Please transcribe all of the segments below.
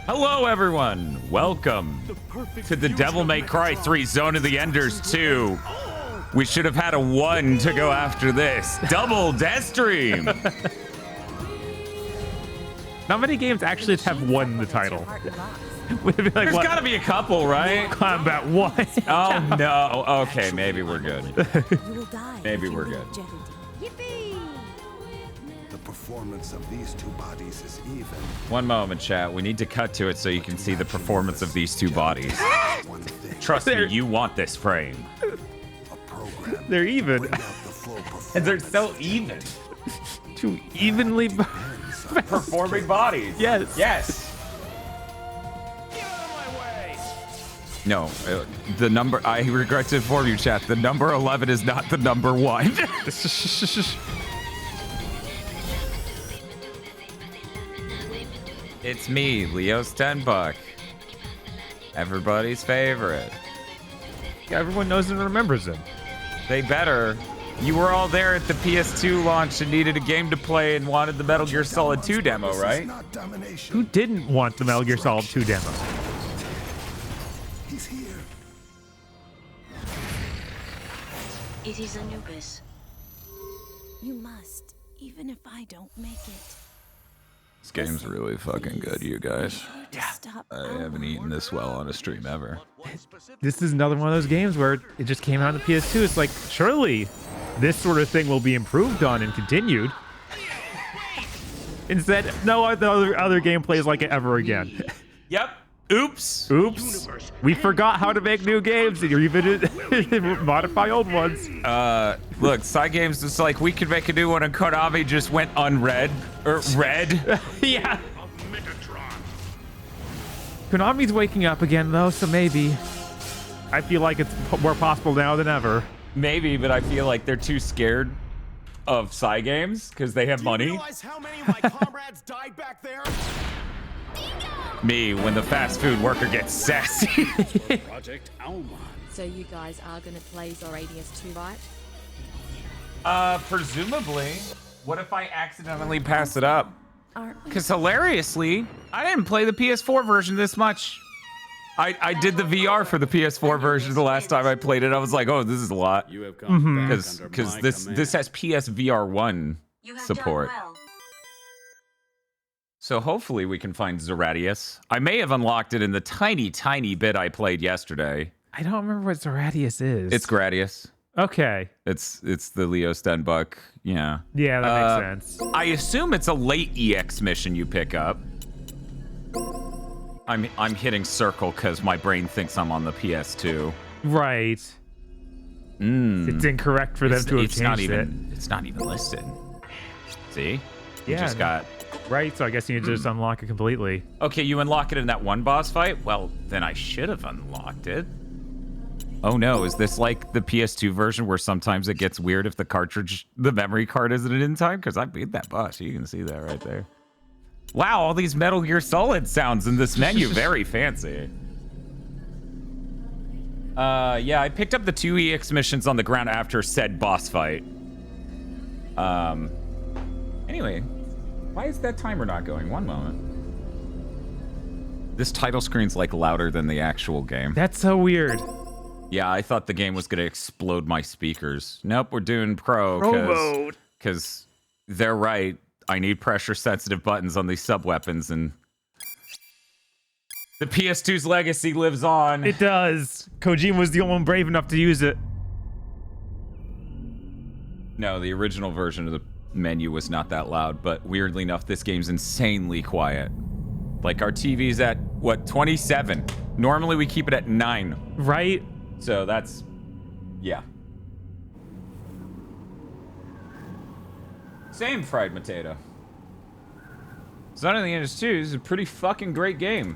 Hello, everyone. Welcome to the Devil May Cry 3 Zone of the Enders 2. We should have had a 1 to go after this. Double Deathstream. Not many games actually have won in the title. There's got to be a couple, right? Combat 1. Oh, no. Okay, maybe we're good. Maybe we're good. The performance of these two bodies is even. One moment, chat. We need to cut to it so you can see the performance of these two bodies. Trust me, you want this frame. They're even. And they're so even. Two evenly performing bodies. Yes. Yes. No, the number, I regret to inform you, chat, the number 11 is not the number 1. It's me, Leo Stenbuck. Everybody's favorite. Yeah, everyone knows and remembers him. They better. You were all there at the PS2 launch and needed a game to play and wanted the Metal Gear Solid 2 demo, right? Who didn't want the Metal Gear Solid 2 demo? He's here. It is Anubis. You must, even if I don't make it. This game's really fucking good, you guys. Yeah. I haven't eaten this well on a stream ever. This is another one of those games where it just came out on the PS2. It's like, surely this sort of thing will be improved on and continued. Instead, no other game plays like it ever again. Yep. Oops. Oops. We forgot how to make new games and you're even modify old ones. Look, Cygames is like, we could make a new one and Konami just went unread. Or red. Yeah. Konami's waking up again though, so maybe. I feel like it's more possible now than ever. Maybe, but I feel like they're too scared of Cygames because they have money. Do you realize how many of my comrades died back there? Me, when the fast food worker gets sassy. Project Alma. So you guys are gonna play Zadius 2, right? Presumably. What if I accidentally pass it up? Aren't we? Because hilariously, I didn't play the PS4 version this much. I did the VR for the PS4 version the last time I played it. I was like, oh, this is a lot. You have come back Because under my this command. has PSVR 1 You have support. done well. So hopefully we can find Zadius. I may have unlocked it in the tiny, tiny bit I played yesterday. I don't remember what Zadius is. It's Gradius. Okay. It's the Leo Stenbuck. Yeah. Yeah, that makes sense. I assume it's a late EX mission you pick up. I'm hitting circle because my brain thinks I'm on the PS2. Right. It's incorrect for them to have changed it. It's not even listed. See? You Yeah. just got... Right, so I guess you need to just unlock it completely. Okay, you unlock it in that one boss fight? Well, then I should have unlocked it. Oh no, is this like the PS2 version where sometimes it gets weird if the memory card isn't in time? Because I beat that boss, you can see that right there. Wow, all these Metal Gear Solid sounds in this menu, very fancy. Yeah, I picked up the 2 EX missions on the ground after said boss fight. Anyway, why is that timer not going? One moment. This title screen's like louder than the actual game. That's so weird. Yeah, I thought the game was gonna explode my speakers. Nope, we're doing pro mode. Because they're right. I need pressure-sensitive buttons on these sub-weapons, and the PS2's legacy lives on. It does. Kojima was the only one brave enough to use it. No, the original version of the menu was not that loud, but weirdly enough, this game's insanely quiet. Like, our TV's at, what, 27? Normally, we keep it at 9. Right? So that's, yeah. Same fried potato. Zone of the Enders 2 is a pretty fucking great game.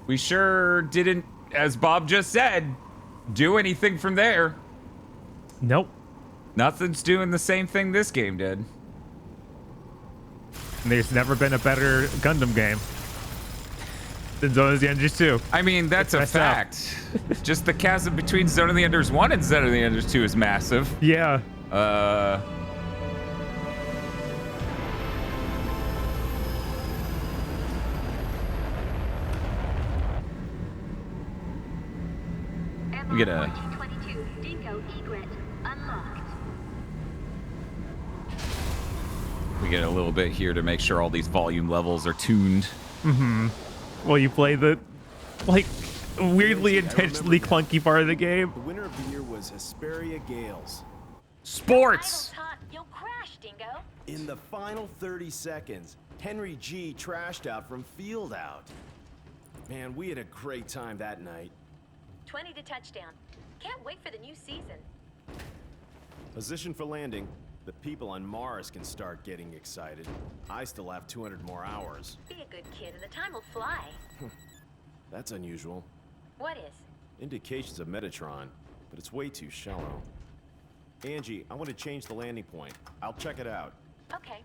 We sure didn't, as Bob just said, do anything from there. Nope. Nothing's doing the same thing this game did. And there's never been a better Gundam game than Zone of the Enders 2. I mean, that's a fact. Just the chasm between Zone of the Enders 1 and Zone of the Enders 2 is massive. Yeah. We get a 22, Dingo egret unlocked. we get a little bit here to make sure all these volume levels are tuned. Well, you play the like weirdly intentionally clunky part of the game. The winner of the year was Hesperia Gales. Sports. Idle talk, you'll crash, Dingo. In the final 30 seconds, Henry G trashed out from field out. Man, we had a great time that night. 20 to touchdown. Can't wait for the new season. Position for landing. The people on Mars can start getting excited. I still have 200 more hours. Be a good kid and the time will fly. That's unusual. What is? Indications of Metatron, but it's way too shallow. Angie, I want to change the landing point. I'll check it out. Okay.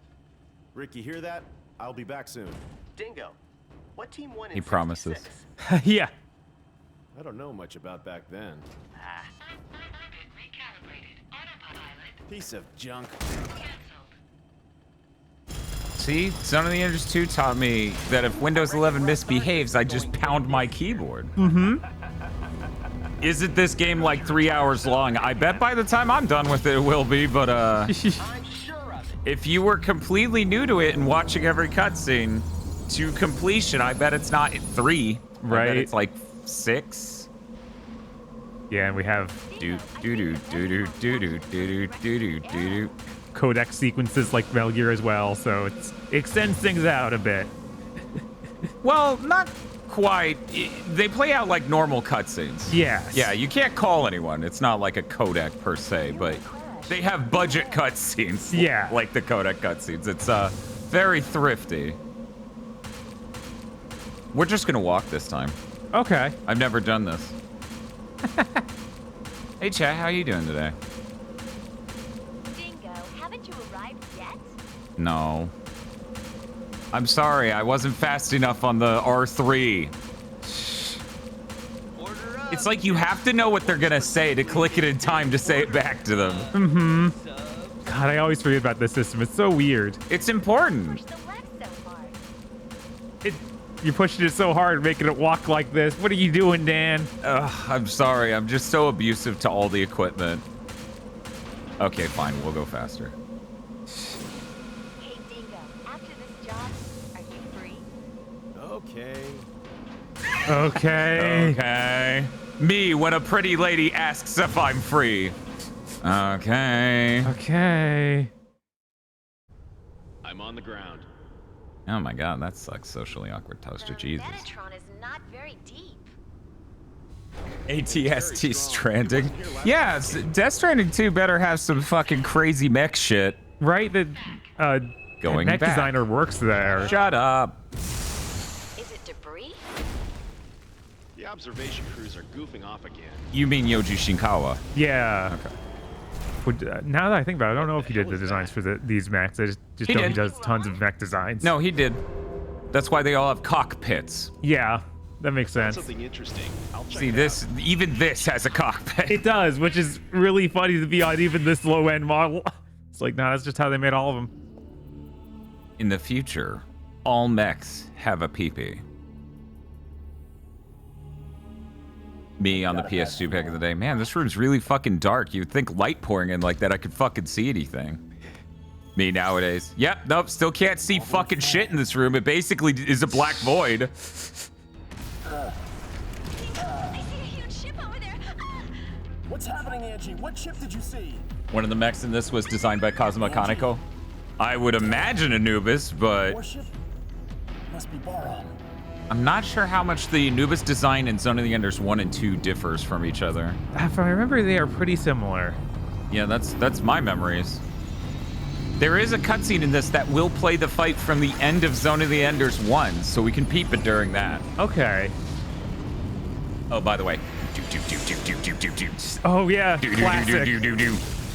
Rick, you hear that? I'll be back soon. Dingo, what team won in He promises. 66? Yeah. I don't know much about back then. Piece of junk. See, Zone of the Enders 2 taught me that if Windows 11 misbehaves, I just pound my keyboard. Isn't this game like 3 hours long? I bet by the time I'm done with it will be, but I'm sure of it. if you were completely new to it and watching every cutscene to completion, I bet it's not 3. I bet Right. it's like 6. Yeah, and we have Do do do do do do do do do do do. codec sequences like Metal Gear as well, so it extends things out a bit. Well, not quite. They play out like normal cutscenes. Yes. Yeah, you can't call anyone. It's not like a codec per se, but they have budget cutscenes. Yeah. Like the codec cutscenes. It's very thrifty. We're just gonna walk this time. Okay. I've never done this. Hey, chat, how you doing today? Dingo, haven't you arrived yet? No. I'm sorry, I wasn't fast enough on the R3. Order up. It's like you have to know what they're gonna say to click it in time to say it back to them. God, I always forget about this system. It's so weird. It's important. Push the left so hard. You're pushing it so hard, making it walk like this. What are you doing, Dan? Ugh, I'm sorry, I'm just so abusive to all the equipment. Okay, fine, we'll go faster. Hey, Dingo, after this job, are you free? Okay. Okay. Okay. Me, when a pretty lady asks if I'm free. Okay. Okay. I'm on the ground. Oh my god, that sucks. Socially awkward toaster, The Jesus. Metatron is not very deep. ATST Stranding. Yeah, Death Stranding 2 better have some fucking crazy mech shit. Right? The Going mech back. designer works there. Shut up. Is it debris? The observation crews are goofing off again. You mean Yoji Shinkawa? Yeah. Okay. Now that I think about it, I don't know if he did the designs for these mechs. I just He know he did. does tons of mech designs. No, he did. That's why they all have cockpits. Yeah, that makes sense. Something interesting. I'll check See, it this, even this has a cockpit. It does, which is really funny to be on even this low-end model. It's like, nah, that's just how they made all of them. In the future, all mechs have a peepee. Me on the PS2 back in the day. Man, this room's really fucking dark. You'd think light pouring in like that I could fucking see anything. Me nowadays. Yep, nope, still can't see fucking shit in this room. It basically is a black void. I see a huge ship over there. Ah! What's happening, Angie? What ship did you see? One of the mechs in this was designed by Kazuma Kaneko. I would imagine Anubis, but Warship? Must be borrowed. I'm not sure how much the Anubis design in Zone of the Enders 1 and 2 differs from each other. If I remember, they are pretty similar. Yeah, that's my memories. There is a cutscene in this that will play the fight from the end of Zone of the Enders 1, so we can peep it during that. Okay. Oh, by the way. Oh, yeah, classic.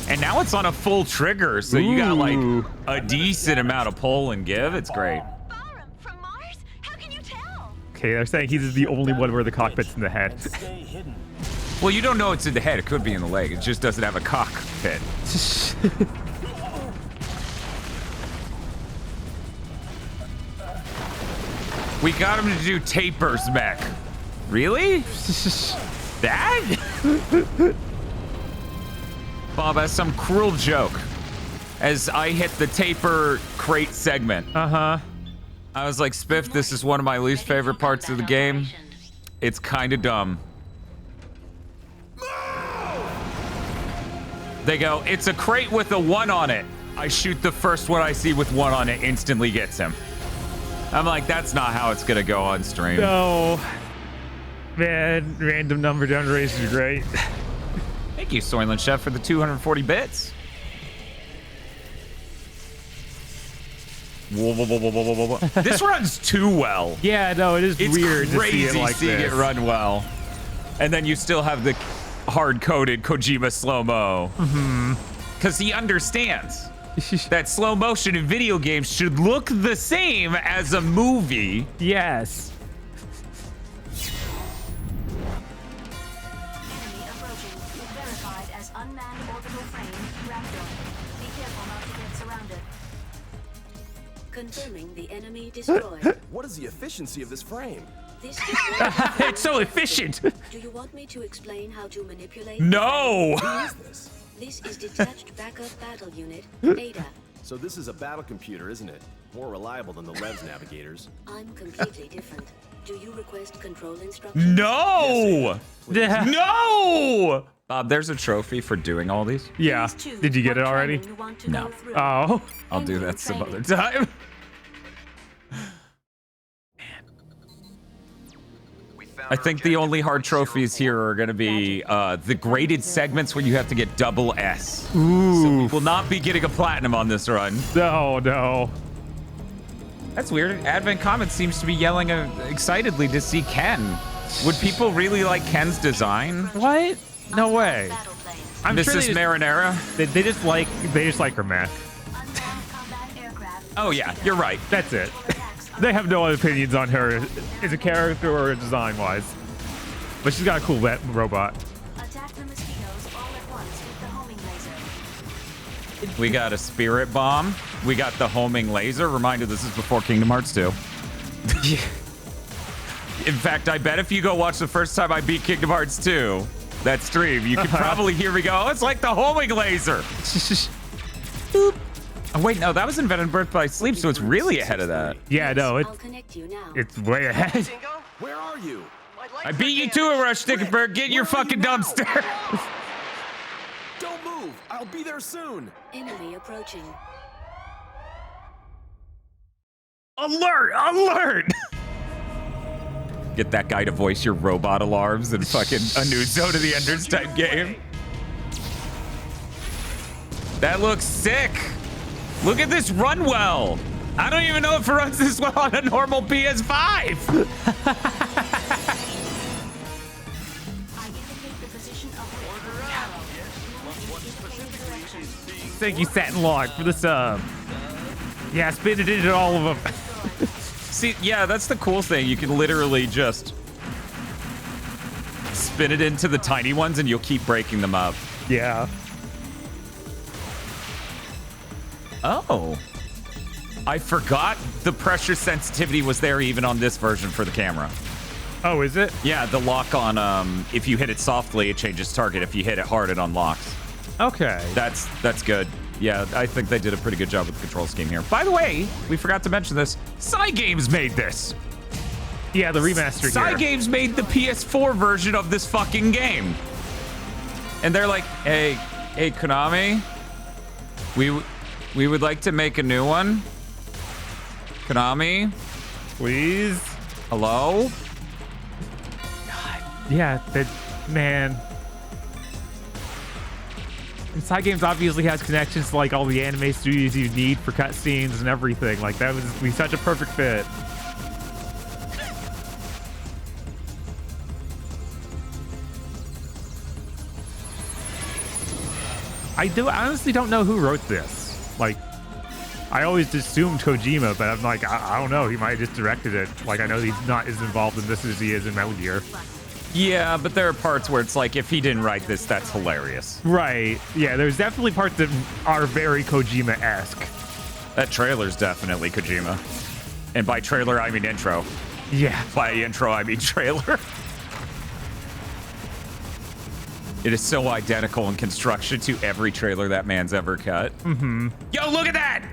And now it's on a full trigger, so you got like Ooh. a decent amount of pull and give. It's great. Barum, from Mars? How can you tell? Okay, they're saying he's the only one where the cockpit's in the head. Stay hidden. Well, you don't know it's in the head. It could be in the leg. It just doesn't have a cockpit. We got him to do Taper's mech. Really? That? Bob has some cruel joke. As I hit the taper crate segment. Uh-huh. I was like, Spiff, this is one of my least favorite parts of the game. It's kind of dumb. They go, it's a crate with a 1 on it. I shoot the first one I see with 1 on it, instantly gets him. I'm like, that's not how it's gonna go on stream. No. Man, random number generation is great. Thank you, Soylent Chef, for the 240 bits. Whoa, whoa, whoa, whoa, whoa, whoa, whoa. This runs too well. Yeah, no, it is It's weird crazy to see it like seeing this. it run well. And then you still have the hard-coded Kojima slow-mo. Because he understands that slow motion in video games should look the same as a movie. Yes. Enemy approaching. Verified as unmanned orbital frame. Raptor. Be careful not to get surrounded. Confirming the enemy destroyed. What is the efficiency of this frame? This is what It's so efficient. Do you want me to explain how to manipulate? No! What is this? This is detached backup battle unit, Ada. So this is a battle computer, isn't it? More reliable than the Rev's navigators. I'm completely different. Do you request control instructions? No! Yeah. No! Bob, there's a trophy for doing all these. Yeah. Please choose Did you get what it already? training you want to No. go through. Oh. I'll do Endgame that some other training. time. I think the only hard trophies here are going to be the graded segments where you have to get double S. Ooh. So we will not be getting a platinum on this run. No, no. That's weird. Advent Comet seems to be yelling excitedly to see Ken. Would people really like Ken's design? What? No way. Battle planes. I'm sure Mrs. Marinara? they just like her mech. Unmanned combat aircraft. Oh yeah, you're right. That's it. Attacks They have no opinions on her as a character or design wise. But she's got a cool robot. Attack the mosquitoes all at once with the homing laser. We got a spirit bomb. We got the homing laser. Reminder, this is before Kingdom Hearts 2. In fact, I bet if you go watch the first time I beat Kingdom Hearts 2, that stream, you could probably hear me go, oh, it's like the homing laser. Boop. Oh, wait, no, that was invented in Birth by Sleep, so it's really ahead of that. Yeah, no, I'll connect you now. it's way ahead. Where are you? I beat you to it, Rush Stickenberg. Get in your fucking dumpster. Don't move! I'll be there soon! Enemy approaching. Alert! Alert! Get that guy to voice your robot alarms and fucking a new Zone of the Enders type game. That looks sick. Look at this run well. I don't even know if it runs this well on a normal PS5. I indicate the position of the orbital arrow. Indicate the direction. Thank you, Satin Log, for the sub. Yeah, spin it into all of them. See, yeah, that's the cool thing. You can literally just spin it into the tiny ones and you'll keep breaking them up. Yeah. Oh. I forgot the pressure sensitivity was there even on this version for the camera. Oh, is it? Yeah, the lock on, if you hit it softly, it changes target. If you hit it hard, it unlocks. Okay. That's good. Yeah, I think they did a pretty good job with the control scheme here. By the way, we forgot to mention this. Cygames made this. Yeah, the remaster here. Cygames made the PS4 version of this fucking game. And they're like, hey, Konami, we would like to make a new one. Konami, Please. hello? Yeah, that, man. And Cygames obviously has connections to like all the anime studios you need for cutscenes and everything. Like that would be such a perfect fit. I honestly don't know who wrote this. Like, I always assumed Kojima, but I'm like, I don't know. He might have just directed it. Like, I know he's not as involved in this as he is in Metal Gear. Yeah, but there are parts where it's like, if he didn't write this, that's hilarious. Right. Yeah, there's definitely parts that are very Kojima-esque. That trailer's definitely Kojima. And by trailer, I mean intro. Yeah. By intro, I mean trailer. It is so identical in construction to every trailer that man's ever cut. Mm-hmm. Yo, look at that!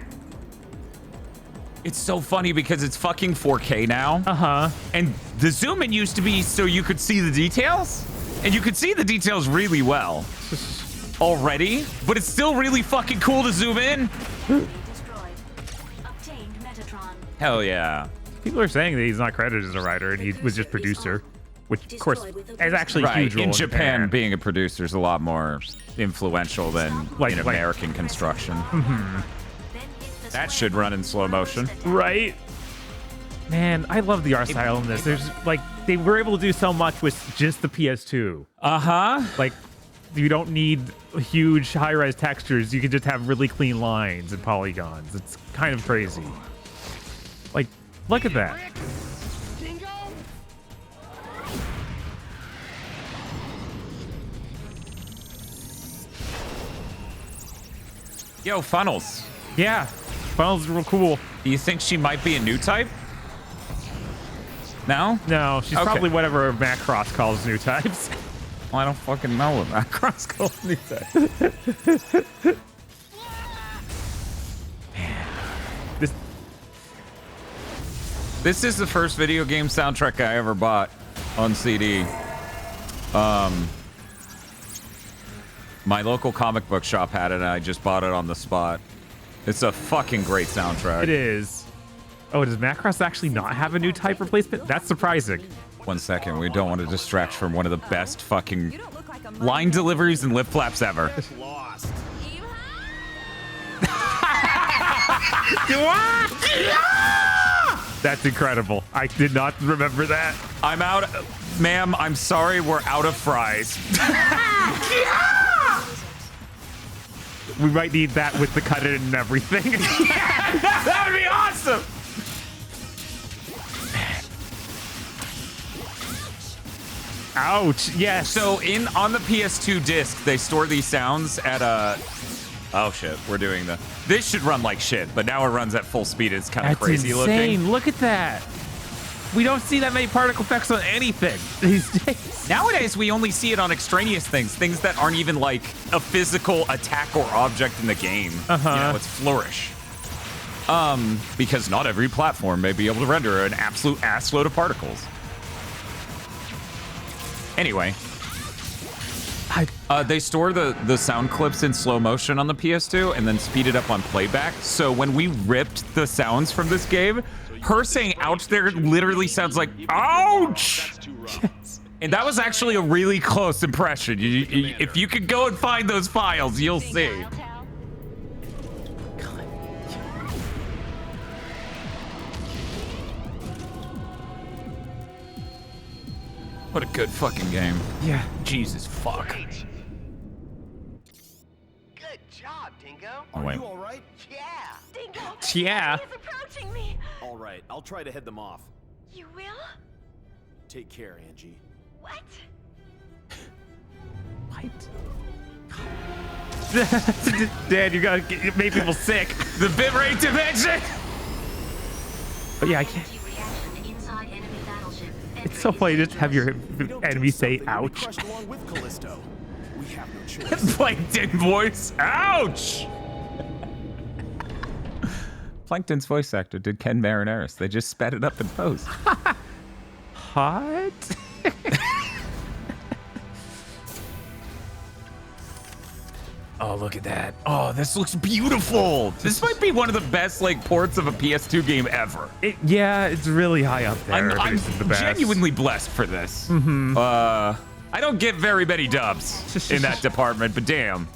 It's so funny because it's fucking 4K now. Uh-huh. And the zoom in used to be so you could see the details. And you could see the details really well already, but it's still really fucking cool to zoom in. Destroyed. Obtained Metatron. Hell yeah. People are saying that he's not credited as a writer and he was just producer, which of course is actually a huge role In Japan, being a producer is a lot more influential than Like- in like- American construction. Mhm. That should run in slow motion. Right? Man, I love the art style in this. There's like they were able to do so much with just the PS2. Uh-huh. Like you don't need huge high-res textures. You can just have really clean lines and polygons. It's kind of crazy. Like, look at that. Dingo? Yo, funnels. Yeah, funnels are real cool. Do you think she might be a new type? No? No, she's Okay. probably whatever Macross calls new types. Well, I don't fucking know what Macross calls new type. This This is the first video game soundtrack I ever bought on CD. My local comic book shop had it, and I just bought it on the spot. It's a fucking great soundtrack. it is. Oh, does Macross actually not have a new type replacement? That's surprising. 1 second, we don't want to distract from one of the best fucking line deliveries and lip flaps ever. Lost. That's incredible. I did not remember that. I'm out. Ma'am, I'm sorry, we're out of fries. We might need that with the cut in and everything. That would be awesome. Ouch. Yes. So on the PS2 disc, they store these sounds at a. Oh shit, we're doing the. This should run like shit, but now it runs at full speed. It's kind of That's crazy insane. looking. Look at that. We don't see that many particle effects on anything these days. Nowadays, we only see it on extraneous things that aren't even like a physical attack or object in the game. Uh-huh. You know, it's flourish. Because not every platform may be able to render an absolute ass load of particles. Anyway, they store the sound clips in slow motion on the PS2 and then speed it up on playback. So when we ripped the sounds from this game, her saying "ouch" there literally sounds like "ouch." That's too rough. And that was actually a really close impression. If you could go and find those files, you'll see. What a good fucking game. Yeah. Jesus fuck. Great. Good job, Dingo. Oh, Are wait. you all right? Yeah. Dingo! Yeah. He is approaching me! All right, I'll try to head them off. You will? Take care, Angie. What? Dad, you gotta make people sick. The bitrate dimension! But yeah, I can't. Reaction inside enemy battleship. It's so funny to just have your enemy say You'll be "ouch." crushed along with Callisto. We have no choice. Plankton voice. Ouch! Plankton's voice actor did Ken Marineris. They just sped it up in post. Hot. Oh, look at that. Oh, this looks beautiful. This might be one of the best like ports of a PS2 game ever. Yeah, it's really high up there. I'm This is the best. genuinely blessed for this. I don't get very many dubs in that department, but damn.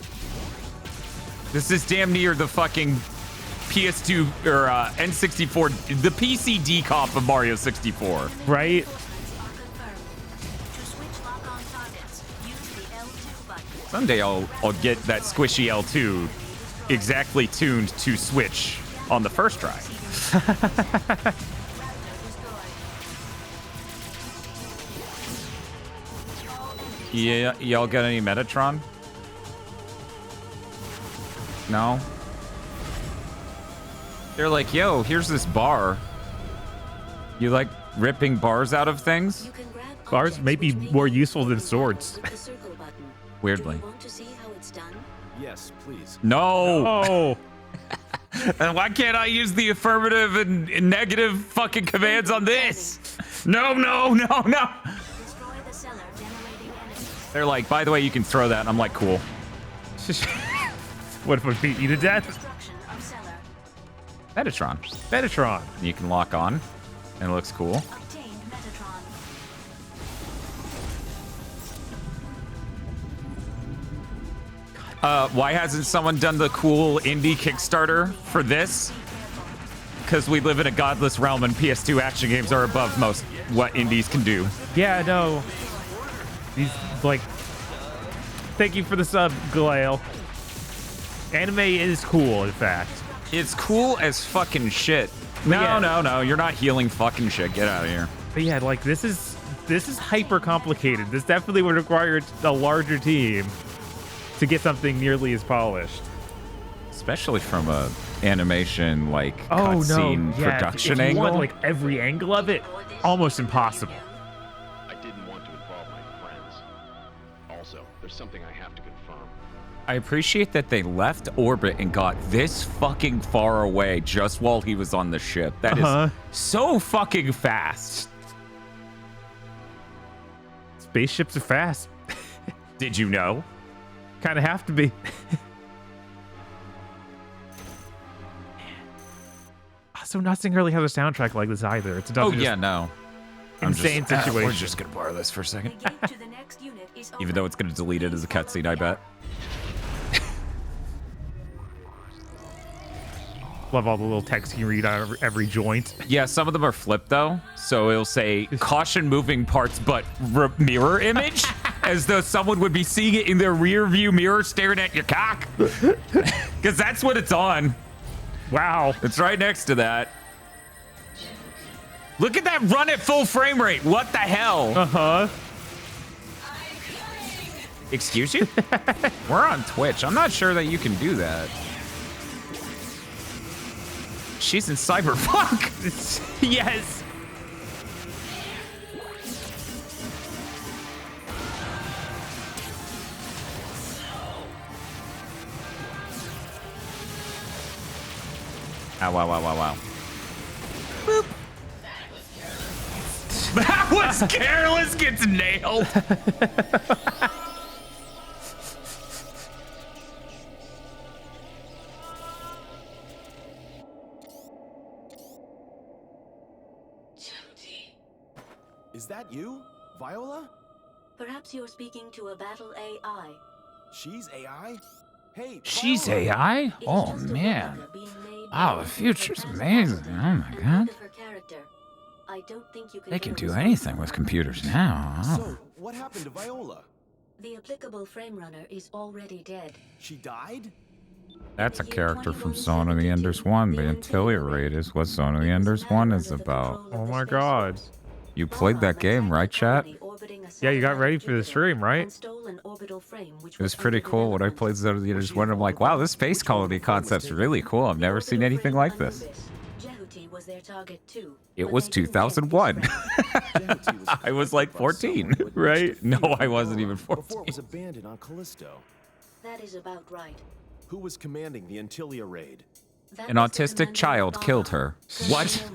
This is damn near the fucking PS2 or N64, the PC decomp of Mario 64. Right? Someday I'll get that squishy L2 exactly tuned to switch on the first try. Yeah, y'all got any Metatron? No? They're like, yo, here's this bar. You like ripping bars out of things? You can grab Bars objects may be which more may useful than control swords. with the circle button. Weirdly. Do you want to see how it's done? Yes, please. No. Oh, And why can't I use the affirmative and negative fucking commands on this? No, no, no, no. Destroy the cellar, generating energy. They're like, by the way, you can throw that. And I'm like, cool. what if I beat you to death? Destruction of cellar. Metatron. Metatron. You can lock on, and it looks cool. Obtained Metatron. Why hasn't someone done the cool indie Kickstarter for this? Because we live in a godless realm, and PS2 action games are above most what indies can do. Yeah, no. These, like, thank you for the sub, Galale. Anime is cool, in fact. It's cool as fucking shit. No, Yeah. no, you're not healing fucking shit. Get out of here. But yeah, like, this is hyper complicated. This definitely would require a larger team to get something nearly as polished. Especially from a animation, like, cutscene production if you angle. want, like, every angle of it, almost impossible. I didn't want to involve my friends. Also, there's something I have to confirm. I appreciate that they left orbit and got this fucking far away just while he was on the ship. That is so fucking fast. Spaceships are fast. Did you know? Kind of have to be. Also, nothing really has a soundtrack like this either. It's Oh, just yeah, no. insane situation. We're just going to borrow this for a second. The gate to the next unit is open. Even though it's going to delete it as a cutscene, I bet. Love all the little text you read out of every joint. Yeah, some of them are flipped, though. So it'll say, caution moving parts, but mirror image? As though someone would be seeing it in their rear view mirror staring at your cock. Because that's what it's on. Wow. It's right next to that. Look at that run at full frame rate. What the hell? Uh-huh. Excuse you? We're on Twitch. I'm not sure that you can do that. She's in Cyberpunk. Yes. Ow, wow, wow, wow, wow. Boop. That was careless, gets nailed. Is that you, Viola? Perhaps you're speaking to a battle AI. She's AI? Hey, She's Viola. AI? It's Oh, just a man. replica being made Wow, by the a future's that has amazing. access Oh, my and God. of her character. I don't think you can They can get a do response anything from with her. computers now. Oh. So, what happened to Viola? The applicable frame runner is already dead. She died? That's a character from Zone of the Enders 1. The Antilia raid is what Zone of the Enders 1 is about. Oh my god. You played that game, right, chat? Yeah, you got ready for the stream, right? It was pretty cool. When I played Zone of the Enders 1, I'm like, wow, this space colony concept's really cool. I've never seen anything like this. It was 2001. I was like 14, right? No, I wasn't even Before it 14. was abandoned on Callisto. That is about right. Who was commanding the Antilia raid? That An was the autistic commander child of killed Baja. her. What?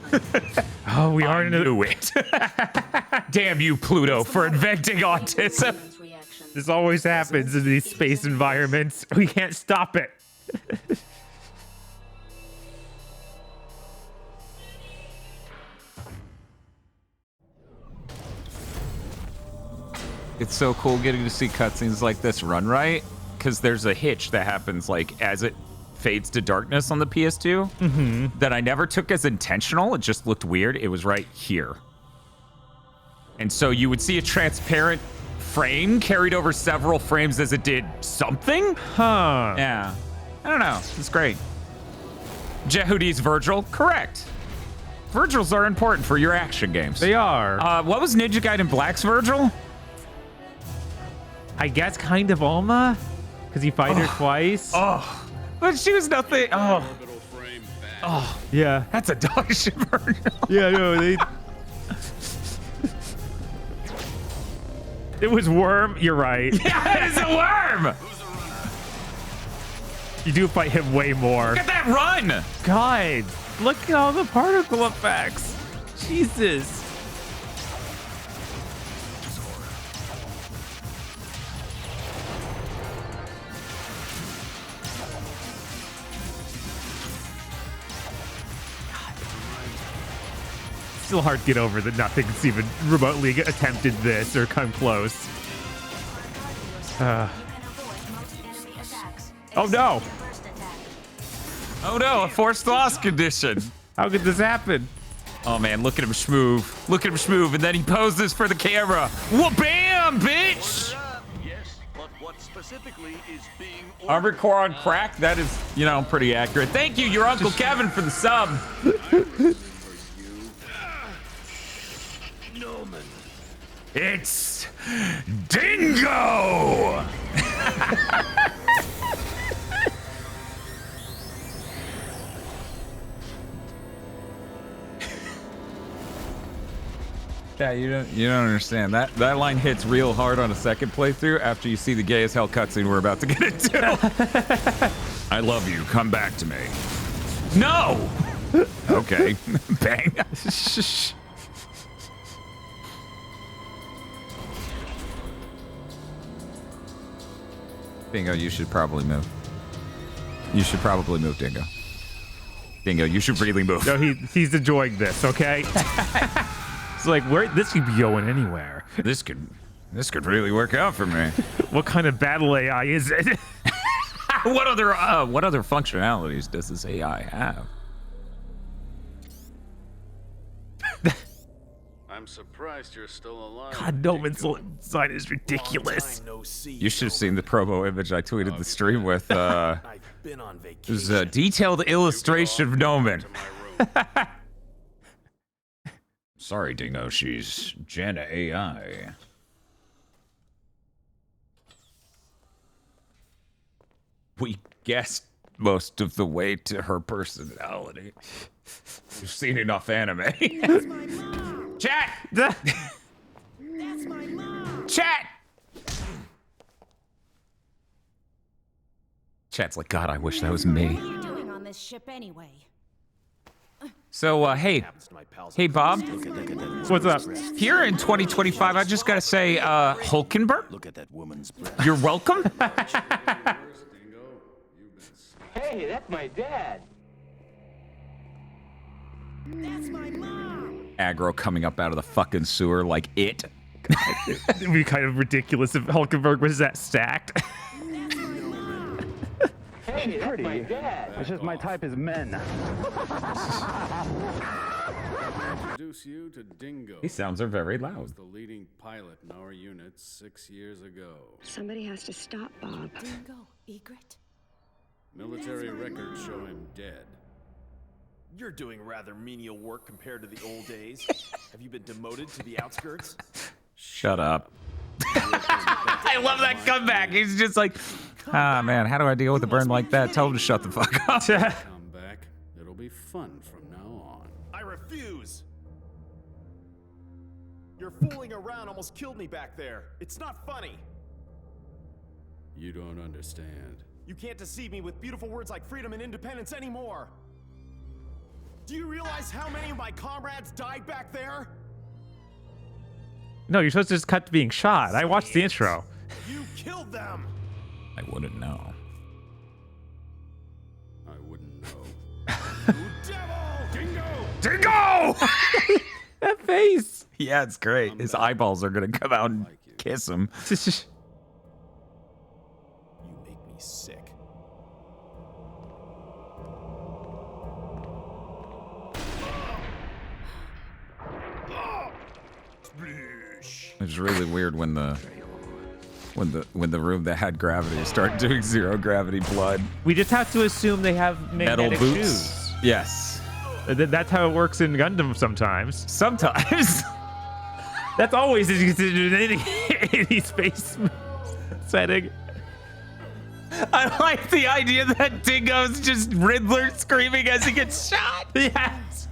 Oh, we are I in a... knew it. Damn you, Pluto, for inventing autism. Reaction. This always happens in these space environments. We can't stop it. It's so cool getting to see cutscenes like this run right, because there's a hitch that happens like as it fades to darkness on the PS2 that I never took as intentional. It just looked weird. It was right here. And so you would see a transparent frame carried over several frames as it did something. Huh. Yeah. I don't know. It's great. Jehudi's Virgil, correct. Virgils are important for your action games. They are. What was Ninja Gaiden Black's Virgil? I guess kind of Alma? Because you fight her twice? Oh, but she was nothing. Oh, Orbital frame back. oh, Yeah. that's a dog shit Virgil. Yeah, no, they... It was worm. You're right. Yeah, it is a worm. You do fight him way more. Look at that run. God, look at all the particle effects. Jesus. Still hard to get over that nothing's even remotely attempted this or come close. You can avoid most enemy attacks. Oh no! except the first attack. Oh no, a forced loss condition. How could this happen? Oh man, look at him schmoove. Look at him schmoove, and then he poses for the camera. Whoa, bam, bitch! Yes, but what specifically is being Armored Core on crack. That is, you know, pretty accurate. Thank you, your Uncle Kevin, for the sub. It's Dingo! Yeah, you don't understand. That line hits real hard on a second playthrough after you see the gay as hell cutscene we're about to get into. I love you. Come back to me. No! Okay. Bang. Dingo, you should probably move. You should probably move, Dingo. Dingo, you should really move. No, he's enjoying this, okay? It's like, this could be going anywhere. This could really work out for me. What kind of battle AI is it? What other functionalities does this AI have? I'm surprised you're still alive. God, Noman's design is ridiculous. Long time no see, You should have Noman. seen the promo image I tweeted the stream with. I've been on It was vacation. a detailed illustration of Noman. Sorry, Dingo. She's Jenna AI. We guessed most of the way to her personality. You've seen enough anime. That's my mom. Chat! That's my mom. Chat! Chat's like, God, I wish that was me. What are you doing on this ship anyway? So, hey. Happens to my pals. Hey, Bob. What's up? Here in 2025, I just gotta say, Hulkenberg, Look at that woman's breath. you're welcome. Hey, that's my dad. That's my mom. Aggro coming up out of the fucking sewer like it. It'd be kind of ridiculous if Hulkenberg was that stacked. Hey, that's my dad. It's just my type is men. Introduce you to Dingo. These sounds are very loud. The leading pilot in our unit 6 years ago. Somebody has to stop Bob. Dingo, Egret. Military records show him dead. You're doing rather menial work compared to the old days. Have you been demoted to the outskirts? Shut up. I love that comeback. He's just like, ah, man, how do I deal with a burn like that? Tell him to shut the fuck up. Come back. It'll be fun from now on. I refuse. Your fooling around almost killed me back there. It's not funny. You don't understand. You can't deceive me with beautiful words like freedom and independence anymore. Do you realize how many of my comrades died back there? No, you're supposed to just cut to being shot. I watched the intro. You killed them. I wouldn't know. I wouldn't know. You devil! Dingo! Dingo! That face. Yeah, it's great. His eyeballs are gonna come out and kiss him. You make me sick. It was really weird when the room that had gravity started doing zero gravity blood. We just have to assume they have Metal magnetic boots. shoes. Yes. That's how it works in Gundam sometimes. Sometimes. That's always considered in any space setting. I like the idea that Dingo's just Riddler screaming as he gets shot. Yes.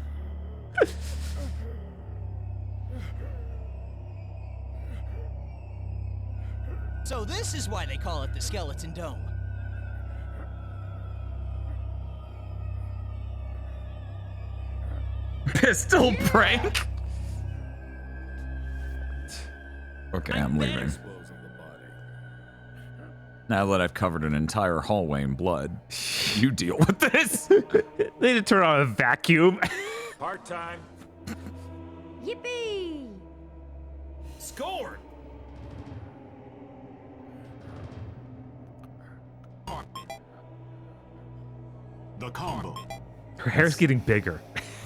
So this is why they call it the Skeleton Dome. Pistol prank? Okay, I'm leaving. Now that I've covered an entire hallway in blood, you deal with this. They need to turn on a vacuum. Part-time. Yippee! Scored! The combo. Her hair's getting bigger.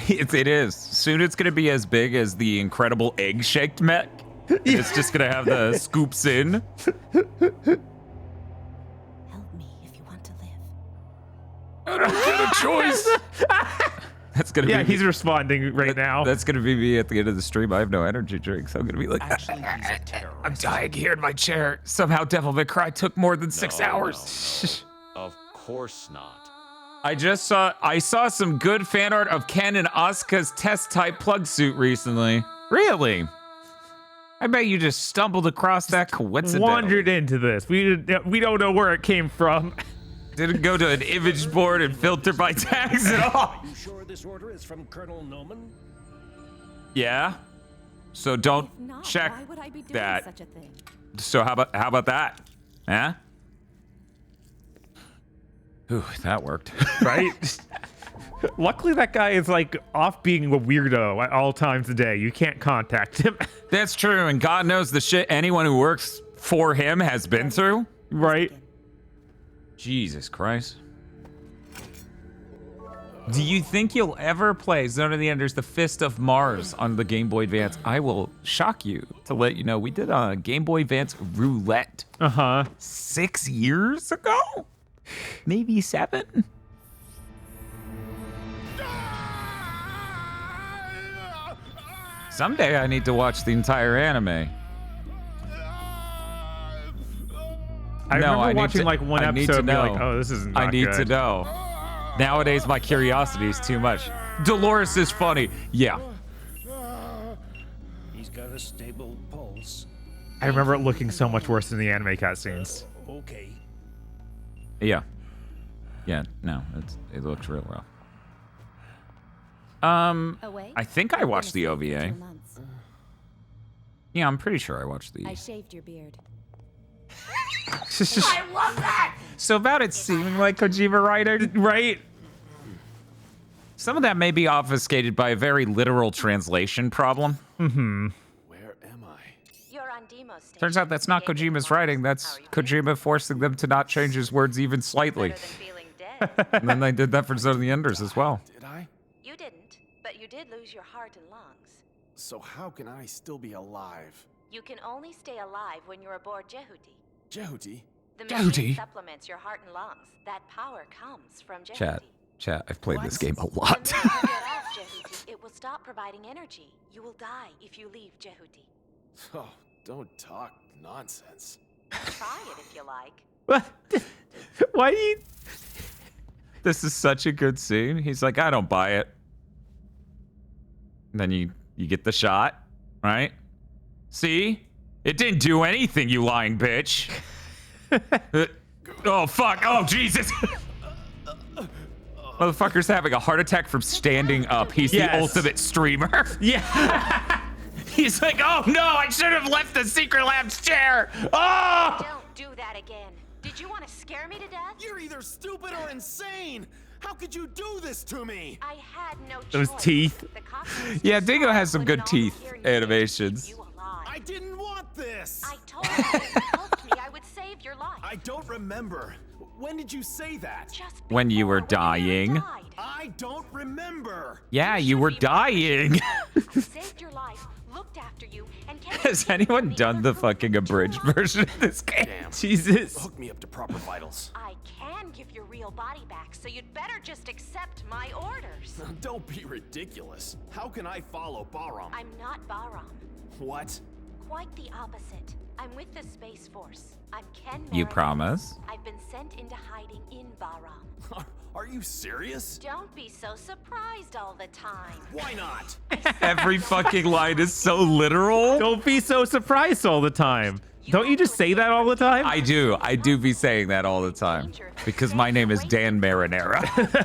It is. Soon it's going to be as big as the incredible egg-shaped mech. It's just going to have the scoops in. Help me if you want to live. I don't get a choice. That's going to be... Yeah, he's responding right now. That's going to be me at the end of the stream. I have no energy drinks. So I'm going to be like, Actually, he's a terrorist. I'm dying here in my chair. Somehow Devil May Cry took more than 6 hours. No. Of course not. I saw some good fan art of Ken and Asuka's test type plug suit recently. Really? I bet you just stumbled across that coincidentally. Wandered into this. We don't know where it came from. Didn't go to an image board and filter by tags at all. You sure this order is from Colonel Noman? Yeah. So don't If not, check why would I be doing that. such a thing? So how about that? Huh? Ooh, that worked. Right? Luckily, that guy is like off being a weirdo at all times a day. You can't contact him. That's true, and God knows the shit anyone who works for him has been through. Right? Jesus Christ. Do you think you'll ever play Zone of the Enders: The Fist of Mars on the Game Boy Advance? I will shock you to let you know we did a Game Boy Advance roulette. 6 years ago? Maybe 7? Someday I need to watch the entire anime. I remember watching like one I need episode to and be know. like, oh, this is not I need good. to know. Nowadays, my curiosity is too much. Dolores is funny. Yeah. He's got a stable pulse. I remember it looking so much worse than the anime cutscenes. Okay. Yeah. Yeah, no, it looks real rough. I think I watched the OVA. Yeah, I'm pretty sure I watched the... I shaved your beard. I love that! So about it seeming like Kojima writing, right? Some of that may be obfuscated by a very literal translation problem. Mm-hmm. Where am I? You're on demo station. Turns out that's not Kojima's writing, that's Kojima forcing them to not change his words even slightly. And then they did that for Zone of the Enders as well. Did I? You didn't, but you did lose your heart and lungs. So how can I still be alive? You can only stay alive when you're aboard Jehuti. Jehuti? The Jehuti? machine supplements your heart and lungs. That power comes from Jehuti. Chat, I've played this game a The lot. minute you get off Jehuti, it will stop providing energy. You will die if you leave Jehuti. Oh, don't talk nonsense. Try it if you like. What? Why do you... This is such a good scene. He's like, I don't buy it. And then you get the shot, right? See? It didn't do anything, you lying bitch. Oh, fuck. Oh, Jesus. Motherfucker's having a heart attack from standing up. He's the ultimate streamer. Yeah. He's like, oh, no, I should have left the Secret Lab's chair. Oh! Don't do that again. Did you want to scare me to death? You're either stupid or insane! How could you do this to me? I had no choice. Those teeth. The cockroach Yeah, was Dingo so has some good put it all teeth here and you animations. keep you alive. I didn't want this! I told you if you helped me, I would save your life. I don't remember. When did you say that? Just When you were before, when you dying. died. I don't remember. Yeah, you were dying. I saved your life, looked after you, and kept Has you anyone from done the other fucking abridged version of this game? Damn. Jesus. Hook me up to proper vitals. I can give your real body back, so you'd better just accept my orders. Don't be ridiculous. How can I follow Baram? I'm not Baram. What? Quite the opposite. I'm with the Space Force. I'm Ken You Meredith. promise? I've been sent into hiding in Baram. Are you serious? Don't be so surprised all the time. Why not? Every fucking line is so literal. Don't be so surprised all the time. Don't you just say that all the time? I do be saying that all the time because my name is Dan Marinara.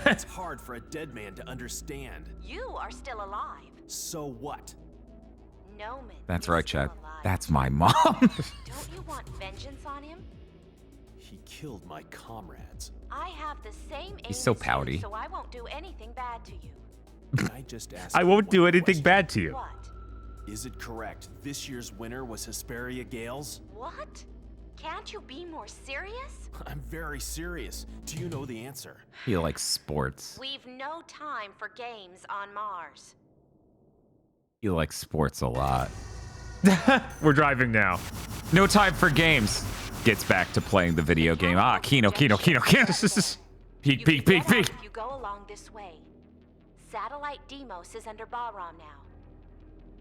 It's hard for a dead man to understand. You are still alive. So what? Noman. That's is right, still Chad. alive. That's my mom. Don't you want vengeance on him? He killed my comrades. I have the same aim He's so as you, pouty. so I won't do anything bad to you. Can I just ask I you won't one do anything question? bad to you. What? Is it correct this year's winner was Hesperia Gales? What? Can't you be more serious? I'm very serious. Do you know the answer? He likes sports. We've no time for games on Mars. He likes sports a lot. We're driving now. No time for games. Gets back to playing the video game. Ah, Kino. Peek. You can get out if you go along this way. Satellite Deimos is under Bahram now.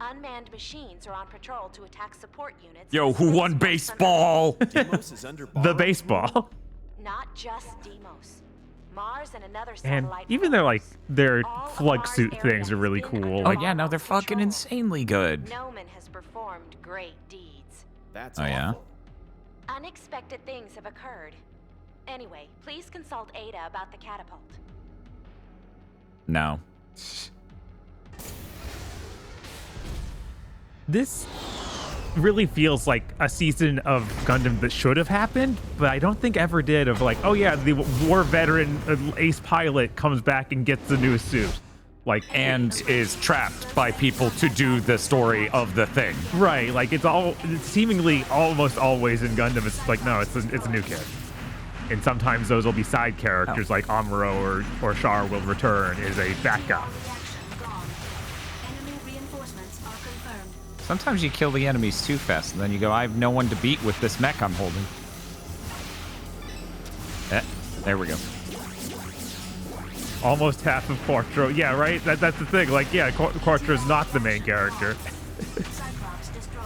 Unmanned machines are on patrol to attack support units. Yo, who won baseball? Deimos is under The baseball. Not just Deimos. Mars and another And satellite. even their All of plug Mars suit area things are has really been cool. under Oh yeah, no, they're Bahram's fucking control. insanely good. Noman has performed great deeds. That's Oh, yeah? awful. Unexpected things have occurred. Anyway, please consult Ada about the catapult. No. This really feels like a season of Gundam that should have happened, but I don't think ever did. Of like, oh yeah, the war veteran ace pilot comes back and gets the newest suit. Like, And is trapped by people to do the story of the thing. right, like it's seemingly almost always in Gundam. It's like, no, it's a new kid. And sometimes those will be side characters, like Amuro or Char will return as a backup. Reaction gone. Enemy reinforcements are confirmed. Sometimes you kill the enemies too fast, and then you go, I have no one to beat with this mech I'm holding. There we go. Almost half of Quattro. Yeah, right? That's the thing. Like, yeah, Quattro's not the main character. Cyclops destroyed.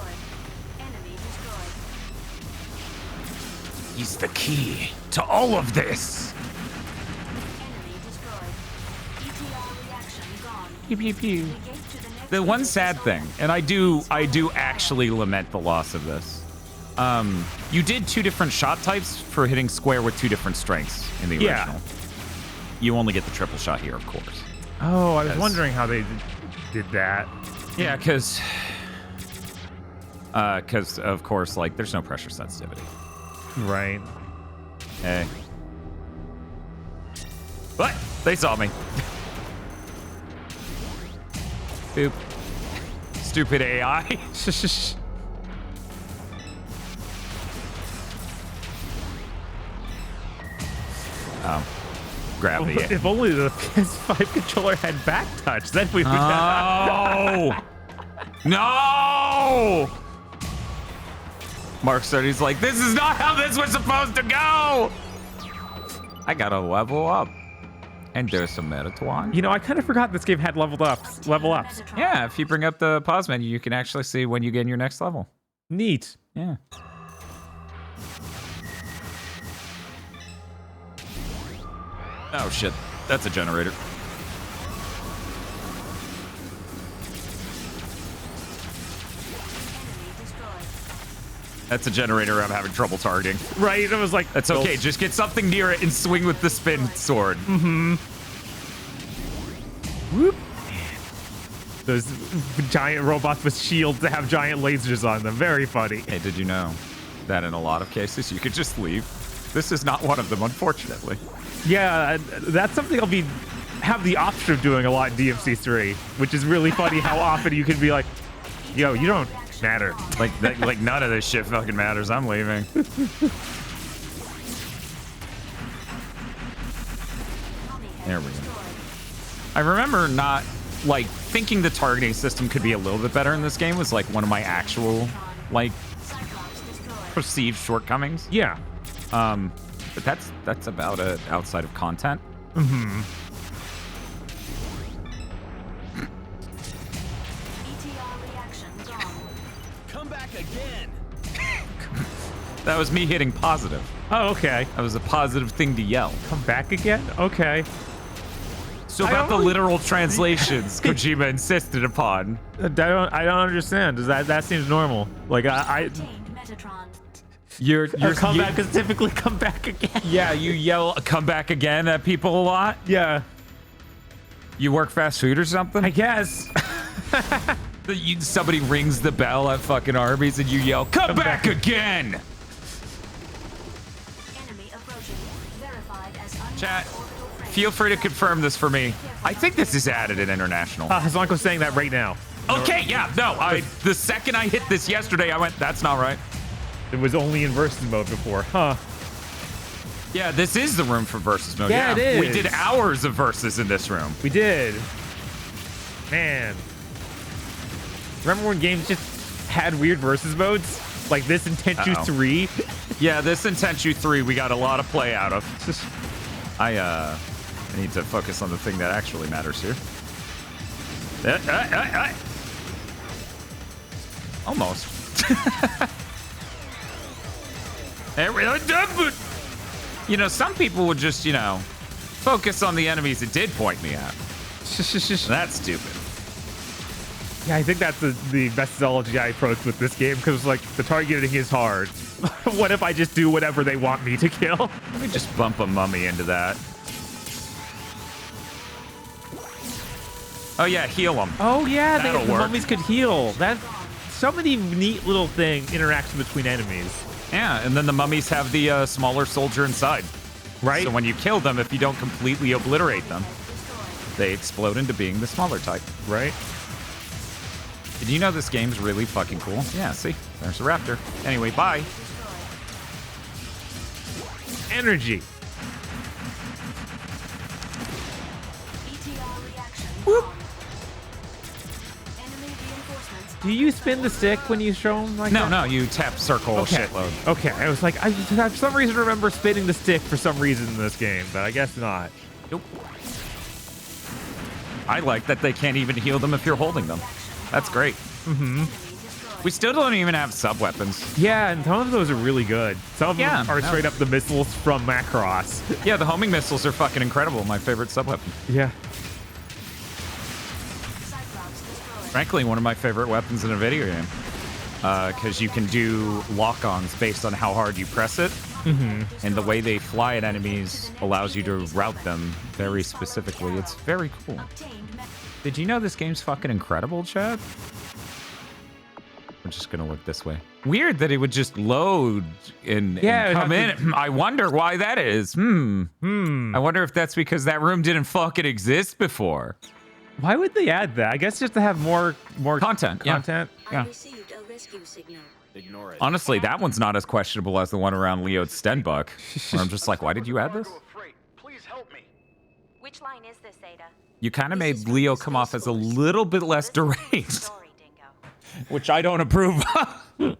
Enemy destroyed. He's the key to all of this. Enemy destroyed. ETR reaction gone. Pew, pew, pew. The gate to the next The one phase sad is thing, open. and I do actually lament the loss of this. You did 2 different shot types for hitting square with 2 different strengths in the Yeah. original. You only get the triple shot here, of course. Oh, I was Yes. wondering how they did that. Yeah, because of course, like, there's no pressure sensitivity. Right. Hey. What? They saw me. Boop. Stupid AI. Gravity. If only the PS5 controller had back touch, then we would Oh! No! Mark Sturdy's like, this is not how this was supposed to go! I gotta level up. And there's some Metatron. You know, I kind of forgot this game had level ups. Yeah, if you bring up the pause menu, you can actually see when you get in your next level. Neat. Yeah. Oh shit, that's a generator. That's a generator I'm having trouble targeting. Right, it was like... That's okay, just get something near it and swing with the spin sword. Mm-hmm. Whoop. Those giant robots with shields that have giant lasers on them. Very funny. Hey, did you know that in a lot of cases you could just leave? This is not one of them, unfortunately. Yeah, that's something I'll have the option of doing a lot in DMC3, which is really funny how often you can be like, yo, you don't matter. Like none of this shit fucking matters. I'm leaving. There we go. I remember not, like, thinking the targeting system could be a little bit better in this game was, like, one of my actual, like, perceived shortcomings. Yeah. But that's about it outside of content. Mm-hmm. ETR reaction gone. Come back again. That was me hitting positive. Oh, okay. That was a positive thing to yell. Come back again? Okay. So about the literal translations Kojima insisted upon. I don't understand. That seems normal. Like I Metatron. You're comeback is typically come back again. Yeah, you yell "come back again" at people a lot. Yeah. You work fast food or something? I guess. Somebody rings the bell at fucking Arby's and you yell "come back again." Enemy approaching. Verified as Chat, feel free to confirm this for me. I think this is added in international. Hazanko's saying that right now. Okay, yeah, no. The second I hit this yesterday, I went, "That's not right." It was only in versus mode before, huh? Yeah, this is the room for versus mode. Yeah, it is. We did hours of versus in this room. We did. Man. Remember when games just had weird versus modes? Like this in Tenchu 3? Yeah, this in Tenchu 3 we got a lot of play out of. I need to focus on the thing that actually matters here. Almost. You know, some people would just, you know, focus on the enemies it did point me at. That's stupid. Yeah, I think that's the methodology I approach with this game, because like the targeting is hard. What if I just do whatever they want me to kill? Let me just bump a mummy into that. Oh yeah, heal them. Oh yeah, That'll the work. mummies could heal. That's so many neat little interactions between enemies. Yeah, and then the mummies have the smaller soldier inside. Right. So when you kill them, if you don't completely obliterate them, they explode into being the smaller type. Right. Did you know this game's really fucking cool? Yeah, see? There's a raptor. Anyway, bye. Energy. Whoop. Do you spin the stick when you show them like that? No, you tap circle shitload. Okay, I was like, I for some reason remember spinning the stick for some reason in this game, but I guess not. Nope. I like that they can't even heal them if you're holding them. That's great. Mm-hmm. We still don't even have sub-weapons. Yeah, and some of those are really good. Some of them are straight up the missiles from Macross. Yeah, the homing missiles are fucking incredible. My favorite sub-weapon. Yeah. Frankly, one of my favorite weapons in a video game. Because you can do lock-ons based on how hard you press it. Mm-hmm. And the way they fly at enemies allows you to route them very specifically. It's very cool. Did you know this game's fucking incredible, Chad? We're just gonna look this way. Weird that it would just load and come in. I wonder why that is. I wonder if that's because that room didn't fucking exist before. Why would they add that? I guess just to have more content. Yeah. I received a rescue signal. Ignore it. Honestly, that one's not as questionable as the one around Leo's Stenbuck. Where I'm just like, why did you add this? Please help me. Which line is this, Ada? You kind of made Leo come off as a little bit less deranged. Which I don't approve of.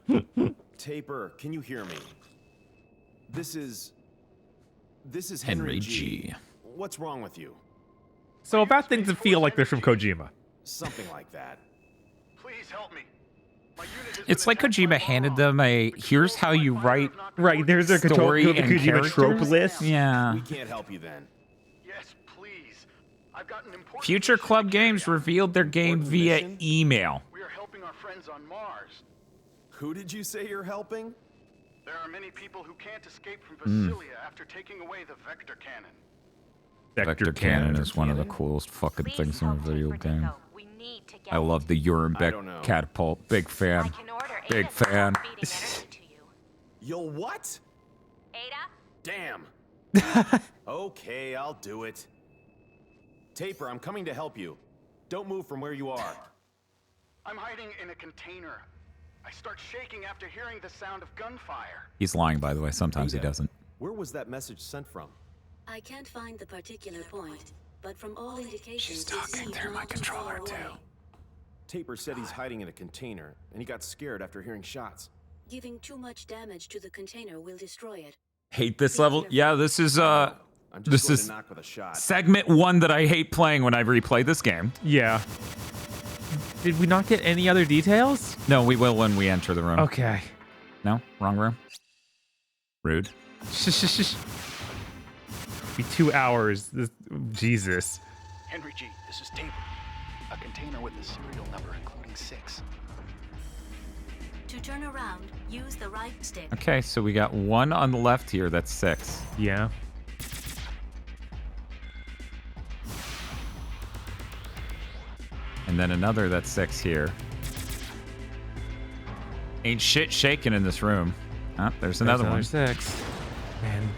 Taper, can you hear me? This is Henry G. What's wrong with you? So about things that feel like they're from Kojima. Something like that. Please help me. It's like Kojima handed them a here's how you write there's a story and Kojima trope characters. list. Yeah. We can't help you then. Yes, please. I've got an important Future Club Games revealed their game via email. We are helping our friends on Mars. Who did you say you're helping? There are many people who can't escape from Basilia after taking away the vector cannon. Vector cannon is one of the coolest fucking things in a video game. I love the Urenbeck catapult. Big fan. Big fan. You'll what? Ada? Damn. Okay, I'll do it. Taper, I'm coming to help you. Don't move from where you are. I'm hiding in a container. I start shaking after hearing the sound of gunfire. He's lying, by the way. Sometimes he doesn't. Where was that message sent from? I can't find the particular point, but from all indications, She's talking through my controller too. Taper said he's hiding in a container, and he got scared after hearing shots. Giving too much damage to the container will destroy it. Hate this level. Yeah, this is I'm just this going is to knock with a shot. segment 1 that I hate playing when I replay this game. Yeah. Did we not get any other details? No, we will when we enter the room. Okay. No, wrong room. Rude. Be 2 hours. Jesus. Henry G, this is Taper. A container with a serial number including 6. To turn around, use the right stick. Okay, so we got one on the left here. That's 6. Yeah. And then another that's 6 here. Ain't shit shaking in this room. Ah, there's another one. 6. Man.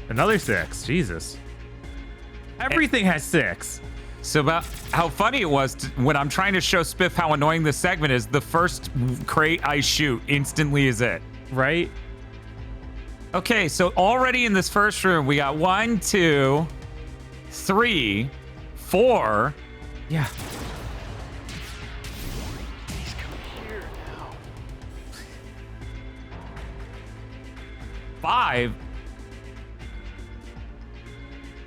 Another 6. Jesus. Everything has 6. So about how funny it was when I'm trying to show Spiff how annoying this segment is, the first crate I shoot instantly is it. Right? Okay, so already in this first room, we got 1, 2, 3, 4. Yeah. Please come here now. 5.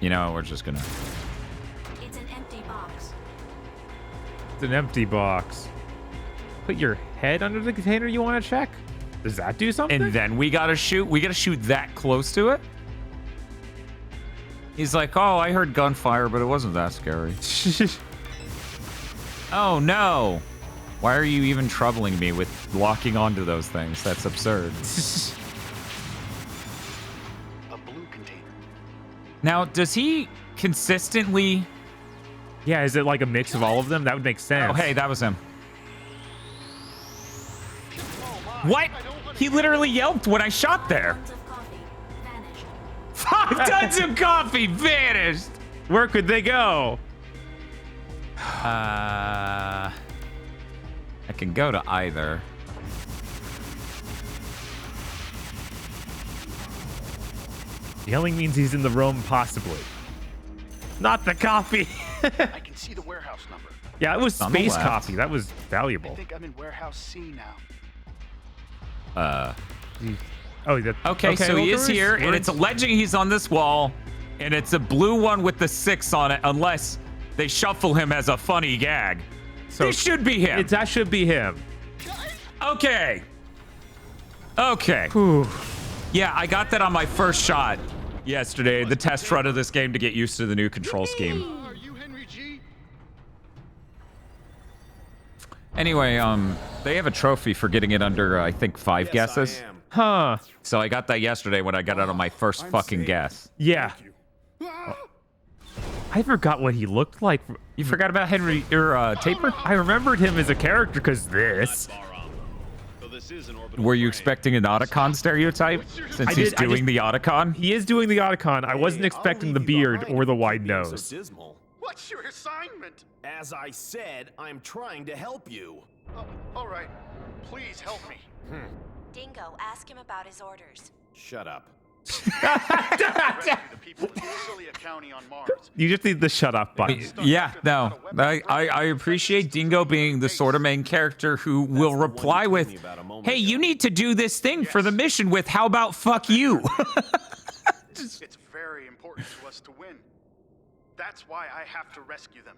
You know, we're just gonna... It's an empty box. It's an empty box. Put your head under the container you want to check? Does that do something? And then we gotta shoot that close to it? He's like, oh, I heard gunfire, but it wasn't that scary. Oh, no. Why are you even troubling me with locking onto those things? That's absurd. A blue container. Now, does he consistently... Yeah, is it like a mix of all of them? That would make sense. Oh, hey, that was him. What? He literally yelped when I shot there. Tons of coffee. Vanished. 5 tons of coffee vanished. Where could they go? I can go to either. Yelling means he's in the room, possibly. Not the coffee. I can see the warehouse number. Yeah, it was On the space left. coffee. That was I valuable. think I'm in warehouse C now. Oh, that, Okay, so he is here, and it's alleging he's on this wall, and it's a blue one with the 6 on it, unless they shuffle him as a funny gag. So this should be him. That should be him. Okay. Okay. Whew. Yeah, I got that on my first shot yesterday, the test run of this game to get used to the new control scheme. Are you Henry G? Anyway, they have a trophy for getting it under, I think, 5 guesses. I am. Huh. So I got that yesterday when I got out on my first fucking guess. Yeah. I forgot what he looked like. You forgot about Henry or Taper? I remembered him as a character because this. Were you expecting an Otacon stereotype since he's doing the Otacon? He is doing the Otacon. I wasn't expecting the beard or the wide nose. So dismal. What's your assignment? As I said, I'm trying to help you. Oh, all right. Please help me. Dingo, ask him about his orders. Shut up. Rescue the people in Cilia County on Mars. You just need the shut up button. Yeah, no. I appreciate Dingo being the sort of main character who will reply with, hey, you need to do this thing for the mission with, how about fuck you? It's very important to us to win. That's why I have to rescue them.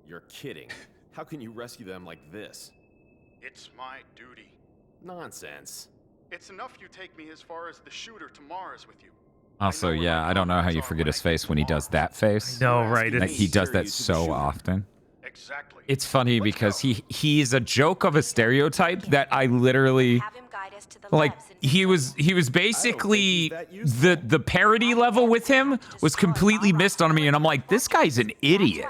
You're kidding. How can you rescue them like this? It's my duty. Nonsense. It's enough you take me as far as the shooter to Mars with you. Also, yeah, I don't know how you forget his face when he does that face. No, right? Like, he does that so often. It's funny because he's a joke of a stereotype that I literally like. He was basically the parody level with him was completely missed on me, and I'm like, this guy's an idiot.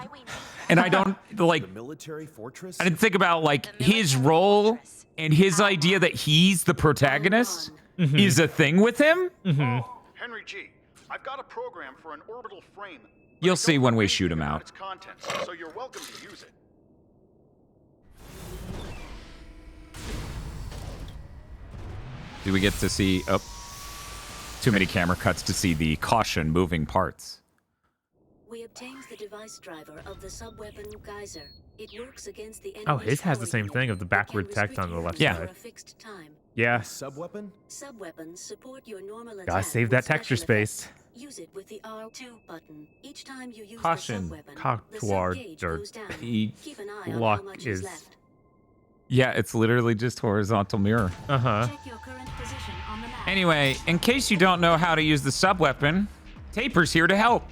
And I don't like. I didn't think about like his role and his idea that he's the protagonist is a thing with him. Henry G, I've got a program for an orbital frame. You'll see when we shoot him out. Its contents, so you're welcome to use it. Do we get to see? Oh, too many camera cuts to see the caution moving parts. We obtained the device driver of the sub-weapon Geyser. It works against the Oh, enemy's his has the power same unit. thing of the It backward can text on the restrict left Yeah. for side. a fixed time. Yeah. Sub-weapon? Sub-weapons support your normal Gotta attack save with that texture special space. effects. Use it with the R2 button. Each time you use Caution. the sub-weapon, the Coctuard sub-gauge or goes down. E Keep an eye on lock how much is- left. Yeah, it's literally just horizontal mirror. Uh-huh. Check your current position on the map. Anyway, in case you don't know how to use the sub-weapon, Taper's here to help.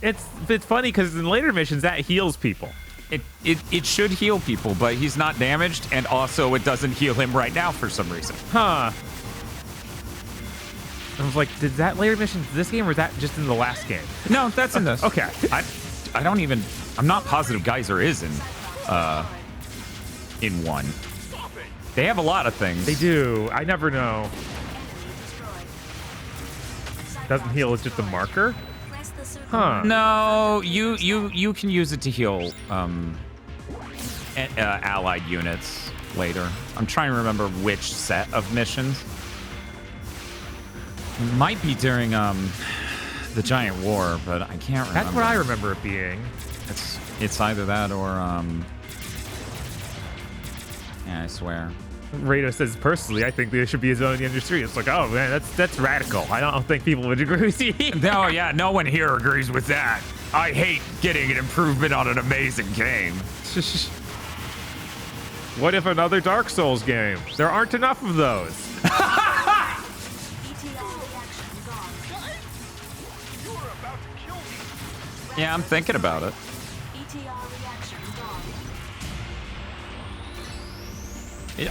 It's funny because in later missions that heals people. It should heal people, but he's not damaged, and also it doesn't heal him right now for some reason. Huh. I was like, did that layer mission in this game, or is that just in the last game? No, that's in this. Okay. I don't even. I'm not positive Geyser is in 1. They have a lot of things. They do. I never know. Doesn't heal, it's just a marker? Huh. No, you can use it to heal allied units later. I'm trying to remember which set of missions. Might be during the Giant War, but I can't remember. That's what I remember it being. It's either that or yeah, I swear. Rado says, personally, I think there should be a zone in the industry. It's like, oh man, that's radical. I don't think people would agree with you. No, yeah, no one here agrees with that. I hate getting an improvement on an amazing game. What if another Dark Souls game? There aren't enough of those. Yeah, I'm thinking about it.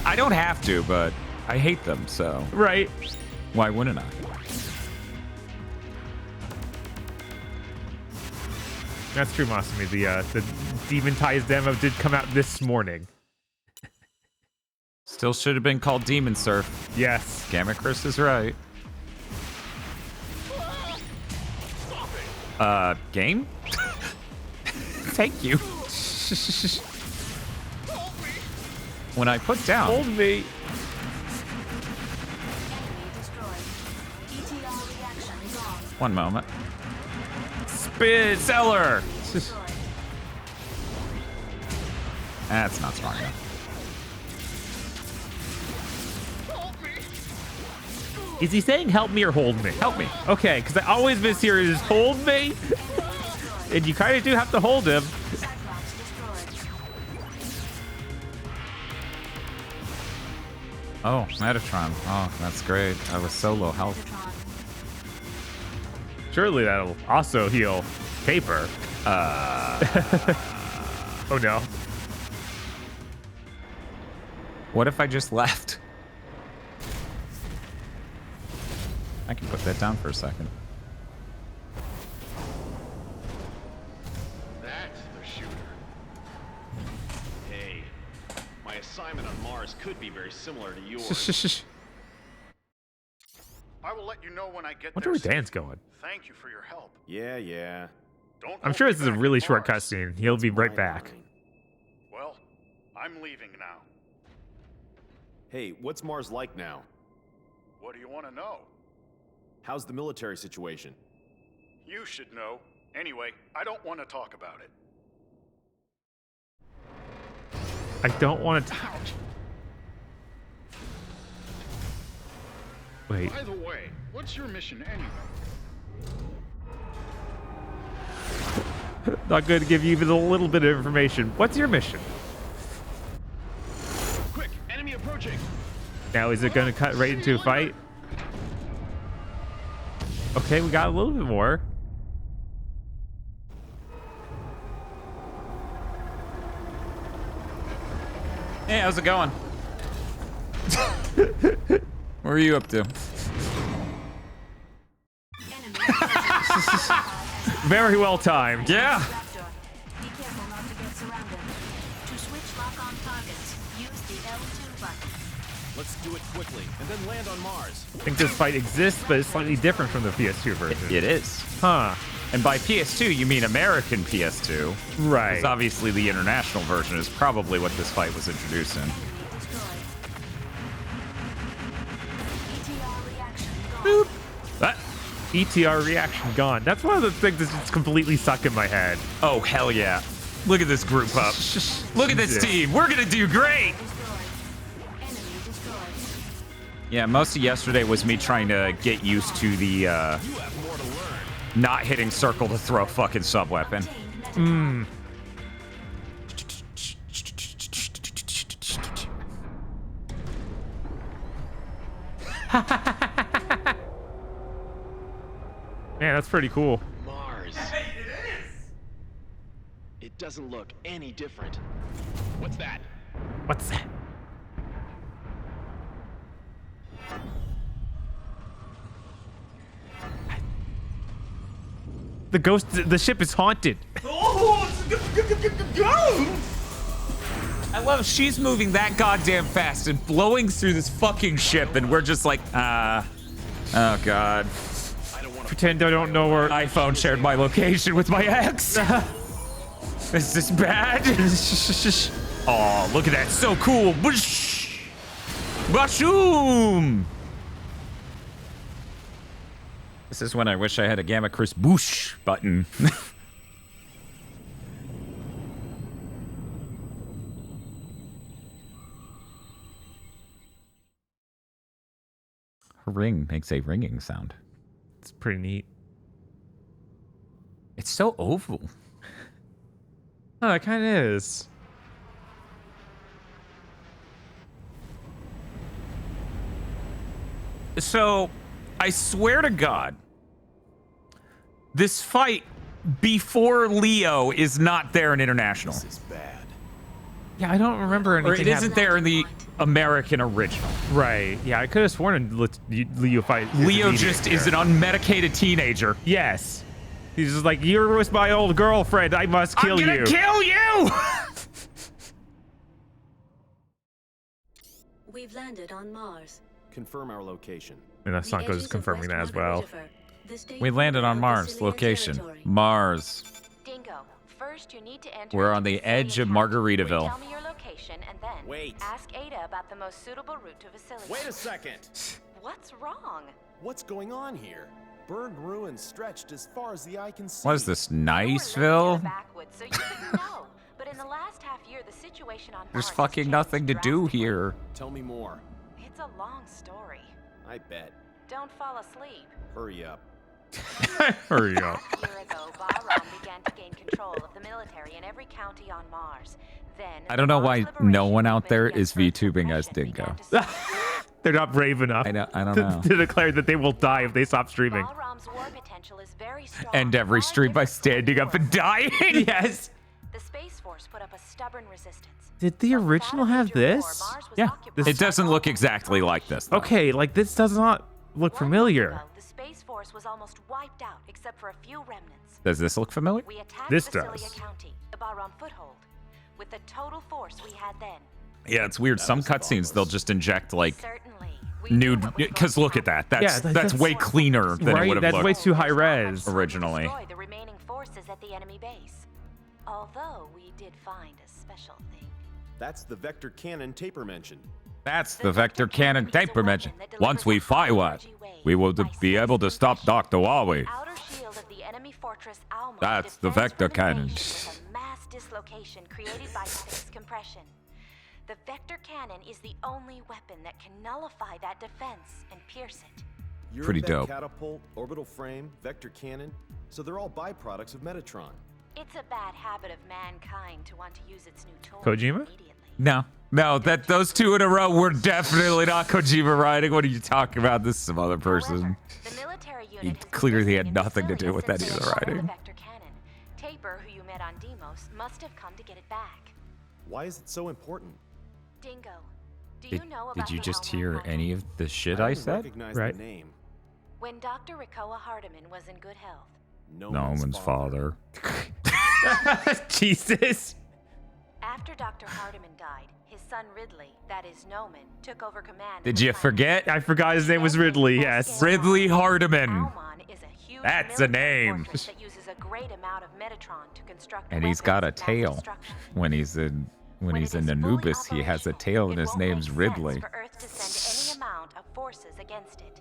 I don't have to, but I hate them, so. Right. Why wouldn't I? That's true, Masumi. The Demon Ties demo did come out this morning. Still should have been called Demon Surf. Yes. Gamma Chris is right. Game? Thank you. When I put down. Hold me. One moment. Spin seller. That's not smart enough. Is he saying help me or hold me? Help me. Okay, because I always mishear is hold me. And you kind of do have to hold him. Oh, Metatron. Oh, that's great. I was so low health. Surely that'll also heal Paper. Oh no. What if I just left? I can put that down for a second. That's the shooter. Hey, my assignment on Mars could be very similar to yours. I will let you know when I get Wonder there. where Dan's going. Thank you for your help. Yeah. Don't I'm hold sure me this is a back really at short Mars. cutscene. He'll be right back. Well, I'm leaving now. Hey, what's Mars like now? What do you want to know? How's the military situation? You should know. Anyway, I don't want to talk about it. I don't want to. Wait. By the way, what's your mission anyway? Not going to give you even a little bit of information. What's your mission? Quick, enemy approaching. Now, is it going to cut right into a fight? Okay, we got a little bit more. Hey, how's it going? What are you up to? Very well timed. Yeah. Be careful not to get surrounded. To switch lock on targets, use the L2 button. Let's do it quickly and then land on Mars. I think this fight exists, but it's slightly different from the PS2 version. It is. Huh. And by PS2, you mean American PS2. Right. Because obviously the international version is probably what this fight was introduced in. Boop. That ETR reaction gone. That's one of the things that's just completely stuck in my head. Oh, hell yeah. Look at this group up. Look at this team. We're going to do great. Yeah, most of yesterday was me trying to get used to the not hitting circle to throw fucking sub-weapon. Hmm. Man, that's pretty cool. Mars. It doesn't look any different. What's that? What's that? The ship is haunted. I love she's moving that goddamn fast and blowing through this fucking ship, and we're just like, oh god. Pretend I don't know where. iPhone shared my location with my ex. Is this bad? Oh, look at that, so cool. Boosh! Bashoom! This is when I wish I had a Gamma Chris Boosh button. Her ring makes a ringing sound. It's pretty neat. It's so oval. Oh, it kind of is. So, I swear to God, this fight before Leo is not there in International. This is bad. Yeah, I don't remember anything. Or it isn't there in the American original. Right. Yeah, I could have sworn Leo fight. Leo just is an unmedicated teenager. Yes. He's just like, you're with my old girlfriend. I must kill you. I'm gonna kill you! We've landed on Mars. Confirm our location. And that song goes confirming that as well. We landed on Mars. Location. Mars. Dingo, first you need to enter. We're on the edge of Margaritaville. Tell me your location and then ask Ada about the most suitable route to Vasily. Wait a second. What's wrong? What's going on here? Burned ruins stretched as far as the eye can see. What is this, Niceville? So you didn't know. But in the last half year, the situation on There's Mars fucking has nothing to changed do drastically. here. Tell me more. It's a long story. I bet. Don't fall asleep. Hurry up. Hurry up. A year ago, Bahram began to gain control of the military in every county on Mars. Then I don't know why Mars no Liberation one out there Movement is against VTubing as repression Dingo. began to They're not brave enough. I don't know. to declare that they will die if they stop streaming. Bahram's war potential is very strong. End every stream by standing up and dying. Yes. The Space Force put up a stubborn resistance. Did the original have this? Yeah. It doesn't look exactly like this, though. Okay, like this does not look familiar. The Space Force was almost wiped out except for a few remnants. Does this look familiar? We attacked This Vasilia does. County, the Bahram foothold, with the total force we had then. Yeah, it's weird. Some cutscenes they'll just inject like Certainly. nude. Because look at that. That's way cleaner than it would have That's looked way too high res. originally. Destroy the remaining forces at the enemy base. Although we did find a special thing. That's the vector cannon Taper mentioned. That's the vector cannon taper mention. Once we fire it, we will be able to stop Dr. Huawei. Outer shield of the enemy fortress Alma That's the defends vector from cannon. invasion with a mass dislocation created by space compression. The vector cannon is the only weapon that can nullify that defense and pierce it. Pretty dope. Catapult, orbital frame, vector cannon, so they're all byproducts of Metatron. It's a bad habit of mankind to want to use its new tool Kojima? immediately. No, that those two in a row were definitely not Kojima writing. What are you talking about? This is some other person. The military unit He has clearly been had in nothing to Vasilia do with that since either the writing. vector cannon. Taper, who you met on Deimos, must have come to get it back. Why is it so important? Dingo, do Did, you know about did you the just Alma hear project? any of the shit I don't said? recognize Right. the name. When Dr. Rikoa Hardiman was in good health, Norman's father. Jesus. after Dr. Hardiman died, his son Ridley, that is Noman, took over command. Did you forget? I forgot his name was Ridley, yes. Ridley Hardiman. Almon is a huge That's a military name. fortress that uses a great amount of Metatron to construct And he's got a weapons of mass tail. destruction. When he's in Anubis, he has a tail and his name's Ridley. For Earth to send any amount of forces against it.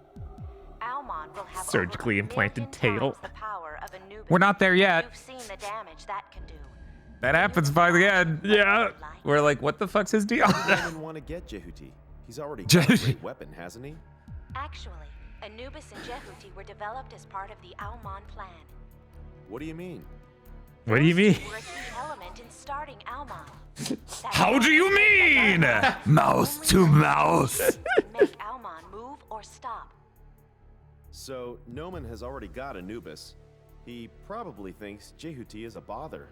Almon will have Surgically over 1 implanted million tail. times the power of Anubis. We're not there yet. You've seen the damage that can do. That happens by the end. Yeah. We're like, what the fuck's his deal? He didn't want to get Jehuti. He's already got a great weapon, hasn't he? Actually, Anubis and Jehuti were developed as part of the Almon plan. What do you mean? What do you mean? Were a key element in starting Almon. How do you mean? Mouse to mouse. Make Almon move or stop. So, Noman has already got Anubis. He probably thinks Jehuti is a bother.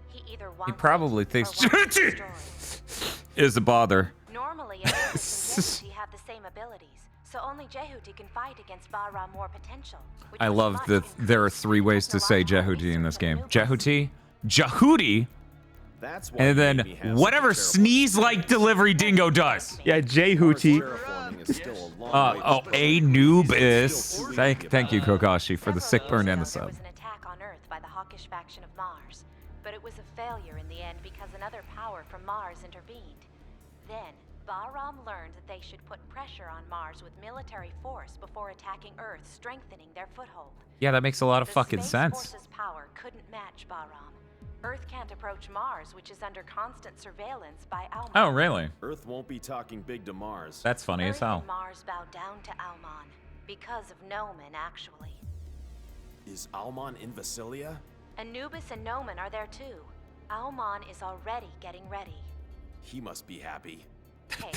He either He wants probably it or thinks wants it Jehuti destroyed. is a bother. Normally, Anubis and Jehuti have the same abilities, so only Jehuti can fight against Bahram more potential. which I was love much that there are increased 3 ways to say because Jehuti in Narayan this game. researched Jehuti, Jehuti, That's why and you then made me have such a whatever terrible sneeze-like delivery Dingo does. Yeah, Jehuti. terraforming is still a long way Oh, to Anubis. Thank you, Kokashi, for the sick burn and the There sub. was an attack on Earth by the hawkish faction of Mars, but it was a failure in the end because another power from Mars intervened. Then, Bahram learned that they should put pressure on Mars with military force before attacking Earth, strengthening their foothold. Yeah, that makes a lot of The fucking Space sense. Force's power couldn't match Bahram. Earth can't approach Mars, which is under constant surveillance by Almon. Oh, really? Earth won't be talking big to Mars. That's funny as Earth hell. and Mars bow down to Almon because of Nomen, actually. Is Almon in Vasilia? Anubis and Nomen are there too. Almon is already getting ready. He must be happy. Hey,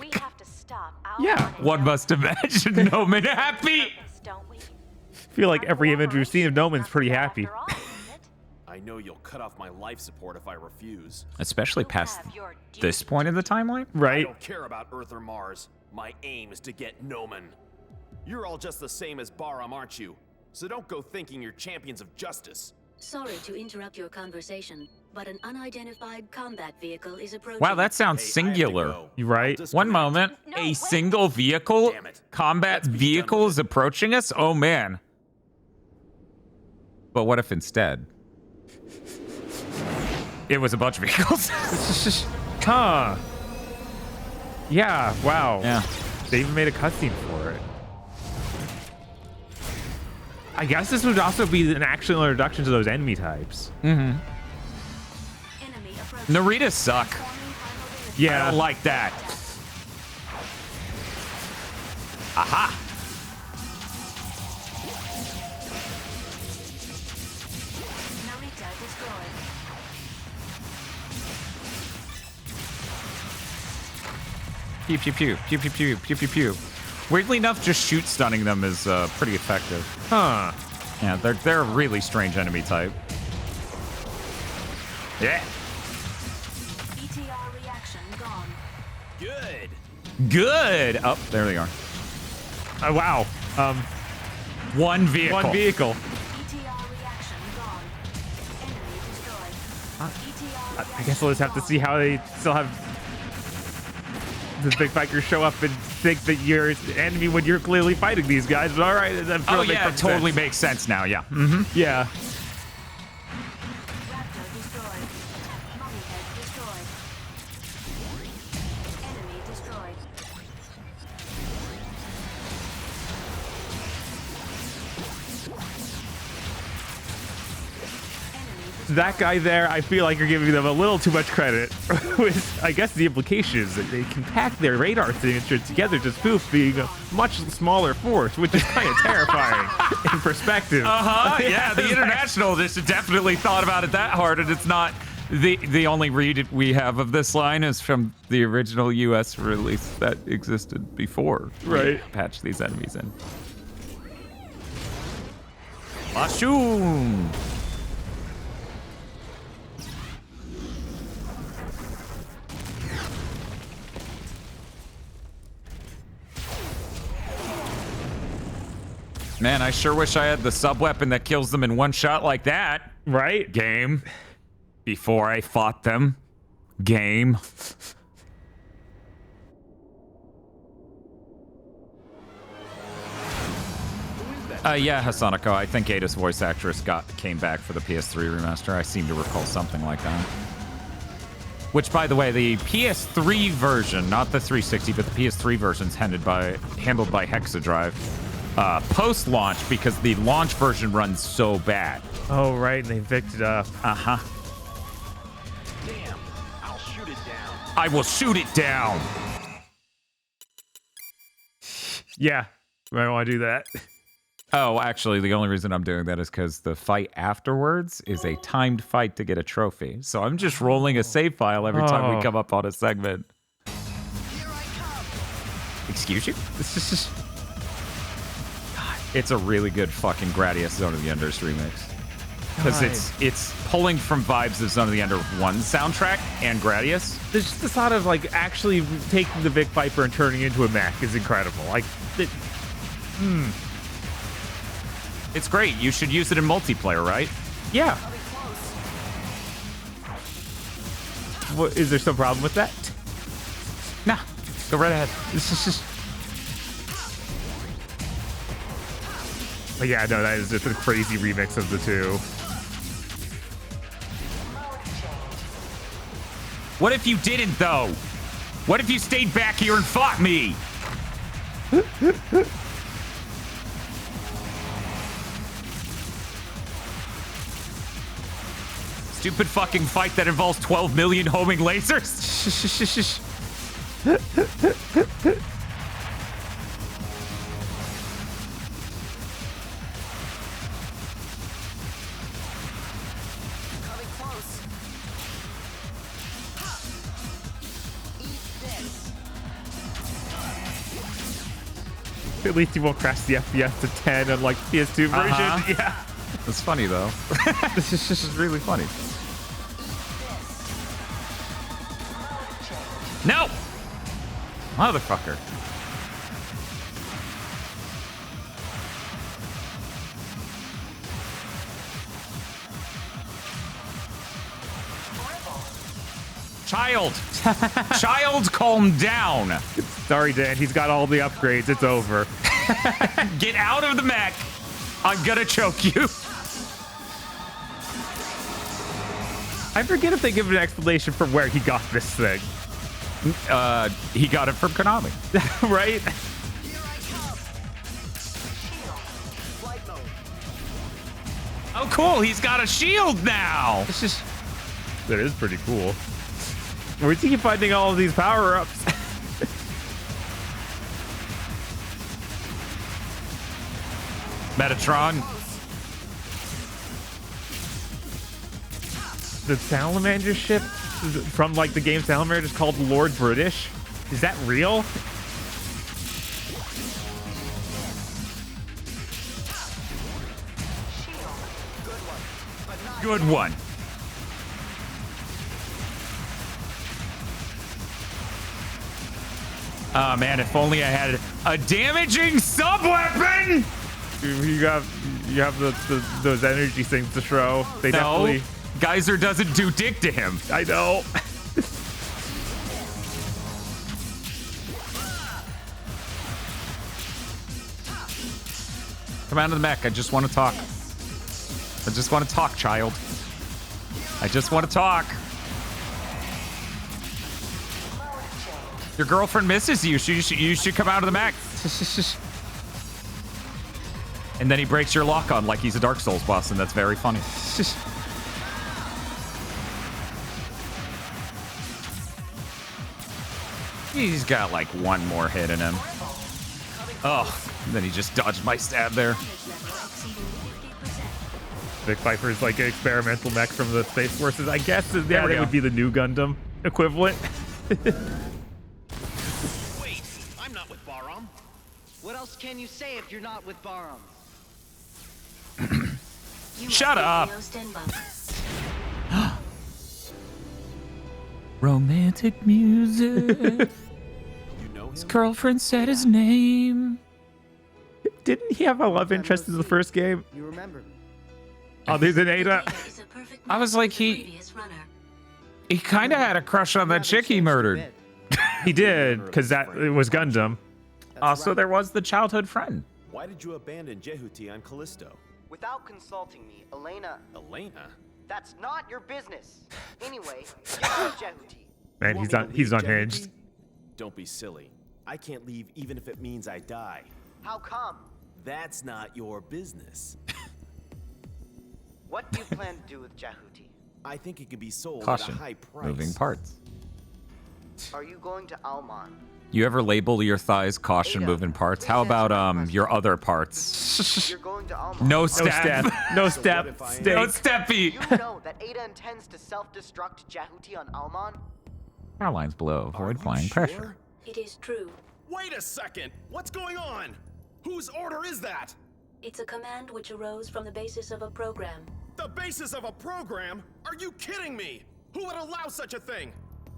we have to stop Almon. Yeah. and One Nomen. must imagine Nomen happy. Purpose, don't we? I feel like every image we've seen of Nomen's pretty happy. After all, isn't it? I know you'll cut off my life support if I refuse. Especially You past have your this duty. point in the timeline. I Right? don't care about Earth or Mars. My aim is to get Nomen. You're all just the same as Bahram, aren't you? So don't go thinking you're champions of justice. Sorry to interrupt your conversation, but an unidentified combat vehicle is approaching. Wow, that sounds Hey, I have to singular. go. You right? I'll One disconnect. moment, No, a wait. single vehicle, Damn it. combat Let's be done vehicle with is approaching us? Oh, man. But what if instead it was a bunch of vehicles? Huh. Yeah, wow. Yeah. They even made a cutscene for it. I guess this would also be an actual introduction to those enemy types. Enemy approaching. Narita suck. I Yeah. don't like that. Aha! Narita destroyed. Pew pew pew pew pew pew pew pew pew. Weirdly enough, just shoot stunning them is pretty effective. Huh. Yeah, they're a really strange enemy type. Yeah. ETR reaction gone. Good. Good. Oh, there they are. Wow. One vehicle. One vehicle. ETR reaction gone. Enemy destroyed. ETR I guess we'll just have to see how they still have the big bikers show up and think that you're an enemy when you're clearly fighting these guys. But all right, that Oh makes yeah, it perfect totally sense. makes sense now. Yeah. Mm-hmm. Yeah. Raptor destroyed. Mummy head destroyed. Enemy destroyed. That guy there, I feel like you're giving them a little too much credit. With, I guess the implication is that they can pack their radar signatures together to spoof being a much smaller force, which is kind of terrifying in perspective. Uh-huh. Yeah, the international just definitely thought about it that hard, and it's not the only read we have of this line is from the original US release that existed before. we Right. patched these enemies in. Mashoon! Man, I sure wish I had the sub-weapon that kills them in one shot like that. Right? Game. Before I fought them. Game. Yeah, Hasanako. I think Ada's voice actress came back for the PS3 remaster. I seem to recall something like that. Which, by the way, the PS3 version, not the 360, but the PS3 version's handled by Hexadrive. Post-launch, because the launch version runs so bad. Oh, right, and they picked it up. Uh-huh. Damn, I'll shoot it down. I will shoot it down. Yeah, you might want to do that. Oh, actually, the only reason I'm doing that is because the fight afterwards is a timed fight to get a trophy. So I'm just rolling a save file every time we come up on a segment. Excuse you? God, it's a really good fucking Gradius Zone of the Enders remix. because it's pulling from vibes of Zone of the Ender 1 soundtrack and Gradius. There's just the thought of like actually taking the Vic Viper and turning it into a mech is incredible. Like, It's great. You should use it in multiplayer, right? yeah. What, is there some problem with that? Nah, go right ahead. This is just. But yeah, no, that is just a crazy remix of the two. What if you didn't, though? What if you stayed back here and fought me? Stupid fucking fight that involves 12 million homing lasers? At least you won't crash the FPS to 10 on like PS2 version. Yeah. That's funny, though. This is just really funny. No! Motherfucker. Child! Child, calm down! Sorry, Dan. He's got all the upgrades. It's over. Get out of the mech! I'm gonna choke you! I forget if they give an explanation for where he got this thing. He got it from Konami. Right? Oh, cool! He's got a shield now! It's just... That is pretty cool. Where's he finding all of these power-ups? Metatron. The Salamander ship from like the game Salamander is called Lord British. Is that real? Good one. Oh man, if only I had a damaging sub-weapon! You have those energy things to throw. They definitely. Geyser doesn't do dick to him. I know. Come out of the mech. I just want to talk. I just want to talk, child. I just want to talk. Your girlfriend misses you. You should come out of the mech. And then he breaks your lock on like he's a Dark Souls boss, and that's very funny. He's got like one more hit in him. Oh, then he just dodged my stab there. Vic Viper is like an experimental mech from the Space Forces. I guess that There we would go. be the new Gundam equivalent. Wait, I'm not with Baram. What else can you say if you're not with Baram? Shut up. Romantic music. His girlfriend said his name. Didn't he have a love interest in the first game? You remember me. Other than Ada? I was like, he kind of had a crush on that chick he murdered. He did, because it was Gundam. Also, there was the childhood friend. Why did you abandon Jehuti on Callisto? Without consulting me, Elena. Elena? That's not your business. Anyway, get out of Jehuti. Man, he's unhinged. Don't be silly. I can't leave even if it means I die. How come? That's not your business. What do you plan to do with Jehuti? I think it can be sold Caution. at a high price. Moving parts. Are you going to Alman? You ever label your thighs caution moving parts? How about your other parts? You're going to Alman. No step. No step. No steppy. You know that Ada intends to self-destruct Jehuti on Alman? Power lines below. Avoid flying pressure. It is true. Wait a second! What's going on? Whose order is that? It's a command which arose from the basis of a program. The basis of a program? Are you kidding me? Who would allow such a thing?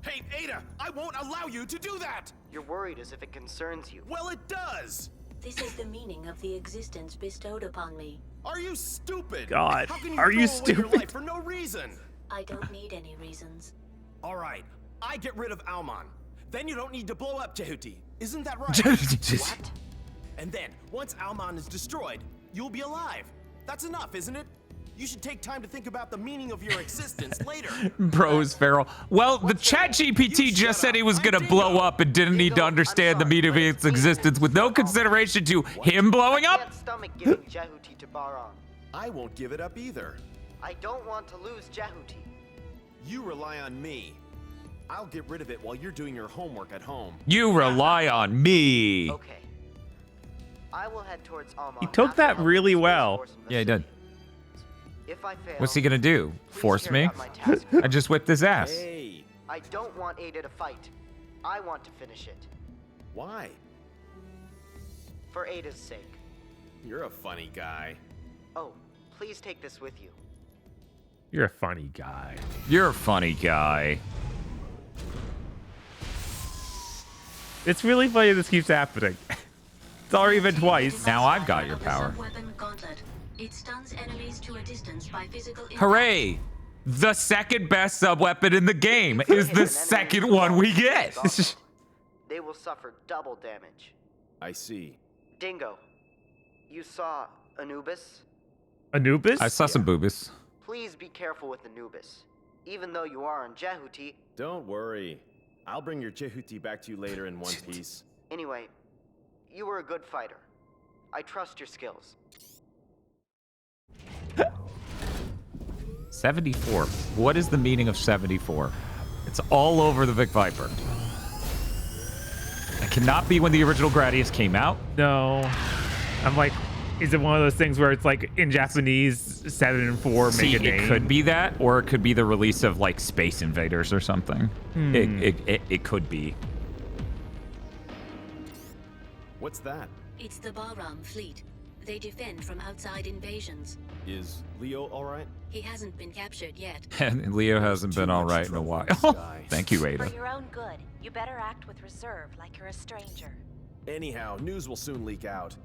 Hey, Ada, I won't allow you to do that! You're worried as if it concerns you. Well, it does! This is the meaning of the existence bestowed upon me. Are you stupid? God, How can you are you throw away your stupid? life for no reason? I don't need any reasons. Alright, I get rid of Alman. Then you don't need to blow up Jehuti. Isn't that right? What? And then, once Alman is destroyed, you'll be alive. That's enough, isn't it? You should take time to think about the meaning of your existence later. Bros feral. Well, the chat GPT just said he was gonna blow up and didn't need to understand the meaning of its existence with no consideration to him blowing I up. can't stomach giving Jehuti to Baram. I won't give it up either. I don't want to lose Jehuti. You rely on me. I'll get rid of it while you're doing your homework at home. You rely on me. Okay. I will head towards Alma. He took that really well. Yeah, he did. If I fail, What's he gonna do? Force carry me? out my task. I just whipped his ass. Hey, I don't want Ada to fight. I want to finish it. why? For Ada's sake. You're a funny guy. Oh, please take this with you. You're a funny guy. You're a funny guy. It's really funny this keeps happening. It's already been twice. Now I've got your power. Weapon gauntlet. It stuns enemies to a distance by physical impact. Hooray! The second best sub-weapon in the game is the second one we get. They will suffer double damage. I see. Dingo, you saw Anubis? Anubis? I saw some boobies. Please be careful with Anubis. Even though you are on Jehuti. Don't worry. I'll bring your Jehuti back to you later in one piece. Anyway, you were a good fighter. I trust your skills. 74. What is the meaning of 74? It's all over the Vic Viper. It cannot be when the original Gradius came out. No. I'm like, is it one of those things where it's like in Japanese 7 and 4 See, make a name? it could be that, or it could be the release of like Space Invaders or something. It could be. What's that? It's the Baram fleet. They defend from outside invasions. Is Leo alright? He hasn't been captured yet. And Leo hasn't been all right in a while. Thank you, For Ada. your own good, you better act with reserve like you're a stranger. Anyhow, news will soon leak out.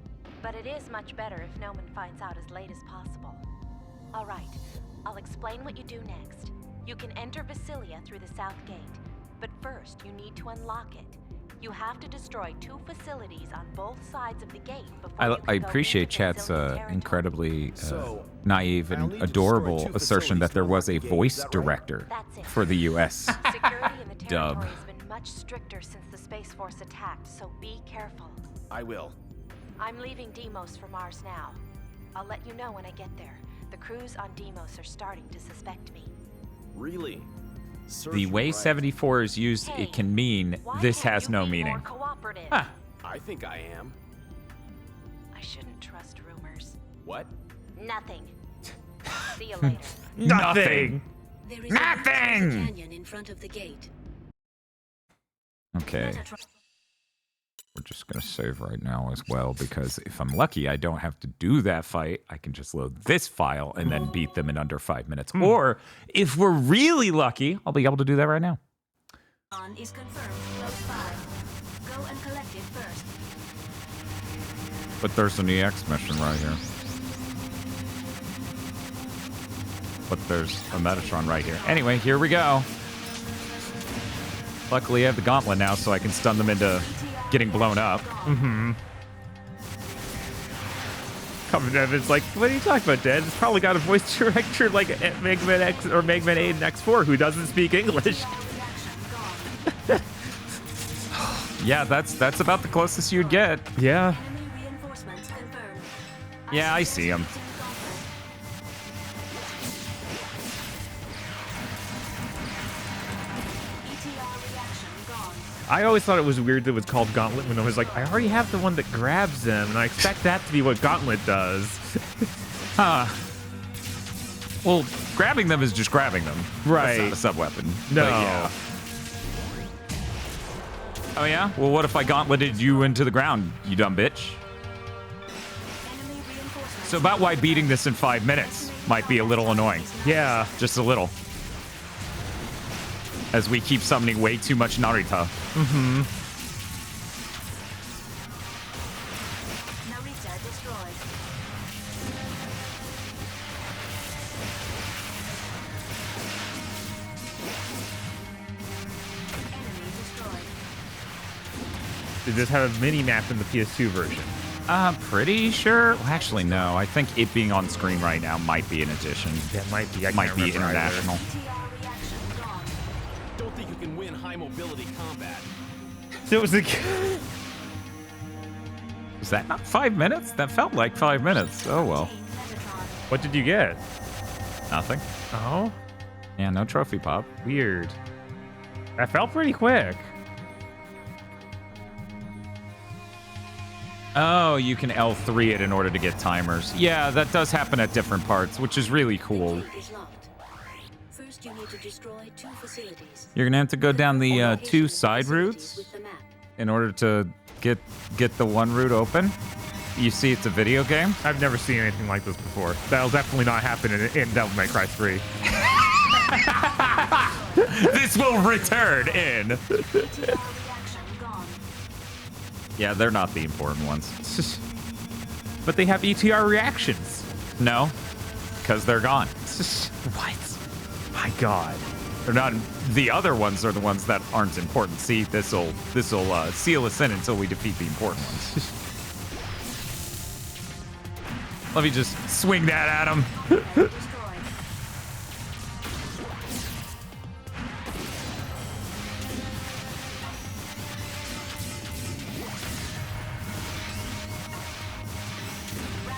But it is much better if Noman finds out as late as possible. All right, I'll explain what you do next. You can enter Basilia through the south gate, but first you need to unlock it. You have to destroy 2 facilities on both sides of the gate before you can I go appreciate into chat's Basilia territory. incredibly So, naive I'll and need to adorable destroy 2 assertion that there was a facilities to unlock the voice gate, is that right? director That's it. for the U.S. Security in the Dub. territory has been much stricter since the Space Force attacked, so be careful. I will. I'm leaving Deimos for Mars now. I'll let you know when I get there. The crews on Deimos are starting to suspect me. Really? Serves The you way right. 74 is used, Hey, it can mean why this can't has you no be meaning. more cooperative? Huh. I think I am. I shouldn't trust rumors. What? Nothing. See you later. Nothing. There is Nothing! a canyon in front of the gate. Okay. We're just going to save right now as well, because if I'm lucky, I don't have to do that fight. I can just load this file and then beat them in under 5 minutes. Or if we're really lucky, I'll be able to do that right now. On is confirmed close by. Go and collect it first. But there's an EX mission right here. But there's a Metatron right here. Anyway, here we go. Luckily, I have the gauntlet now, so I can stun them into getting blown up. Coming in, it's like, what are you talking about, Dad? It's probably got a voice director like Mega Man X or Mega Man 8 and X4 who doesn't speak English. Yeah, that's about the closest you'd get. Yeah. Enemy reinforcements confirmed. Yeah, I see him. ETR reaction gone. I always thought it was weird that it was called Gauntlet when I was like, I already have the one that grabs them, and I expect that to be what Gauntlet does. Huh. Well, grabbing them is just grabbing them. Right. That's not a sub-weapon. No. But yeah. Oh, yeah? Well, what if I gauntleted you into the ground, you dumb bitch? Enemy reinforcements. So about why beating this in 5 minutes. might be a little annoying. Yeah. Just a little. As we keep summoning way too much Narita. Mm-hmm. Narita destroyed. Enemy destroyed. They just have a mini map in the PS2 version. Pretty sure. Well, actually, no. I think it being on screen right now might be an addition. That might be. Might be international. Don't think you can win high mobility combat. So it was a. Was that not 5 minutes? That felt like 5 minutes. Oh well. What did you get? Nothing. Oh. Yeah, no trophy pop. Weird. That felt pretty quick. Oh, you can L3 it in order to get timers. Yeah, that does happen at different parts, which is really cool. First, you need to destroy 2 facilities. You're gonna have to go down the 2 side routes in order to get the one route open. You see, it's a video game. I've never seen anything like this before. That'll definitely not happen in Devil May Cry 3. This will return in. Yeah, they're not the important ones. But they have ETR reactions. No, because they're gone. What? My God. They're not. The other ones are the ones that aren't important. See, this'll seal us in until we defeat the important ones. Let me just swing that at him.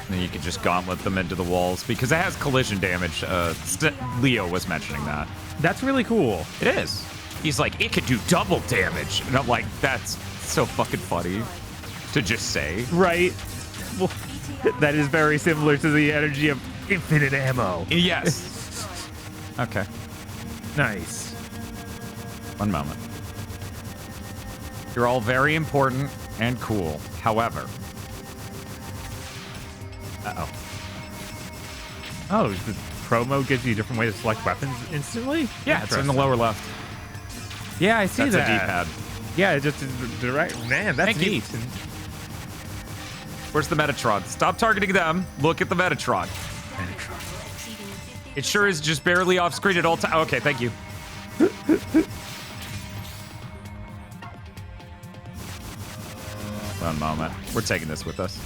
And you can just gauntlet them into the walls because it has collision damage. Leo was mentioning that. That's really cool. It is. He's like, it could do double damage. And I'm like, that's so fucking funny to just say. Right. Well, that is very similar to the energy of infinite ammo. Yes. Okay. Nice. One moment. You're all very important and cool. However. Uh-oh. Oh, the promo gives you a different way to select weapons instantly? Yeah, it's in the lower left. Yeah, I see That's that. a D-pad. Yeah, it just direct. Man, that's neat. Where's the Metatron? Stop targeting them. Look at the Metatron. It sure is just barely off screen at all times. Okay, thank you. One moment. We're taking this with us.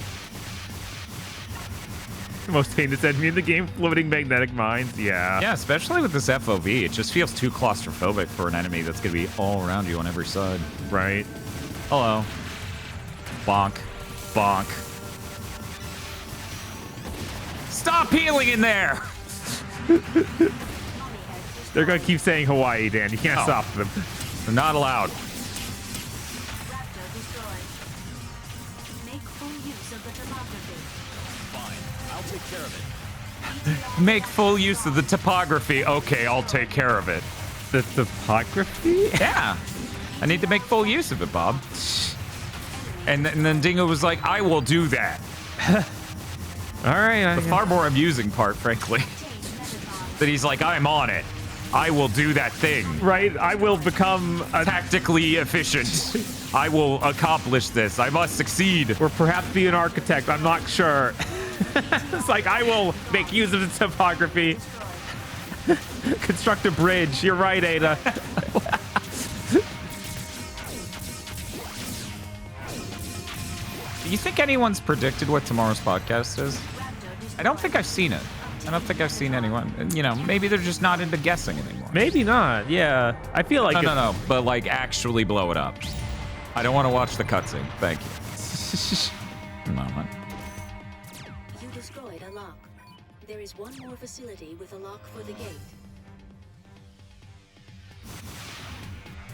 The most heinous enemy in the game, floating magnetic mines. Yeah. Yeah, especially with this FOV. It just feels too claustrophobic for an enemy that's going to be all around you on every side. Right. Hello. Bonk. Bonk. Stop healing in there! They're going to keep saying Hawaii, Dan. You can't stop them. They're not allowed. Make full use of the topography. Okay, I'll take care of it. The topography? Yeah. I need to make full use of it, Bob. And then Dingo was like, I will do that. All right. The far more amusing part, frankly. That he's like, I'm on it. I will do that thing. Right? I will become tactically efficient. I will accomplish this. I must succeed. Or perhaps be an architect. I'm not sure. It's like, I will make use of the topography. Construct a bridge. You're right, Ada. Do you think anyone's predicted what tomorrow's podcast is? I don't think I've seen it. I don't think I've seen anyone. You know, maybe they're just not into guessing anymore. Maybe not. Yeah. I feel like No. But like actually blow it up. I don't want to watch the cutscene. Thank you. Moment. You destroyed a lock. There is one more facility with a lock for the gate.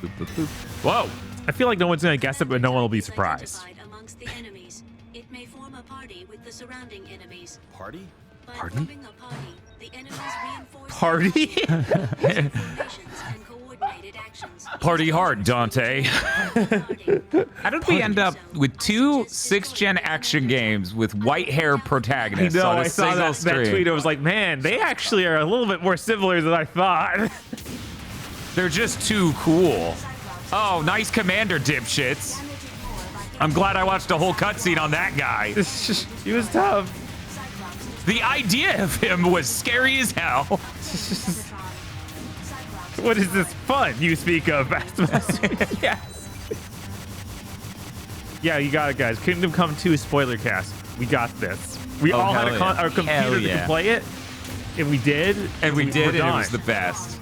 Boop, boop, boop. Whoa! I feel like no one's gonna guess it, but no one will be surprised. Amongst the enemies, it may form a party with the surrounding enemies. Party? Party? Party? Party hard, Dante. How did we end up with 2 6th-gen action games with white hair protagonists on a I saw single that stream? tweet. I was like, man, they actually are a little bit more similar than I thought. They're just too cool. Oh, nice commander, dipshits. I'm glad I watched a whole cutscene on that guy. He was tough. The idea of him was scary as hell. What is this fun you speak of, Bastimaster? Yes. Yeah, you got it, guys. Kingdom Come 2 spoiler cast. We got this. We all had our computer that could play it, and we did. And we did, and it done. was the best.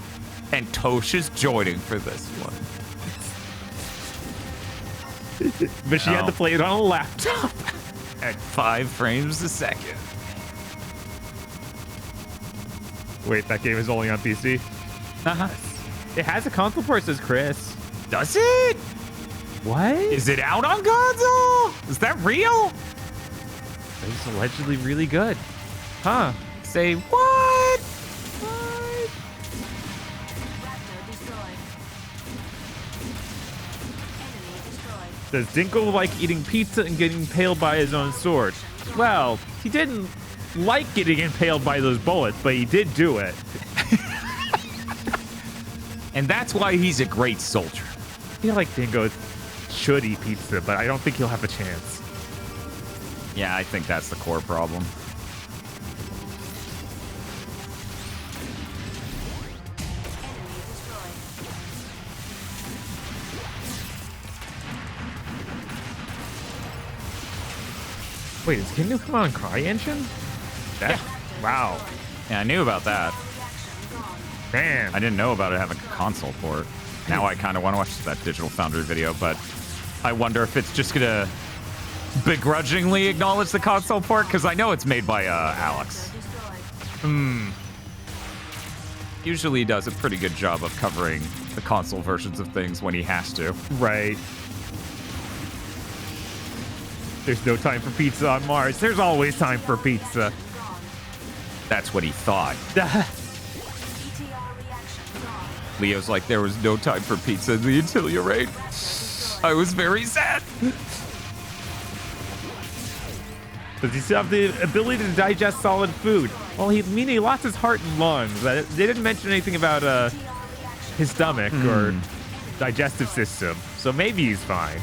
And Tosha's joining for this one. But she had to play it on a laptop. At 5 frames a second. Wait, that game is only on PC? Uh-huh. It has a console port, says Chris. Does it? What? Is it out on console? Is that real? It's allegedly really good. Huh. Say what? Does Dingo like eating pizza and getting impaled by his own sword? Well, he didn't like getting impaled by those bullets, but he did do it. And that's why he's a great soldier. I feel like Dingo should eat pizza, but I don't think he'll have a chance. Yeah, I think that's the core problem. Wait, is Kingdom Come on CryEngine? Yeah. Wow. Yeah, I knew about that. Man. I didn't know about it having a console port. Now I kind of want to watch that Digital Foundry video, but I wonder if it's just going to begrudgingly acknowledge the console port, because I know it's made by Alex. Usually he does a pretty good job of covering the console versions of things when he has to. Right. There's no time for pizza on Mars. There's always time for pizza. That's what he thought. Leo's like, there was no time for pizza in the Antilia raid. I was very sad. Does he still have the ability to digest solid food? Well, he lost his heart and lungs. They didn't mention anything about his stomach or digestive system, so maybe he's fine.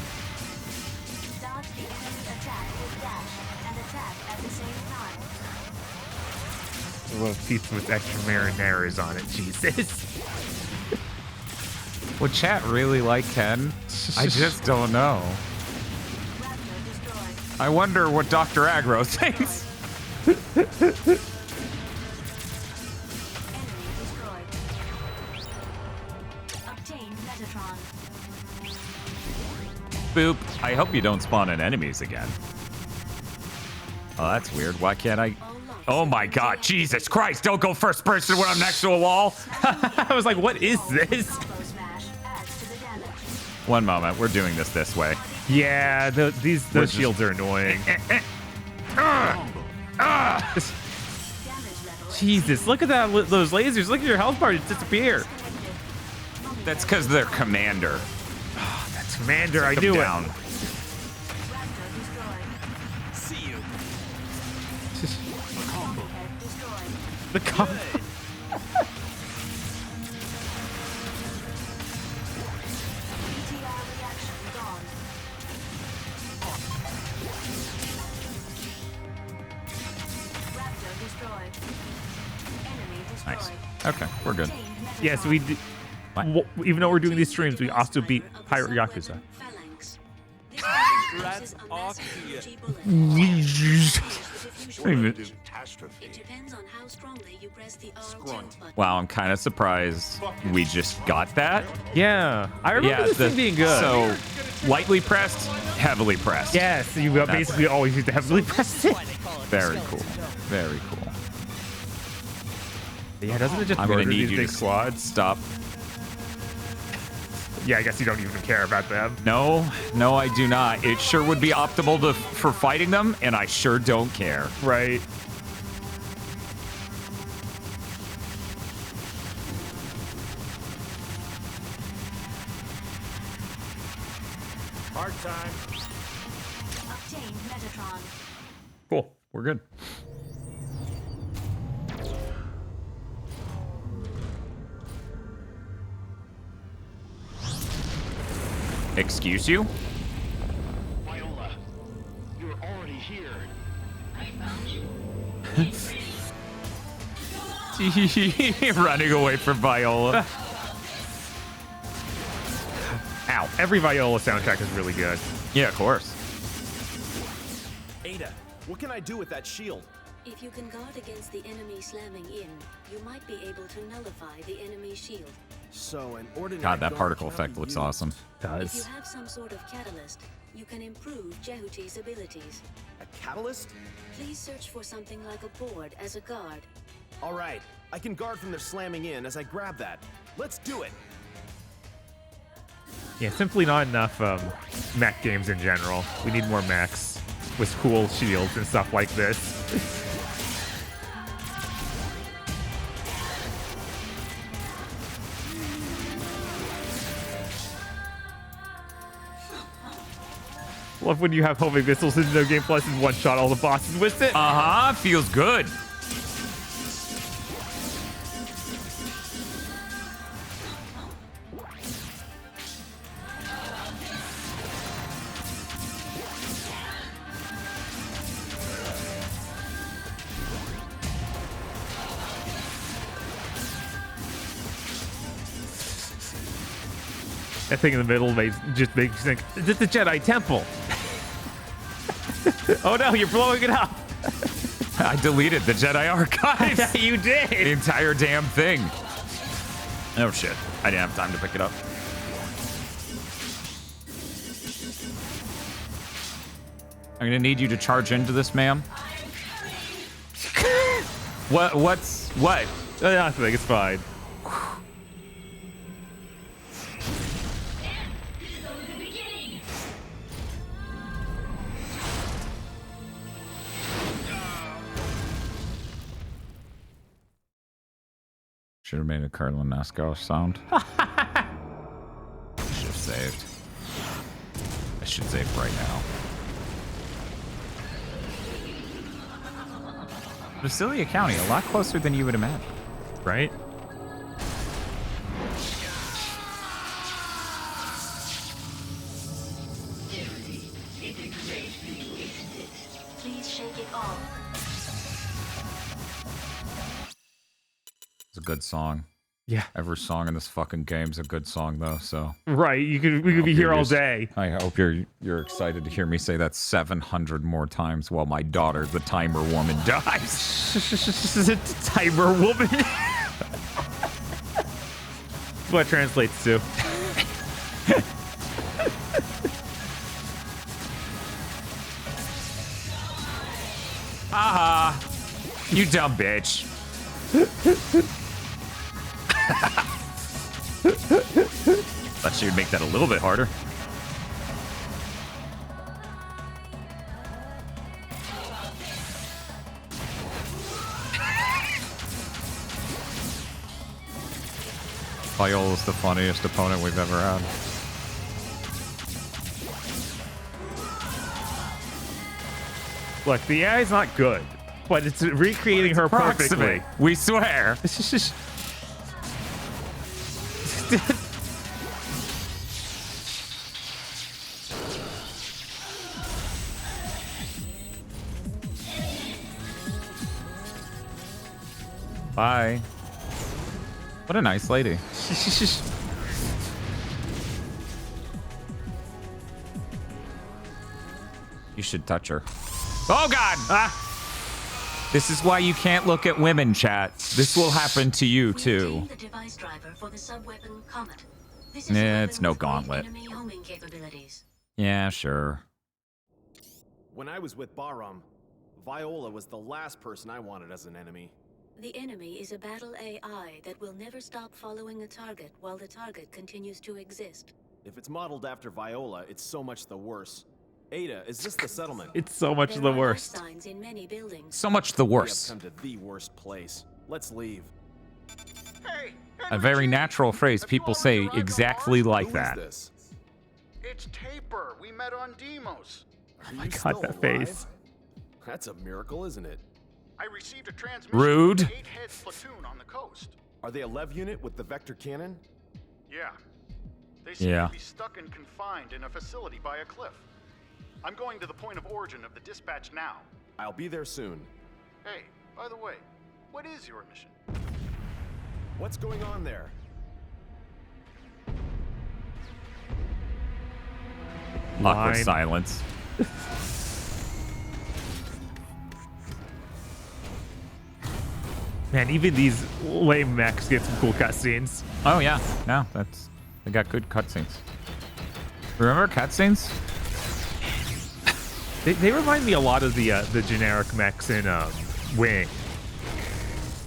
I love pizza with extra marinaras on it. Jesus. Would chat really like Ken? I just don't know. I wonder what Dr. Aggro thinks. Boop. I hope you don't spawn in enemies again. Oh, that's weird. Why can't I? Oh my god, Jesus Christ, don't go first person when I'm next to a wall. I was like, what is this? One moment, we're doing this way. Yeah, those shields are annoying. Jesus, look at that! Those lasers. Look at your health bar just disappear. That's because they're commander. Oh, that's commander. I knew down. it. See you. The combo. Nice. Okay, we're good. Yes, we do. Even though we're doing these streams, we also beat Pirate Yakuza. Rats off Wow, I'm kind of surprised we just got that. Yeah, I remember this thing being good. So, lightly pressed, heavily pressed. Yes, you basically always use to heavily press it. Very cool. Very cool. Yeah, doesn't it just I'm gonna murder need these you big to squads? stop. Yeah, I guess you don't even care about them. No, I do not. It sure would be optimal for fighting them, and I sure don't care. Right. Hard time. Obtain Metatron. Cool. We're good. Excuse you? Viola, you're already here. I found you. Running away from Viola. Ow. Every Viola soundtrack is really good. Yeah, of course. Ada, what can I do with that shield? If you can guard against the enemy slamming in, you might be able to nullify the enemy shield. So an ordinary God, that guard particle cannot effect be looks used. awesome. If you have some sort of catalyst, you can improve Jehuti's abilities. A catalyst? Please search for something like a board as a guard. All right, I can guard from their slamming in as I grab that. Let's do it. Yeah, simply not enough mech games in general. We need more mechs with cool shields and stuff like this. Love when you have homing missiles in No Game Plus and one-shot all the bosses with it. Uh-huh, feels good. That thing in the middle just makes you think, is it the Jedi Temple? Oh no, you're blowing it up. I deleted the Jedi archives. Yeah, you did. The entire damn thing. Oh shit. I didn't have time to pick it up. I'm gonna need you to charge into this, ma'am. What? Nothing, it's fine. Should have made a Carlin Nasco sound. Should have saved. I should save right now. Visalia County, a lot closer than you would imagine. Right? Please shake it off. It's a good song. Yeah. Every song in this fucking game's a good song, though. So right, we could be here all day. I hope you're excited to hear me say that 700 more times while my daughter, the timer woman, dies. Timer woman. That's what it translates to. Aha! You dumb bitch. Thought she would make that a little bit harder. Viola's the funniest opponent we've ever had. Look, the AI's not good, but it's recreating her perfectly. We swear. Bye. What a nice lady. You should touch her. Oh God! Ah! This is why you can't look at women, chat. This will happen to you too. The device driver for the sub-weapon Comet. This is Yeah, a it's weapon no with great gauntlet. enemy homing capabilities. Yeah, sure. When I was with Bahram, Viola was the last person I wanted as an enemy. The enemy is a battle AI that will never stop following a target while the target continues to exist. If it's modeled after Viola, it's so much the worse. Ada, is this the settlement? It's so much There the are worst. life signs in many buildings. So much the We have worst. come to the worst place. Let's leave. Hey, A very natural phrase. People say exactly like Who is that. this? It's Taper. We met on Deimos. Oh my god, that face. That's a miracle, isn't it? I received a transmission Rude. from the 8-head platoon on the coast. Are they a Lev unit with the vector cannon? Yeah. They seem Yeah. to be stuck and confined in a facility by a cliff. I'm going to the point of origin of the dispatch now. I'll be there soon. Hey, by the way, what is your mission? What's going on there? Awkward Line. silence. Man, even these lame mechs get some cool cutscenes. Oh yeah, no, they got good cutscenes. Remember cutscenes? They remind me a lot of the generic mechs in Wing.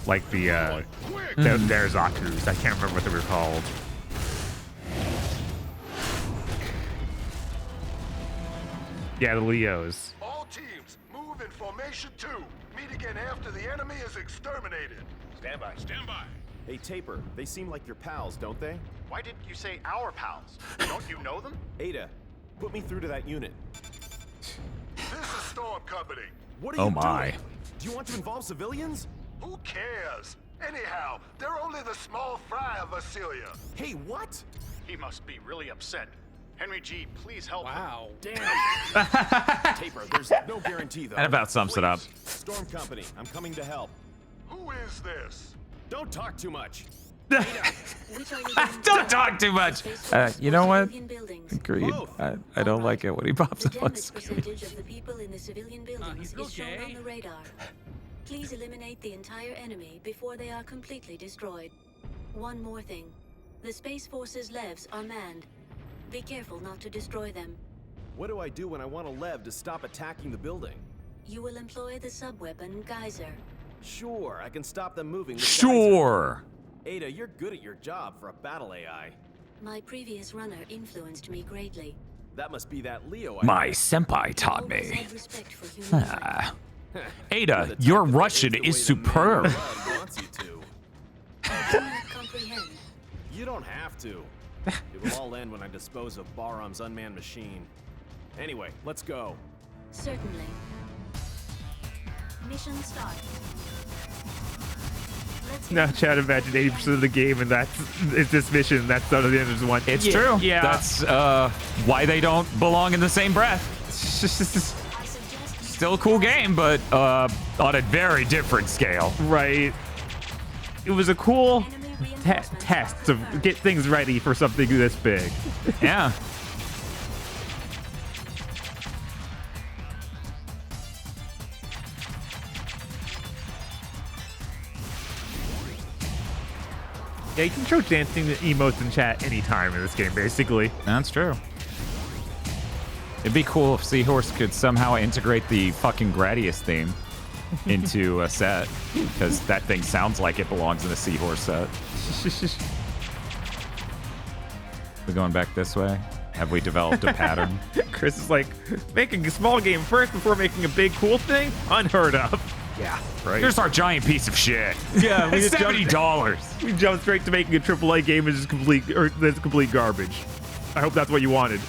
Like their Zakus. I can't remember what they were called. Yeah, the Leos. All teams, move in formation 2. Meet again after the enemy is exterminated. Stand by. Stand by. Hey, Taper, they seem like your pals, don't they? Why didn't you say our pals? Don't you know them? Ada, put me through to that unit. This is Storm Company. What are Oh you my. doing? Do you want to involve civilians? Who cares? Anyhow, they're only the small fry of Vasilia. Hey, what? He must be really upset. Henry G, please help him. Wow. Damn. Taper, there's no guarantee, though. That about sums it up. Storm Company, I'm coming to help. Who is this? Don't talk too much. Don't talk too much. You know what? Civilian buildings. Agreed. Both. I don't like it when he pops The up on damage screen. percentage of the people in the civilian buildings is shown on the radar. Please eliminate the entire enemy before they are completely destroyed. One more thing. The Space Force's Levs are manned. Be careful not to destroy them. What do I do when I want a Lev to stop attacking the building? You will employ the sub-weapon Geyser. Sure, I can stop them moving. with Sure. Geyser. Ada, you're good at your job for a battle AI. My previous runner influenced me greatly. That must be that Leo. My senpai taught Always me. have respect for human life. Ah. Ada, your Russian is superb. Wants you to. I do not comprehend. You don't have to. It will all end when I dispose of Barham's unmanned machine. Anyway, let's go. Certainly. Mission start. Let's Now, Chad, imagine 80% of the game, and it's this mission. That's none of the others one. It's true. Yeah. That's why they don't belong in the same breath. I suggest Still a cool game, but on a very different scale. right. It was a cool enemy reinforcements test are to confirmed. get things ready for something this big. Yeah. Yeah, you can show dancing emotes in chat anytime in this game, basically. That's true. It'd be cool if Seahorse could somehow integrate the fucking Gradius theme into a set, because that thing sounds like it belongs in a Seahorse set. We going back this way? Have we developed a pattern? Chris is like, making a small game first before making a big cool thing? Unheard of. Yeah. Right. Here's our giant piece of shit. Yeah, we It's just jumped- $70. We jumped straight to making a AAA game that's complete garbage. I hope that's what you wanted.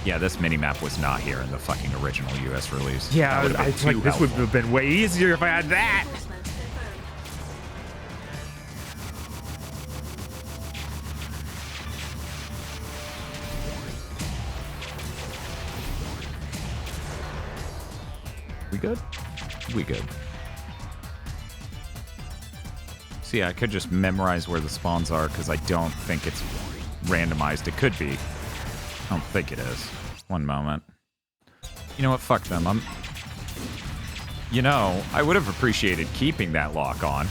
Yeah, this minimap was not here in the fucking original US release. Yeah, That would've I been feel like too this would helpful. have been way easier if I had that. Reinforcements confirmed. We good? We good. See, I could just memorize where the spawns are because I don't think it's randomized. It could be. I don't think it is. One moment. You know what? Fuck them. You know, I would have appreciated keeping that lock on.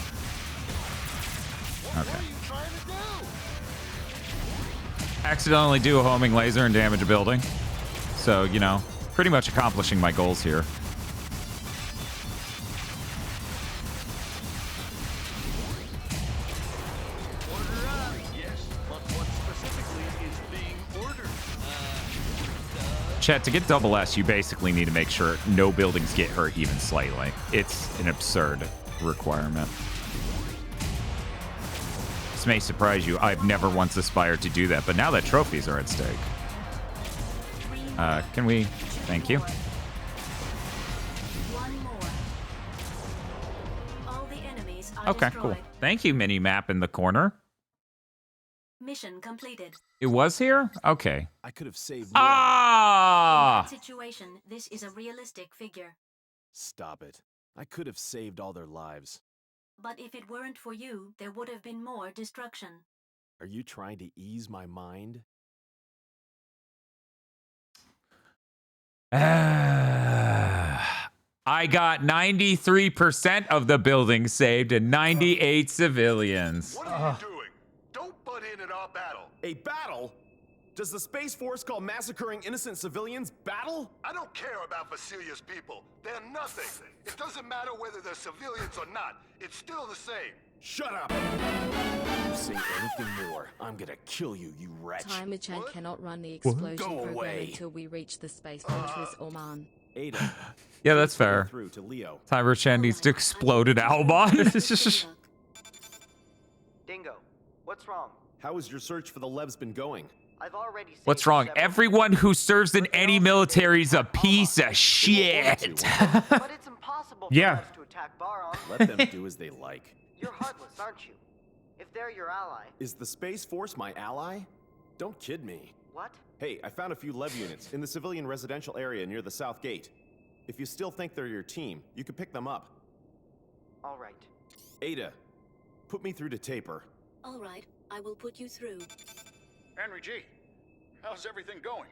Okay. Accidentally do a homing laser and damage a building. So, you know, pretty much accomplishing my goals here. Chat, to get double S, you basically need to make sure no buildings get hurt even slightly. It's an absurd requirement. This may surprise you. I've never once aspired to do that, but now that trophies are at stake. Can we? Thank you. One more. All the enemies are Okay, destroyed. cool. Thank you, mini map in the corner. Mission completed. It was here? Okay. I could have saved more. In Ah! that situation, this is a realistic figure. Stop it. I could have saved all their lives. But if it weren't for you, there would have been more destruction. Are you trying to ease my mind? I got 93% of the building saved and 98 civilians. What are you doing? Don't butt in our battle. A battle? Does the Space Force call massacring innocent civilians battle? I don't care about Vasilia's people. They're nothing. It doesn't matter whether they're civilians or not. It's still the same. Shut up! If you say anything more, I'm gonna kill you, you wretch. Timer Chan cannot run the explosion Go program away. until we reach the space fortress Oman. Ada. Yeah, that's fair. Through to Leo. Timer Chan needs to explode an Albon. Dingo, what's wrong? How has your search for the Levs been going? I've already saved What's wrong? several- Everyone who serves in any military is a piece of shit. But it's impossible for Yeah. us to attack Baron. Let them do as they like. You're heartless, aren't you? If they're your ally. Is the Space Force my ally? Don't kid me. What? Hey, I found a few Lev units in the civilian residential area near the south gate. If you still think they're your team, you can pick them up. All right. Ada, put me through to Taper. All right, I will put you through. Henry G, how's everything going?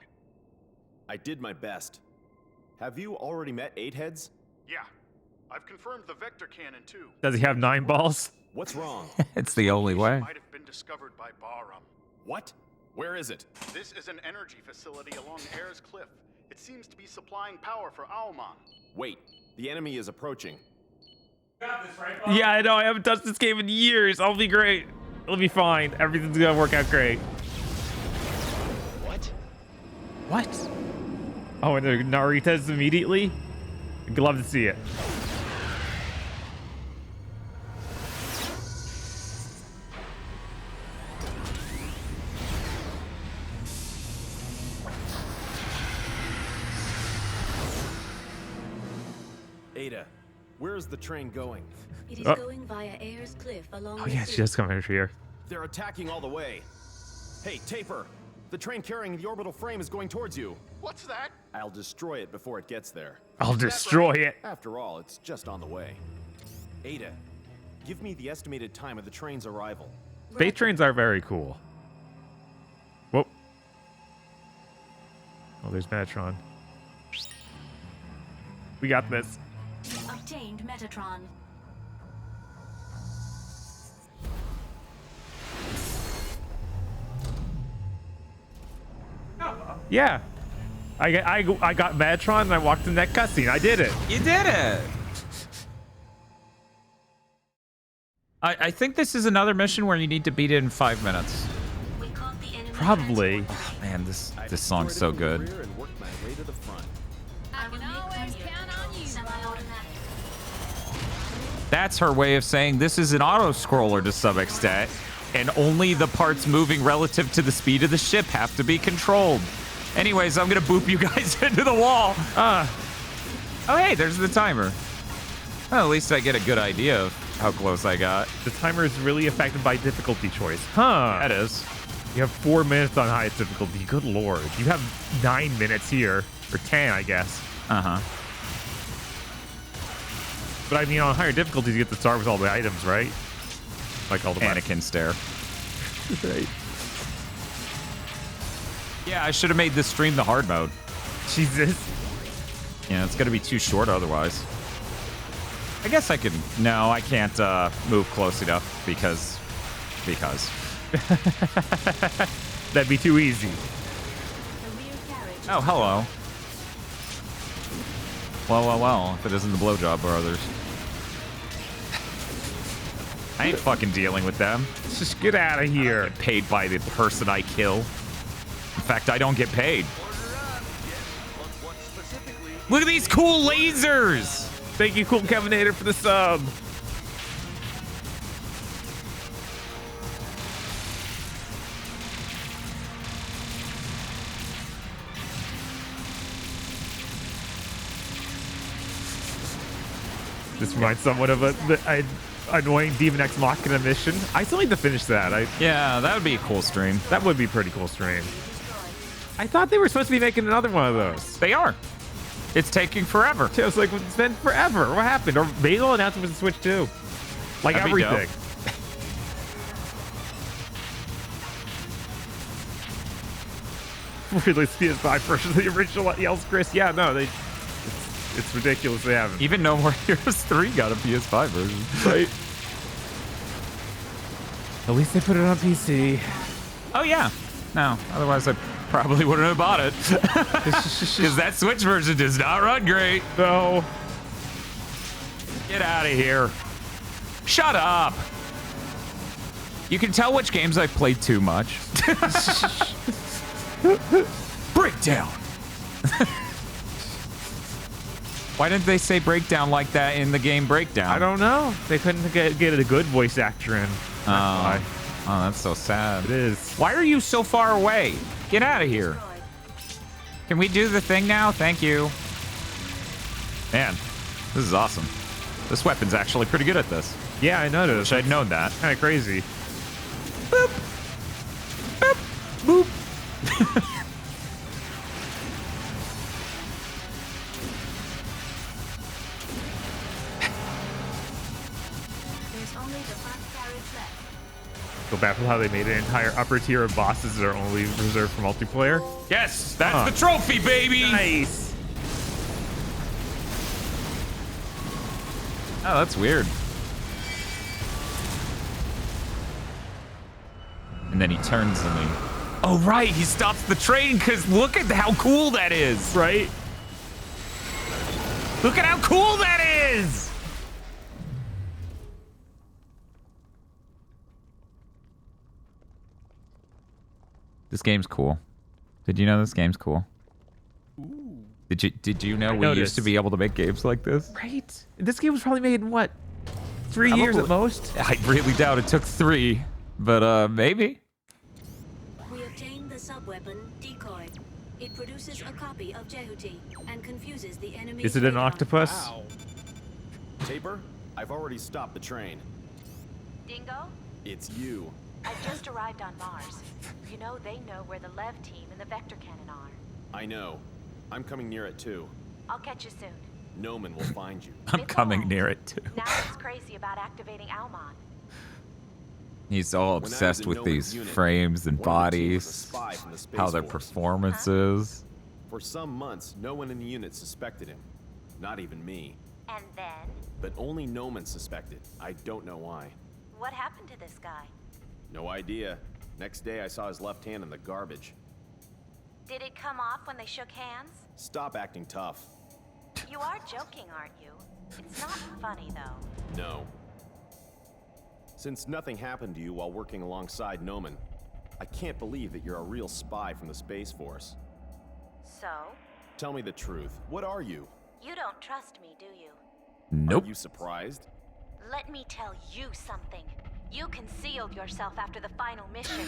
I did my best. Have you already met 8 Heads? Yeah, I've confirmed the vector cannon too. Does he have 9 balls? What's wrong? It's the only way. Might have been discovered by Bahram. What? Where is it? This is an energy facility along Ayers Cliff. It seems to be supplying power for Alman. Wait, the enemy is approaching. Yeah, I know. I haven't touched this game in years. I'll be great. It'll be fine. Everything's gonna work out great. What? What? Oh, and the Naritas immediately? I'd love to see it. Ada, where is the train going? It is Oh. going via Ayers Cliff along Oh the yeah, she does come over here. They're attacking all the way. Hey, Taper! The train carrying the orbital frame is going towards you. What's that? I'll destroy it before it gets there. I'll destroy it. After all, it's just on the way. Ada, give me the estimated time of the train's arrival. Space trains are very cool. Whoa. Oh, there's Metatron. We got this. Obtained Metatron. Yeah. I got Metatron and I walked in that cutscene. I did it. You did it. I think this is another mission where you need to beat it in 5 minutes. We caught the enemy. Probably. Oh, man, this song's so good. And work my way to the front. I will always count on you. Semi-automatic. That's her way of saying this is an auto-scroller to some extent, and only the parts moving relative to the speed of the ship have to be controlled. Anyways, I'm gonna boop you guys into the wall. Oh, hey, there's the timer. Well, at least I get a good idea of how close I got. The timer is really affected by difficulty choice. Huh. That is. You have 4 minutes on highest difficulty. Good lord. You have 9 minutes here. Or 10, I guess. Uh-huh. But I mean, on higher difficulties, you get to start with all the items, right? Like all the Anakin stare. Right. Yeah, I should have made this stream the hard mode. Jesus. Yeah, it's gonna be too short otherwise. I guess I could. No, I can't move close enough because. That'd be too easy. Oh, hello. Well. If it isn't the Blowjob Brothers. I ain't fucking dealing with them. Let's just get out of here. Get paid by the person I kill. In fact, I don't get paid. Look at these cool lasers! Thank you, Cool Kevinator, for the sub. This reminds somewhat of an annoying Demon X Machina mission. I still need to finish that. Yeah, that would be a cool stream. That would be a pretty cool stream. I thought they were supposed to be making another one of those. They are. It's taking forever. I was like, it's been forever. What happened? Or maybe they'll announce it with the Switch too. Like That'd be everything. Release PS5 version of the original yells Chris. Yeah, no, it's ridiculous they haven't. Even No More Heroes 3 got a PS5 version. Right. At least they put it on PC. Oh yeah. No, otherwise I probably wouldn't have bought it. Because that Switch version does not run great. No. Get out of here. Shut up. You can tell which games I've played too much. Breakdown. Why didn't they say breakdown like that in the game Breakdown? I don't know. They couldn't get a good voice actor in. That's why. Oh, that's so sad. It is. Why are you so far away? Get out of here. Can we do the thing now? Thank you. Man, this is awesome. This weapon's actually pretty good at this. Yeah, I noticed. Wish I'd known that. Kind of crazy. Boop. Boop. Boop. There's only the front carriage left. Go back to how they made an entire upper tier of bosses that are only reserved for multiplayer. Yes, that's the trophy, baby. Nice. Oh, that's weird. And then he turns to me. Oh, right. He stops the train because look at how cool that is. Right? Look at how cool that is. This game's cool. Did you know this game's cool? Ooh. Did you know we used to be able to make games like this? Right? This game was probably made in what? 3 years at most? I really doubt it took 3, but maybe. We obtained the sub-weapon, Decoy. It produces a copy of Jehuti and confuses the enemy. Is it an octopus? Ow. Taper, I've already stopped the train. Dingo? It's you. I just arrived on Mars. You know they know where the Lev team and the Vector Cannon are. I know. I'm coming near it too. I'll catch you soon. Noman will find you. I'm coming near it too. Now he's crazy about activating Almon. He's all obsessed with these frames and bodies, how their performance is. For some months, no one in the unit suspected him. Not even me. And then? But only Noman suspected. I don't know why. What happened to this guy? No idea. Next day I saw his left hand in the garbage. Did it come off when they shook hands? Stop acting tough. You are joking, aren't you? It's not funny, though. No. Since nothing happened to you while working alongside Noman, I can't believe that you're a real spy from the Space Force. So? Tell me the truth. What are you? You don't trust me, do you? Nope. Are you surprised? Let me tell you something. You concealed yourself after the final mission.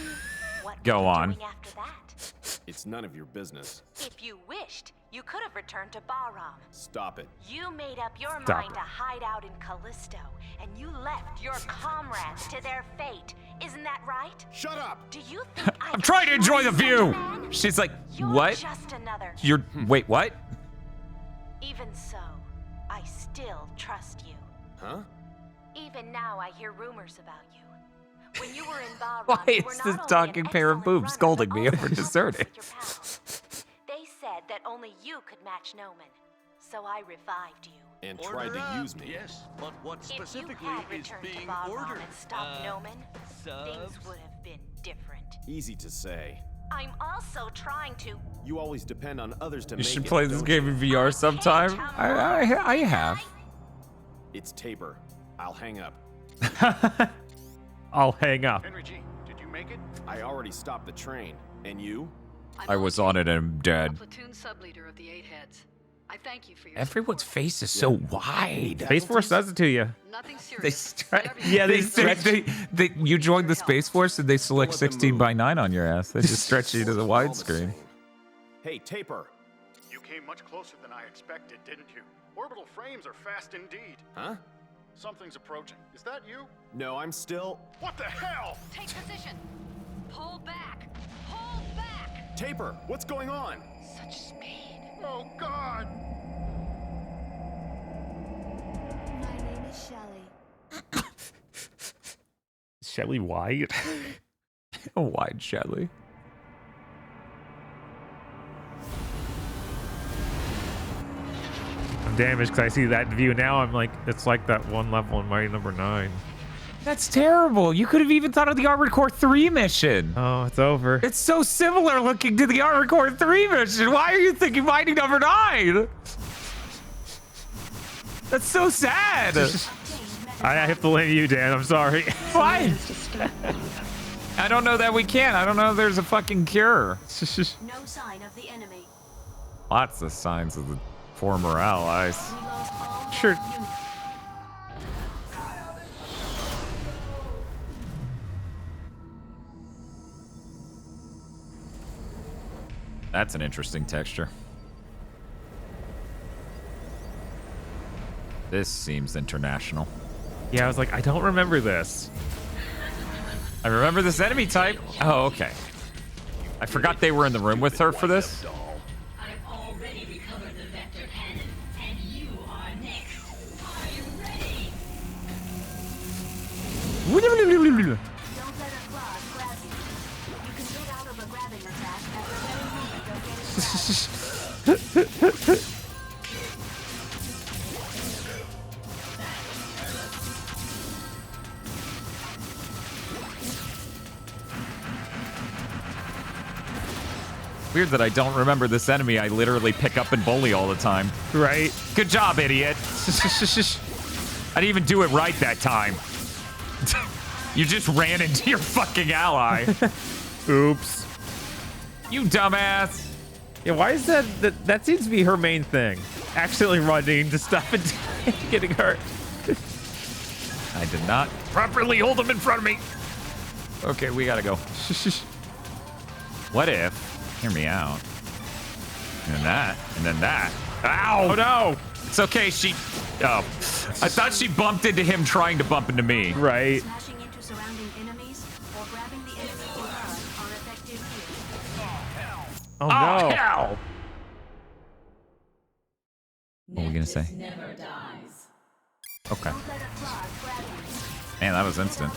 What Go were you on. doing after that? It's none of your business. If you wished, you could have returned to Bahram. Stop it. You made up your Stop mind to hide out in Callisto, and you left your comrades to their fate. Isn't that right? Shut up! Do you think I'm trying to enjoy the view. She's like, You're what? just another. You're wait, what? Even so, I still trust you. Huh? Even now, I hear rumors about you. When you were in Bahram, Why you were is not this only talking an pair of excellent boobs runner, scolding but me also over helped deserting? with your pals. They said that only you could match Noman, so I revived you. And tried to use me. Yes, but what specifically if you had is returned being to Bahram ordered? and stopped Noman, things would have been different. Easy to say. I'm also trying to. You always depend on others to You make should it, play this don't game you? in VR sometime. I have. It's Taper. I'll hang up. I'll hang up. Henry G, did you make it? I already stopped the train. And you? I was on it and I'm dead. Platoon sub-leader of the Eight Heads. I thank you for your Everyone's face is so wide. Space Force does it to you. Nothing serious. They stretch. Yeah, they stretch. stretch. You join the Space Force and they select 16:9 on your ass. They just stretch you to the widescreen. Hey, Taper. You came much closer than I expected, didn't you? Orbital frames are fast indeed. Huh? Something's approaching. Is that you? No, I'm still... What the hell? Take position. Pull back. Pull back. Taper, what's going on? Such speed. Oh, God! My name is Shelley. Shelley White. A wide Shelley. I'm damaged because I see that view now. I'm like, it's like that one level in Mighty Number 9. That's terrible. You could have even thought of the Armored Core 3 mission. Oh, it's over. It's so similar looking to the Armored Core 3 mission. Why are you thinking Mighty Number 9? That's so sad. I have to blame you, Dan. I'm sorry. Why? I don't know that we can. I don't know if there's a fucking cure. No sign of the enemy. Lots of signs of the former allies. We lost all Sure. units. That's an interesting texture. This seems international. Yeah, I was like, I don't remember this. I remember this enemy type. Oh, okay. I forgot they were in the room with her for this. I've already recovered the vector cannon, and you are next. Are you ready? Don't let a claw grab you. You can get out of a grabbing attack at the very moment of getting grabbed. Weird that I don't remember this enemy I literally pick up and bully all the time. Right? Good job, idiot. I didn't even do it right that time. You just ran into your fucking ally. Oops. You dumbass. Yeah, why is that seems to be her main thing. Accidentally running into stuff and getting hurt. I did not properly hold him in front of me. Okay, we gotta go. What if... Hear me out. And then that. And then that. Ow! Oh no! It's okay, she... Oh. I thought she bumped into him trying to bump into me. Right. Smashing into surrounding enemies or grabbing the enemy in blood are effective here. Oh no! Hell! What were we gonna say? Never dies. Okay. Don't let a claw grab you. Man, that was instant.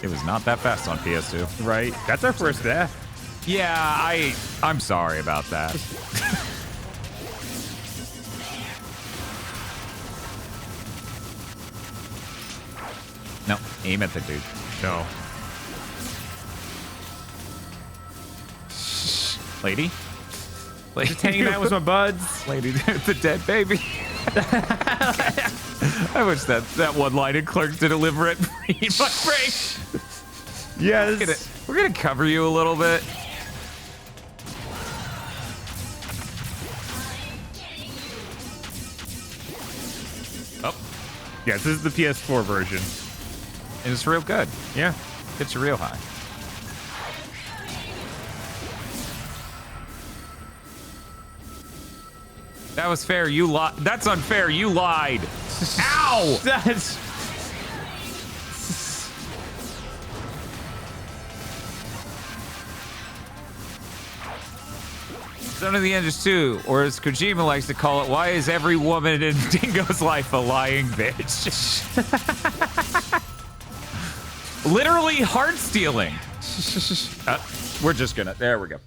It was not that fast on PS2. Right. That's our first death. Yeah, I'm sorry about that. No, aim at the dude. No. Lady? Just hanging out with my buds. Lady, the dead baby. I wish that one line in Clerk to deliver it frame by frame. Yes. We're gonna cover you a little bit. Oh. Yeah, this is the PS4 version. And it's real good. Yeah. Hits you real high. That was fair. You lied. That's unfair. You lied. Ow! That's... Son of the Enders 2, or as Kojima likes to call it, why is every woman in Dingo's life a lying bitch? Literally heart stealing. We're just gonna, there we go.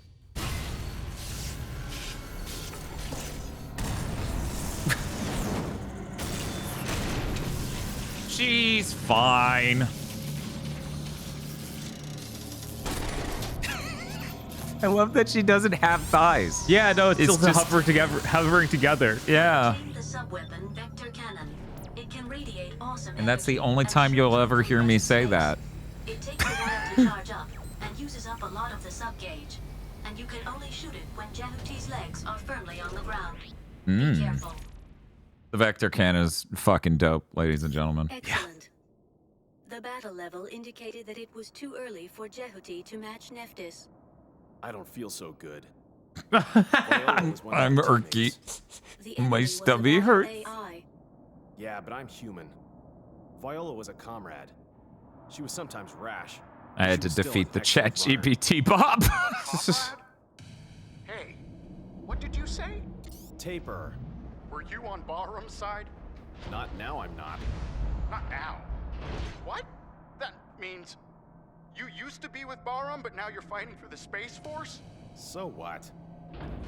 She's fine. I love that she doesn't have thighs. Yeah, no, it's still just hovering together. Yeah. The subweapon vector cannon. It can radiate awesome And that's the energy only and time shoot you'll you ever from hear me outer say space. that. It takes a while to charge up and uses up a lot of the subgauge. And you can only shoot it when Jehuti's legs are firmly on the ground. Be careful. The vector cannon is fucking dope, ladies and gentlemen. Excellent. The battle level indicated that it was too early for Jehuti to match Nephthys. I don't feel so good. I'm irky. My stubby hurt. Yeah, but I'm human. Viola was a comrade. She was sometimes rash. I had to defeat the ChatGPT Bob. Hey, what did you say? Taper. Were you on Barham's side? Not now, I'm not. Not now. What? That means you used to be with Barham, but now you're fighting for the Space Force? So what?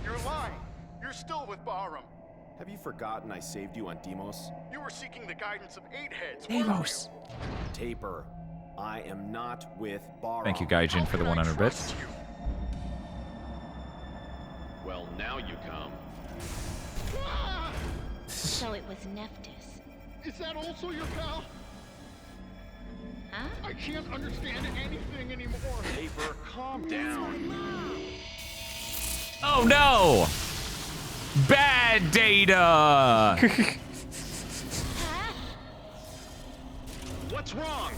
You're lying. You're still with Barham. Have you forgotten I saved you on Deimos? You were seeking the guidance of 8 heads. Deimos. Taper. I am not with Barham. Thank you, Gaijin, for the 100 bits. Well, now you come. So it was Nephthys. Is that also your pal? Huh? I can't understand anything anymore. Taper, calm down. Oh no! Bad data! What's wrong?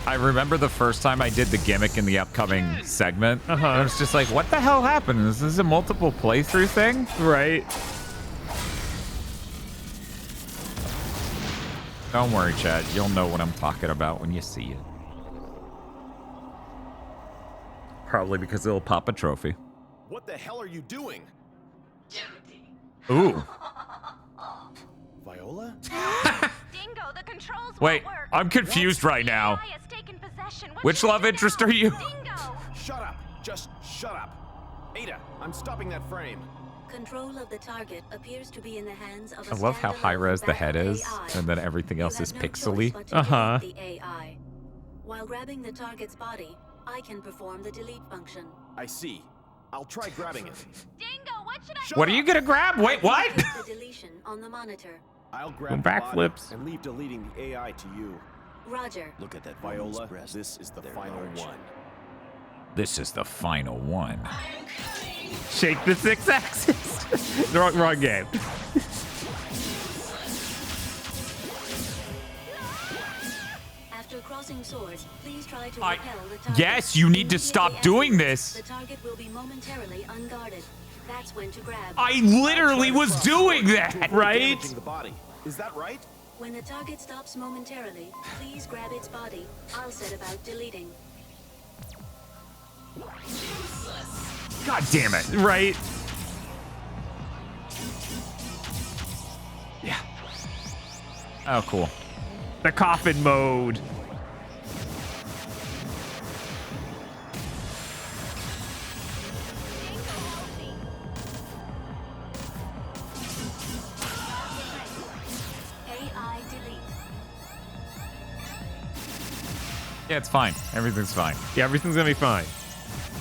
I remember the first time I did the gimmick in the upcoming segment. I was just like, what the hell happened? Is this a multiple playthrough thing? Right. Don't worry, Chad. You'll know what I'm talking about when you see it. Probably because it'll pop a trophy. What the hell are you doing? Ooh. Viola? Dingo, the controls Wait, won't work. I'm confused right now. AI has taken possession. What Which should we love do interest now? are you? Dingo! Shut up. Just shut up. Ada, I'm stopping that frame. Control of the target appears to be in the hands of I love how high res the head is, and then everything else is pixely. The AI. While grabbing the target's body, I can perform the delete function. I see. I'll try grabbing it. Dingo, what should I What are you gonna grab? Wait, what? The deletion on the monitor. I'll grab backflips and leave deleting the AI to you. Roger. Look at that, Viola. This is the final one. This is the final one. Shake the 6 axis. wrong game. After crossing swords, please try to repel the target. Yes, you need to stop doing this. The target will be momentarily unguarded. That's when to grab. I literally was doing that, right? The body. Is that right? When the target stops momentarily, please grab its body. I'll set about deleting. God damn it. Right. Yeah. Oh, cool. The coffin mode. AI delete. Yeah, it's fine. Everything's fine. Yeah, everything's gonna be fine.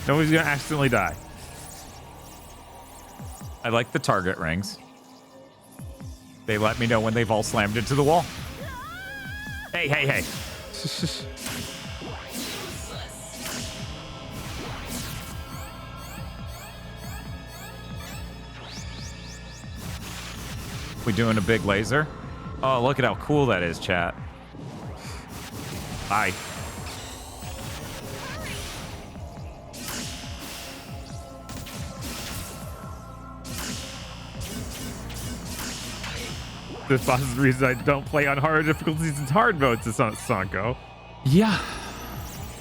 Nobody's gonna accidentally die. I like the target rings. They let me know when they've all slammed into the wall. Hey, hey, hey. We doing a big laser? Oh, look at how cool that is, chat. Hi. This boss is the reason I don't play on harder difficulties and hard modes to Sanko. Yeah.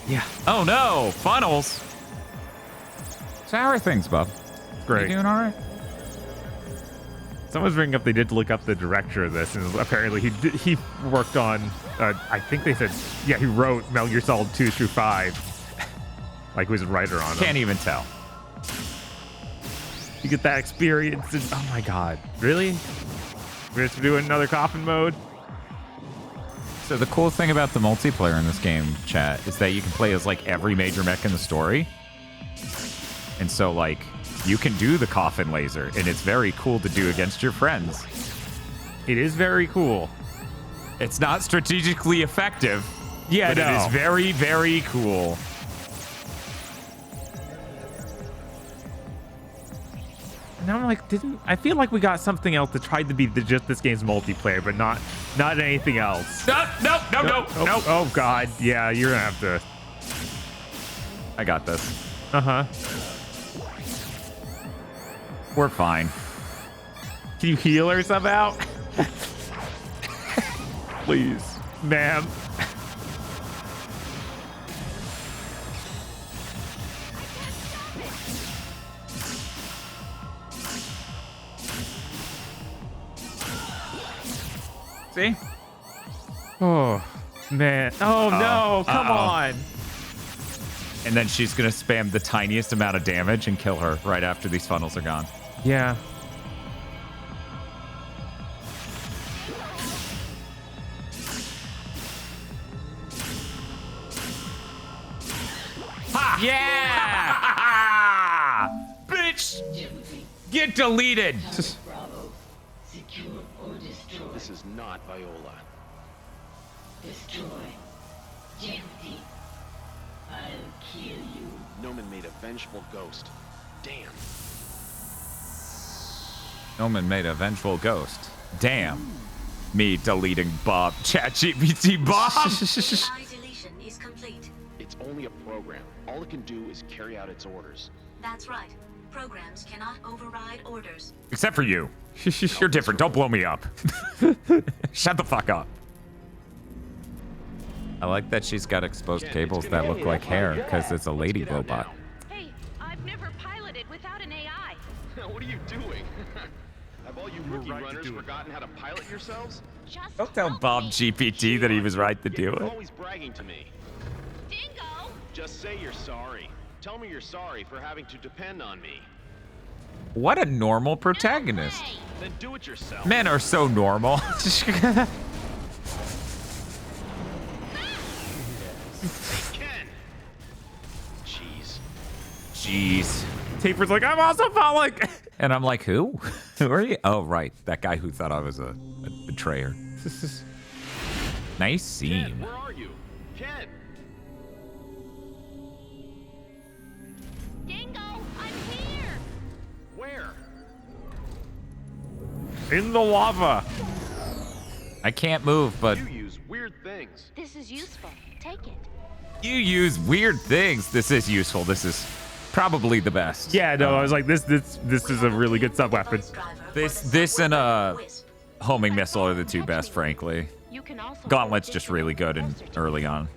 Yeah. Oh no, funnels. So how are things, bub? Great. You doing all right? Someone's bringing up they did look up the director of this, and apparently he worked on, I think they said, yeah, he wrote Metal Gear Solid 2 through 5. Like he was a writer on Can't them. even tell. You get that experience, and oh my god, really? We're just doing another coffin mode? So the cool thing about the multiplayer in this game, chat, is that you can play as like every major mech in the story. And so like you can do the coffin laser, and it's very cool to do against your friends. It is very cool. It's not strategically effective. Yeah, but no. it is very, very cool. And I'm like, I feel like we got something else that tried to be just this game's multiplayer, but not anything else. No. Oh God, yeah, you're gonna have to. I got this. Uh-huh. We're fine. Can you heal her somehow? Please, ma'am. See? Oh, man. Oh, no. Come on. And then she's going to spam the tiniest amount of damage and kill her right after these funnels are gone. Yeah. Ha! Yeah! Bitch! Get deleted! This is not Viola. Destroy. Guilty. I'll kill you. Noman made a vengeful ghost. Damn. Noman made a vengeful ghost. Damn. Me deleting Bob. ChatGPT Bob! Deletion is complete. It's only a program. All it can do is carry out its orders. That's right. Programs cannot override orders. Except for you. You're different. Don't blow me up. Shut the fuck up. I like that she's got exposed cables that look like hair because it's a lady robot. Hey, I've never piloted without an AI. What are you doing? Have all you rookie runners forgotten how to pilot yourselves? Don't tell Bob GPT that he was right to do You're it. always bragging to me. Dingo! Just say you're sorry. Tell me you're sorry for having to depend on me. What a normal protagonist. Then do it yourself. Men are so normal. Ken. Jeez. Taper's like, I'm also Pollock. And I'm like, who? Who are you? Oh, right. That guy who thought I was a betrayer. Nice seam. Ken, where are you? Ken. Dingo, I'm here. Where? In the lava. I can't move, but You use weird things. This is useful. Take it. you use weird things. This is useful. This is probably the best. Yeah, no, I was like, this is a really good sub weapon. This and a homing missile are the two best, frankly. You can also Gauntlet's just really good and early on.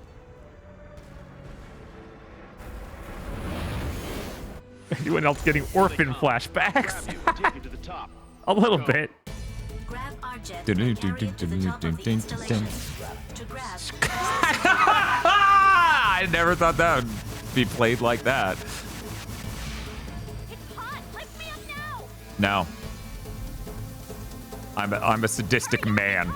Anyone else getting orphan flashbacks? Take it to the top. A little bit. Grab our jet Dun, and dun, carry it to the dun, top dun, of the dun, dun, installation. dun. To grab. I never thought that would be played like that. It's hot. Lift me up now. No. I'm a sadistic man.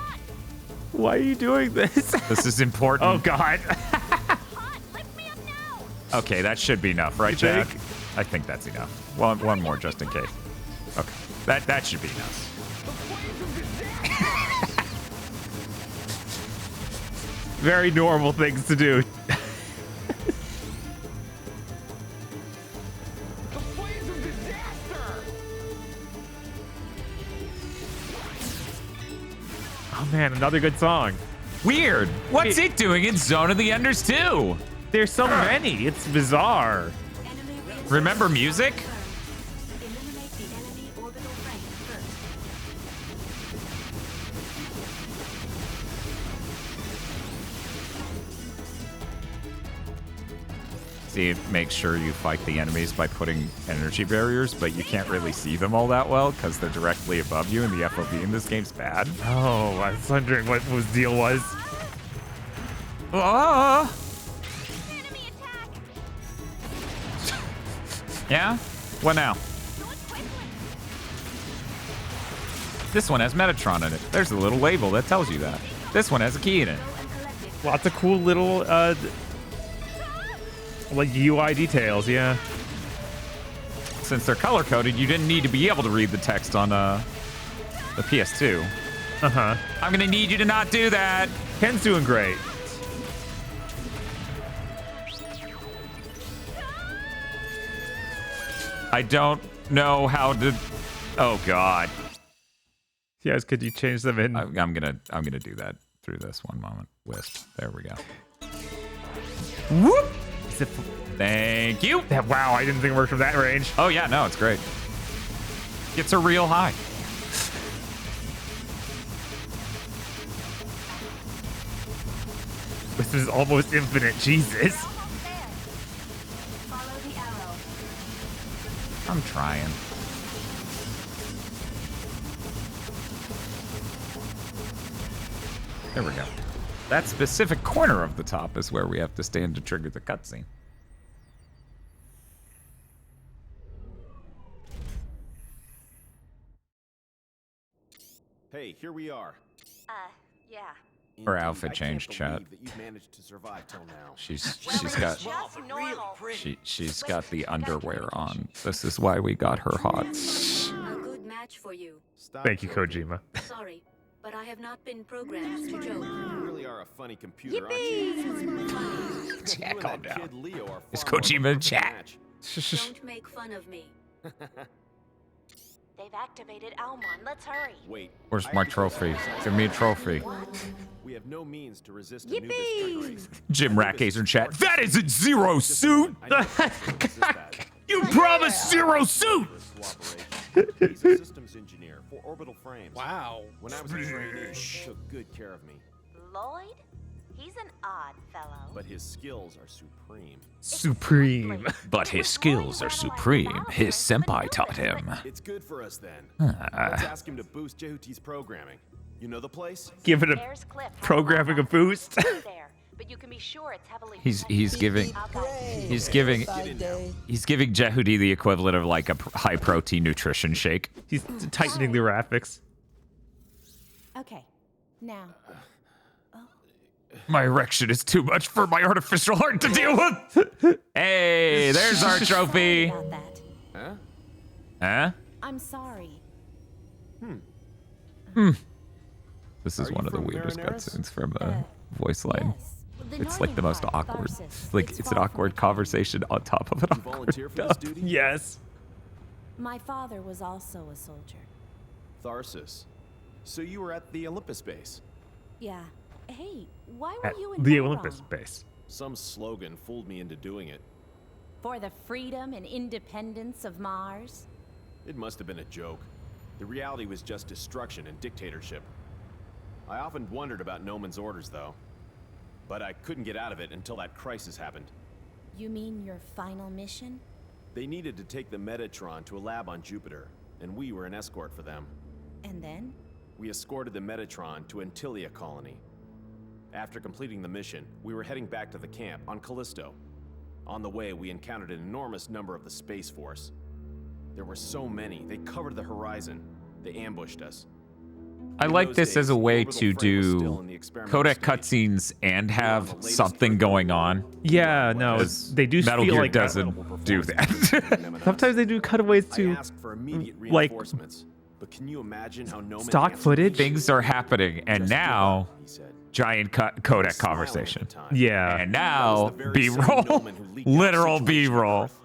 Why are you doing this? This is important. Oh, God. Hot. Lift me up now. Okay, that should be enough, right, You Jack? think? I think that's enough. One more just in case. Okay, that should be enough. Very normal things to do. Oh man, another good song. Weird. What's it doing in Zone of the Enders 2? There's so many. It's bizarre. Remember music? Eliminate the enemy orbital frame first. See, make sure you fight the enemies by putting energy barriers, but you can't really see them all that well because they're directly above you, and the FOV in this game's bad. Oh, I was wondering what his deal was. Ah! Enemy attack. Yeah? What now? Do it quickly. This one has Metatron in it. There's a little label that tells you that. This one has a key in it. Lots of cool little like UI details, yeah. Since they're color coded, you didn't need to be able to read the text on the PS2. Uh-huh. I'm gonna need you to not do that. Ken's doing great. I don't know how to Oh God. Yes, could you change them in? I'm gonna do that through this one moment. Wisp. There we go. Whoop! Thank you. Wow, I didn't think it worked from that range. Oh yeah, no, it's great. Gets a real high. This is almost infinite. Jesus. Follow the arrow. I'm trying. There we go. That specific corner of the top is where we have to stand to trigger the cutscene. Hey, here we are. Yeah. Her outfit changed, chat. That you've managed to survive till now. She's got Just normal. she's got the underwear on. This is why we got her hot. A good match for you. Thank you, Kojima. Sorry, but I have not been programmed to joke. You really are a funny computer, aren't you? Chat, calm down. Kid Leo are Is far more Kojima in fun to chat? match. Don't make fun of me. They've activated Almon. Let's hurry. Wait. Where's my trophy? Give me a trophy. We have no means to resist Anubis triggering. Jim Ratgazer in chat. That isn't Zero Suit! You promised Zero Suit! He's a systems engineer for orbital frames. Wow. When I was a trainee, he took good care of me. Lloyd? He's an odd fellow. But his skills are supreme. Supreme. But his skills are supreme. His senpai taught him. It's good for us then. Let's ask him to boost Jehuti's programming. You know the place? Give it a There's Cliff. programming a boost. There, but you can be sure it's heavily. He's giving Jehuti the equivalent of like a high protein nutrition shake. He's tightening the graphics. Okay, now. My erection is too much for my artificial heart to deal with. Hey, there's our trophy. About that. Huh? Huh? I'm sorry. This is Are one you of the from weirdest Marineris? cutscenes from a voice line. Yes. It's like the most northern part, awkward. Tharsis. Like It's it's an far from awkward the conversation on top of an You awkward volunteer for this dub. duty? Yes. My father was also a soldier. Tharsis. So you were at the Olympus base. Yeah. Hey, why were At you in the Bahrain? Olympus base. Some slogan fooled me into doing it. For the freedom and independence of Mars? It must have been a joke. The reality was just destruction and dictatorship. I often wondered about Noman's orders, though. But I couldn't get out of it until that crisis happened. You mean your final mission? They needed to take the Metatron to a lab on Jupiter, and we were an escort for them. And then? We escorted the Metatron to Antilia colony. After completing the mission, we were heading back to the camp on Callisto. On the way, we encountered an enormous number of the Space Force. There were so many, they covered the horizon. They ambushed us. I In like those this days, as a the way orbital to frame was still do in the experimental codec stage. cutscenes and have latest something going on. Yeah, no, Because they do Metal feel Gear like doesn't do that. Sometimes they do cutaways I to asked for immediate like reinforcements, but can you imagine how Noman stock answered footage. me? Things are happening, and Just give now up, he said. giant He was codec smiling at conversation. the time. Yeah. And That now was the very same B-roll, Noman who leaked out literal the situation on B-roll. Earth.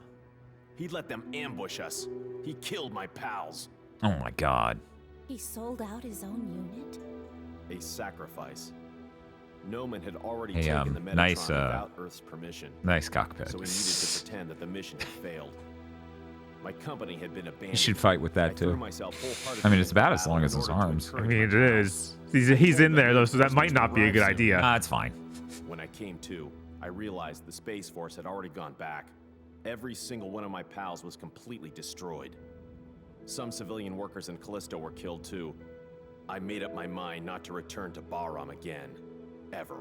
He'd let them ambush us. He killed my pals. Oh my god. He sold out his own unit? A sacrifice. Noman had already Hey, taken the Metatron nice, without Earth's permission. Nice cockpit. So he needed to pretend that the mission had failed. My company had been abandoned. You should fight with that I threw too. myself wholeheartedly I mean, it's into about as battle long in as his order to arms. I encourage mean, my it pals. is. He's in there though, so that might not be a good idea. It's fine. When I came to, I realized the Space Force had already gone back. Every single one of my pals was completely destroyed. Some civilian workers in Callisto were killed too. I made up my mind not to return to Bahram again. Ever.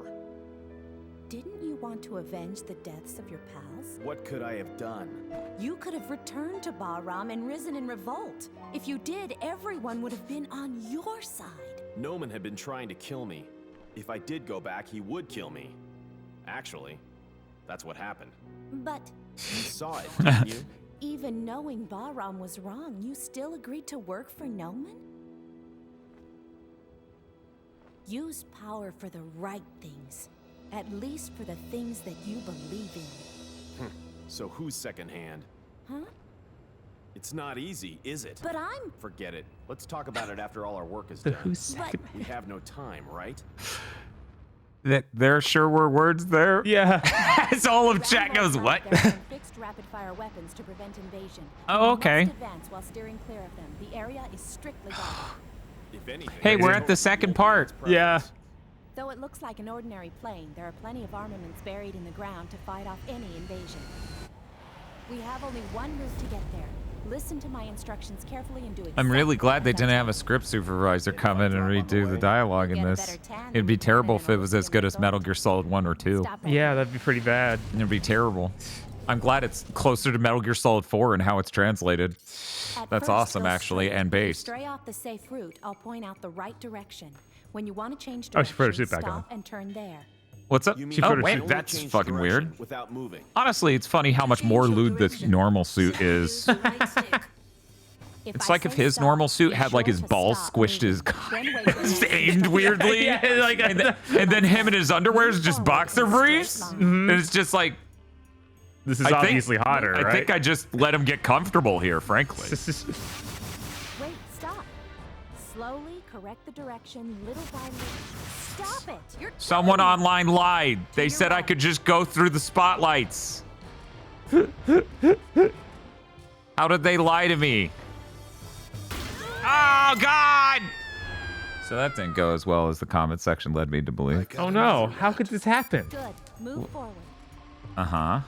Didn't you want to avenge the deaths of your pals? What could I have done? You could have returned to Bahram and risen in revolt. If you did, everyone would have been on your side. Noman had been trying to kill me. If I did go back, he would kill me. Actually, that's what happened. But You saw it, didn't you? even knowing Bahram was wrong, you still agreed to work for Noman? Use power for the right things. At least for the things that you believe in. So who's secondhand? Huh? It's not easy, is it? But I'm... Forget it. Let's talk about it after all our work is The done. who's second? We have no time, right? There sure were words there. Yeah. It's all of chat goes, what? There are some fixed rapid-fire weapons to prevent invasion. Oh, You okay. must advance while steering clear of them. The area is strictly guarded. If anything, Hey, we're at the second part. Yeah. Though it looks like an ordinary plane, there are plenty of armaments buried in the ground to fight off any invasion. We have only one route to get there. Listen to my instructions carefully and do I'm really exactly glad they as I didn't tell have a you. script supervisor come in and redo the dialogue in this. It'd be terrible if it was as good as Metal Gear Solid 1 or 2. Stop right Yeah, here. that'd be pretty bad. It'd be terrible. I'm glad it's closer to Metal Gear Solid 4 and how it's translated. At That's first, awesome, go actually, straight. and If you based. stray off the safe route, I'll point out the right direction. When you want to change Oh, she put her direction, suit back stop on. and turn there. What's up? You mean She Oh, put her wait, suit- that's change fucking direction weird. without moving. Honestly, it's funny how much more lewd the normal suit is. Right stick. It's I like if say his stop, normal suit be had like sure his to balls stop squished his moving. Then wait for the aimed weirdly. Yeah, like and then him in his underwear is just boxer briefs. And it's just like, this is I think- obviously hotter, right? I think I just let him get comfortable here, frankly. Wait, stop. Slowly correct the direction, little by little. Stop it! You're Someone killing me. online lied. They said I could just go through the spotlights. How did they lie to me? Oh, God! So that didn't go as well as the comment section led me to believe. Oh no, how could this happen? Good. Move forward. Uh-huh.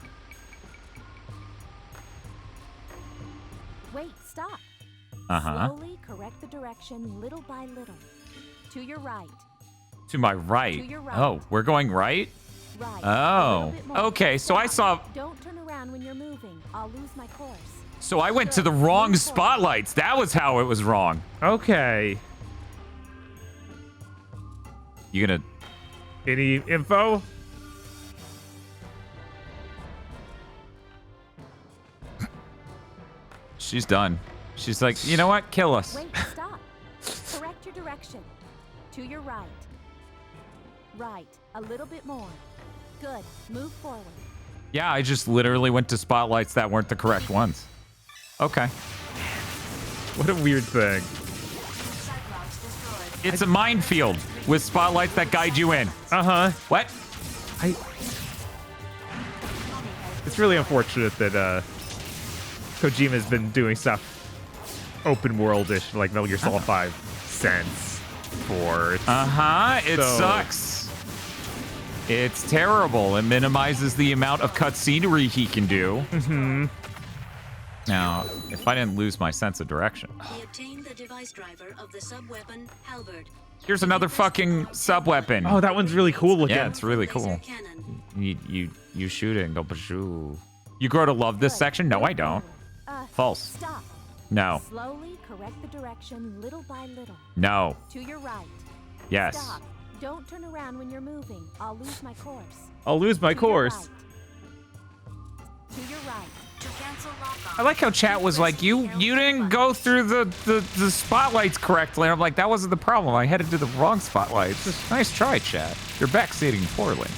Wait, stop. Uh-huh. Slowly correct the direction, little by little. To your right. To my right. To your right. Oh, we're going right? Right. Oh. A little bit more. Okay, so I saw... Don't turn around when you're moving. I'll lose my course. So I went to the wrong spotlights. That was how it was wrong. Okay. You gonna... Any info? She's done. She's like, you know what? Kill us. Wait, stop. Correct your direction. To your right. Right. A little bit more. Good. Move forward. Yeah, I just literally went to spotlights that weren't the correct ones. Okay. What a weird thing. It's a minefield with spotlights that guide you in. Uh-huh. What? It's really unfortunate that Kojima's been doing stuff open world-ish like Metal Gear Solid 5 since for It sucks. It's terrible. It minimizes the amount of cutscenery he can do. Mm-hmm. Now, if I didn't lose my sense of direction. We obtained the device driver of the sub-weapon Halberd. Here's another fucking sub-weapon. Oh, that one's really cool looking. Yeah, it's really cool. You shoot it and go pashoo. You grow to love this section? No, I don't. False. Stop. No. Slowly correct the direction, little by little. No. To your right. Yes. Stop. Don't turn around when you're moving. I'll lose my course. I'll lose my To your course. right. To your right. To cancel lock-on. I like how chat was like, you didn't go through the spotlights correctly. I'm like, that wasn't the problem. I headed to the wrong spotlights. Nice try, chat. You're backseating poorly.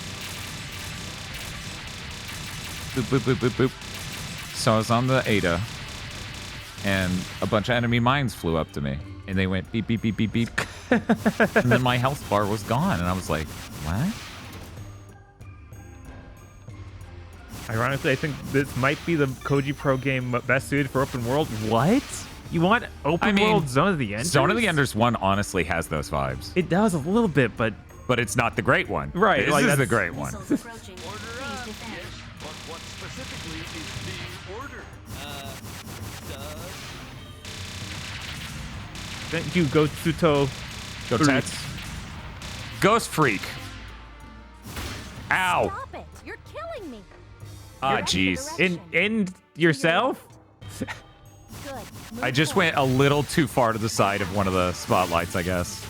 Boop, boop, boop, boop, boop. So I was on the Ada, and a bunch of enemy mines flew up to me, and they went beep, beep, beep, beep, beep. And then my health bar was gone, and I was like, what? Ironically, I think this might be the Koji Pro game best suited for open world. What? You want open world Zone of the Enders? Zone of the Enders 1 honestly has those vibes. It does a little bit, but it's not the great one. Right, This like is the that's- great one. Order up. Yes, but what specifically is being ordered? thank you, Gotsuto. Go Tets. Ghost Freak. Ow. Stop it. You're killing me. Ah, jeez. End yourself? Good. Move I just forward. went a little too far to the side of one of the spotlights, I guess.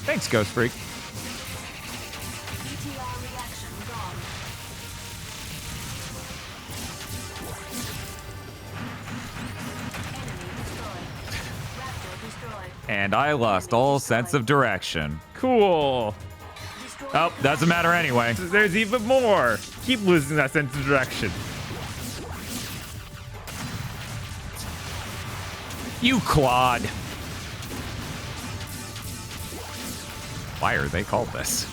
Thanks, Ghost Freak. ETR reaction gone. Enemy destroyed. Raptor destroyed. And I lost all sense of direction. Cool. Oh, doesn't matter anyway. There's even more. Keep losing that sense of direction. You Claude. Why are they called this?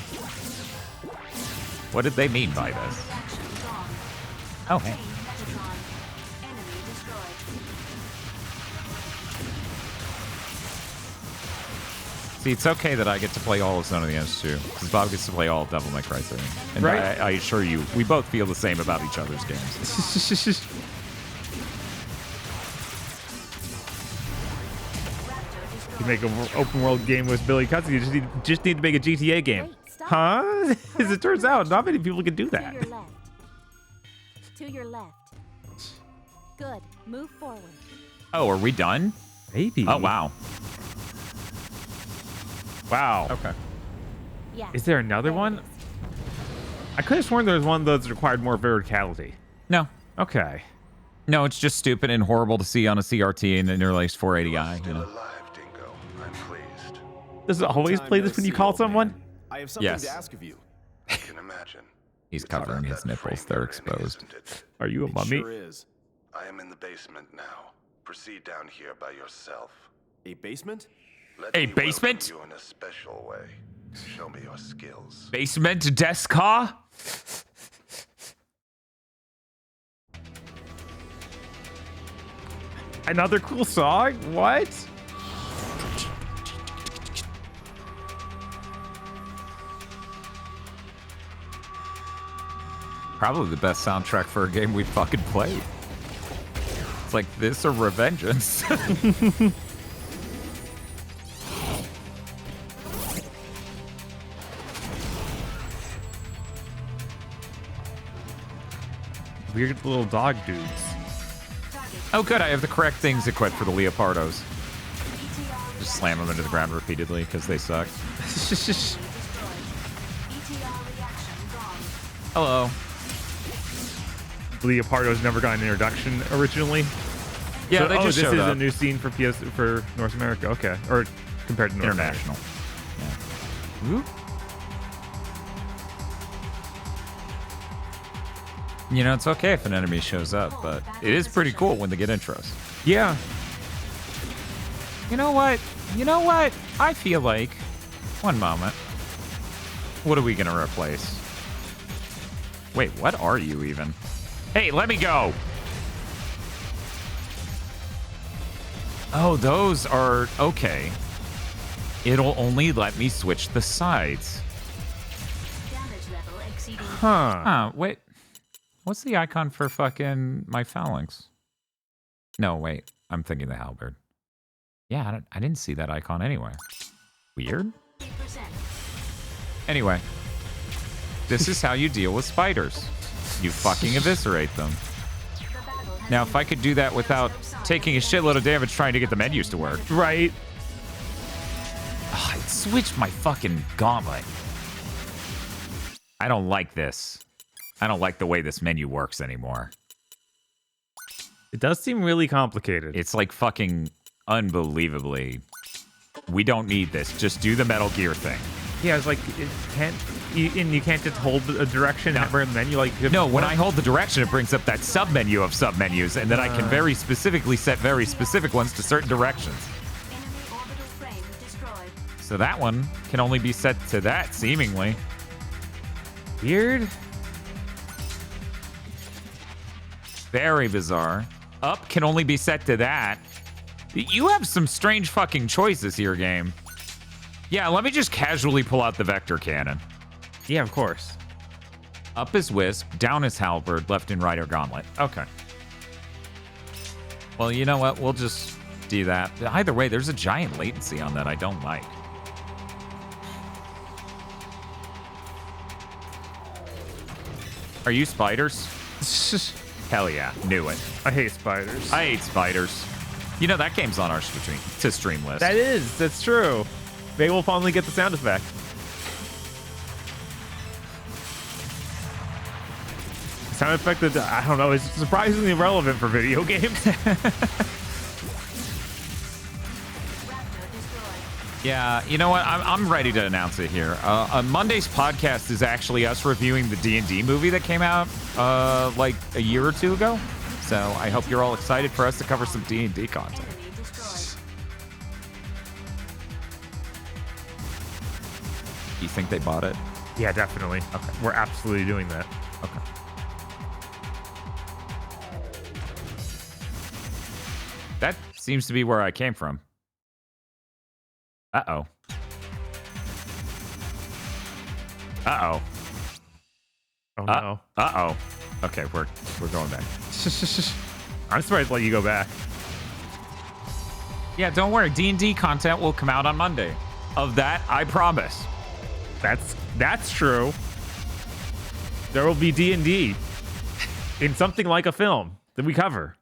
What did they mean by this? Oh, hey. See, it's okay that I get to play all of Zone of the Enders too, because Bob gets to play all of Devil May Cry 3. And Right. I assure you, we both feel the same about each other's games. You make an open world game with Billy Cutts, you just need to make a GTA game. Huh? As it turns out, not many people can do that. To your left. To your left. Good. Move forward. Oh, are we done? Maybe. Oh, wow. Wow. Okay. Yeah. Is there another one? I could have sworn there was one that's required more verticality. No. Okay. No, it's just stupid and horrible to see on a CRT and an interlaced 480i. You know? Alive, Dingo. I'm pleased. Does it always play this when you call someone? I have something Yes. to ask of you. I can imagine. He's covering his nipples. They're exposed. Are you a mummy? Sure is. I am in the basement now. Proceed down here by yourself. A basement? Let A me welcome basement? you in a special way. Show me your skills. Basement Deska? Another cool song? What? Probably the best soundtrack for a game we fucking played. It's like this or Revengeance. Weird little dog dudes. Oh, good. I have the correct things equipped for the Leopardos. Just slam them into the ground repeatedly because they suck. Hello. Leopardo's never got an introduction originally. Yeah, So- they just this showed is up. a new scene for for North America. Okay, or compared to North International. America. You know, it's okay if an enemy shows up, but it is pretty cool when they get intros. Yeah. You know what? You know what? I feel like... One moment. What are we going to replace? Wait, what are you even? Hey, let me go! Oh, those are... Okay. It'll only let me switch the sides. Huh, wait. What's the icon for fucking my phalanx? No, wait. I'm thinking the halberd. Yeah, I didn't see that icon anywhere. Weird. Anyway. This is how you deal with spiders. You fucking eviscerate them. Now, if I could do that without taking a shitload of damage trying to get the menus to work. Right. Oh, I switched my fucking gauntlet. I don't like this. I don't like the way this menu works anymore. It does seem really complicated. It's like fucking unbelievably. We don't need this. Just do the Metal Gear thing. Yeah, it's like it can't, you can't just hold a direction and bring the menu like. No, when I hold the direction, it brings up that sub menu of sub menus, and then I can very specifically set very specific ones to certain directions. So that one can only be set to that, seemingly. Weird. Very bizarre. Up can only be set to that. You have some strange fucking choices here, game. Yeah, let me just casually pull out the vector cannon. Yeah, of course. Up is Wisp, down is Halberd, left and right are Gauntlet. Okay. Well, you know what? We'll just do that. Either way, there's a giant latency on that I don't like. Are you spiders? Hell yeah, knew it. I hate spiders. I hate spiders. You know, that game's on our stream list. That is, that's true. Maybe we'll finally get the sound effect. Sound effect that, I don't know, is surprisingly relevant for video games. Yeah, you know what? I'm ready to announce it here. Monday's podcast is actually us reviewing the D&D movie that came out like a year or two ago. So I hope you're all excited for us to cover some D&D content. You think they bought it? Yeah, definitely. Okay. We're absolutely doing that. Okay. That seems to be where I came from. Uh-oh. Uh-oh. Oh, no. Uh-oh. Okay, we're going back. I'm surprised to let you go back. Yeah, don't worry. D&D content will come out on Monday. Of that, I promise. That's true. There will be D&D in something like a film that we cover.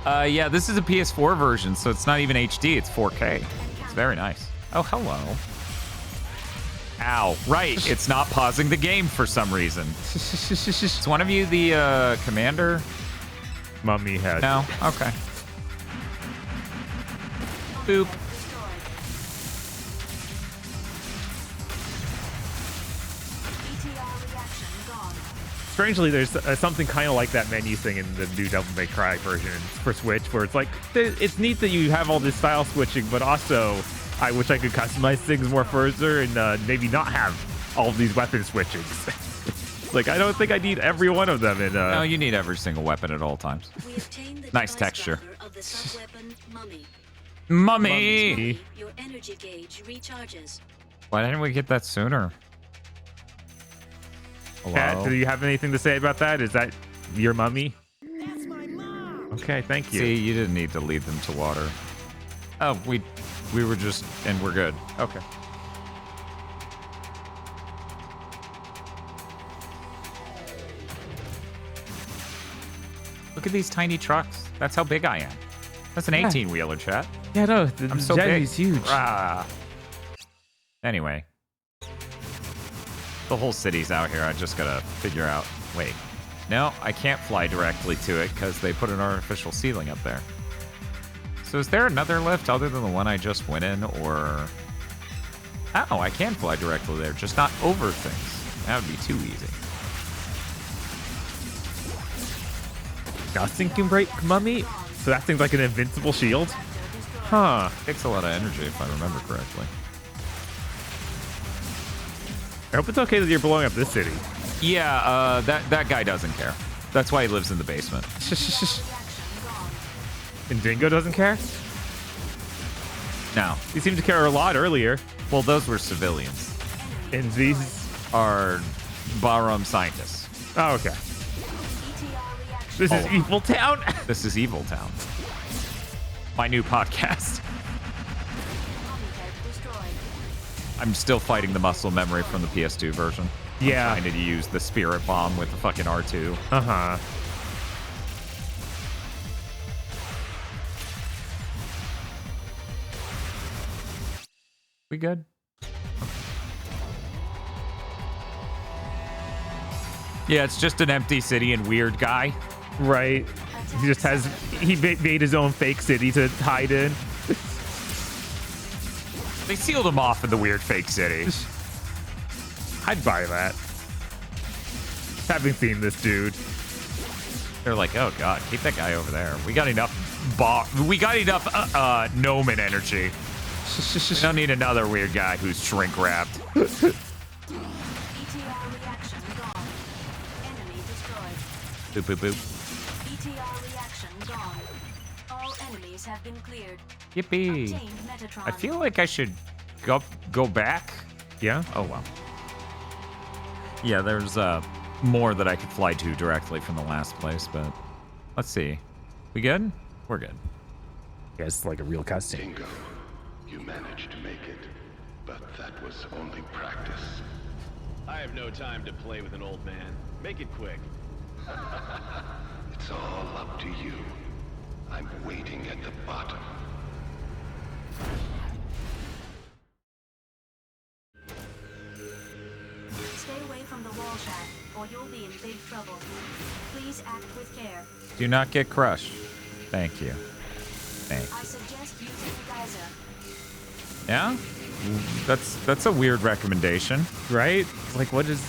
Yeah, this is a PS4 version, so it's not even HD. It's 4K. It's very nice. Oh, hello. Ow. Right. It's not pausing the game for some reason. Is one of you the commander? Mummy head. No? Okay. Boop. Strangely, there's something kind of like that menu thing in the new Devil May Cry version for Switch, where it's like, it's neat that you have all this style switching, but also, I wish I could customize things more further and maybe not have all of these weapon switchings. Like, I don't think I need every one of them. No, you need every single weapon at all times. Nice texture. Mummy! Your energy gauge recharges. Why didn't we get that sooner? Kat, do you have anything to say about that? Is that your mummy? That's my mom. Okay, thank you. See, you didn't need to lead them to water. Oh, we were just, and we're good. Okay. Look at these tiny trucks. That's how big I am. That's an 18-wheeler, chat. Yeah, no, I'm so Jetty big. is huge. Rah. Anyway. The whole city's out here. I just gotta figure out. Wait. No, I can't fly directly to it because they put an artificial ceiling up there. So is there another lift other than the one I just went in, or... Oh, I can fly directly there, just not over things. That would be too easy. Gusting can break mummy? So that thing's like an invincible shield? Huh. Takes a lot of energy if I remember correctly. I hope it's okay that you're blowing up this city. Yeah, that guy doesn't care. That's why he lives in the basement. And Dingo doesn't care? No. He seemed to care a lot earlier. Well, those were civilians. And these are Bahram scientists. Oh, okay. This is Evil Town? This is Evil Town. My new podcast. I'm still fighting the muscle memory from the PS2 version. Yeah. I'm trying to use the spirit bomb with the fucking R2. Uh-huh. We good? Yeah, it's just an empty city and weird guy. Right. He made his own fake city to hide in. They sealed him off in the weird fake city. I'd buy that. Having seen this dude. They're like, oh god, keep that guy over there. We got enough gnomon energy. We don't need another weird guy who's shrink wrapped. ETR reaction gone. Enemy destroyed. Boop, boop, boop. ETR reaction gone. All enemies have been cleared. Yippee. Obtained Metatron. I feel like I should go back. Yeah? Oh, well. Yeah, there's more that I could fly to directly from the last place, but let's see. We good? We're good. Yeah, it's like a real cutscene. Dingo, you managed to make it, but that was only practice. I have no time to play with an old man. Make it quick. It's all up to you. I'm waiting at the bottom. Stay away from the wall shaft, or you'll be in big trouble. Please act with care. Do not get crushed. Thank you. Thank I suggest using the geyser. Yeah? That's a weird recommendation. Right? Like, what is...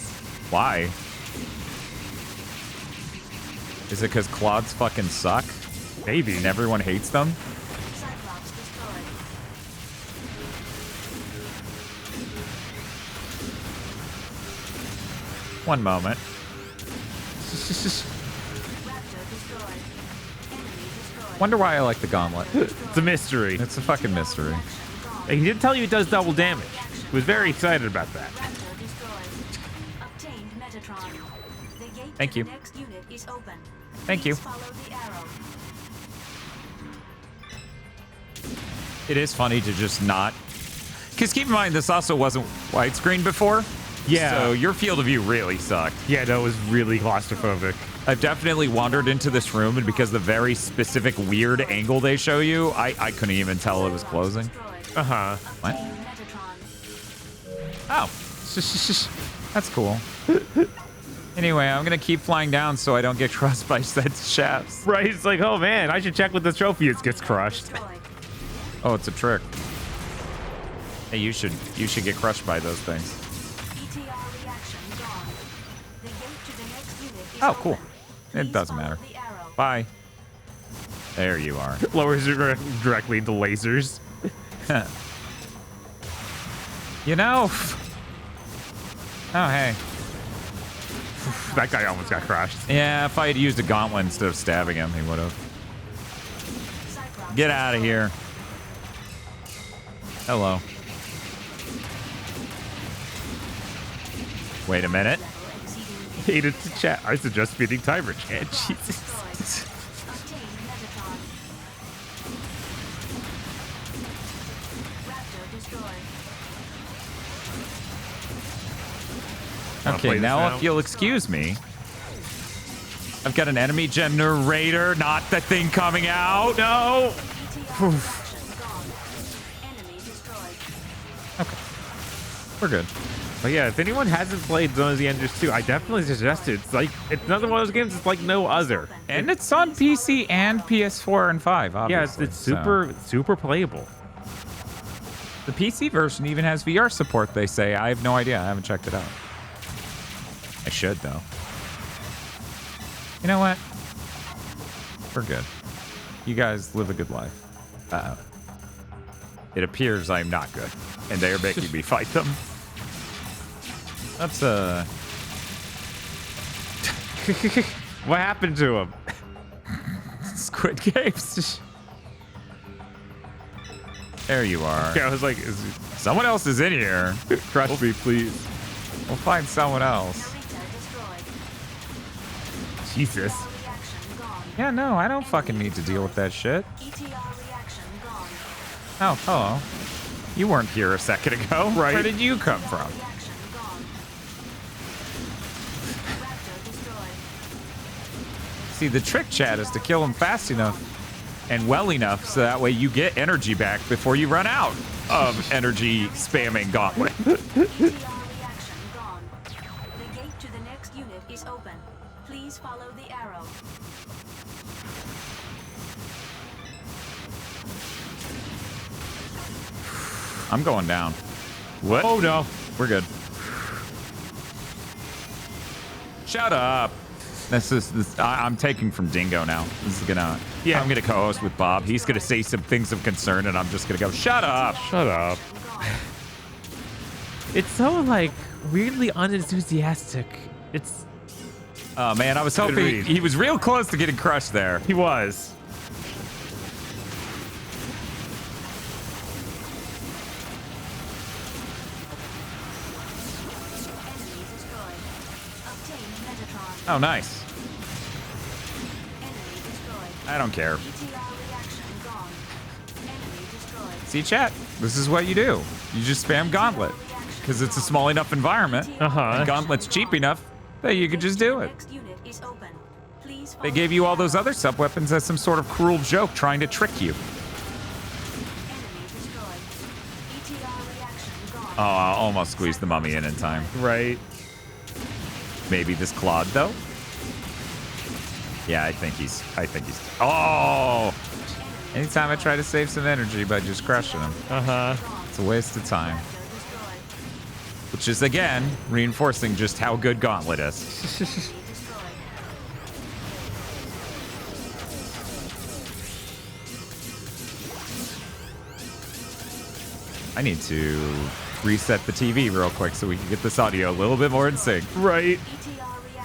Why? Is it because Clods fucking suck? Maybe. And everyone hates them? One moment. Wonder why I like the gauntlet. It's a mystery. It's a fucking mystery. He did tell you it does double damage. He was very excited about that. Thank you. Thank you. It is funny to just not... Because keep in mind, this also wasn't widescreen before. Yeah. So your field of view really sucked. Yeah, that was really claustrophobic. I've definitely wandered into this room, and because the very specific weird angle they show you, I couldn't even tell it was closing. Uh-huh. What? Oh. That's cool. Anyway, I'm going to keep flying down so I don't get crushed by said shafts. Right, it's like, oh man, I should check with this trophy. It gets crushed. Oh, it's a trick. Hey, you should get crushed by those things. Oh, cool. It doesn't matter. Bye. There you are. Lowers it directly into lasers. You know. Oh, hey. That guy almost got crushed. Yeah, if I had used a gauntlet instead of stabbing him, he would have. Get out of here. Hello. Wait a minute. Hated to chat. I suggest beating timer chat. Jesus. Okay, now if you'll excuse me, I've got an enemy generator, not the thing coming out. No. Okay, we're good. But yeah, if anyone hasn't played Zone of the Enders 2, I definitely suggest it. It's like, it's another one of those games that's like no other. And it's on PC and PS4 and 5, obviously. Yeah, it's super playable. The PC version even has VR support, they say. I have no idea. I haven't checked it out. I should, though. You know what? We're good. You guys live a good life. Uh-oh. It appears I'm not good, and they are making me fight them. That's What happened to him? Squid Games. There you are. Yeah, I was like, someone else is in here. Crush me, please. We'll find someone else. Jesus. Yeah, no, I don't fucking need to deal with that shit. Oh, hello. You weren't here a second ago. Right. Where did you come from? See, the trick, Chad, is to kill him fast enough and well enough so that way you get energy back before you run out of energy spamming gauntlet. The gate to the next unit is open. Please follow the arrow. I'm going down. What? Oh, no. We're good. Shut up. I'm taking from Dingo now. This is gonna. Yeah. I'm gonna co-host with Bob. He's gonna say some things of concern, and I'm just gonna go. Shut up. Shut up. It's so like weirdly unenthusiastic. It's. Oh man, I was hoping he was real close to getting crushed there. He was. Oh, nice. I don't care. See, chat, this is what you do. You just spam Gauntlet. Because it's a small enough environment. And Gauntlet's cheap enough that you can just do it. They gave you all those other sub-weapons as some sort of cruel joke trying to trick you. Oh, I almost squeezed the mummy in time. Right. Maybe this Claude, though? Yeah, I think he's... Oh! Anytime I try to save some energy by just crushing him. It's a waste of time. Which is, again, reinforcing just how good Gauntlet is. I need to reset the TV real quick so we can get this audio a little bit more in sync. Right.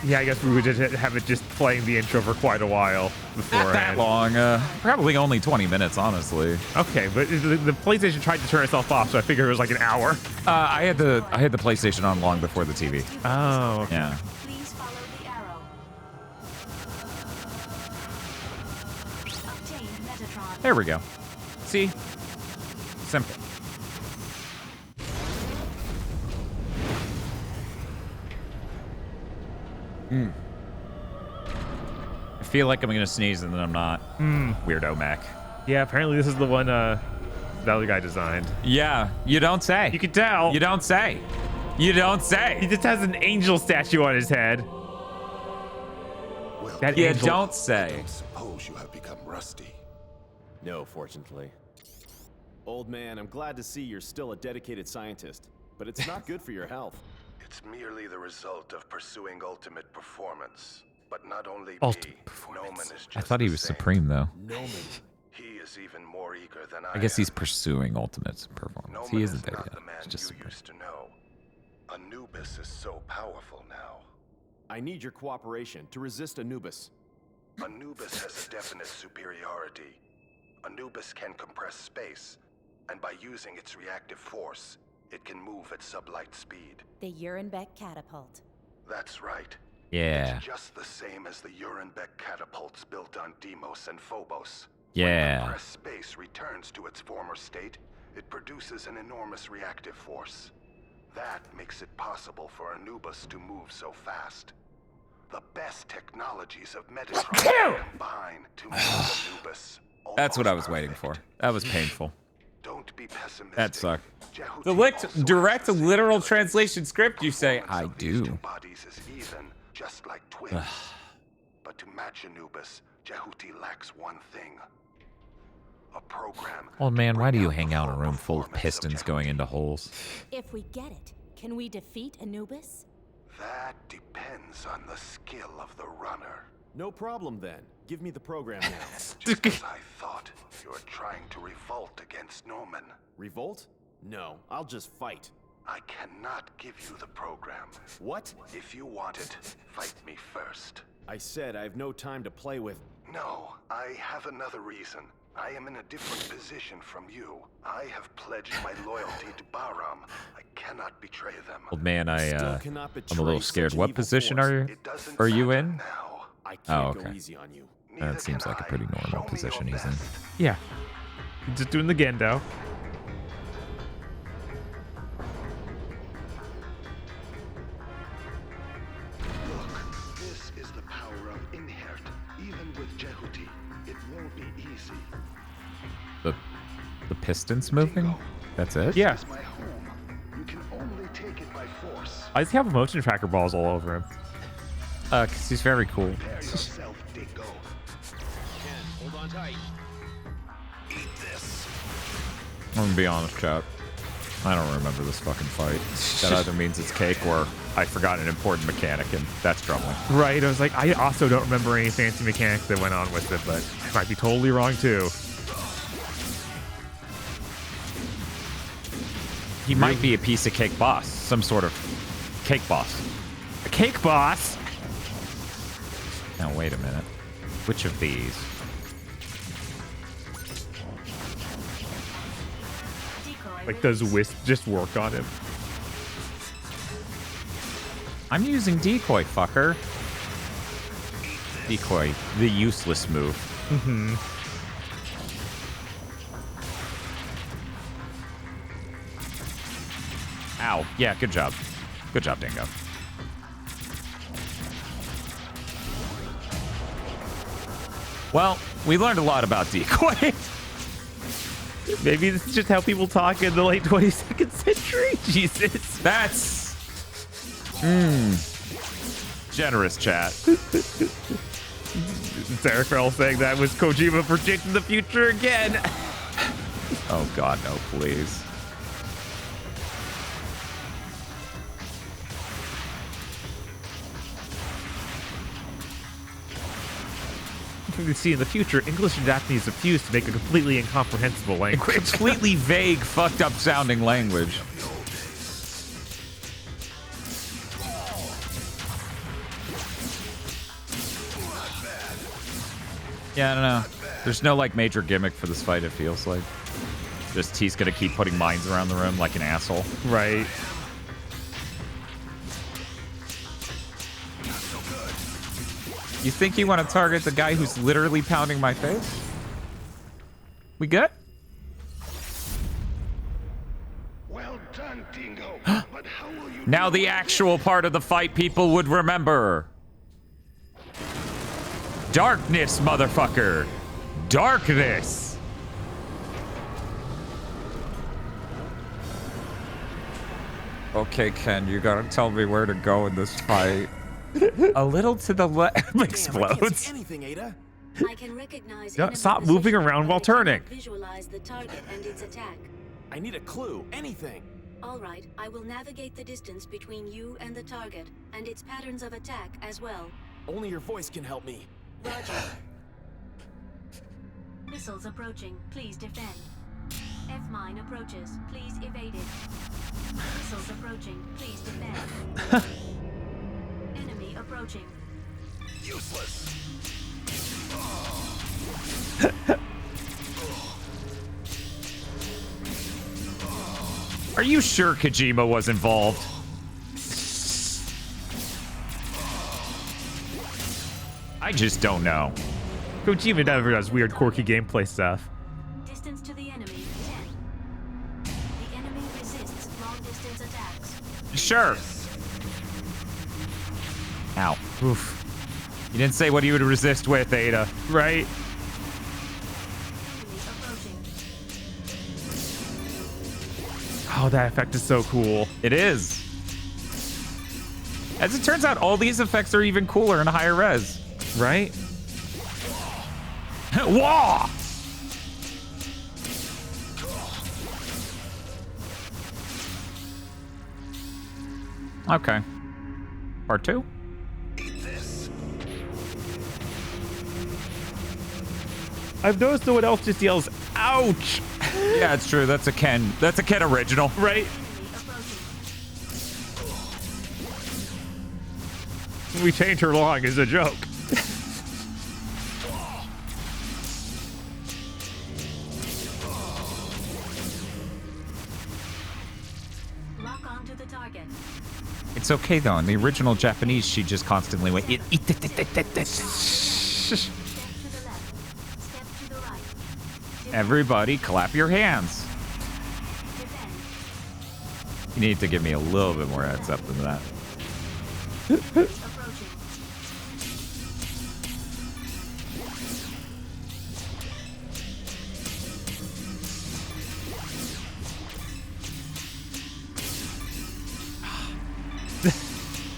Yeah, I guess we would just have it just playing the intro for quite a while before. Not that long. Probably only 20 minutes, honestly. Okay, but the PlayStation tried to turn itself off, so I figured it was like an hour. I had the PlayStation on long before the TV. Oh, okay. Yeah. Please follow the arrow. Obtain Metatron. There we go. See? Simple. I feel like I'm gonna sneeze and then I'm not. Weirdo Mech. Yeah, apparently this is the one the other guy designed. Yeah, you don't say. You can tell. You don't say. You don't say. He just has an angel statue on his head. Well, That You angel- don't I say. don't suppose you have become rusty. No, fortunately. Old man, I'm glad to see you're still a dedicated scientist, but it's not good for your health. It's merely the result of pursuing ultimate performance. But not only Ultimate me, performance. Noman is just I thought he the was same. supreme though. Noman. He is even more eager than I guess am. he's pursuing ultimate performance. Noman He is isn't there not yet. the man It's just you supreme. used to know. Anubis is so powerful now. I need your cooperation to resist Anubis. Anubis has a definite superiority. Anubis can compress space, and by using its reactive force, it can move at sublight speed. The Urenbeck catapult. That's right. Yeah. It's just the same as the Urenbeck catapults built on Deimos and Phobos. Yeah. When compressed space returns to its former state, it produces an enormous reactive force. That makes it possible for Anubis to move so fast. The best technologies of Metatron combine to move Anubis. That's what I was Almost waiting perfect. for. That was painful. Don't be pessimistic. That sucked. Jehuti The also direct has the same literal ability. translation script, you say, Performance I of these do. two bodies is even, just like twins. But to match Anubis, Jehuti lacks one thing. A program. Old to man, why do bring you out hang the out in a full room full of performance pistons going Jehuti. into holes? If we get it, can we defeat Anubis? That depends on the skill of the runner. No problem then. Give me the program now. Just as I thought, you're trying to revolt against Norman. Revolt? No, I'll just fight. I cannot give you the program. What? If you want it, fight me first. I said I have no time to play with. No, I have another reason. I am in a different position from you. I have pledged my loyalty to Bahram. I cannot betray them. Old man, Still cannot I'm a betray little scared. such an What evil position force. are It doesn't you matter in? now. I can't okay. go easy on you. Neither That seems can like a I. pretty Show normal me position your he's in. best. Yeah. Just doing the Gendo. Look, this is the power of Inhert. Even with Jehuti, it won't be easy. The pistons moving? That's it? Yeah. This is my home. You can only take it by force. I just have motion tracker balls all over him. Because he's very cool. Prepare yourself, Dingo. Hold on tight. Eat this. I'm gonna be honest, chat. I don't remember this fucking fight. That either means it's cake or I forgot an important mechanic, and that's troubling. Right, I was like, I also don't remember any fancy mechanics that went on with it, but I might be totally wrong too. He might be a piece of cake boss. Some sort of cake boss. A cake boss? Now, wait a minute. Which of these? Like, does Wisp just work on him? I'm using decoy, fucker. Decoy, the useless move. Mm-hmm. Ow. Yeah, good job. Good job, Dingo. Well, we learned a lot about decoy. Maybe this is just how people talk in the late 22nd century? Jesus. That's... generous, chat. Derek Farrell saying that was Kojima predicting the future again. Oh, God, no, please. We see in the future, English and Japanese are fused to make a completely incomprehensible language. Completely vague, fucked up sounding language. Yeah, I don't know. There's no like major gimmick for this fight, it feels like. Just he's gonna keep putting mines around the room like an asshole. Right. You think you want to target the guy who's literally pounding my face? We good? Well done, Dingo. But how will you Now the actual part of the fight people would remember. Darkness, motherfucker. Darkness. Okay, Ken, you gotta tell me where to go in this fight. A little to the left explodes. Anything, Ada? I can recognize Stop moving around while turning. Visualize the target and its attack. I need a clue. Anything. All right, I will navigate the distance between you and the target, and its patterns of attack as well. Only your voice can help me. Roger. Missiles approaching. Please defend. F-mine approaches. Please evade it. Missiles approaching. Please defend. Enemy approaching. Useless. Are you sure Kojima was involved? I just don't know. Kojima never does weird, quirky gameplay stuff. Distance to the enemy, 10. The enemy resists long-distance attacks. Sure. Ow. Oof. You didn't say what he would resist with, Ada. Right? Enemy approaching. Oh, that effect is so cool. It is. As it turns out, all these effects are even cooler in higher res. Right? Wah! Okay. Part 2? I've noticed no one else just yells, ouch! Yeah, it's true. That's a Ken original. Right? We changed her long as a joke. Lock onto the target. It's okay though. In the original Japanese, she just constantly went. Step to the left. Step to the right. Everybody, clap your hands. Defend. You need to give me a little bit more heads up than that. Approaching.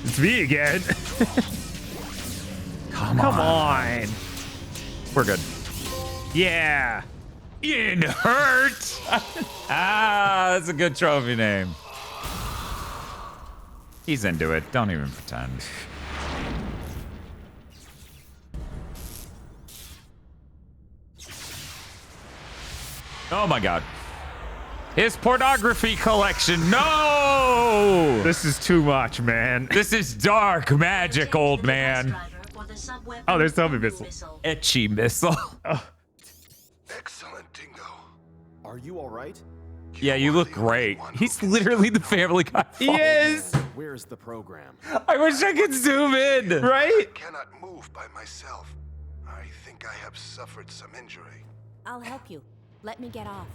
It's me again. Come on. We're good. Yeah. In hurt. That's a good trophy name. He's into it. Don't even pretend. Oh my god. His pornography collection. No! This is too much, man. This is dark magic, old man. Oh, there's zombie missile. Etchy missile. Oh. Excellent, Dingo. Are you all right? Yeah, you look great. He's literally the Family Guy. He is. Where's the program? I wish I could zoom in. Right? I cannot move by myself. I think I have suffered some injury. I'll help you. Let me get off.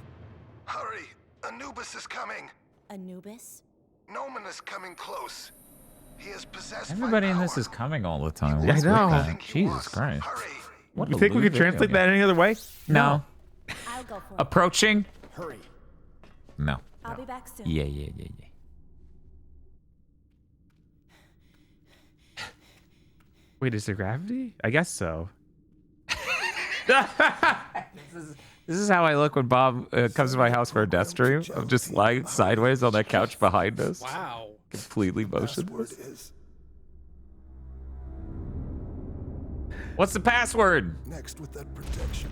Hurry! Anubis is coming. Anubis? Noman is coming close. He is possessed Everybody by in power. this is coming all the time. Yeah, I What's know. with that? Jesus Christ. Hurry! What You a think we lewd could translate video that any other way? No. I'll go for it. Approaching? Hurry. No. I'll be back soon. Yeah. Wait, is there gravity? I guess so. This is how I look when Bob comes to my house for a death stream. I'm just lying sideways on that couch behind us. Wow. Completely motionless. Password is What's the password? next with that protection.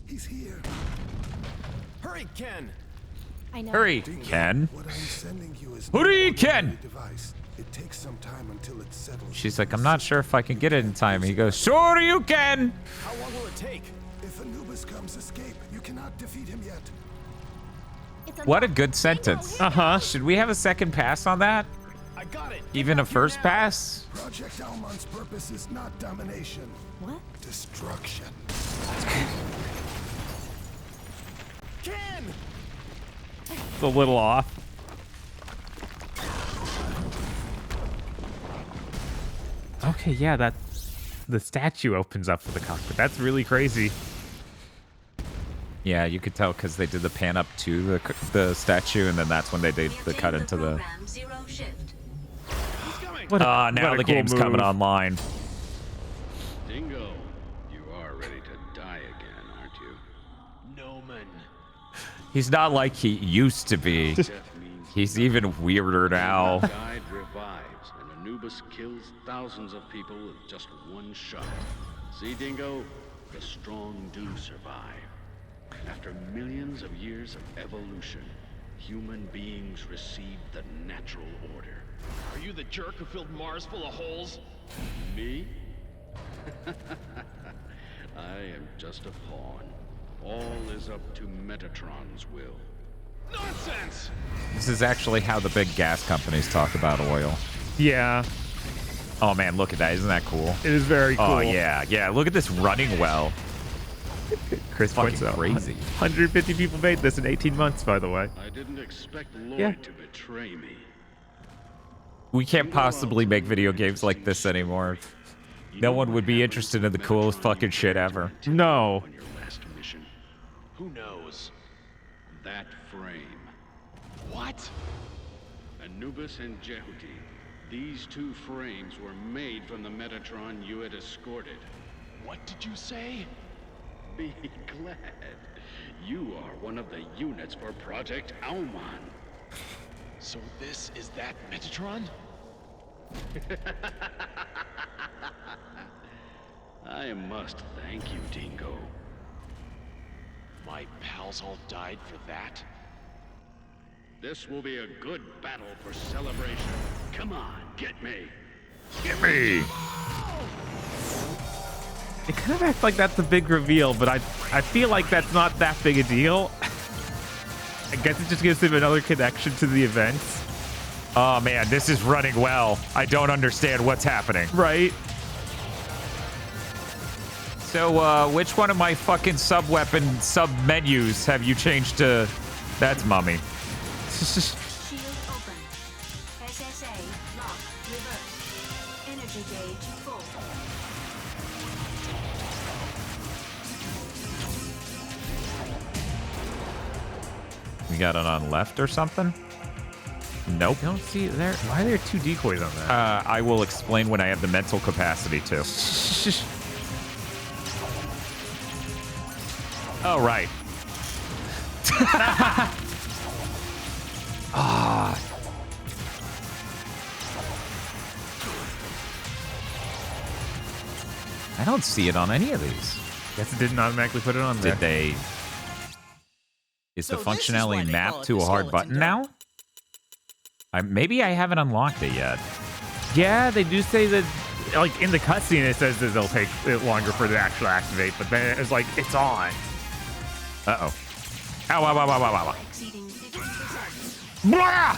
He's here. Hurry, Ken. I know. Hurry, Ken. What I'm sending you is Hurry, no Ken. ordinary device. It takes some time until it settles. She's like, I'm not sure if I can get it in time. He goes, sure you can. How long will it take? If Anubis comes, escape. You cannot defeat him yet. What a good sentence. Should we have a second pass on that? I got it. Even a first pass? Project Almon's purpose is not domination. What? Destruction. Ken! It's a little off. Okay, yeah, that the statue opens up for the cockpit. That's really crazy. Yeah, you could tell because they did the pan up to the statue, and then that's when they did the cut into the. Now the cool game's move. coming online. Dingo, you are ready to die again, aren't you? Noman. He's not like he used to be. He's even weirder now. Guide revives, and Anubis kills thousands of people with just one shot. See, Dingo? The strong do survive. After millions of years of evolution, human beings received the natural order. Are you the jerk who filled Mars full of holes? Me? I am just a pawn. All is up to Metatron's will. Nonsense! This is actually how the big gas companies talk about oil. Yeah. Oh man, look at that. Isn't that cool? It is very cool. Oh yeah, yeah. Look at this running well. Chris points out crazy. 150 people made this in 18 months, by the way. I didn't expect Lloyd to betray me. We can't possibly make video games like this anymore. No one would be interested in the coolest fucking shit ever. No. On your last mission. Who knows? That frame. What? Anubis and Jehuti. These two frames were made from the Metatron you had escorted. What did you say? Be glad. You are one of the units for Project Almon. So this is that Metatron? I must thank you, Dingo. My pals all died for that? This will be a good battle for celebration. Come on, get me. Get me! It kind of acts like that's a big reveal, but I feel like that's not that big a deal. I guess it just gives him another connection to the events. Oh man, this is running well. I don't understand what's happening. Right? So, which one of my fucking sub-weapon sub-menus have you changed to... That's Mummy. Shield open. SSA lock reverse. Energy gauge full. We got it on left or something? Nope. I don't see it there. Why are there two decoys on that? I will explain when I have the mental capacity to. Oh, right. Ah. I don't see it on any of these. Guess it didn't automatically put it on there. Did they? Is the functionality mapped to a hard button now? Maybe I haven't unlocked it yet. Yeah, they do say that, like in the cutscene, it says that it'll take it longer for it to actually activate, but then it's like, it's on. Uh-oh. Ow, ow, ow, ow, ow, ow. Exceeding 50%. Blah!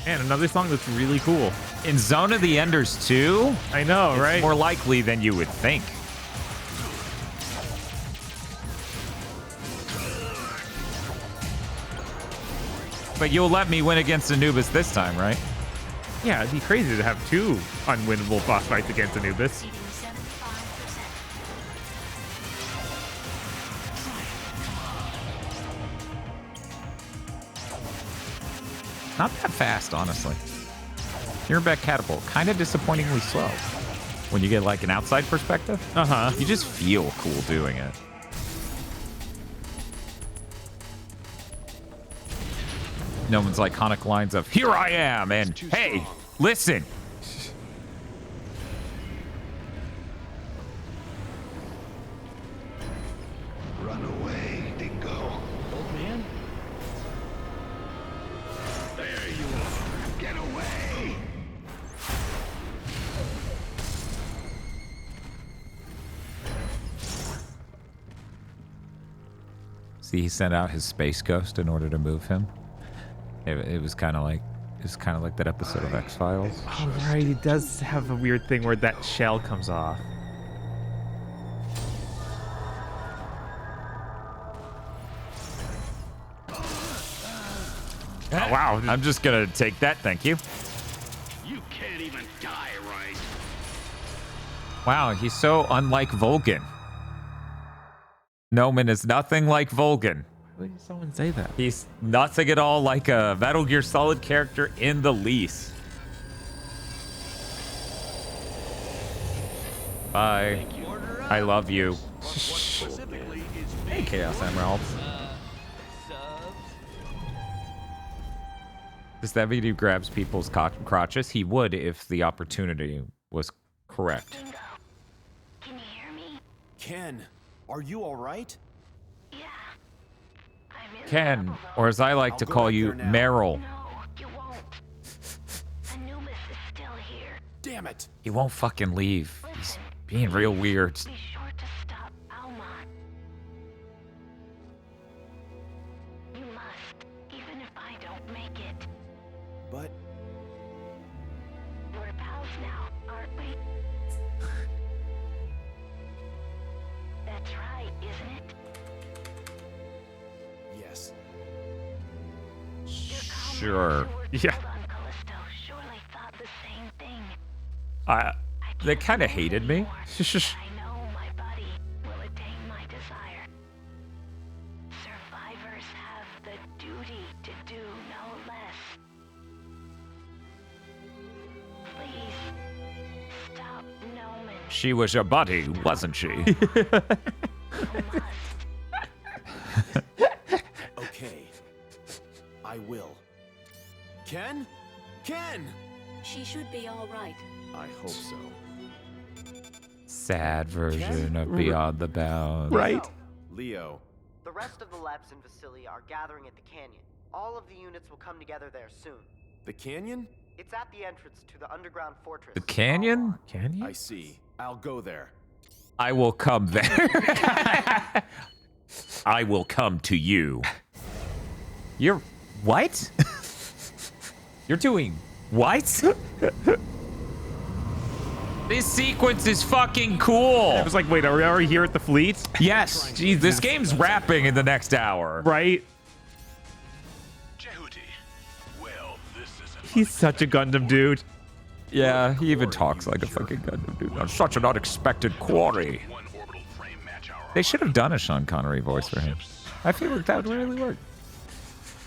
And another song that's really cool. In Zone of the Enders 2? I know, it's right? More likely than you would think. But you'll let me win against Anubis this time, right? Yeah, it'd be crazy to have two unwinnable boss fights against Anubis. Exceeding 75%. Not that fast, honestly. Mirrorback Catapult, kind of disappointingly slow. When you get like an outside perspective, you just feel cool doing it. No one's iconic lines of "Here I am" and "Hey, listen." Run away, Dingo. Old man? See, he sent out his space ghost in order to move him. It was kind of like that episode of X-Files. Oh, right. He does have a weird thing where that shell comes off. Oh, wow. I'm just gonna take that, thank you. You can't even die right. Wow, he's so unlike Vulcan. Noman is nothing like Vulcan. Why would someone say that? He's nothing at all like a Metal Gear Solid character in the least. Bye. I love you. Hey, Chaos Emeralds. Does that mean he grabs people's crotches? He would if the opportunity was correct. Dingo, can you hear me? Ken, are you all right? Yeah. I'm in Ken, trouble, or as I like to I'll go call out you, there now. Meryl. though. No, you won't. Anubis is still here. Damn it. He won't fucking leave. He's being real weird. Be sure to stop Almon. You must, even if I don't make it. But We're pals now, aren't we? That's right, isn't it? yes. Your comrades Sure. who were Yeah. killed on Callisto surely thought the same thing. They kind of hated me. I know my body will attain my desire. Survivors have the duty to do no less. Please, stop Noman. She was your buddy, wasn't she? You must. Okay. I will. Ken? Ken! She should be all right. I hope so. Sad version of Beyond the Bounds. Right? Leo. The rest of the labs and Vasily are gathering at the canyon. All of the units will come together there soon. The canyon? It's at the entrance to the underground fortress. The canyon? Can I you? see. I'll go there. I will come there. I will come to you. You're what? You're doing what? This sequence is fucking cool. I was like, wait, are we already here at the fleet? Yes. Jeez, this game's wrapping in the next hour. Right? Jehuti. Well, this isn't He's such a Gundam dude. Yeah, he even talks like a fucking Gundam dude. I'm such an unexpected quarry. one orbital frame match our They should have done a Sean Connery voice for him. I feel like that would really work.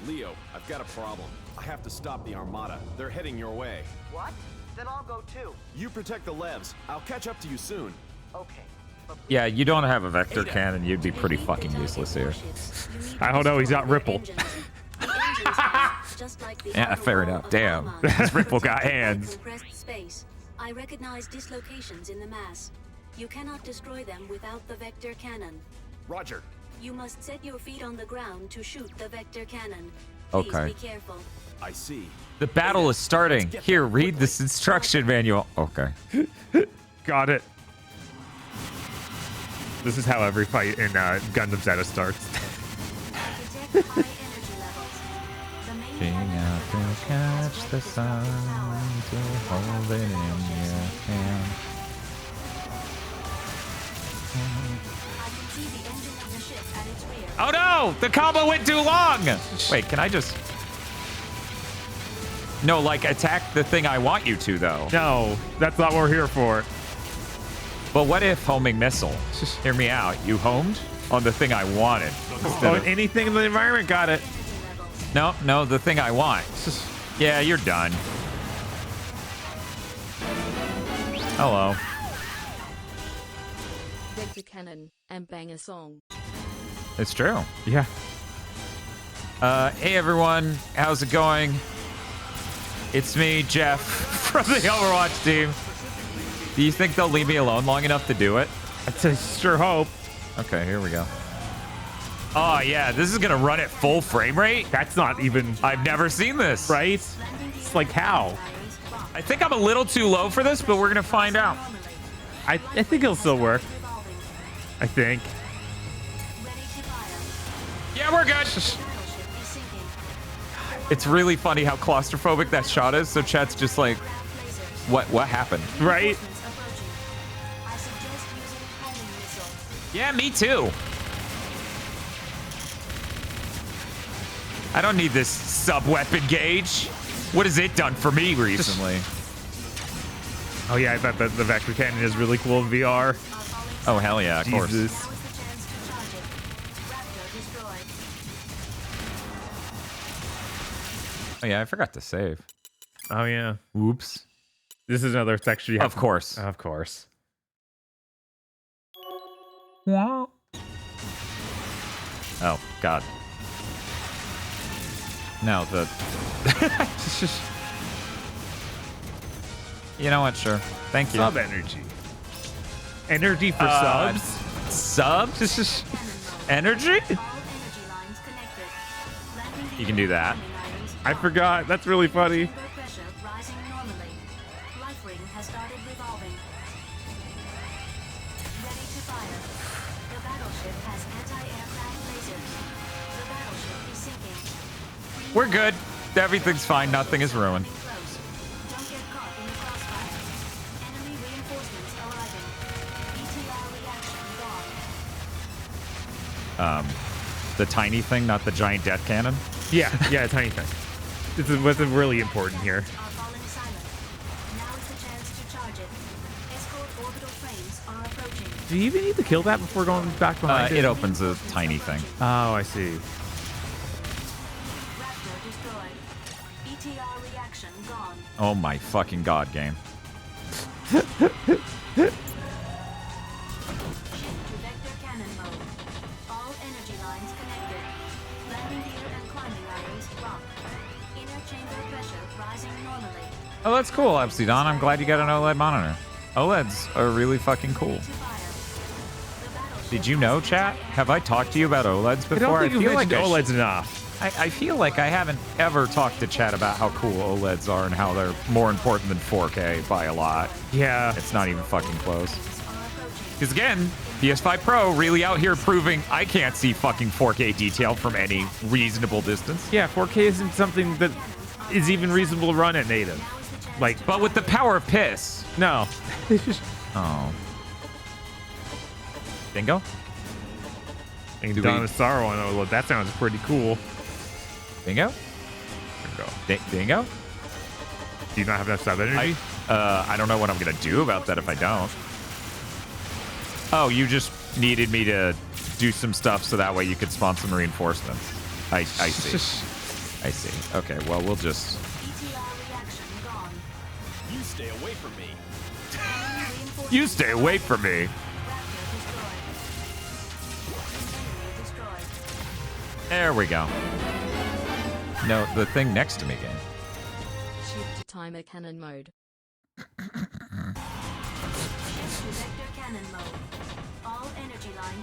Leo, I've got a problem. I have to stop the Armada. They're heading your way. What? Then I'll go too. You protect the Levs. I'll catch up to you soon. Okay. But Yeah, you don't have a vector cannon, you'd be pretty fucking useless here. I don't know, he's not Ripple. Yeah, fair enough. Damn. This Ripple got hands. Space. I recognize dislocations in the mass. You cannot destroy them without the vector cannon. Roger. You must set your feet on the ground to shoot the vector cannon. Please Okay. be careful. I see. The battle is starting. Here, read this instruction manual. Okay. Got it. This is how every fight in Gundam Zeta starts. Detect high energy levels. The main Being out to catch the sun, to hold it in your hand. I can see the engine of the ship at its rear. Oh no! The combo went too long! Wait, can I just... No, like, attack the thing I want you to, though. No, that's not what we're here for. But what if homing missile? Just hear me out. You homed on the thing I wanted. Oh, anything in the environment got it. No, the thing I want. Yeah, you're done. Hello. Vector cannon and bang a song. It's true. Yeah. Hey everyone, how's it going? It's me, Jeff, from the Overwatch team. Do you think they'll leave me alone long enough to do it? I sure hope. Okay, here we go. Oh yeah, this is gonna run at full frame rate? That's not even... I've never seen this. Right? It's like how? I think I'm a little too low for this, but we're gonna find out. I think it'll still work. I think. Ready to fire. Yeah, we're good. It's really funny how claustrophobic that shot is. So chat's just like, what happened? Right? Yeah, me too. I don't need this sub-weapon gauge. What has it done for me recently? Oh yeah, I bet the Vector Cannon is really cool in VR. Oh hell yeah, of course. Oh yeah, I forgot to save. Oh yeah. Oops. This is another section you have Of course. Of course. Oh god. No, the You know what, sure. Thank you. Sub energy. Energy for subs? Subs? Energy? You can do that. I forgot. That's really funny. We're good. Everything's fine. Nothing is ruined. The tiny thing, not the giant death cannon. Yeah, tiny thing. This is what's really important here. Do you even need to kill that before going back behind it? It opens a tiny thing. Oh, I see. Oh my fucking god, game. Oh, that's cool, Epsidon. I'm glad you got an OLED monitor. OLEDs are really fucking cool. Did you know, chat? Have I talked to you about OLEDs before? I don't think you've mentioned OLEDs enough. I feel like I haven't ever talked to chat about how cool OLEDs are and how they're more important than 4K by a lot. Yeah. It's not even fucking close. Because again, PS5 Pro really out here proving I can't see fucking 4K detail from any reasonable distance. Yeah, 4K isn't something that is even reasonable to run at native. Like, but with the power of piss. No. Oh. Dingo? Dawn of Sorrow on OLED. That sounds pretty cool. Dingo? Dingo? Do you not have enough sub energy? I don't know what I'm gonna do about that if I don't. Oh, you just needed me to do some stuff so that way you could spawn some reinforcements. I see. I see. Okay, well, we'll just... You stay away from me. You stay away from me. There we go. No, the thing next to me again. Shift to timer cannon mode.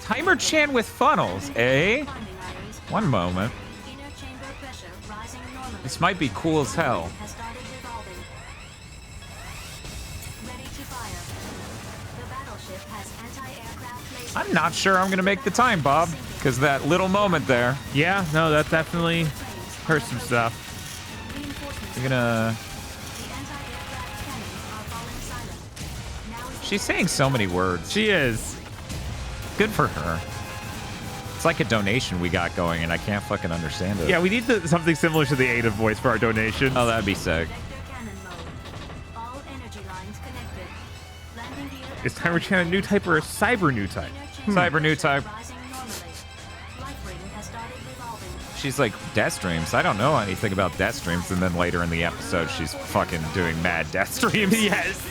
Timer Chan with funnels, eh? One moment. This might be cool as hell. I'm not sure I'm gonna make the time, Bob, because that little moment there. Yeah, no, that definitely hurts some stuff. You're gonna... She's saying so many words. She is. Good for her. It's like a donation we got going, and I can't fucking understand it. Yeah, we need something similar to the Ada voice for our donation. Oh, that'd be sick. Is Timer Chan a new type or a cyber new type? Cyber new type. She's like, Deathstreams. I don't know anything about Deathstreams. And then later in the episode, she's fucking doing mad Deathstreams. Yes.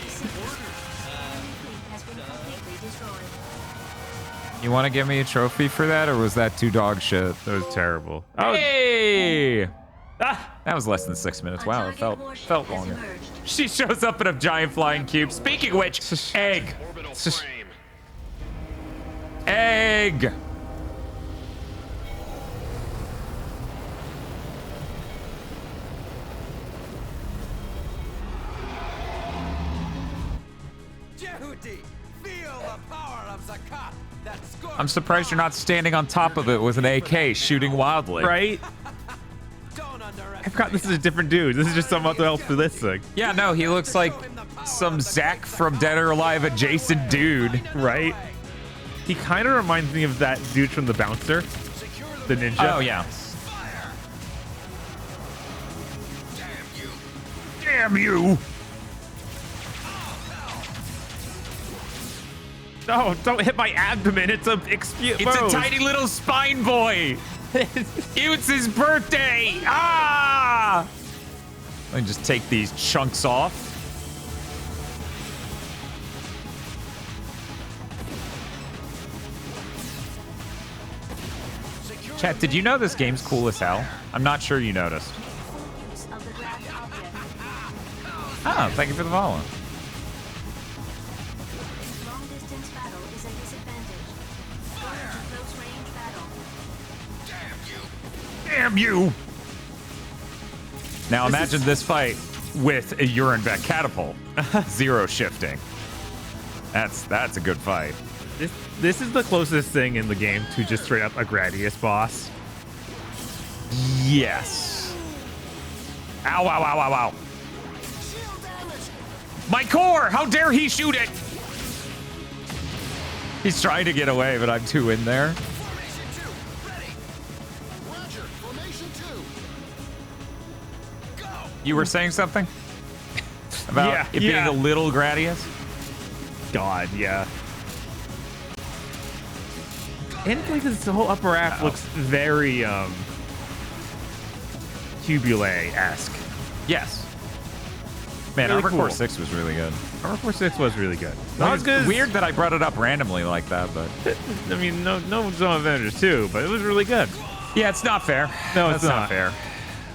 You want to give me a trophy for that, or was that too dog shit? That was terrible. Oh. Hey! That was less than 6 minutes. Wow, it felt longer. She shows up in a giant flying cube. Speaking of which, egg. Egg. Jehudi, feel the power of Zakat. I'm surprised you're not standing on top of it with an AK shooting wildly. Right? I forgot this is a different dude. This is just someone else for this thing. Yeah, no, he looks like some Zack from Dead or Alive adjacent dude. Right? He kind of reminds me of that dude from The Bouncer, the ninja. Oh, yeah. Damn you! No, don't hit my abdomen. It's a It's a tiny little spine boy. It's his birthday. Ah! Let me just take these chunks off. Chat, did you know this game's cool as hell? I'm not sure you noticed. Oh, thank you for the follow. Long-distance battle is a disadvantage. Going to close-range battle. Damn you! Now imagine this fight with a urine vat catapult. Zero shifting. That's a good fight. This is the closest thing in the game to just straight up a Gradius boss. Yes. Ow, ow, ow, ow, ow. My core! How dare he shoot it? He's trying to get away, but I'm too in there. You were saying something? About it being a little Gradius? God, yeah. And like this whole upper half looks very Cubule-esque. Yes. Man, Really Armor Core cool. 6 was really good. Armor Core 6 was really good. Not as good. Weird that I brought it up randomly like that, but I mean, no some Avengers 2, but it was really good. yeah, it's not fair. No, That's it's not fair.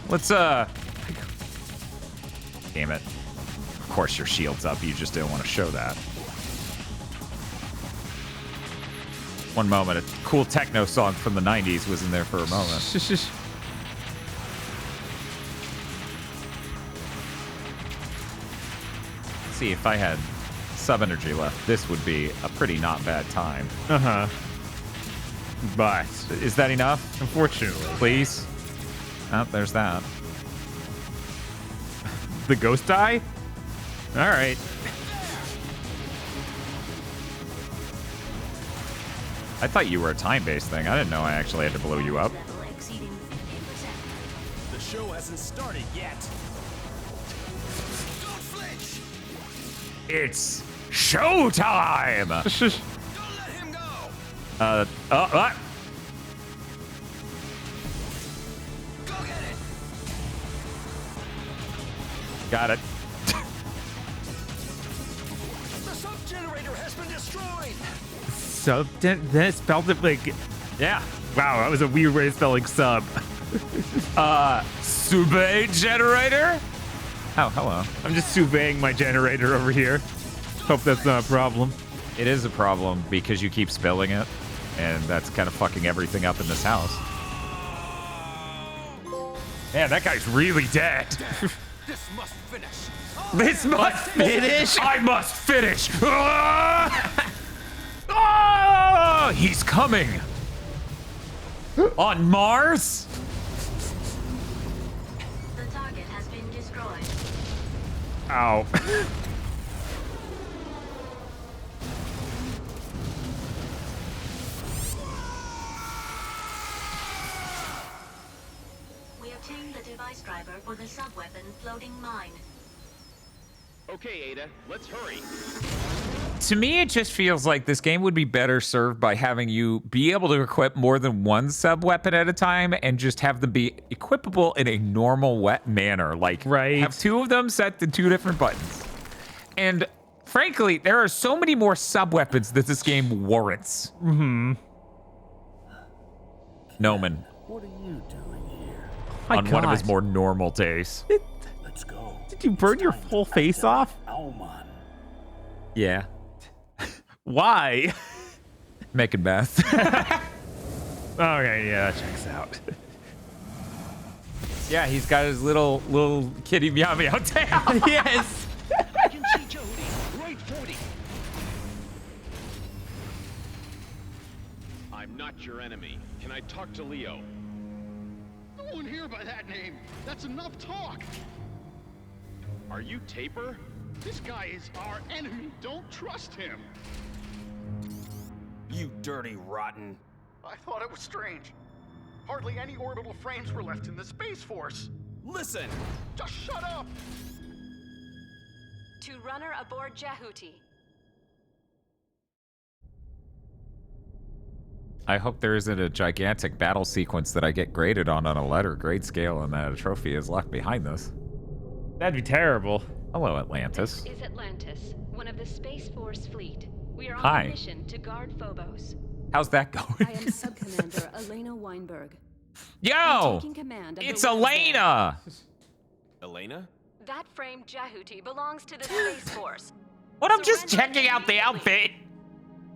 Let's damn it. Of course your shield's up. You just didn't want to show that. One moment, a cool techno song from the 90s was in there for a moment. See, if I had sub energy left, this would be a pretty not bad time. Uh-huh. But is that enough? Unfortunately. Please? Oh, there's that. The ghost die? All right. I thought you were a time-based thing. I didn't know I actually had to blow you up. The show hasn't started yet. Don't flinch. It's showtime! Don't let him go. Go get it. Got it. The sub-generator has been destroyed. So then it spelled it like, yeah. Wow, that was a weird way of spelling sub. Sube generator? Oh, hello. I'm just surveying my generator over here. Hope that's not a problem. It is a problem because you keep spelling it, and that's kind of fucking everything up in this house. Man, that guy's really dead. This must finish. This must finish. I must finish. Ah, he's coming. On Mars? The target has been destroyed. Ow. We obtained the device driver for the sub-weapon floating mine. Okay, Ada, let's hurry. To me, it just feels like this game would be better served by having you be able to equip more than one sub-weapon at a time and just have them be equipable in a normal manner. Like, have two of them set to two different buttons. And frankly, there are so many more sub-weapons that this game warrants. Mm-hmm. Noman. What are you doing here? On one of his more normal days. Let's go. Did you burn your whole face off? Alman. Yeah. Why? Making meth. Okay, yeah, that checks out. Yeah, he's got his little kitty meow meow tail. Yes. I can see Jody right 40. I'm not your enemy. Can I talk to Leo? No one here by that name. That's enough talk. Are you Taper? This guy is our enemy. Don't trust him. You dirty rotten. I thought it was strange. Hardly any orbital frames were left in the Space Force. Listen! Just shut up! To runner aboard Jehuti. I hope there isn't a gigantic battle sequence that I get graded on a letter grade scale and that a trophy is left behind this. That'd be terrible. Hello, Atlantis. This is Atlantis, one of the Space Force fleet. We are on Hi. a mission to guard Phobos. How's that going? I am Sub-Commander Elena Weinberg. Yo! I'm taking command of It's the Elena! Elena? That framed Jehuti belongs to the Space Force. What? I'm just checking out the outfit.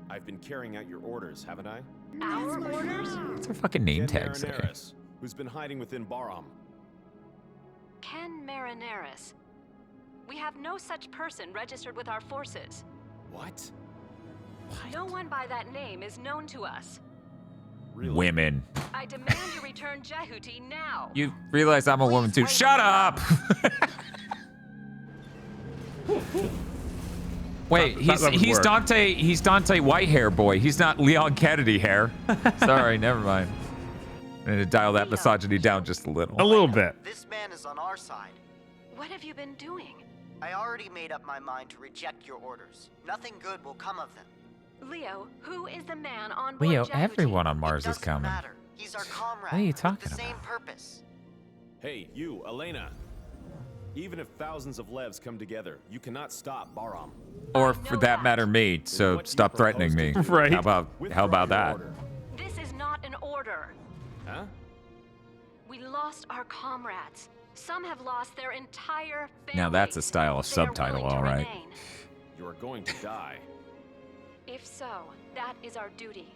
I've been carrying out your orders, haven't I? Our orders? What's her fucking name Ken tag say? Marinaris, who's been hiding within Baram. Ken Marinaris. We have no such person registered with our forces. What? No one by that name is known to us. Really? Women. I demand you return Jehuti now. You realize I'm a woman too. Shut up! Wait, he's Dante. He's Dante Whitehair boy. He's not Leon Kennedy hair. Sorry, never mind. I'm gonna dial that misogyny down just a little. A little bit. This man is on our side. What have you been doing? I already made up my mind to reject your orders. Nothing good will come of them. Leo, who is the man on board Leo, Jehuti? everyone on Mars is Doesn't coming. matter. He's our comrade. What are you with talking the same about? purpose. Hey, you, Elena. Even if thousands of Levs come together, you cannot stop Baram. Or for that matter, me. So stop threatening me. Right. How about that? This is not an order. Huh? We lost our comrades. Some have lost their entire family. Now that's a style of They are subtitle, willing to all right. remain. You are going to die. If so, that is our duty.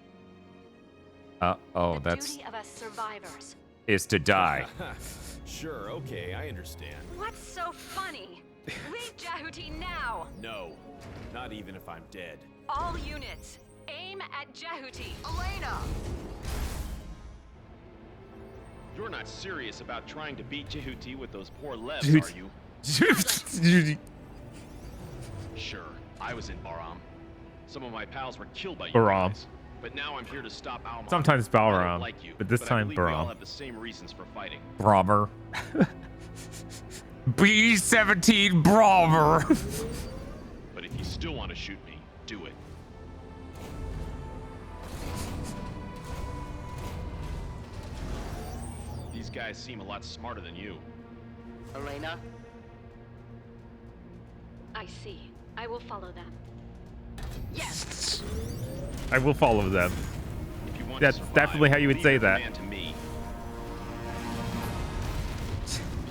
Oh, The that's duty of us survivors. is to die. Sure, okay, I understand. What's so funny? Leave Jehuti now! No, not even if I'm dead. All units, aim at Jehuti. Elena! You're not serious about trying to beat Jehuti with those poor Levs, Dude. are you? Sure, I was in Baram. Some of my pals were killed by you Baram. guys. But now I'm here to stop Alma. Sometimes I don't Balram, like you, but this I time believe we all Baram. have the same reasons for fighting. Brommer. B-17 Brommer. But if you still want to shoot me, do it. These guys seem a lot smarter than you. Elena? I see. I will follow them. Yes! I will follow them. If you want That's to survive, definitely how you would leave say your that. command to me.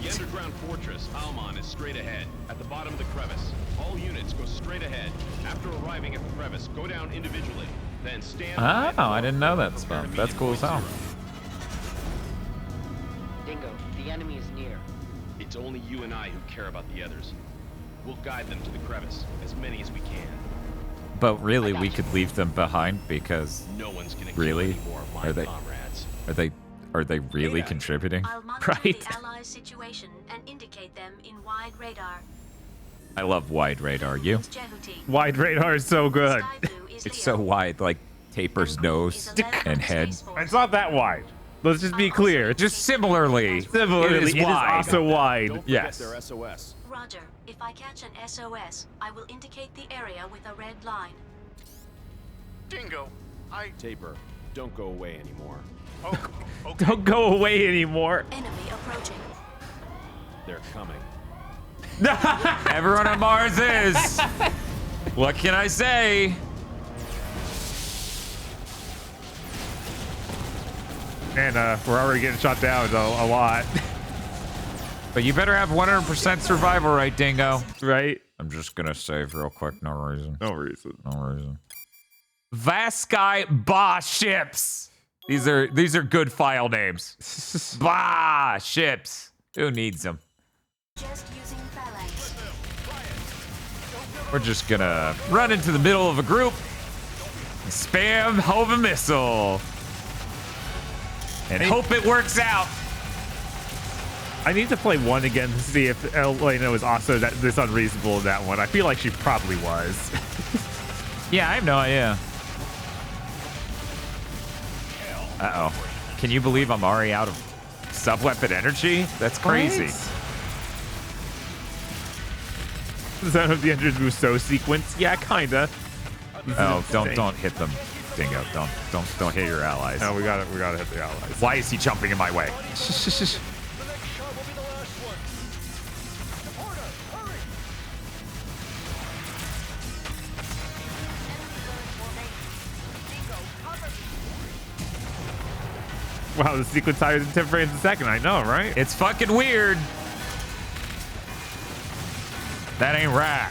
The underground fortress, Alman, is straight ahead, at the bottom of the crevice. All units go straight ahead. After arriving at the crevice, go down individually. Then stand by Oh, I didn't know that stuff. That's cool as hell. Dingo, the enemy is near. It's only you and I who care about the others. We'll guide them to the crevice, as many as we can. But really, we could leave them behind because No one's gonna really, kill any more of my are they comrades. are they really contributing? I'll monitor Right. the Allies' situation and indicate them in wide radar. I love wide radar. You? Jehuti. Wide radar is so good. It's so wide, like Taper's nose and head. It's not that wide. Let's just be clear. Just similarly. Similarly, it is wide. also wide. Don't forget Yes. their SOS. Roger. If I catch an SOS, I will indicate the area with a red line. Dingo, Taper, don't go away anymore. Oh, okay. Don't go away anymore. Enemy approaching. They're coming. Everyone on Mars is. What can I say? And we're already getting shot down a lot. But you better have 100% survival rate, Dingo. Right? I'm just gonna save real quick. No reason. No reason. No reason. Vaskai Ba ships. These are good file names. Ba ships. Who needs them? Just using phalanx. We're just gonna run into the middle of a group Spam Hova Missile. And hope it works out. I need to play one again to see if Elena was also this unreasonable in that one. I feel like she probably was. Yeah, I have no idea. Uh-oh. Can you believe I'm already out of sub-weapon energy? That's crazy. Is that the Ender Rousseau sequence? Yeah, kinda. Oh, don't hit them, Dingo. Don't hit your allies. No, we gotta hit the allies. Why is he jumping in my way? Wow, the sequence higher than 10 frames a second. I know, right? It's fucking weird. That ain't right.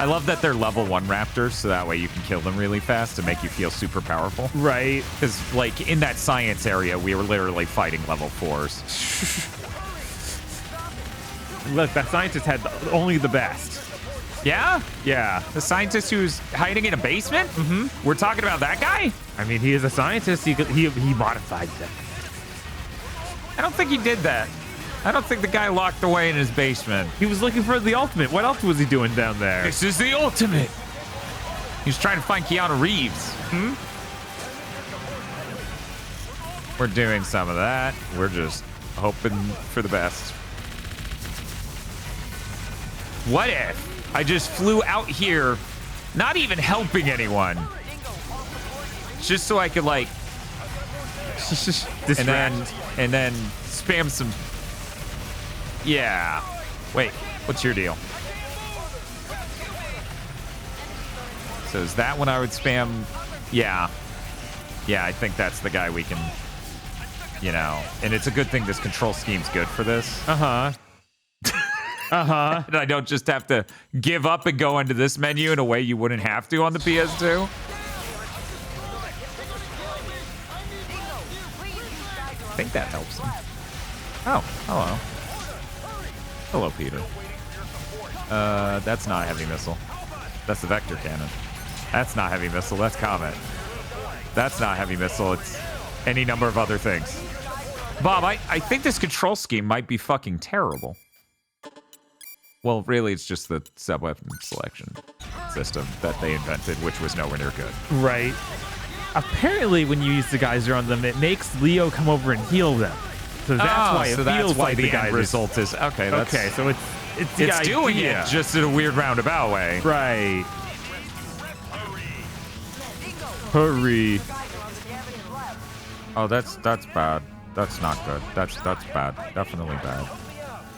I love that they're level 1 raptors, so that way you can kill them really fast to make you feel super powerful. Right. Because, like, in that science area, we were literally fighting level 4s. Look, that scientist had only the best. Yeah? Yeah. The scientist who's hiding in a basement? Mm-hmm. We're talking about that guy? I mean, he is a scientist. He modified them. I don't think he did that. I don't think the guy locked away in his basement. He was looking for the ultimate. What else was he doing down there? This is the ultimate. He's trying to find Keanu Reeves. We're doing some of that. We're just hoping for the best. What if I just flew out here, not even helping anyone, just so I could, like, and then spam some. Yeah. Wait, what's your deal? So is that when I would spam? Yeah. Yeah, I think that's the guy we can, you know. And it's a good thing this control scheme's good for this. Uh-huh. Uh-huh. And I don't just have to give up and go into this menu in a way you wouldn't have to on the PS2. I think that helps him. Oh, hello. Hello, Peter. That's not heavy missile. That's the vector cannon. That's not heavy missile. That's comet. That's not heavy missile. It's any number of other things. Bob, I think this control scheme might be fucking terrible. Well, really, it's just the sub-weapon selection system that they invented, which was nowhere near good. Right. Apparently, when you use the geyser on them, it makes Leo come over and heal them. So that's why it feels like the geyser end result is okay. That's, okay, so it's doing it just in a weird roundabout way. Right. Hurry. Oh, that's bad. That's not good. That's bad. Definitely bad.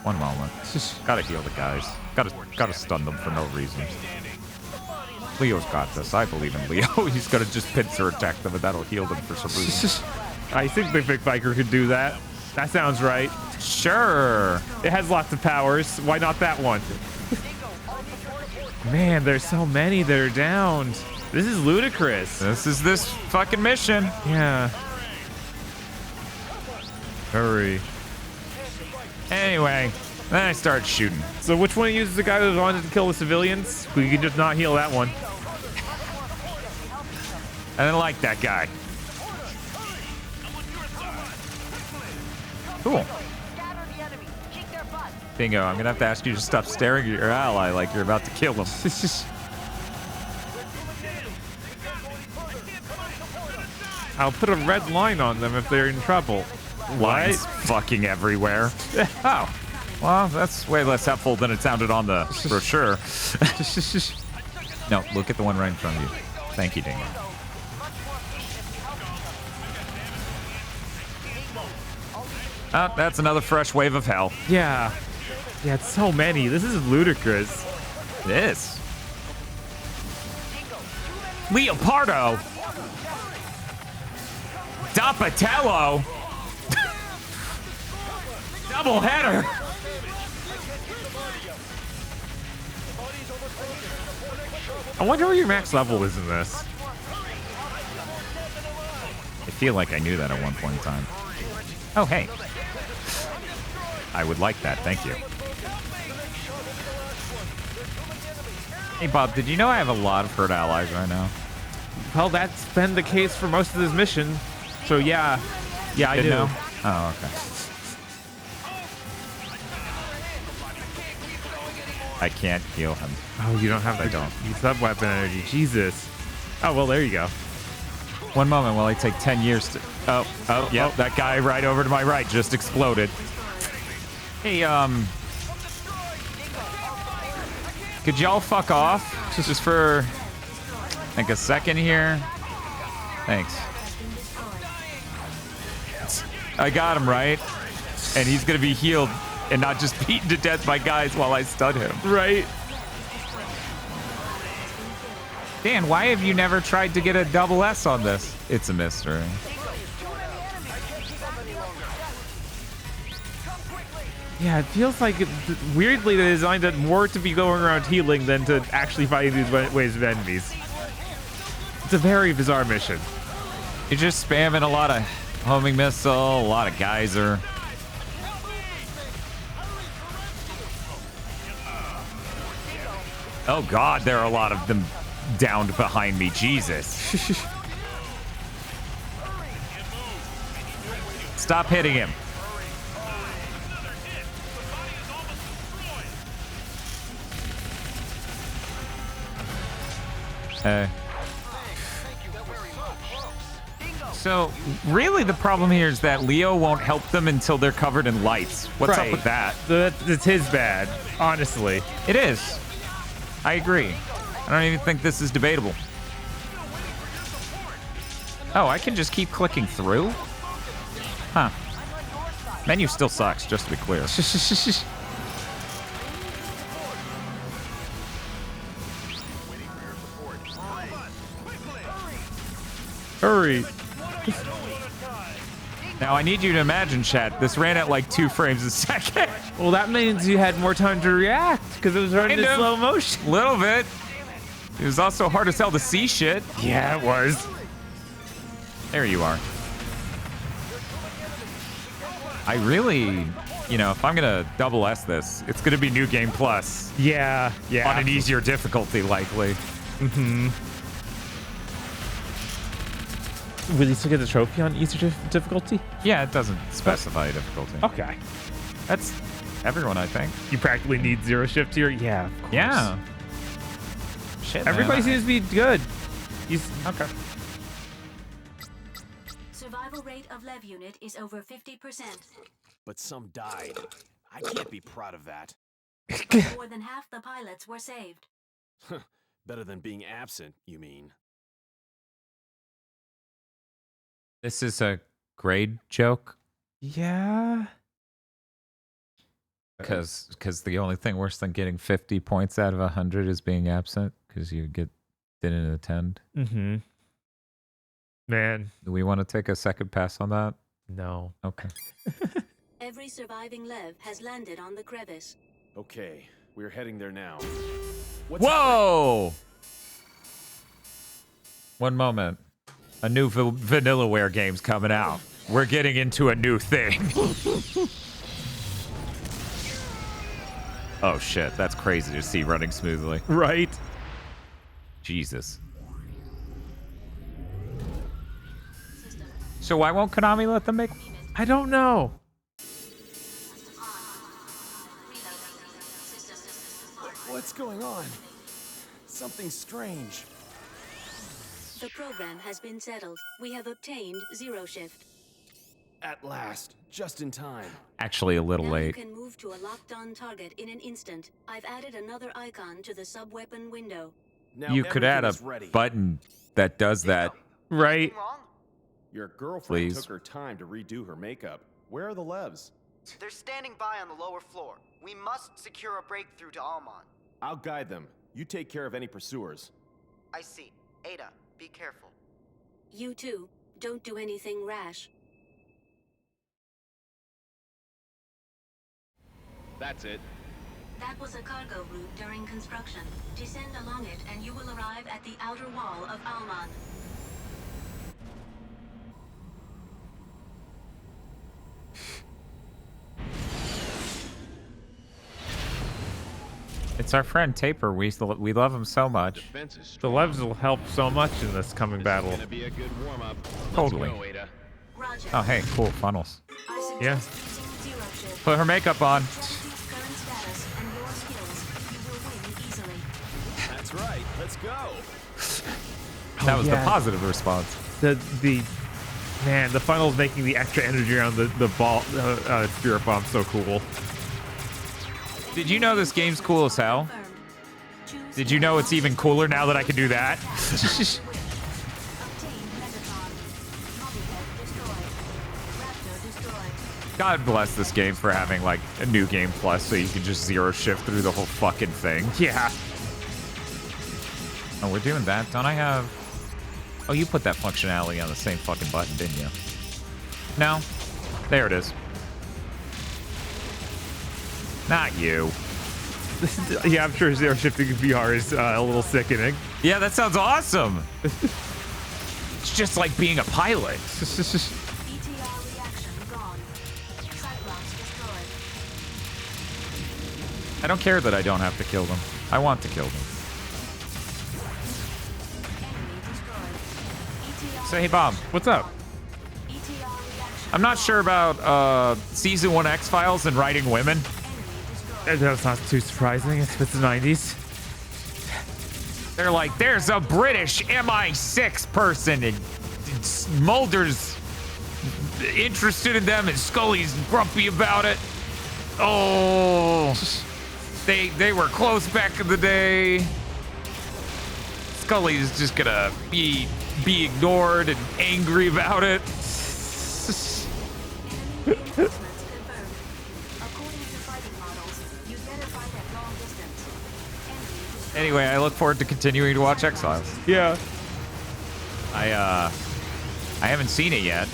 One moment. Just gotta heal the guys. Gotta stun them for no reason. Leo's got this. I believe in Leo. He's gonna just pincer attack them, and that'll heal them for some reason. I think the Big Biker could do that. That sounds right. Sure. It has lots of powers. Why not that one? Man, there's so many that are downed. This is ludicrous. This is this fucking mission. Yeah. Hurry. Anyway, then I started shooting. So which one uses the guy who wanted to kill the civilians? We can just not heal that one. I didn't like that guy. Cool. Dingo, I'm gonna have to ask you to stop staring at your ally like you're about to kill him. I'll put a red line on them if they're in trouble. Lines fucking everywhere. Oh, well, that's way less helpful than it sounded on the brochure. No, look at the one right in front of you. Thank you, Dingo. Oh, that's another fresh wave of hell. Yeah. Yeah, it's so many. This is ludicrous. It is. Leopardo. Dapatello. Double header. I wonder where your max level is in this. I feel like I knew that at one point in time. Oh, hey. I would like that, thank you. Hey, Bob, did you know I have a lot of hurt allies right now? Well, that's been the case for most of this mission. So, yeah. Yeah, I do. Know? Oh, okay. I can't heal him. Oh, you don't have the sub-weapon energy. Jesus. Oh, well, there you go. One moment while I take 10 years to... Oh, yep, that guy right over to my right just exploded. Hey, could y'all fuck off? Just for, like, a second here? Thanks. I got him, right? And he's gonna be healed and not just beaten to death by guys while I stun him. Right. Dan, why have you never tried to get a double S on this? It's a mystery. Yeah, it feels like, weirdly, they designed it more to be going around healing than to actually fighting these waves of enemies. It's a very bizarre mission. You're just spamming a lot of homing missile, a lot of geyser. Oh God, there are a lot of them downed behind me. Jesus. Stop hitting him. So, really the problem here is that Leo won't help them until they're covered in lights. What's up with that? It's his bad, honestly. It is. I agree. I don't even think this is debatable. Oh, I can just keep clicking through? Huh. Menu still sucks, just to be clear. Hurry. Now, I need you to imagine, chat, this ran at like 2 frames a second. Well, that means you had more time to react because it was running in slow motion. Little bit. It was also hard as hell to see shit. Yeah, it was. There you are. I really, you know, if I'm gonna double S this, it's gonna be New Game Plus. Yeah. On an easier difficulty, likely. Mm-hmm. Will you still get the trophy on easier difficulty? Yeah, it doesn't specify difficulty. Okay. That's everyone, I think. You practically need 0 shift here? Yeah, of course. Yeah. Shit, Everybody man. seems to be good. Okay. Survival rate of Lev unit is over 50%. But some died. I can't be proud of that. More than half the pilots were saved. Better than being absent, you mean? This is a grade joke. Yeah. Because the only thing worse than getting 50 points out of 100 is being absent, because you didn't attend. Mm-hmm. Man. Do we want to take a second pass on that? No. Okay. Every surviving Lev has landed on the crevice. Okay, we're heading there now. Whoa! One moment. A new Vanillaware game's coming out. We're getting into a new thing. Oh shit, that's crazy to see running smoothly. Right? Jesus. So why won't Konami let them make... I don't know. What's going on? Something strange. The program has been settled. We have obtained 0 shift. At last, just in time. Actually, a little Now late. you can move to a locked-on target in an instant. I've added another icon to the sub-weapon window. Now You could add a everything is ready. button that does that. Right? Your girlfriend Please. took her time to redo her makeup. Where are the Levs? They're standing by on the lower floor. We must secure a breakthrough to Almon. I'll guide them. You take care of any pursuers. I see. Ada, be careful. You too. Don't do anything rash. That's it. That was a cargo route during construction. Descend along it and you will arrive at the outer wall of Almon. It's our friend Taper. We love him so much. The levs will help so much in this coming battle. Gonna be a good warm-up. Totally. Let's go, Ada. Oh, hey, cool funnels. Yeah. Put her makeup on. That's right. Let's go. That was yeah. the positive response. The funnel's making the extra energy around the ball spirit bomb so cool. Did you know this game's cool as hell? Did you know it's even cooler now that I can do that? God bless this game for having like a new game plus so you can just zero shift through the whole fucking thing. Yeah. Oh, we're doing that. Don't I have... Oh, you put that functionality on the same fucking button, didn't you? No. There it is. Not you. Yeah, I'm sure zero shifting VR is a little sickening. Yeah, that sounds awesome. It's just like being a pilot. I don't care that I don't have to kill them. I want to kill them. So, hey, Bob. What's up? I'm not sure about Season 1 X-Files and writing women. That's not too surprising. It's the 90s. They're like, there's a British MI6 person, and Mulder's interested in them, and Scully's grumpy about it. Oh, they were close back in the day. Scully's just gonna be ignored and angry about it. Anyway, I look forward to continuing to watch X-Files. Yeah. I haven't seen it yet,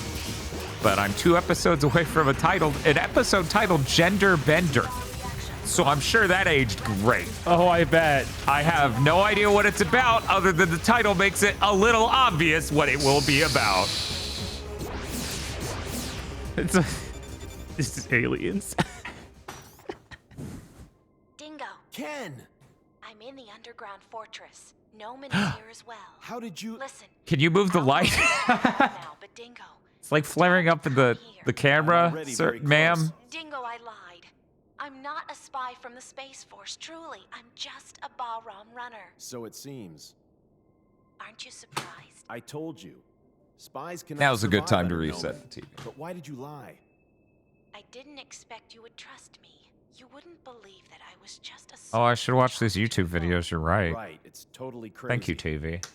but I'm 2 episodes away from an episode titled Gender Bender. So I'm sure that aged great. Oh, I bet. I have no idea what it's about other than the title makes it a little obvious what it will be about. This is aliens. Dingo. Ken. I'm in the underground fortress. Noman is here as well. How did you... Listen. Can you move the light? Now, but Dingo. It's like flaring up in the camera, sir, ma'am. Dingo, I lied. I'm not a spy from the Space Force, truly. I'm just a Bahram runner. So it seems. Aren't you surprised? I told you. Spies cannot Now's a good survive time to under reset Noman. the TV. But why did you lie? I didn't expect you would trust me. You wouldn't believe that I was just a... Oh, I should watch these YouTube videos. You're right. Right, it's totally crazy. Thank you, TV.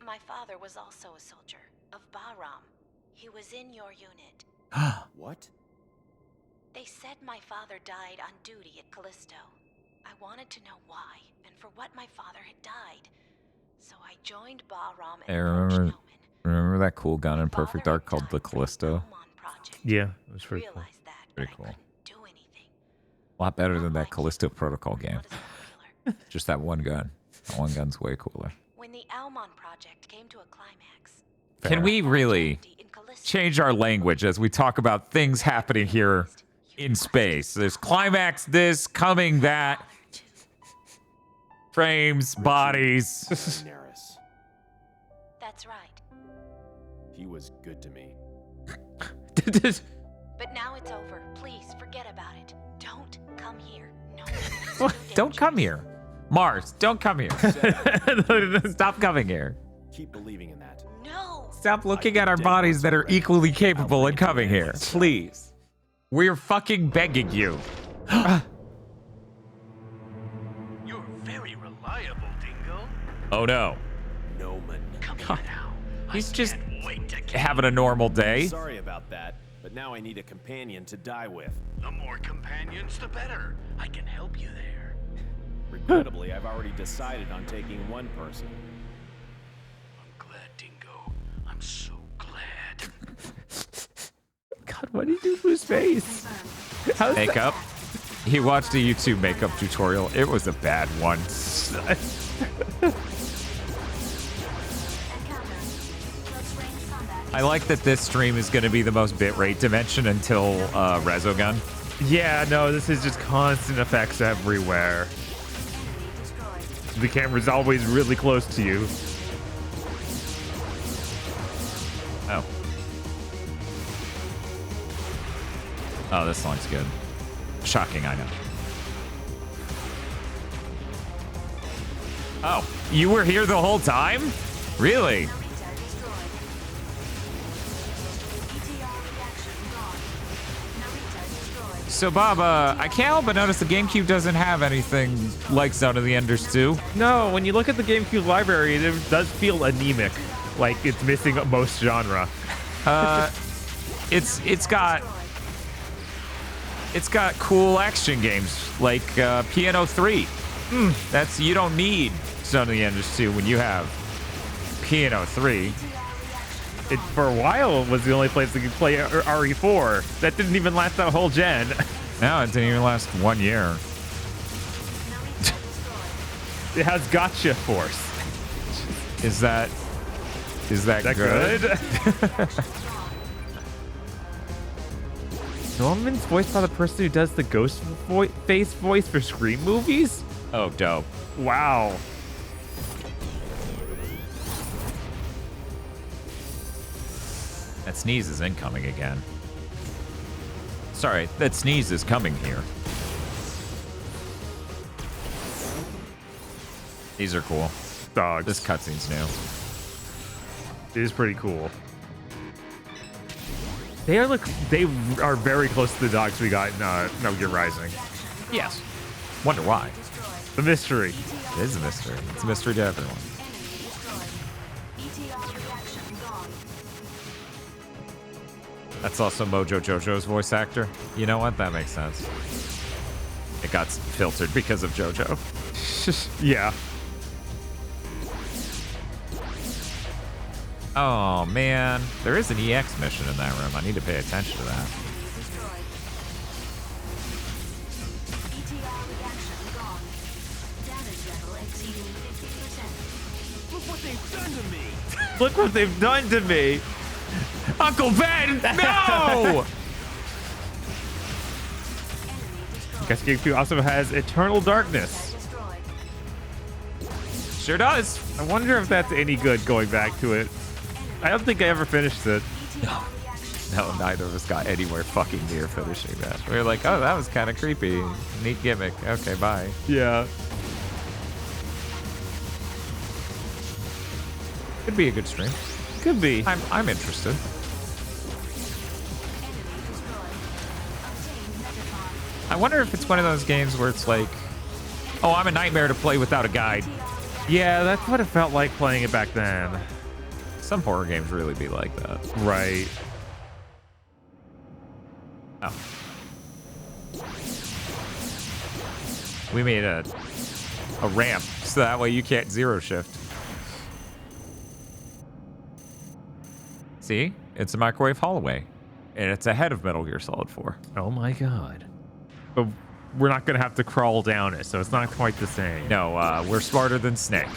My father was also a soldier of Bahram. He was in your unit. What? They said my father died on duty at Callisto. I wanted to know why and for what my father had died. So I joined Bahram and Hey, remember that cool gun in Perfect Dark called the Callisto? Yeah, it was pretty cool. Pretty cool. A lot better than that Callisto Protocol game. Just that one gun. That one gun's way cooler. When the Almon project came to a climax. Can we really change our language as we talk about things happening here in space? There's climax this, coming that. Frames, bodies. That's right. He was good to me. But now it's over. Please forget about it. Don't come here. No. Don't come here. Mars, don't come here. Stop coming here. Keep believing in that. No. Stop looking at our bodies that are equally capable and coming here. Please. We're fucking begging you. You're very reliable, Dingo. Oh no. Noman. Come here now. He's just having a normal day. Sorry about that, but now I need a companion to die with. The more companions, the better. I can help you there. Regrettably, I've already decided on taking one person. I'm glad, Dingo. I'm so glad. God, what did he do to his face? How's Makeup. He watched a YouTube makeup tutorial. It was a bad one. I like that this stream is going to be the most bitrate dimension until Resogun. Yeah, no, this is just constant effects everywhere. The camera's always really close to you. Oh. Oh, this song's good. Shocking, I know. Oh, you were here the whole time? Really? So, Bob, I can't help but notice the GameCube doesn't have anything like Zone of the Enders 2. No, when you look at the GameCube library, it does feel anemic. Like it's missing most genre. It's got cool action games like Piano 3. That's you don't need Zone of the Enders 2 when you have Piano 3. It for a while was the only place that could play RE4. That didn't even last that whole gen. No, it didn't even last 1 year. It has gotcha force. Is that good? Norman's voiced by the person who does the ghost face voice for Scream movies? Oh, dope. Wow. That sneeze is incoming again. Sorry, that sneeze is coming here. These are cool. Dogs. This cutscene's new. It is pretty cool. They are very close to the dogs we got in Metal Gear Rising. Yes. Wonder why. The mystery. It is a mystery. It's a mystery to everyone. That's also Mojo Jojo's voice actor. You know what? That makes sense. It got filtered because of Jojo. Yeah. Oh, man. There is an EX mission in that room. I need to pay attention to that. Look what they've done to me! Look what they've done to me! Uncle Ben, no! I guess GameCube also has Eternal Darkness. Sure does. I wonder if that's any good going back to it. I don't think I ever finished it. No, neither of us got anywhere fucking near finishing that. We were like, oh, that was kind of creepy. Neat gimmick. Okay, bye. Yeah. Could be a good stream. Could be. I'm interested. I wonder if it's one of those games where it's like, oh, I'm a nightmare to play without a guide. Yeah, that's what it felt like playing it back then. Some horror games really be like that. Right. Oh. We made a ramp so that way you can't zero shift. See? It's a microwave hallway. And it's ahead of Metal Gear Solid 4. Oh my god. But we're not going to have to crawl down it, so it's not quite the same. No, we're smarter than Snake.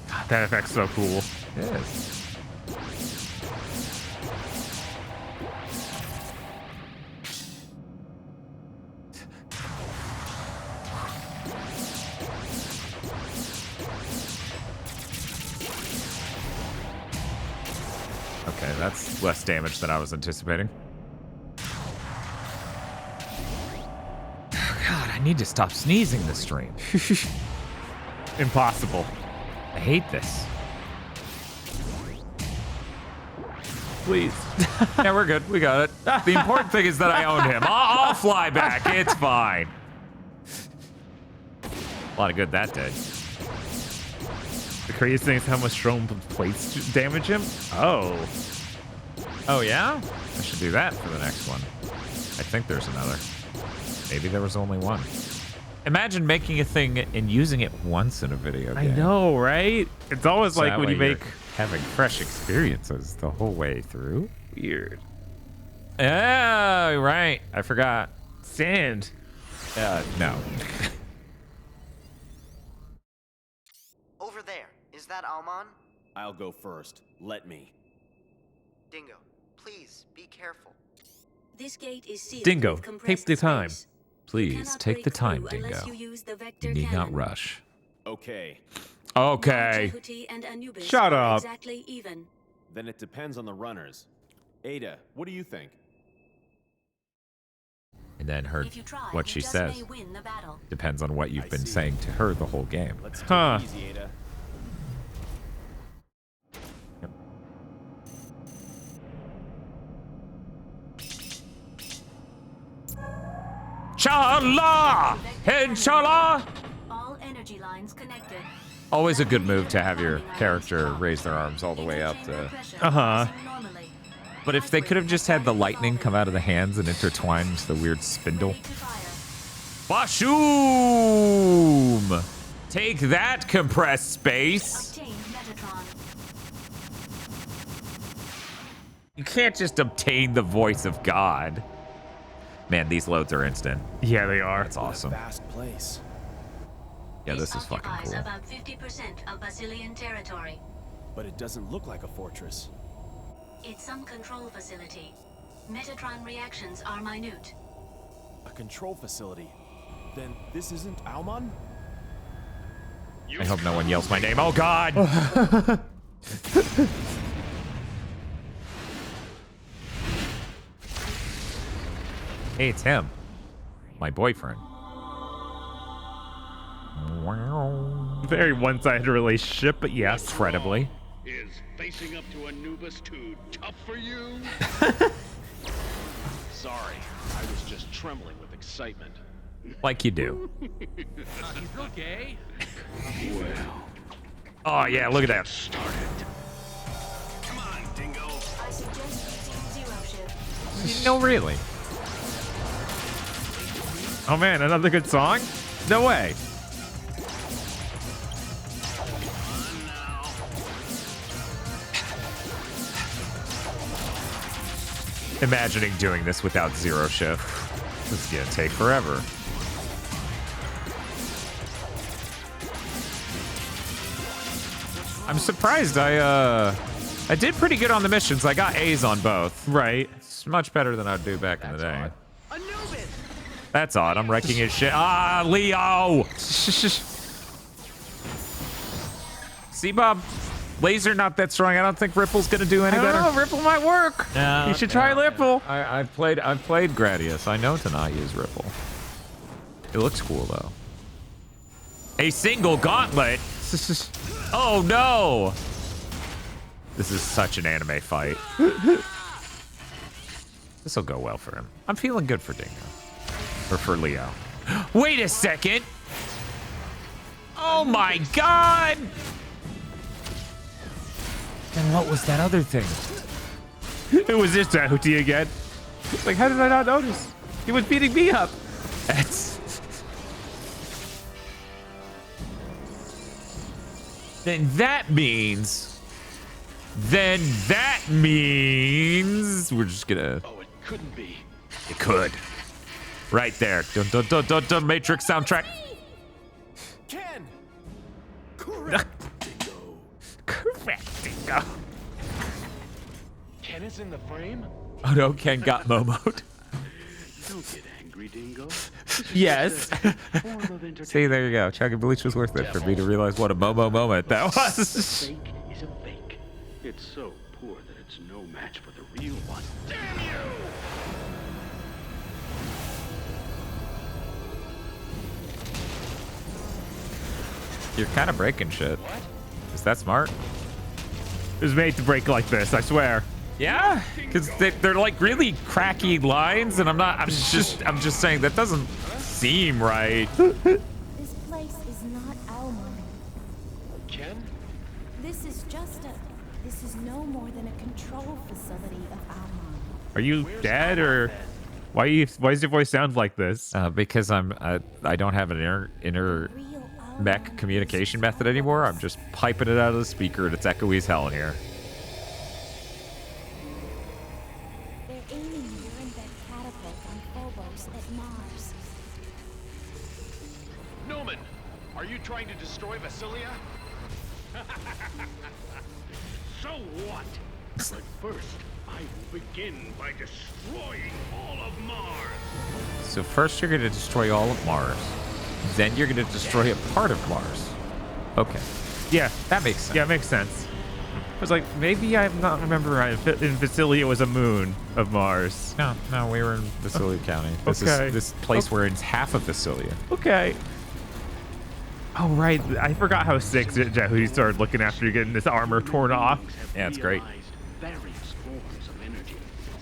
God, that effect's so cool. It is. Okay, that's less damage than I was anticipating. God, I need to stop sneezing this stream. Impossible. I hate this. Please. Yeah, we're good. We got it. The important thing is that I own him. I'll fly back. It's fine. A lot of good that did. The craziest thing is how much stone plates damage him. Oh. Oh, yeah? I should do that for the next one. I think there's another. Maybe there was only one. Imagine making a thing and using it once in a video game. I know, right? It's always So like that when way you make... having fresh experiences the whole way through. Weird. Oh, right. I forgot. Sand. No. Over there. Is that Alman? I'll go first. Let me. Dingo, Please, be careful. This gate is sealed Dingo, with take compressed the time. space. Please take the time, Dingo. Unless you use the vector You need not cannon. rush. Okay. Okay. Jehuti and Anubis Shut are up. exactly even. Then it depends on the runners. Ada, what do you think? And then her, If you try, what you she just says may win the battle. depends on what you've been saying to her the whole game. Let's take Huh. it easy, Ada. Inshallah! Inshallah! All energy lines connected. Always a good move to have your character raise their arms all the way up to... Uh-huh. But if they could have just had the lightning come out of the hands and intertwine into the weird spindle. Bashoom! Take that, compressed space! You can't just obtain the voice of God. Man, these loads are instant. Yeah, they are. That's awesome. Vast place. Yeah, this is fucking Occupies cool. about 50% of Basilian territory. But it doesn't look like a fortress. It's some control facility. Metatron reactions are minute. A control facility. Then this isn't Almon? I hope no one yells my name. Oh, God! Hey, it's him. My boyfriend. Very one-sided relationship, but yes. Incredibly. Is facing up to Anubis too tough for you? Sorry, I was just trembling with excitement. Like you do. He's okay. Well. Oh, yeah, look at that. Come on, Dingo. I suggest using zero shift. No, really. Oh man, another good song? No way. Imagining doing this without zero shift. This is gonna take forever. I'm surprised I did pretty good on the missions. I got A's on both. Right. It's much better than I'd do back in the day. Anubis! That's odd. I'm wrecking his shit. Ah, Leo! See, Bob? Laser not that strong. I don't think Ripple's gonna do any better. Oh, Ripple might work. No, You should try Ripple. I've played Gradius. I know to not use Ripple. It looks cool though. A single gauntlet. Oh no! This is such an anime fight. This will go well for him. I'm feeling good for Dingo. Or for Leo. Wait a second! Oh my god! And what was that other thing? It was just Jehuti again. Like, how did I not notice? He was beating me up. That's... Then that means we're just gonna... Oh, it couldn't be. It could. Right there. Dun, dun, dun, dun, dun, Matrix soundtrack. Ken! Correct, Dingo. Correct, Dingo. Ken is in the frame? Oh no, Ken got Momo'd. Don't get angry, Dingo. Yes. See, there you go. Chugging bleach was worth it for me to realize what a Momo moment that was. Fake is a fake. It's so poor that it's no match for the real one. Damn you! You're kind of breaking shit. Is that smart? It was made to break like this, I swear. Yeah, because they're like really cracky lines, and I'm just saying that doesn't seem right. This place is not Almon. Ken? This is no more than a control facility of Almon. Are you dead or why does your voice sound like this? Because I don't have an inner mech communication method anymore. I'm just piping it out of the speaker, and it's echoey as hell in here. They're aiming urine that catapult on Phobos at Mars. Noman, are you trying to destroy Vasilia? So what? But first, I will begin by destroying all of Mars. So first you're going to destroy all of Mars. Then you're going to destroy a part of Mars. Okay. Yeah. That makes sense. Yeah, it makes sense. I was like, maybe I'm not remember right. In Vasilia was a moon of Mars. No, we were in Vasilia County. This is this place where it's half of Vasilia. Okay. Oh, right. I forgot how sick Jehudi started looking after you getting this armor torn off. Yeah, it's great. Various forms of energy.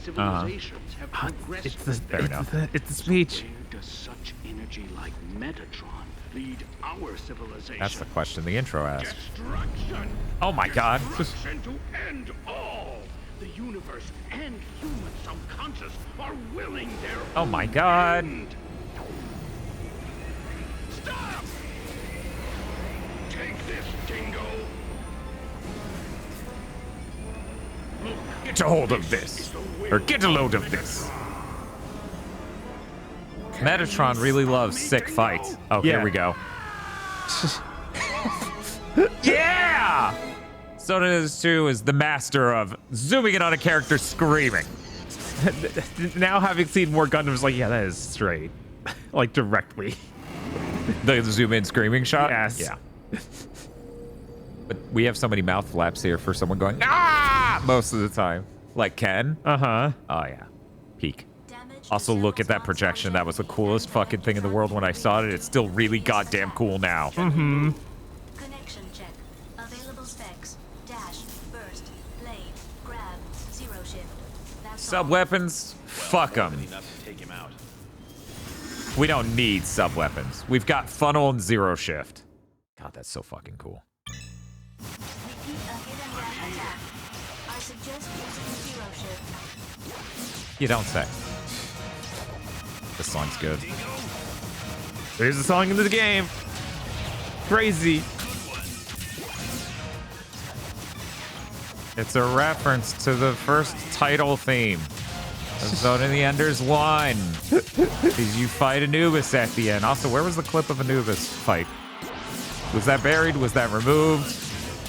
Civilizations have progressed. It's the speech. Where does such energy like Metatron lead our civilization? That's the question the intro asked. Destruction. Oh my God. Destruction to end all. The universe and human subconscious are willing their Oh my God. end. Stop! Take this, Dingo. Look, Get a hold of this. Or get a load of this. Metatron really loves sick fights. Oh, Yeah. here we go. Yeah! Zadius 2 is the master of zooming in on a character screaming. Now having seen more Gundams, like, yeah, that is straight. Like, directly. The zoom in screaming shot? Yes. Yeah. But we have so many mouth flaps here for someone going, ah! Most of the time. Like Ken. Uh-huh. Oh, yeah. Peak. Also, look at that projection. That was the coolest fucking thing in the world when I saw it. It's still really goddamn cool now. Mm-hmm. Connection check. Available specs. Dash, burst, blade, grab, zero shift. That's Sub-weapons? Fuck them. Enough to take him out. We don't need sub-weapons. We've got funnel and zero shift. God, that's so fucking cool. Repeat a hit and run attack. I suggest using zero shift. You don't say. This song's good. There's a song in the game. Crazy. It's a reference to the first title theme of Zone of the Enders 1. Because you fight Anubis at the end. Also, where was the clip of Anubis fight? Was that buried? Was that removed?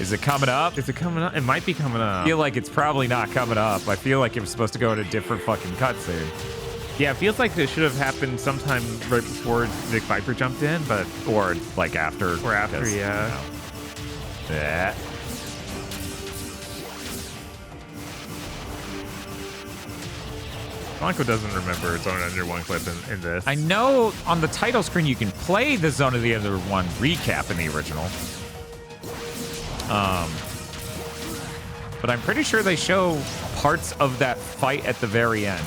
Is it coming up? Is it coming up? It might be coming up. I feel like it's probably not coming up. I feel like it was supposed to go in a different fucking cutscene. Yeah, it feels like it should have happened sometime right before Vic Viper jumped in, but... Or, like, after. Or after, because, yeah. You know. Yeah. Blanco doesn't remember its own Under One clip in this. I know on the title screen you can play the Zone of the Ender 1 recap in the original. But I'm pretty sure they show parts of that fight at the very end.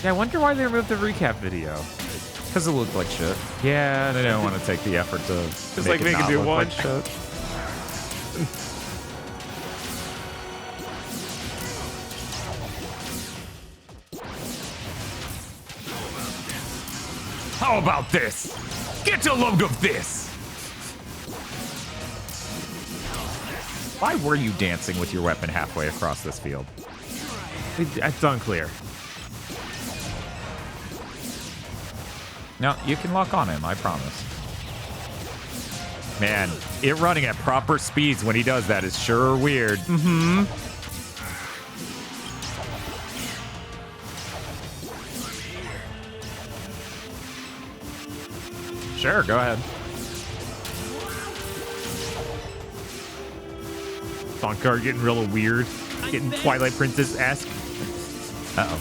Yeah, I wonder why they removed the recap video. Because it looked like shit. Yeah, They didn't want to take the effort to just like make it not do look one. like shit. How about this? Get a load of this! Why were you dancing with your weapon halfway across this field? It's unclear. No, you can lock on him, I promise. Man, it running at proper speeds when he does that is sure weird. Mm-hmm. Sure, go ahead. Sonkar getting real weird. Getting Twilight Princess-esque. Uh-oh.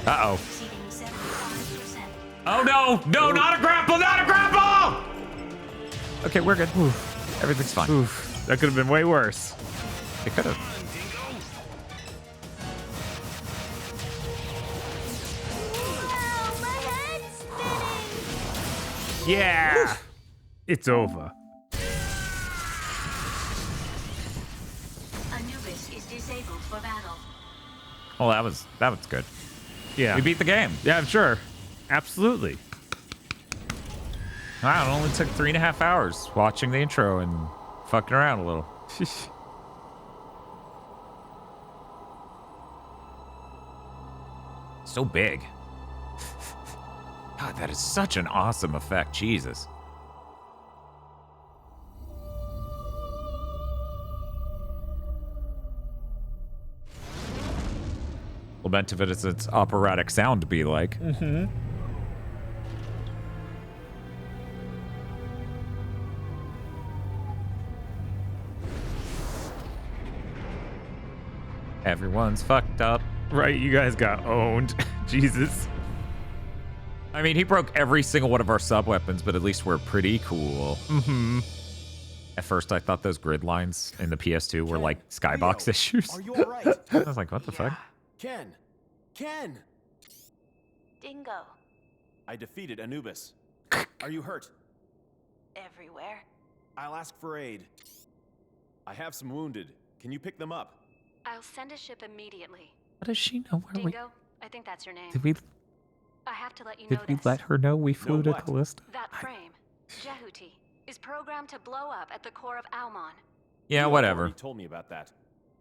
Uh-oh. Oh, no! No, not a grapple! Not a grapple! Okay, we're good. Oof. Everything's fine. Oof. That could have been way worse. It could have. Yeah! Oof. It's over. Anubis is disabled for battle. Well, that was good. Yeah. We beat the game. Yeah, I'm sure. Absolutely. Wow, it only took 3.5 hours watching the intro and fucking around a little. So big. God, that is such an awesome effect. Jesus. Lament of it is its operatic sound to be like. Mm-hmm. Everyone's fucked up. Right, you guys got owned. Jesus. I mean, he broke every single one of our sub-weapons, but at least we're pretty cool. Mm-hmm. At first, I thought those grid lines in the PS2 were like skybox issues. Are you alright? I was like, what the fuck? Ken! Ken! Dingo. I defeated Anubis. Are you hurt? Everywhere. I'll ask for aid. I have some wounded. Can you pick them up? I'll send a ship immediately. What does she know where Dingo, I think that's your name. Did we I have to let you know did we this. let her know we flew to Callisto? That frame, Jehuti, is programmed to blow up at the core of Almon. Yeah, whatever. You told me about that.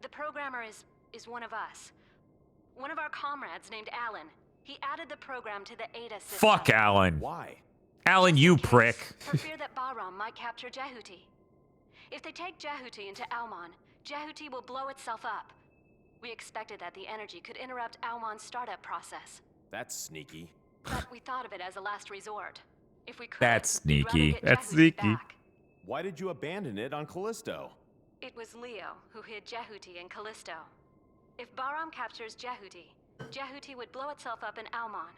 The programmer is one of us. One of our comrades named Alan. He added the program to the Ada system. Fuck Alan. Why? Alan, you prick. For fear that Bahram might capture Jehuti. If they take Jehuti into Almon, Jehuti will blow itself up. We expected that the energy could interrupt Almon's startup process. That's sneaky. But we thought of it as a last resort. If we could, That's we'd rather sneaky. get That's Jehuti sneaky. back. Why did you abandon it on Callisto? It was Leo who hid Jehuti in Callisto. If Bahram captures Jehuti, Jehuti would blow itself up in Almon.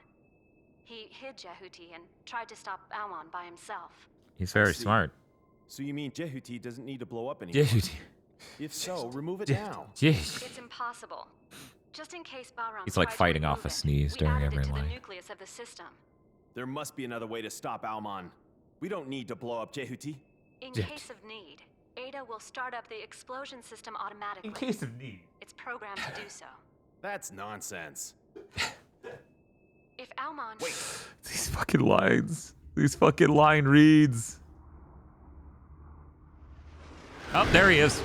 He hid Jehuti and tried to stop Almon by himself. He's very smart. So you mean Jehuti doesn't need to blow up anymore? Jehuti. If so, remove it now. It's impossible. Just in case Bahram He's like tried to fighting remove off a it, sneeze we during added every it to the line. nucleus of the system. There must be another way to stop Almon. We don't need to blow up Jehuti. In case of need, Ada will start up the explosion system automatically. In case of need. It's programmed to do so. That's nonsense. If Almon... Wait. These fucking lines. These fucking line reads. Oh, there he is.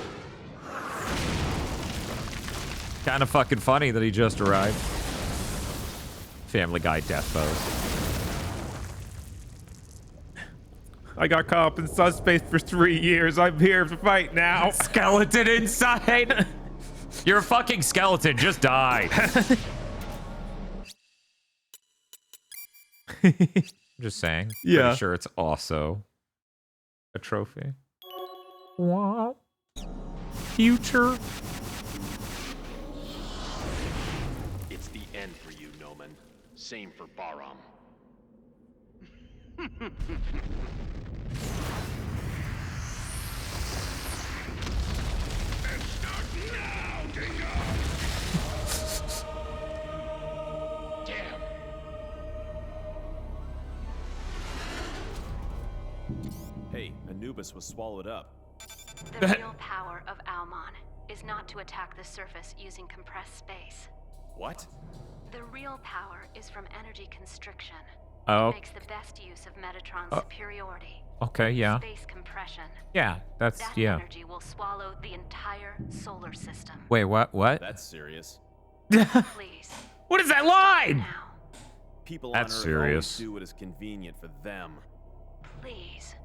Kind of fucking funny that he just arrived. Family Guy death pose. I got caught up in subspace for 3 years. I'm here to fight now. Skeleton inside. You're a fucking skeleton. Just die. Just saying. Yeah. Pretty sure it's also a trophy. Wow. Future. It's the end for you, Noman. Same for Bahram. Now, Dingo! Damn. Hey, Anubis was swallowed up. The real power of Almon is not to attack the surface using compressed space. What? The real power is from energy constriction. Oh. It makes the best use of Metatron's superiority. Okay, yeah. Space compression. Yeah, that's, That yeah. energy will swallow the entire solar system. Wait, what? What? That's serious. Please. What is that line? People That's on Earth serious. always do what is convenient for them. Please.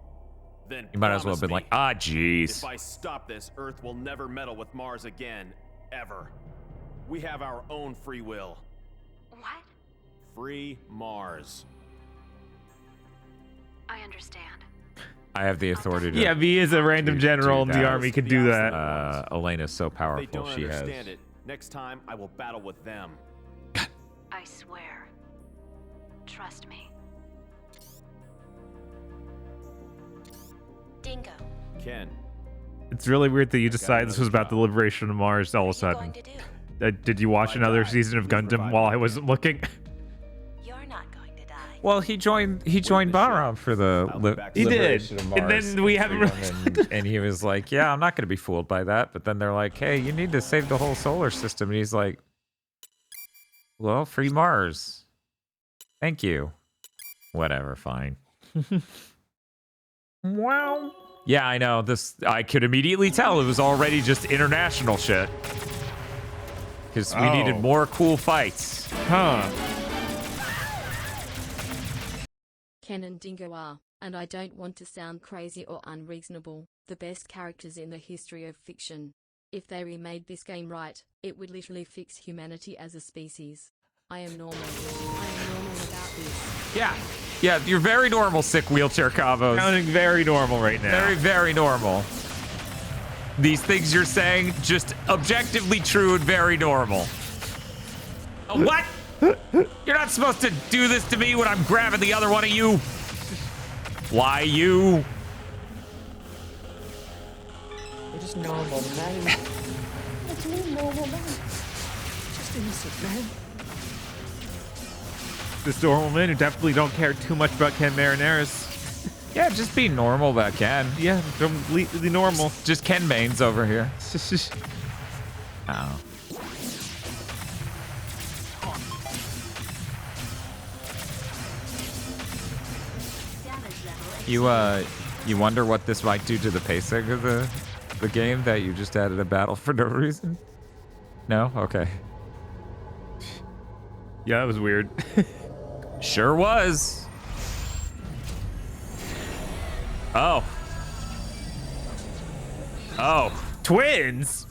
Then You might as well have been like, ah, jeez. If I stop this, Earth will never meddle with Mars again. Ever. We have our own free will. What? Free Mars. I understand. I have the authority to. Yeah, he is a random general in the army, could do that. Elena's so If they powerful. don't She has. understand it, next time I will battle with them. I swear. Trust me. Dingo. Ken. It's really weird that you decided this was about the liberation of Mars all of a sudden. Did you watch another season of Gundam while I wasn't looking? You're not going to die. Well, he joined Bahram for the He did, liberation of Mars and then we haven't freedom, and he was like, "Yeah, I'm not going to be fooled by that." But then they're like, "Hey, you need to save the whole solar system," and he's like, "Well, free Mars, thank you." Whatever, fine. Wow. Yeah, I know. This I could immediately tell it was already just international shit. Because we needed more cool fights. Huh. Ken and Dingo are, and I don't want to sound crazy or unreasonable, the best characters in the history of fiction. If they remade this game right, it would literally fix humanity as a species. I am normal. I am normal about this. Yeah, you're very normal, sick wheelchair combos. Sounding very normal right now. Very, very normal. These things you're saying, just objectively true and very normal. Oh, what? You're not supposed to do this to me when I'm grabbing the other one of you. Why you? You're just normal, man. It's me, normal man. Just innocent, man. This normal men who definitely don't care too much about Ken Marineris. Yeah, just be normal about Ken. Yeah, completely normal. Just Ken Baines over here. Oh. You wonder what this might do to the pacing of the game that you just added a battle for no reason? No? Okay. Yeah, that was weird. Sure was. Oh. Oh. Twins?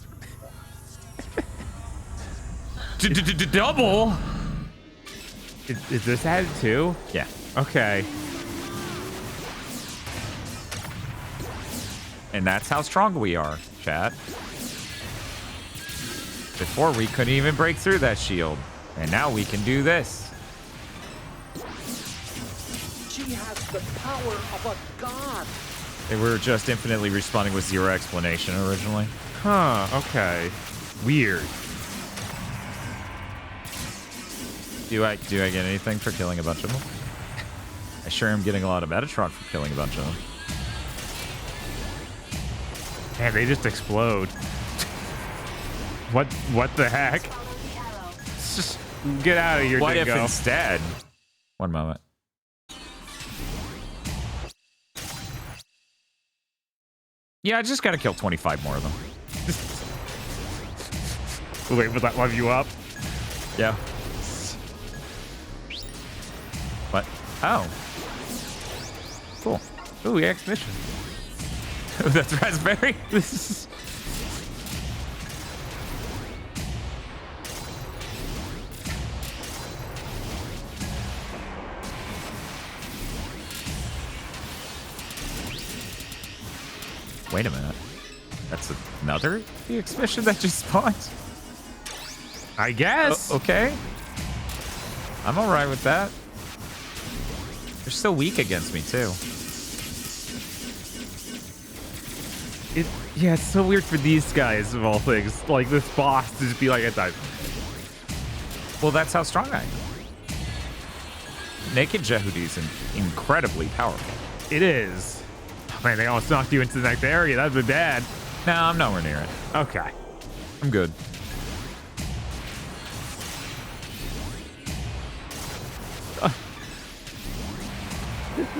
Double? Is this added too? Yeah. Okay. And that's how strong we are, chat. Before we couldn't even break through that shield. And now we can do this. She has the power of a god. They were just infinitely responding with zero explanation originally. Huh, okay. Weird. Do I get anything for killing a bunch of them? I sure am getting a lot of Metatron for killing a bunch of them. Man, they just explode. What the heck? Just get out of here, What Dingo. if instead? One moment. Yeah, I just gotta kill 25 more of them. Wait, will that love you up? Yeah. What? Oh. Cool. Ooh, exhibition. That's raspberry? Wait a minute. That's another exhibition that just spawned? I guess. Okay. I'm alright with that. They're so weak against me, too. Yeah, it's so weird for these guys, of all things. Like, this boss to just be like, I died. Well, that's how strong I am. Naked Jehudi's incredibly powerful. It is. Oh, man, they almost knocked you into the next area. That'd been bad. No, I'm nowhere near it. Okay. I'm good.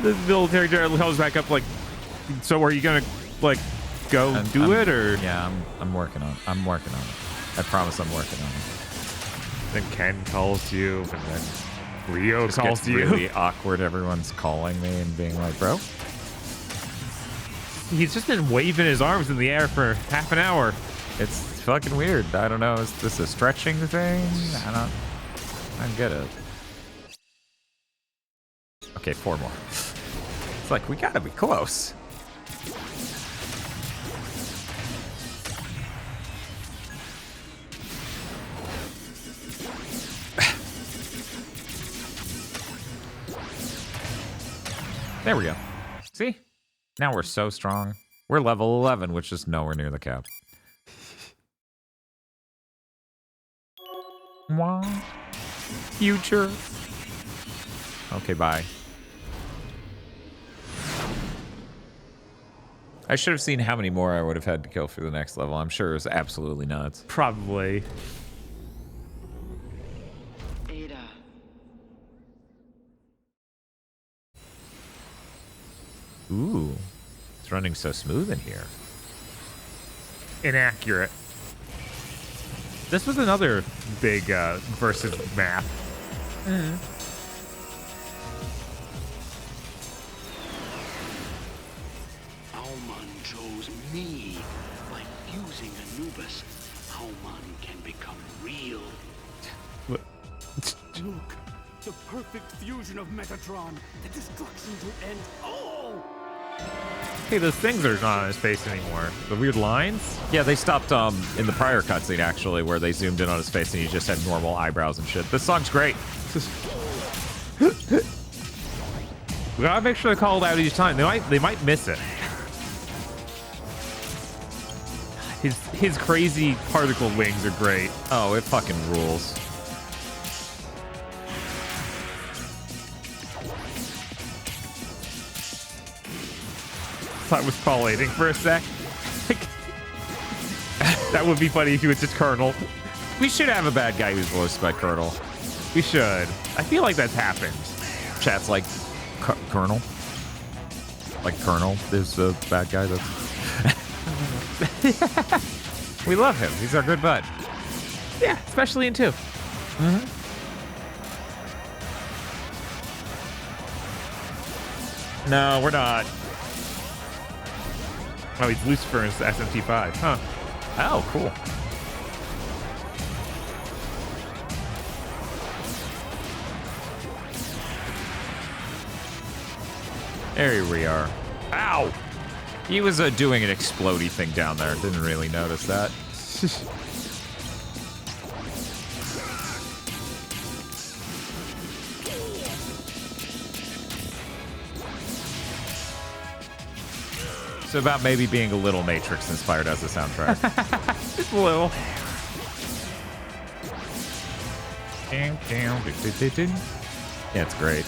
The military general comes back up like, so are you gonna like go do it or? Yeah, I'm working on it. I'm working on it. I promise I'm working on it. Then Ken calls you, and then Rio Just calls gets you. really awkward. Everyone's calling me and being like, bro. He's just been waving his arms in the air for half an hour. It's fucking weird. I don't know. Is this a stretching thing? I don't get it. Okay, 4 more. It's like, we gotta be close. There we go. See? Now we're so strong. We're level 11, which is nowhere near the cap. Wow. Future. Okay, bye. I should have seen how many more I would have had to kill for the next level. I'm sure it was absolutely nuts. Probably. Ada. Ooh. It's running so smooth in here. Inaccurate. This was another big versus map. Alman chose me. By fusing Anubis, Alman can become real. What? Look, the perfect fusion of Metatron. The destruction to end all. Hey, those things are not on his face anymore. The weird lines? Yeah, they stopped in the prior cutscene, actually, where they zoomed in on his face and he just had normal eyebrows and shit. This song's great. We gotta make sure to call it out each time. They might miss it. His crazy particle wings are great. Oh, it fucking rules. Thought was collating for a sec. That would be funny if he was just Colonel. We should have a bad guy who's voiced by Colonel. We should. I feel like that's happened. Chat's like, Colonel? Like Colonel is the bad guy that's... We love him. He's our good bud. Yeah, especially in 2. Mm-hmm. No, we're not. Oh, he's Lucifer in SMT5. Huh. Oh, cool. There we are. Ow! He was doing an explodey thing down there. Didn't really notice that. It's about maybe being a little Matrix inspired as a soundtrack. Just a little. Yeah, it's great.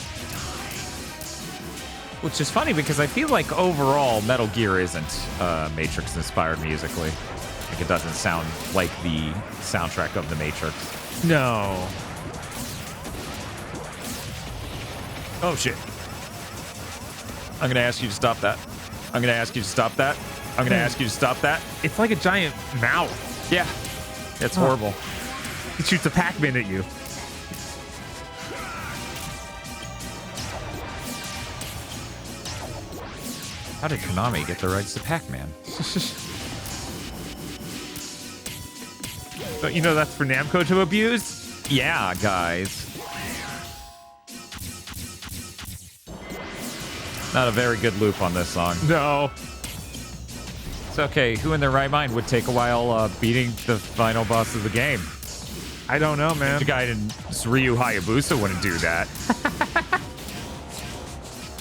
Which is funny because I feel like overall Metal Gear isn't Matrix inspired musically. Like it doesn't sound like the soundtrack of the Matrix. No. Oh shit. I'm gonna ask you to stop that. I'm gonna ask you to stop that. I'm gonna ask you to stop that. It's like a giant mouth. Yeah. It's horrible. It shoots a Pac-Man at you. How did Konami get the rights to Pac-Man? Don't you know that's for Namco to abuse? Yeah, guys. Not a very good loop on this song. No. It's okay. Who in their right mind would take a while beating the final boss of the game? I don't know, man. The guy in Ryu Hayabusa wouldn't do that.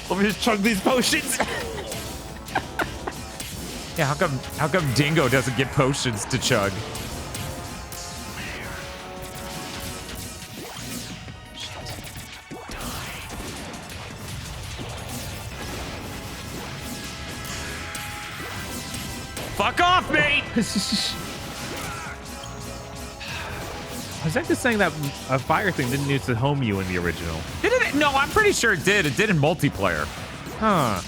Let me just chug these potions. Yeah, how come Dingo doesn't get potions to chug? Fuck off, mate! Was that just saying that a fire thing didn't use to home you in the original? Did it? No, I'm pretty sure it did. It did in multiplayer. Huh.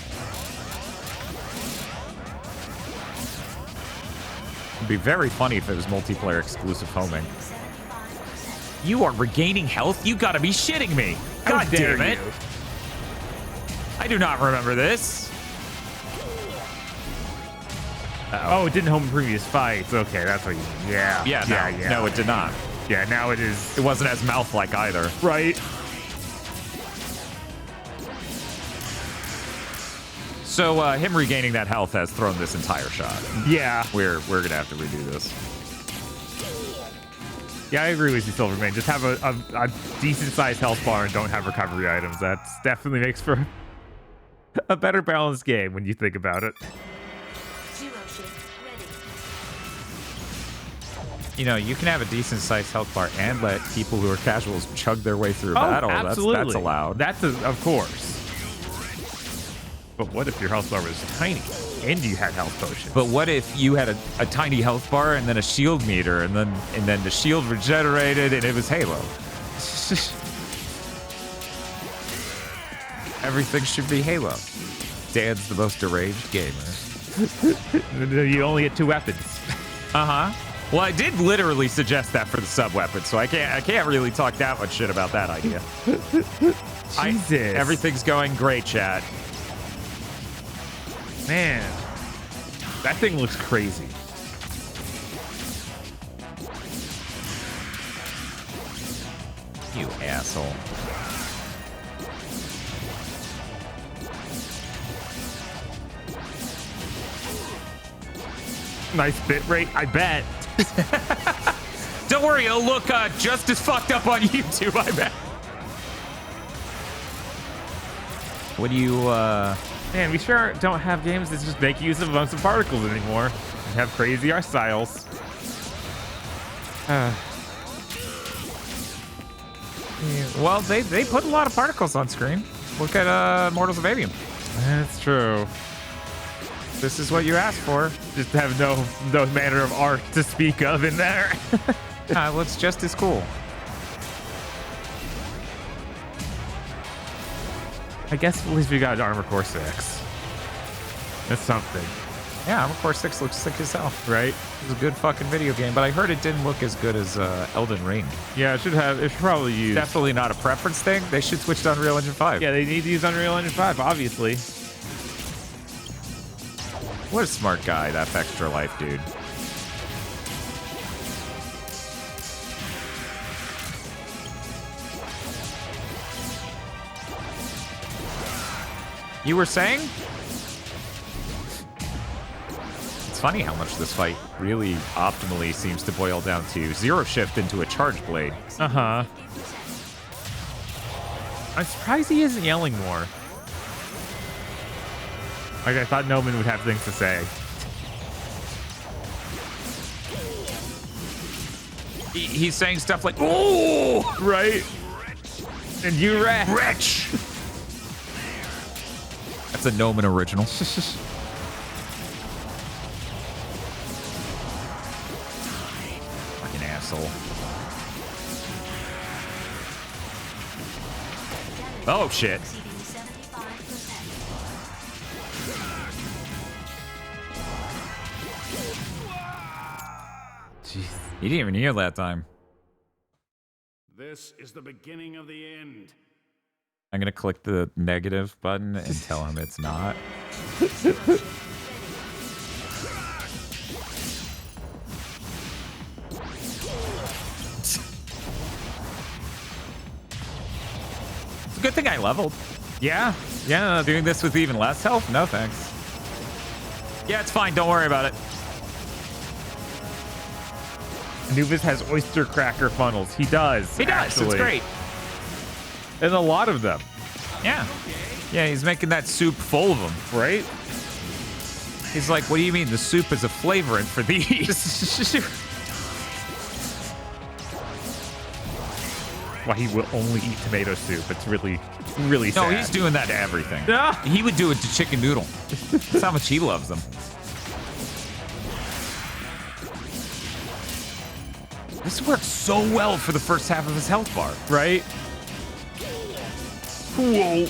It'd be very funny if it was multiplayer exclusive homing. You are regaining health? You gotta be shitting me. God damn it. You. I do not remember this. Oh, it didn't home in previous fights. Okay, that's what you mean. Yeah. Yeah, no, it did not. Yeah, now it is. It wasn't as mouth-like either. Right. So him regaining that health has thrown this entire shot. Yeah. We're gonna have to redo this. Yeah, I agree with you, Silverman. Just have a decent-sized health bar and don't have recovery items. That definitely makes for a better balanced game when you think about it. You know, you can have a decent-sized health bar and let people who are casuals chug their way through a battle. Absolutely. That's allowed. Of course. But what if your health bar was tiny and you had health potions? But what if you had a tiny health bar and then a shield meter and then the shield regenerated and it was Halo? Everything should be Halo. Dan's the most deranged gamer. You only get 2 weapons. Uh-huh. Well, I did literally suggest that for the sub-weapon, so I can't really talk that much shit about that idea. Jesus. Everything's going great, chat. Man. That thing looks crazy. You asshole. Nice bit rate, I bet. Don't worry, it'll look just as fucked up on YouTube, I bet. What do you, Man, we sure don't have games that just make use of bumps and particles anymore. We have crazy art styles. Well, they put a lot of particles on screen. Look at Mortals of Avium. That's true. This is what you asked for. Just to have no manner of art to speak of in there. Well, it's just as cool. I guess at least we got Armor Core 6. That's something. Yeah, Armor Core 6 looks sick as hell. Right? It's a good fucking video game, but I heard it didn't look as good as Elden Ring. Yeah, it should probably use. Definitely not a preference thing. They should switch to Unreal Engine 5. Yeah, they need to use Unreal Engine 5, obviously. What a smart guy, that Extra Life dude. You were saying? It's funny how much this fight really optimally seems to boil down to zero shift into a charge blade. Uh-huh. I'm surprised he isn't yelling more. Like, I thought Noman would have things to say. He's saying stuff like, "Oh, right," and "you wretch." Wretch. That's a Noman original. Fucking asshole. Oh shit. Jeez. You didn't even hear that time. This is the beginning of the end. I'm gonna click the negative button and tell him it's not. It's a good thing I leveled. Yeah. Yeah, doing this with even less health? No thanks. Yeah, it's fine. Don't worry about it. Anubis has oyster cracker funnels. He does. He does. Actually. It's great. And a lot of them. Yeah. Yeah, he's making that soup full of them. Right? He's like, what do you mean? The soup is a flavorant for these. Why he will only eat tomato soup. It's really, really sad. No, he's doing that to everything. Yeah. He would do it to chicken noodle. That's how much he loves them. This works so well for the first half of his health bar. Right? Whoa.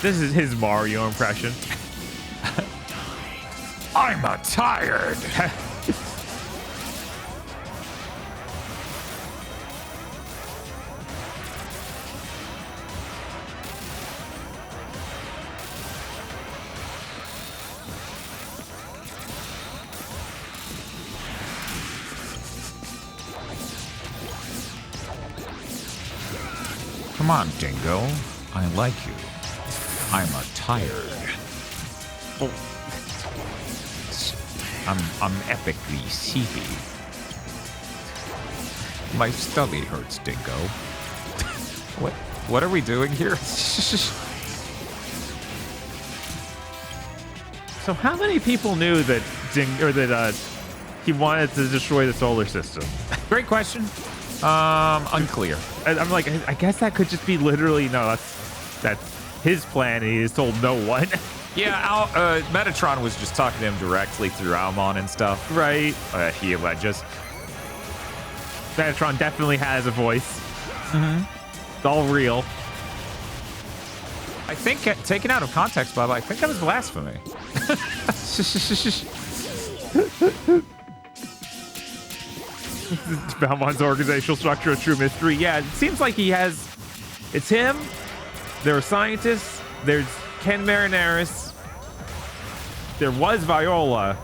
This is his Mario impression. I'm tired. Come on, Dingo. I like you. I'm tired. I'm epically sleepy. My stomach hurts, Dingo. What are we doing here? So how many people knew that he wanted to destroy the solar system? Great question. Unclear. I'm like, I guess that could just be literally that's his plan. And he has told no one. Yeah, Metatron was just talking to him directly through Almon and stuff. Right. He alleges. Metatron definitely has a voice. Mm-hmm. It's all real. I think, taken out of context, Bob, I think that was blasphemy. Balmon's organizational structure, a true mystery. Yeah, it seems like he has. It's him. There are scientists. There's Ken Marinaris. There was Viola.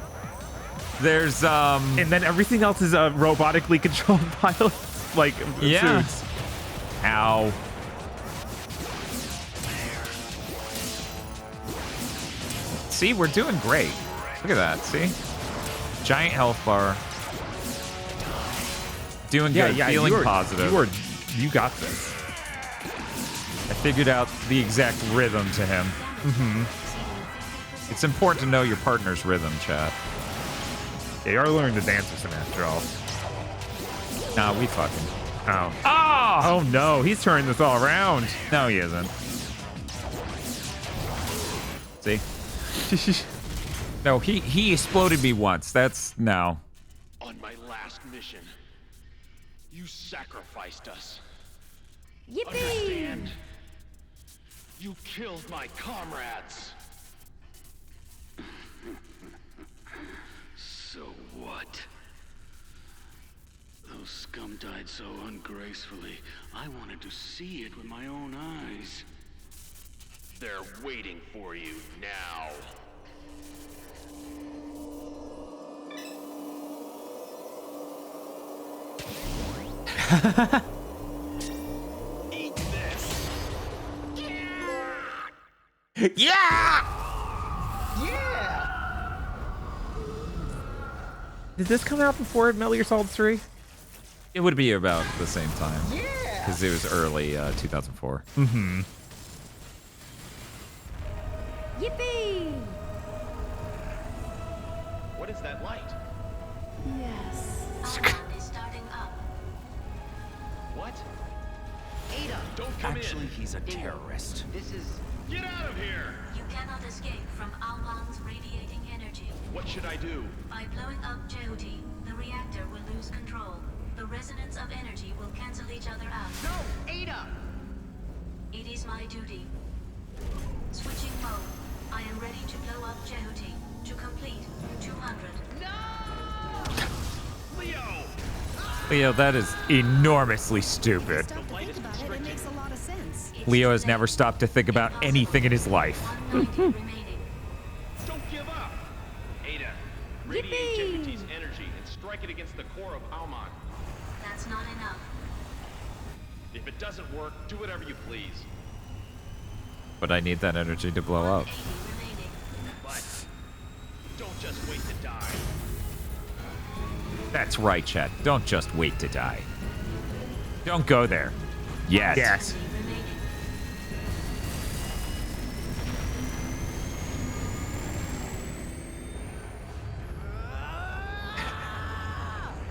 There's and then everything else is robotically controlled pilots, like suits. Ow. See, we're doing great. Look at that. See, giant health bar. Doing good. Feeling positive. You got this. I figured out the exact rhythm to him. It's important to know your partner's rhythm, chat. Yeah, you are learning to dance with him after all. Nah, we fucking. Oh. Oh no, he's turning this all around. No, he isn't. See? No, he exploded me once. That's no. On my last mission, you sacrificed us. Yippee! Understand? You killed my comrades. So what? Those scum died so ungracefully. I wanted to see it with my own eyes. They're waiting for you now. Eat this. Yeah! Yeah! Did this come out before Metal Gear Solid 3? It would be about the same time. Yeah! Because it was early 2004. Yippee! What is that light? Yes. Almon is starting up. What? Ada! Don't come Actually, in. he's a terrorist. This is... Get out of here! You cannot escape from Almon's radiating energy. What should I do? By blowing up Jehuti, the reactor will lose control. The resonance of energy will cancel each other out. No! Ada! It is my duty. Switching mode. I am ready to blow up Jehuti. To complete 200. Leo! Leo, that is enormously stupid. Stop to think about it, it makes a lot of sense. Leo has never stopped to think about anything in his life. 190 remaining. Don't give up! Ada, radiate Jehuti's energy and strike it against the core of Almon. That's not enough. If it doesn't work, do whatever you please. But I need that energy to blow up. 80 remaining. But don't just wait to die. That's right, Chet. Don't just wait to die. Don't go there. Yet. Yes. Remaining.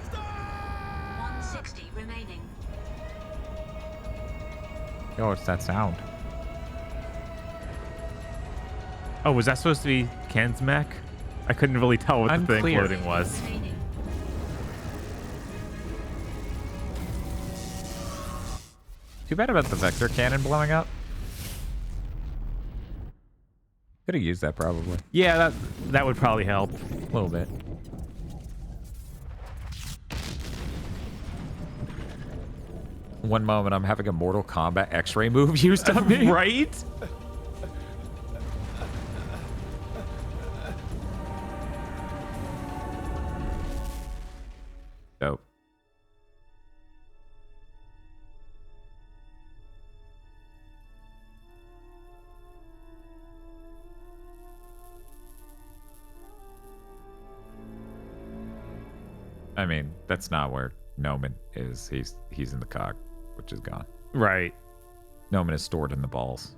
Stop! 160 remaining. Oh, it's that sound. Oh, was that supposed to be Ken's mech? I couldn't really tell what the thing Unclear. floating was. Remaining. Too bad about the vector cannon blowing up. Could have used that probably. Yeah, that would probably help. A little bit. One moment, I'm having a Mortal Kombat X-ray move used on me. Right? Dope. I mean, that's not where Noman is. He's in the cog, which is gone. Right. Noman is stored in the balls.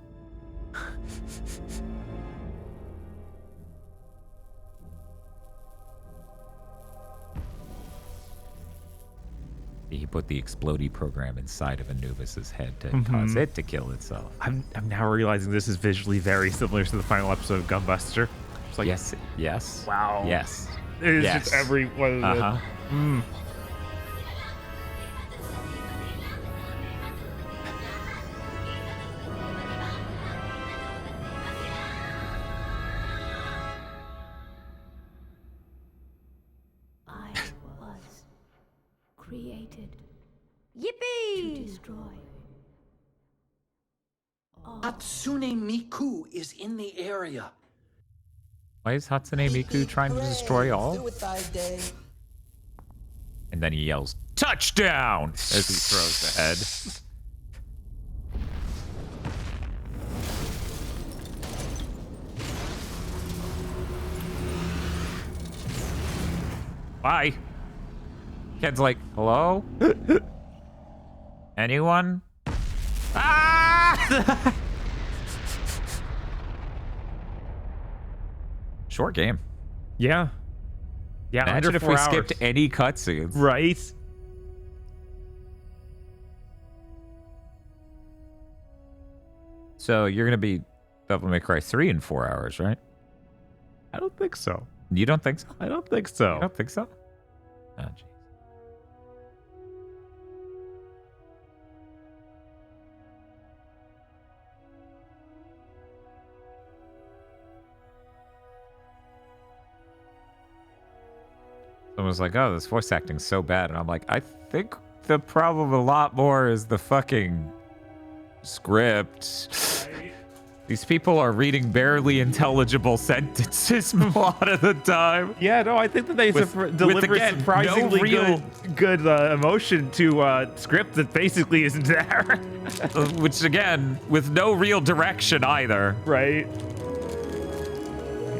He put the explodey program inside of Anubis's head to cause it to kill itself. I'm now realizing this is visually very similar to the final episode of Gunbuster. It's like, Yes. Yes. wow. Yes. It's Yes. just every one of the... I was created. Yippee! To destroy. Hatsune Miku is in the area. Why is Hatsune Miku trying to destroy all? Suicide day. And then he yells, touchdown! As he throws the head. Bye. Kid's like, hello? Anyone? Ah! Short game. Yeah. Yeah, Imagine under if 4 we hours. skipped any cutscenes. Right. So you're gonna be Devil May Cry 3 in 4 hours, right? I don't think so. You don't think so? I don't think so. You don't think so? Oh, jeez. Someone's like, oh, this voice acting's so bad. And I'm like, I think the problem a lot more is the fucking script. These people are reading barely intelligible sentences a lot of the time. Yeah, no, I think that they deliver again, surprisingly no real... good emotion to script that basically isn't there. Which, again, with no real direction either. Right.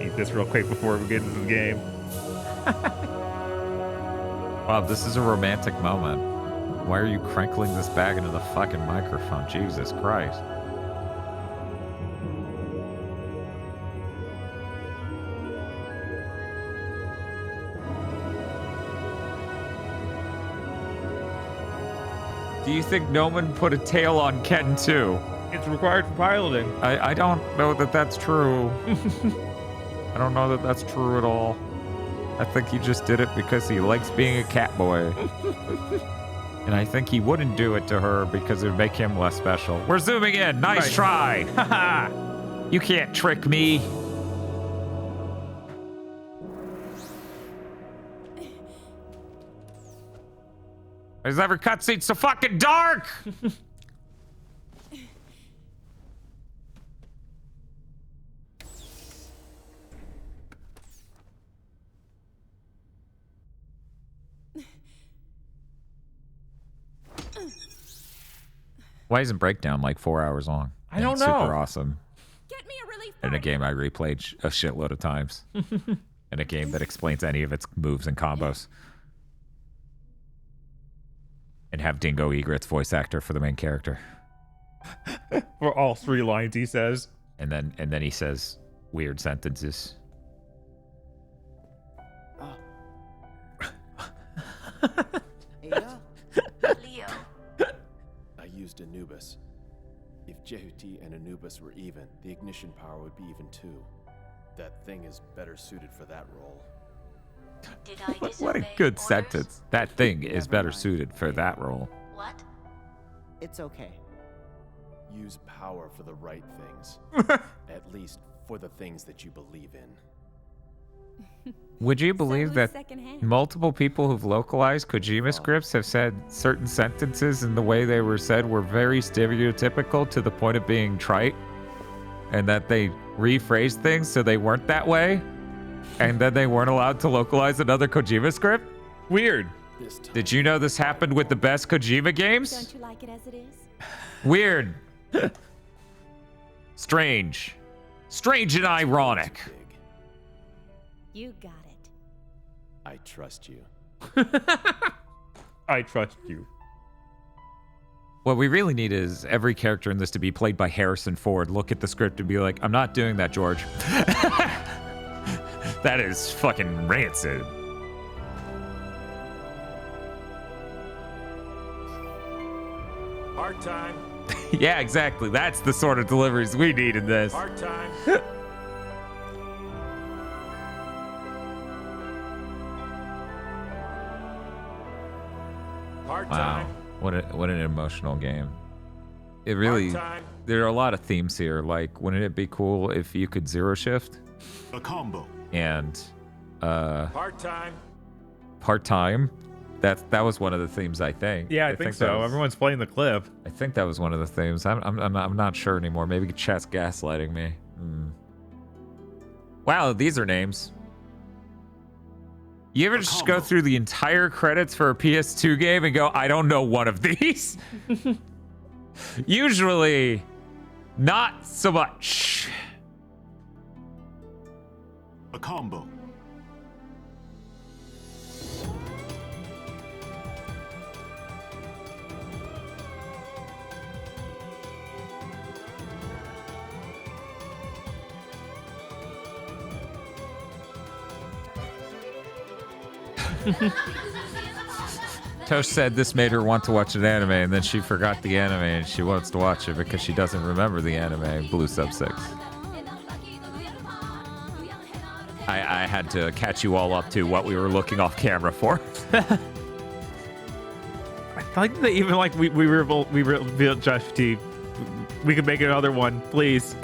Eat this real quick before we get into the game. Wow, this is a romantic moment. Why are you crinkling this bag into the fucking microphone? Jesus Christ. Do you think no one put a tail on Ken too? It's required for piloting. I don't know that that's true. I don't know that that's true at all. I think he just did it because he likes being a cat boy. And I think he wouldn't do it to her because it would make him less special. We're zooming in. Nice try. You can't trick me. Is every cutscene so fucking dark? Why isn't Breakdown like 4 hours long? I don't know. Super awesome. Get me a relief In a game I replayed a shitload of times. In a game that explains any of its moves and combos. And have Dingo Egret's voice actor for the main character. For all 3 lines he says. And then he says weird sentences. Leo. I used Anubis. If Jehuti and Anubis were even, the ignition power would be even too. That thing is better suited for that role. Did I What a disobey good orders? sentence. That thing is better suited for that role. What? It's okay. Use power for the right things. At least for the things that you believe in. Would you believe that secondhand. multiple people who've localized Kojima scripts have said certain sentences and the way they were said were very stereotypical to the point of being trite? And that they rephrased things so they weren't that way? And then they weren't allowed to localize another Kojima script? Weird. Did you know this happened with the best Kojima games? Don't you like it as it is? Weird. Strange. Strange and ironic. You got it. I trust you. I trust you. What we really need is every character in this to be played by Harrison Ford. Look at the script and be like, I'm not doing that, George. That is fucking rancid. Part time. Yeah, exactly. That's the sort of deliveries we need in this. Part time. Part Wow. time. What an emotional game. It really, there are a lot of themes here. Like, wouldn't it be cool if you could zero shift? A combo. And, Part time. part-time? That was one of the themes, I think. Yeah, I think so. that was- Everyone's playing the clip. I think that was one of the themes. I'm not sure anymore. Maybe chat's gaslighting me. Wow, these are names. You ever just go through the entire credits for a PS2 game and go, I don't know one of these? Usually, not so much. A combo. Tosh said this made her want to watch an anime, and then she forgot the anime, and she wants to watch it because she doesn't remember the anime, Blue Sub 6. I had to catch you all up to what we were looking off camera for. I like that even like we revealed Josh T. We could make another one, please.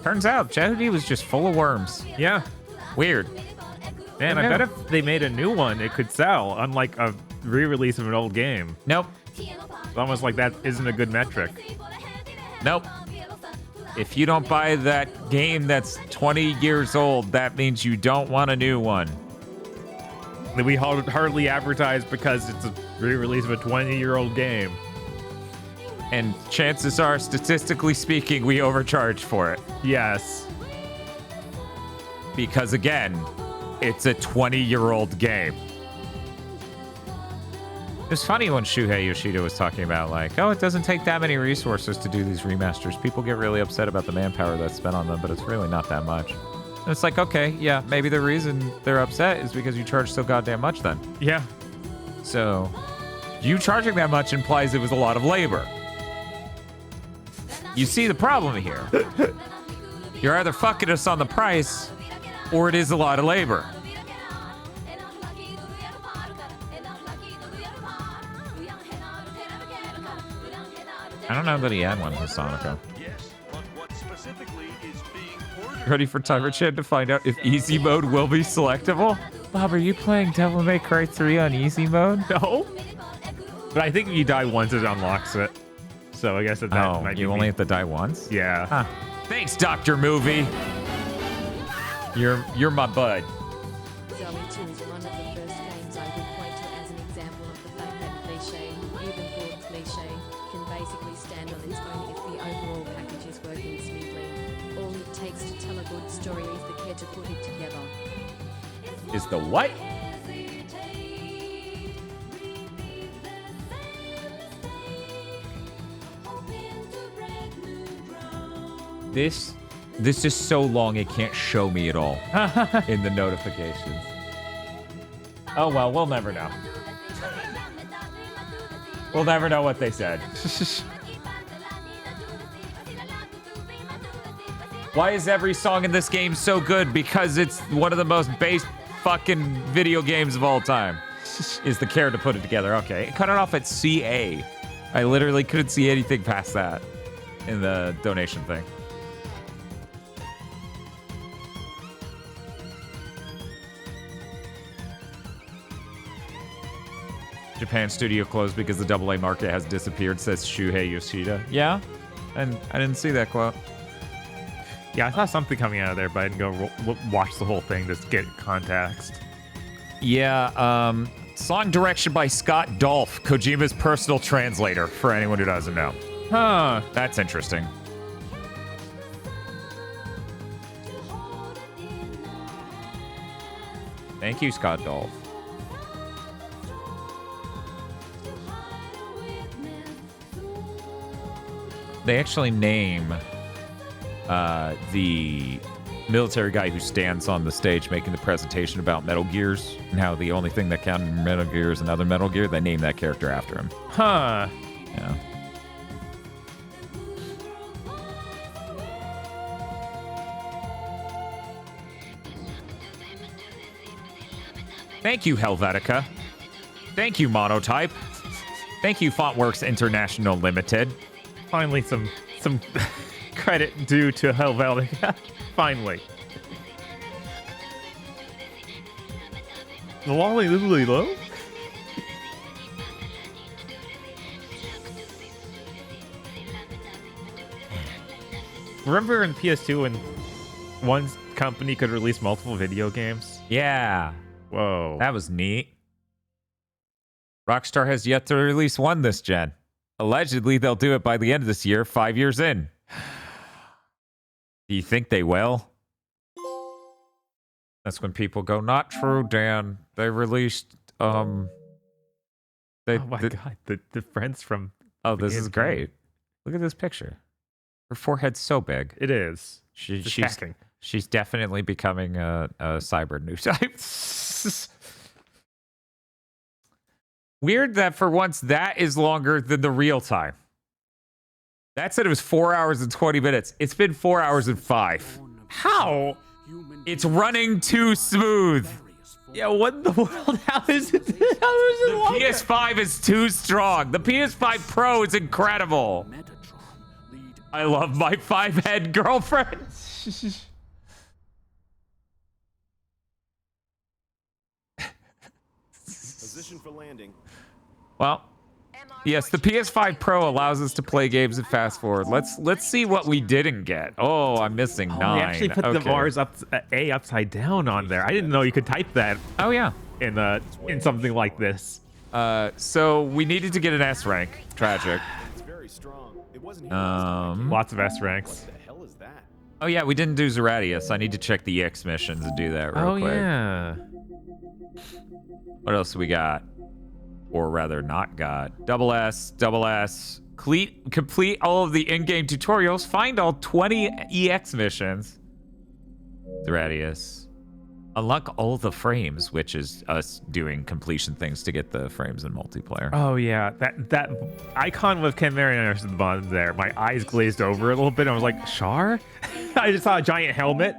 Turns out, Jody was just full of worms. Yeah. Weird. Man, I bet if they made a new one, it could sell, unlike a re-release of an old game. Nope. It's almost like that isn't a good metric. Nope. If you don't buy that game that's 20 years old, that means you don't want a new one. We hardly advertise because it's a re-release of a 20-year-old game. And chances are, statistically speaking, we overcharge for it. Yes. Because again, it's a 20-year-old game. It's funny when Shuhei Yoshida was talking about like, oh, it doesn't take that many resources to do these remasters. People get really upset about the manpower that's spent on them, but it's really not that much. And it's like, okay, yeah, maybe the reason they're upset is because you charge so goddamn much then. Yeah. So, you charging that much implies it was a lot of labor. You see the problem here. You're either fucking us on the price, or it is a lot of labor. I don't know that he had one with Sonico. Ready for Timer Chan to find out if easy mode will be selectable? Bob, are you playing Devil May Cry 3 on easy mode? No. But I think if you die once, it unlocks it. So I guess that might be you only have to die once? Yeah. Huh. Thanks, Dr. Movie. You're my bud. Zombie 2 is one of the first games I would point to as an example of the fact that cliché, even broad cliché, can basically stand on its own if the overall package is working smoothly. All it takes to tell a good story is the care to put it together. Is the what? This is so long it can't show me at all in the notifications. Oh well, we'll never know. We'll never know what they said. Why is every song in this game so good? Because it's one of the most base fucking video games of all time. Is the care to put it together. Okay, it cut it off at CA. I literally couldn't see anything past that in the donation thing. Japan studio closed because the AA market has disappeared, says Shuhei Yoshida. Yeah? And I didn't see that quote. Yeah, I saw something coming out of there, but I didn't go watch the whole thing to get context. Yeah, song direction by Scott Dolph, Kojima's personal translator, for anyone who doesn't know. Huh. That's interesting. Thank you, Scott Dolph. They actually name the military guy who stands on the stage making the presentation about Metal Gears and how the only thing that counted in Metal Gear is another Metal Gear. They named that character after him. Huh. Yeah. Thank you, Helvetica. Thank you, Monotype. Thank you, Fontworks International Limited. Finally, some credit due to Helvetica. Finally. The Lolly Lily Low? Remember in PS2 when one company could release multiple video games? Yeah. Whoa. That was neat. Rockstar has yet to release one this gen. Allegedly, they'll do it by the end of this year, 5 years in. Do you think they will? That's when people go, not true, Dan. They released, oh my god, the friends from... Oh, this is great. Look at this picture. Her forehead's so big. It is. She's definitely becoming a cyber new type. Weird that for once that is longer than the real time. That said it was 4 hours and 20 minutes. It's been 4 hours and 5. How? It's running too smooth. Yeah, what in the world? How is it? How is it longer? The PS5 is too strong. The PS5 Pro is incredible. I love my 5-head girlfriend. Position for landing. Well, yes, the PS5 Pro allows us to play games in fast forward. Let's see what we didn't get. Oh, I'm missing 9. They actually put the bars upside down on there. I didn't know you could type that. Oh yeah, in something like this. So we needed to get an S rank. Tragic. It's very strong. It wasn't Lots of S ranks. What the hell is that? Oh yeah, we didn't do Zadius. I need to check the EX missions and do that real quick. Oh yeah. What else we got? Or rather not got. Double S. Complete all of the in-game tutorials. Find all 20 EX missions. Radius. Unlock all the frames, which is us doing completion things to get the frames in multiplayer. Oh yeah, that icon with Ken Marion the bottom there. My eyes glazed over a little bit. I was like, Char? I just saw a giant helmet.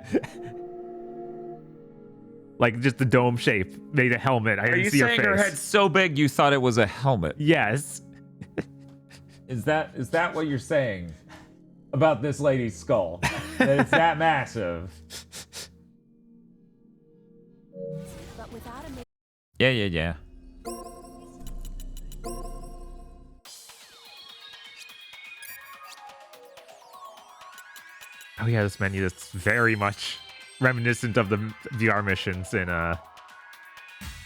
Like just the dome shape made a helmet. I didn't see her face. Are you saying her head's so big you thought it was a helmet? Yes. Is that what you're saying about this lady's skull? That it's that massive? But without a Yeah. Oh yeah, this menu is very much reminiscent of the VR missions in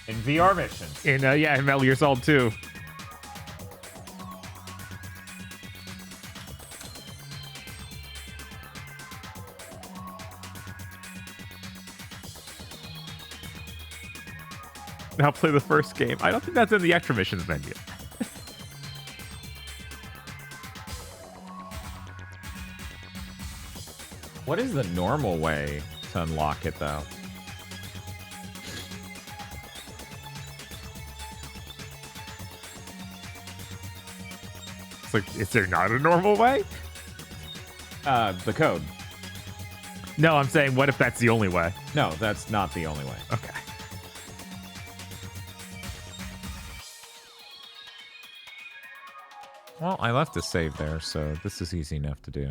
VR missions. In Metal Gear Solid 2. Now play the first game. I don't think that's in the extra missions menu. What is the normal way to unlock it, though? It's like, is there not a normal way? The code. No, I'm saying, what if that's the only way? No, that's not the only way. Okay. Well, I left a save there, so this is easy enough to do.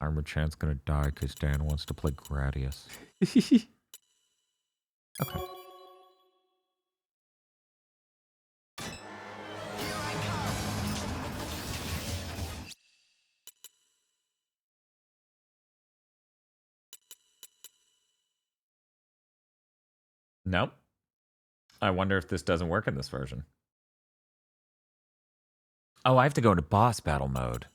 Armored Chan's gonna die because Dan wants to play Gradius. Okay. Nope. I wonder if this doesn't work in this version. Oh, I have to go into boss battle mode.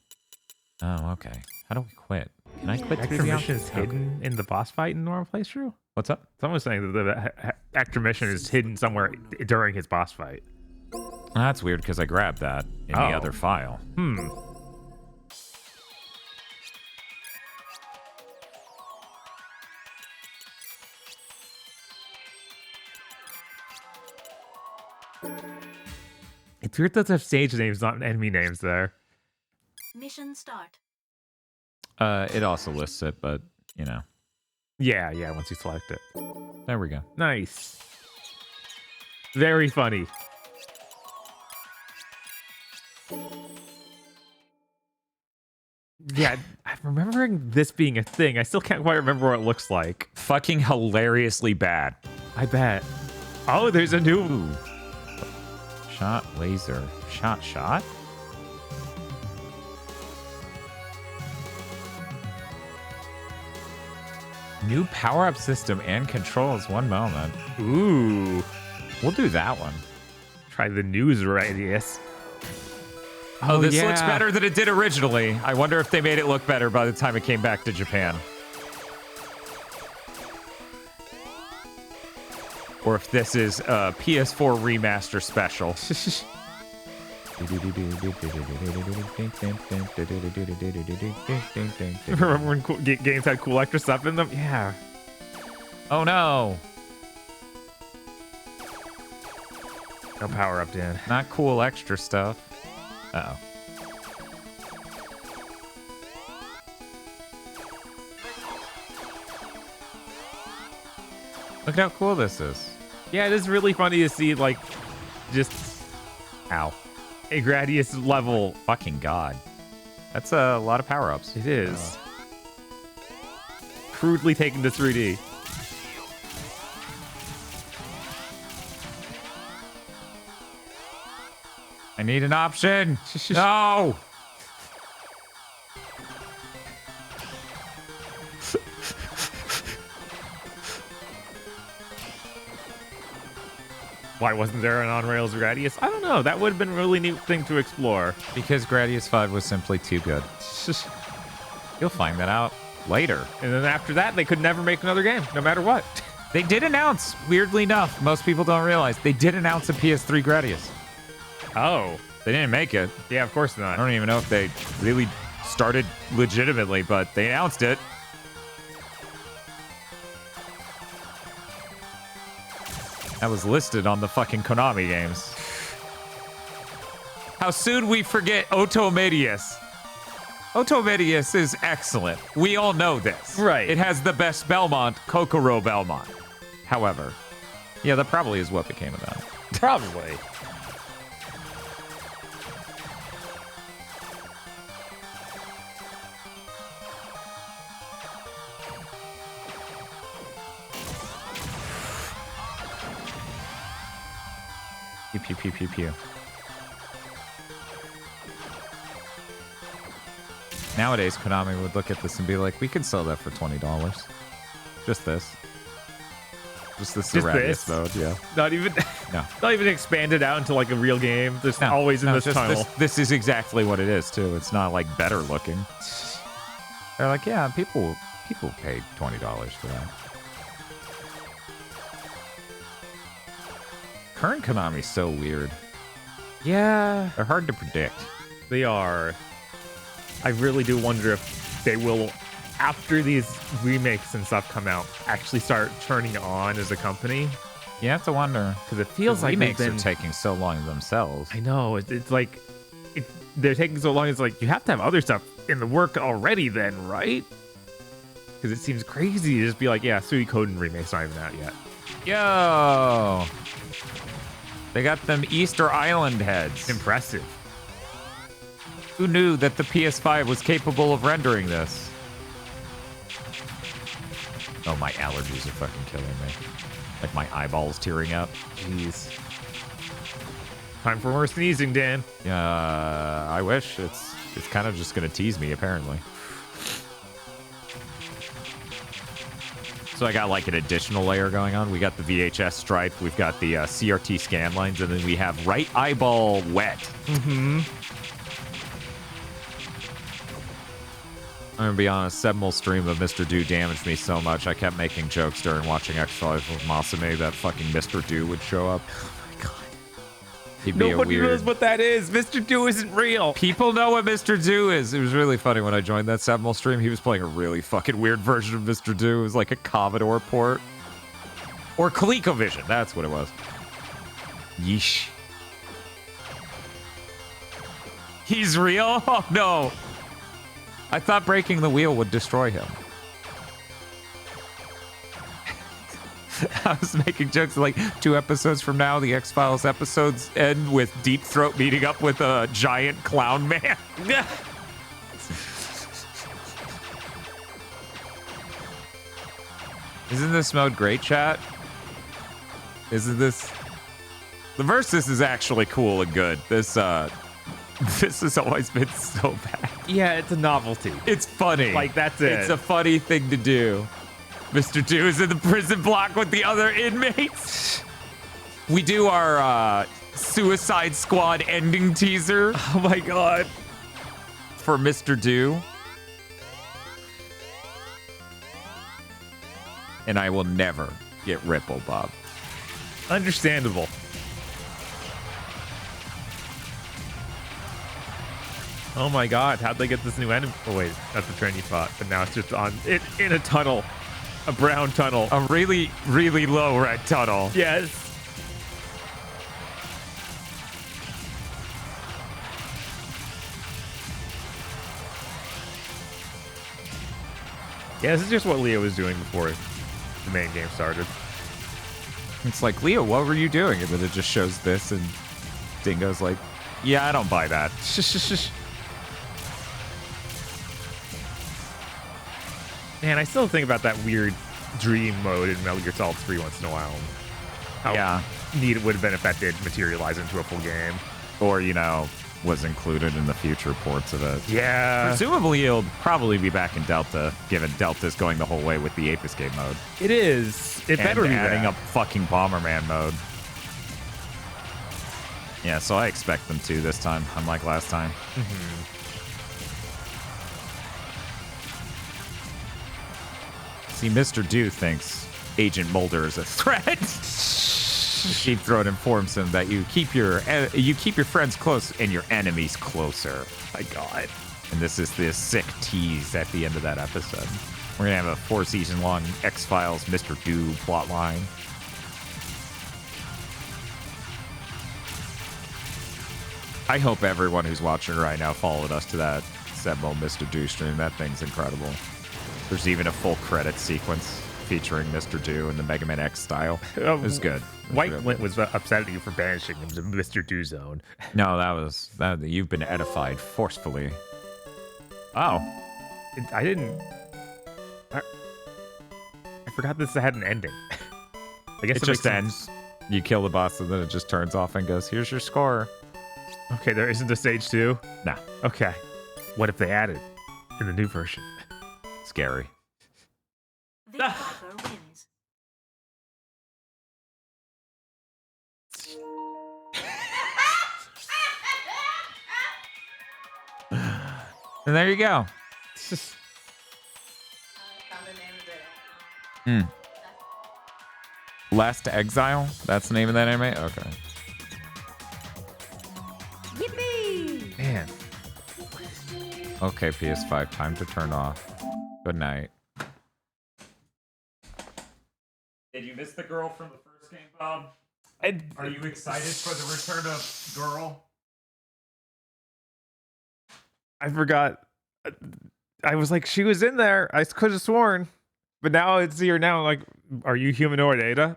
Oh, okay. How do we quit? Can I quit through the mission is hidden in the boss fight in normal playthrough? What's up? Someone was saying that the extra mission is hidden somewhere during his boss fight. That's weird because I grabbed that in the other file. It's weird that they have stage names, not enemy names there. Mission start. It also lists it, but, you know. Yeah, once you select it. There we go. Nice. Very funny. Yeah, I'm remembering this being a thing. I still can't quite remember what it looks like. Fucking hilariously bad. I bet. Oh, there's a new... Shot, laser, shot. New power-up system and controls. One moment. Ooh. We'll do that one. Try the news radius. Oh, this looks better than it did originally. I wonder if they made it look better by the time it came back to Japan. Or if this is a PS4 remaster special. Remember when games had cool extra stuff in them? Yeah. Oh no. No power up, Dan. Not cool extra stuff. Uh-oh. Look at how cool this is. Yeah, it is really funny to see, like, just... Ow. A Gradius level. Fucking god. That's a lot of power-ups. It is. Crudely taken to 3D. I need an option. No. Why wasn't there an on-rails Gradius? I don't know. That would have been a really neat thing to explore. Because Gradius 5 was simply too good. You'll find that out later. And then after that, they could never make another game, no matter what. They did announce, weirdly enough, most people don't realize, they did announce a PS3 Gradius. Oh. They didn't make it. Yeah, of course not. I don't even know if they really started legitimately, but they announced it. That was listed on the fucking Konami games. How soon we forget Otomedius. Otomedius is excellent. We all know this. Right. It has the best Belmont, Kokoro Belmont. However, yeah, that probably is what became of that. Probably. Pew, pew, pew, pew, pew. Nowadays, Konami would look at this and be like, we could sell that for $20. Just this. Just this Zadius mode, yeah. Not even No. Not even expanded out into like a real game. Just always in this tunnel. This is exactly what it is too. It's not like better looking. They're like, yeah, people paid $20 for that. Current Konami's so weird. Yeah. They're hard to predict. They are. I really do wonder if they will, after these remakes and stuff come out, actually start turning on as a company. You have to wonder. Because it feels like remakes are taking so long themselves. I know. It's like... they're taking so long. It's like, you have to have other stuff in the work already then, right? Because it seems crazy to just be like, yeah, Suikoden remake's not even out yet. Yo! They got them Easter Island heads. Impressive. Who knew that the PS5 was capable of rendering this? Oh, my allergies are fucking killing me. Like my eyeballs tearing up. Jeez. Time for more sneezing, Dan. I wish. It's kind of just gonna tease me, apparently. So I got like an additional layer going on. We got the VHS stripe, we've got the CRT scan lines, and then we have right eyeball wet. Mm-hmm. I'm gonna be honest, Sebmol's stream of Mr. Do damaged me so much, I kept making jokes during watching X-Files with Masame that fucking Mr. Do would show up. Oh my god. He'd be Nobody a weird... knows what that is. Mr. Do isn't real. People know what Mr. Do is. It was really funny when I joined that Sebmol stream. He was playing a really fucking weird version of Mr. Do. It was like a Commodore port. Or ColecoVision. That's what it was. Yeesh. He's real? Oh no. I thought breaking the wheel would destroy him. I was making jokes like 2 episodes from now, the X-Files episodes end with Deep Throat meeting up with a giant clown man. Isn't this mode great, chat? Isn't this... The Versus is actually cool and good. This has always been so bad. Yeah, it's a novelty. It's funny. Like, that's it. It's a funny thing to do. Mr. Do is in the prison block with the other inmates. We do our Suicide Squad ending teaser. Oh my god. For Mr. Do. And I will never get Ripple, Bob. Understandable. Oh my god, how'd they get this new enemy? Oh wait, that's the train you fought, but now it's just on it in a tunnel. A brown tunnel. A really, really low red tunnel. Yes. Yeah, this is just what Leo was doing before the main game started. It's like, Leo, what were you doing? And then it just shows this, and Dingo's like, yeah, I don't buy that. Man, I still think about that weird dream mode in Metal Gear Solid 3 once in a while. How neat it would have been if that did materialize into a full game. Or, you know, was included in the future ports of it. Yeah. Presumably he'll probably be back in Delta, given Delta's going the whole way with the Ape Escape mode. It is. It better be adding that. up fucking Bomberman mode. Yeah, so I expect them to this time, unlike last time. See, Mr. Do thinks Agent Mulder is a threat. Sheep Throat informs him that you keep your friends close and your enemies closer. My God. And this is the sick tease at the end of that episode. We're gonna have a 4-season-long X-Files Mr. Do plotline. I hope everyone who's watching right now followed us to that Sebo Mr. Do stream. That thing's incredible. There's even a full credit sequence featuring Mr. Do in the Mega Man X style. It was good. White Lint was upset at you for banishing him to Mr. Do zone. No, that you've been edified forcefully. Oh. I didn't... I forgot this had an ending. I guess it just ends. You kill the boss and then it just turns off and goes, here's your score. Okay, there isn't a stage 2? No. Okay. What if they added in the new version? Scary. The Viper wins. And there you go. Last Exile? That's the name of that anime? Okay. Yippee! Man. Okay, PS5, time to turn off. Good night. Did you miss the girl from the first game, Bob? Are you excited for the return of girl? I forgot. I was like, she was in there. I could have sworn. But now it's here now. Like, are you humanoid Ada?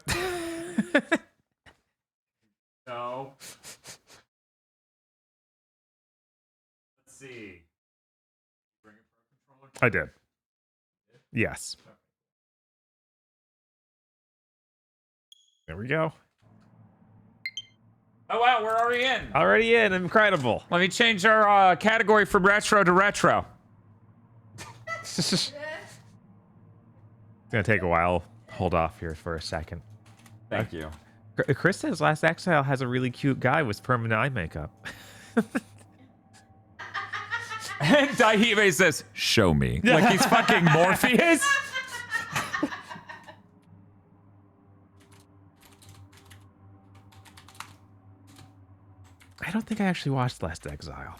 No. Let's see. Bring a pro controller? I did. Yes. There we go. Oh wow, we're already in. Already in. Incredible. Let me change our category from retro to retro. It's gonna take a while. Hold off here for a second. Thank you. Chris says Last Exile has a really cute guy with permanent eye makeup. And Daihibe says, show me. Like he's fucking Morpheus. I don't think I actually watched Last Exile.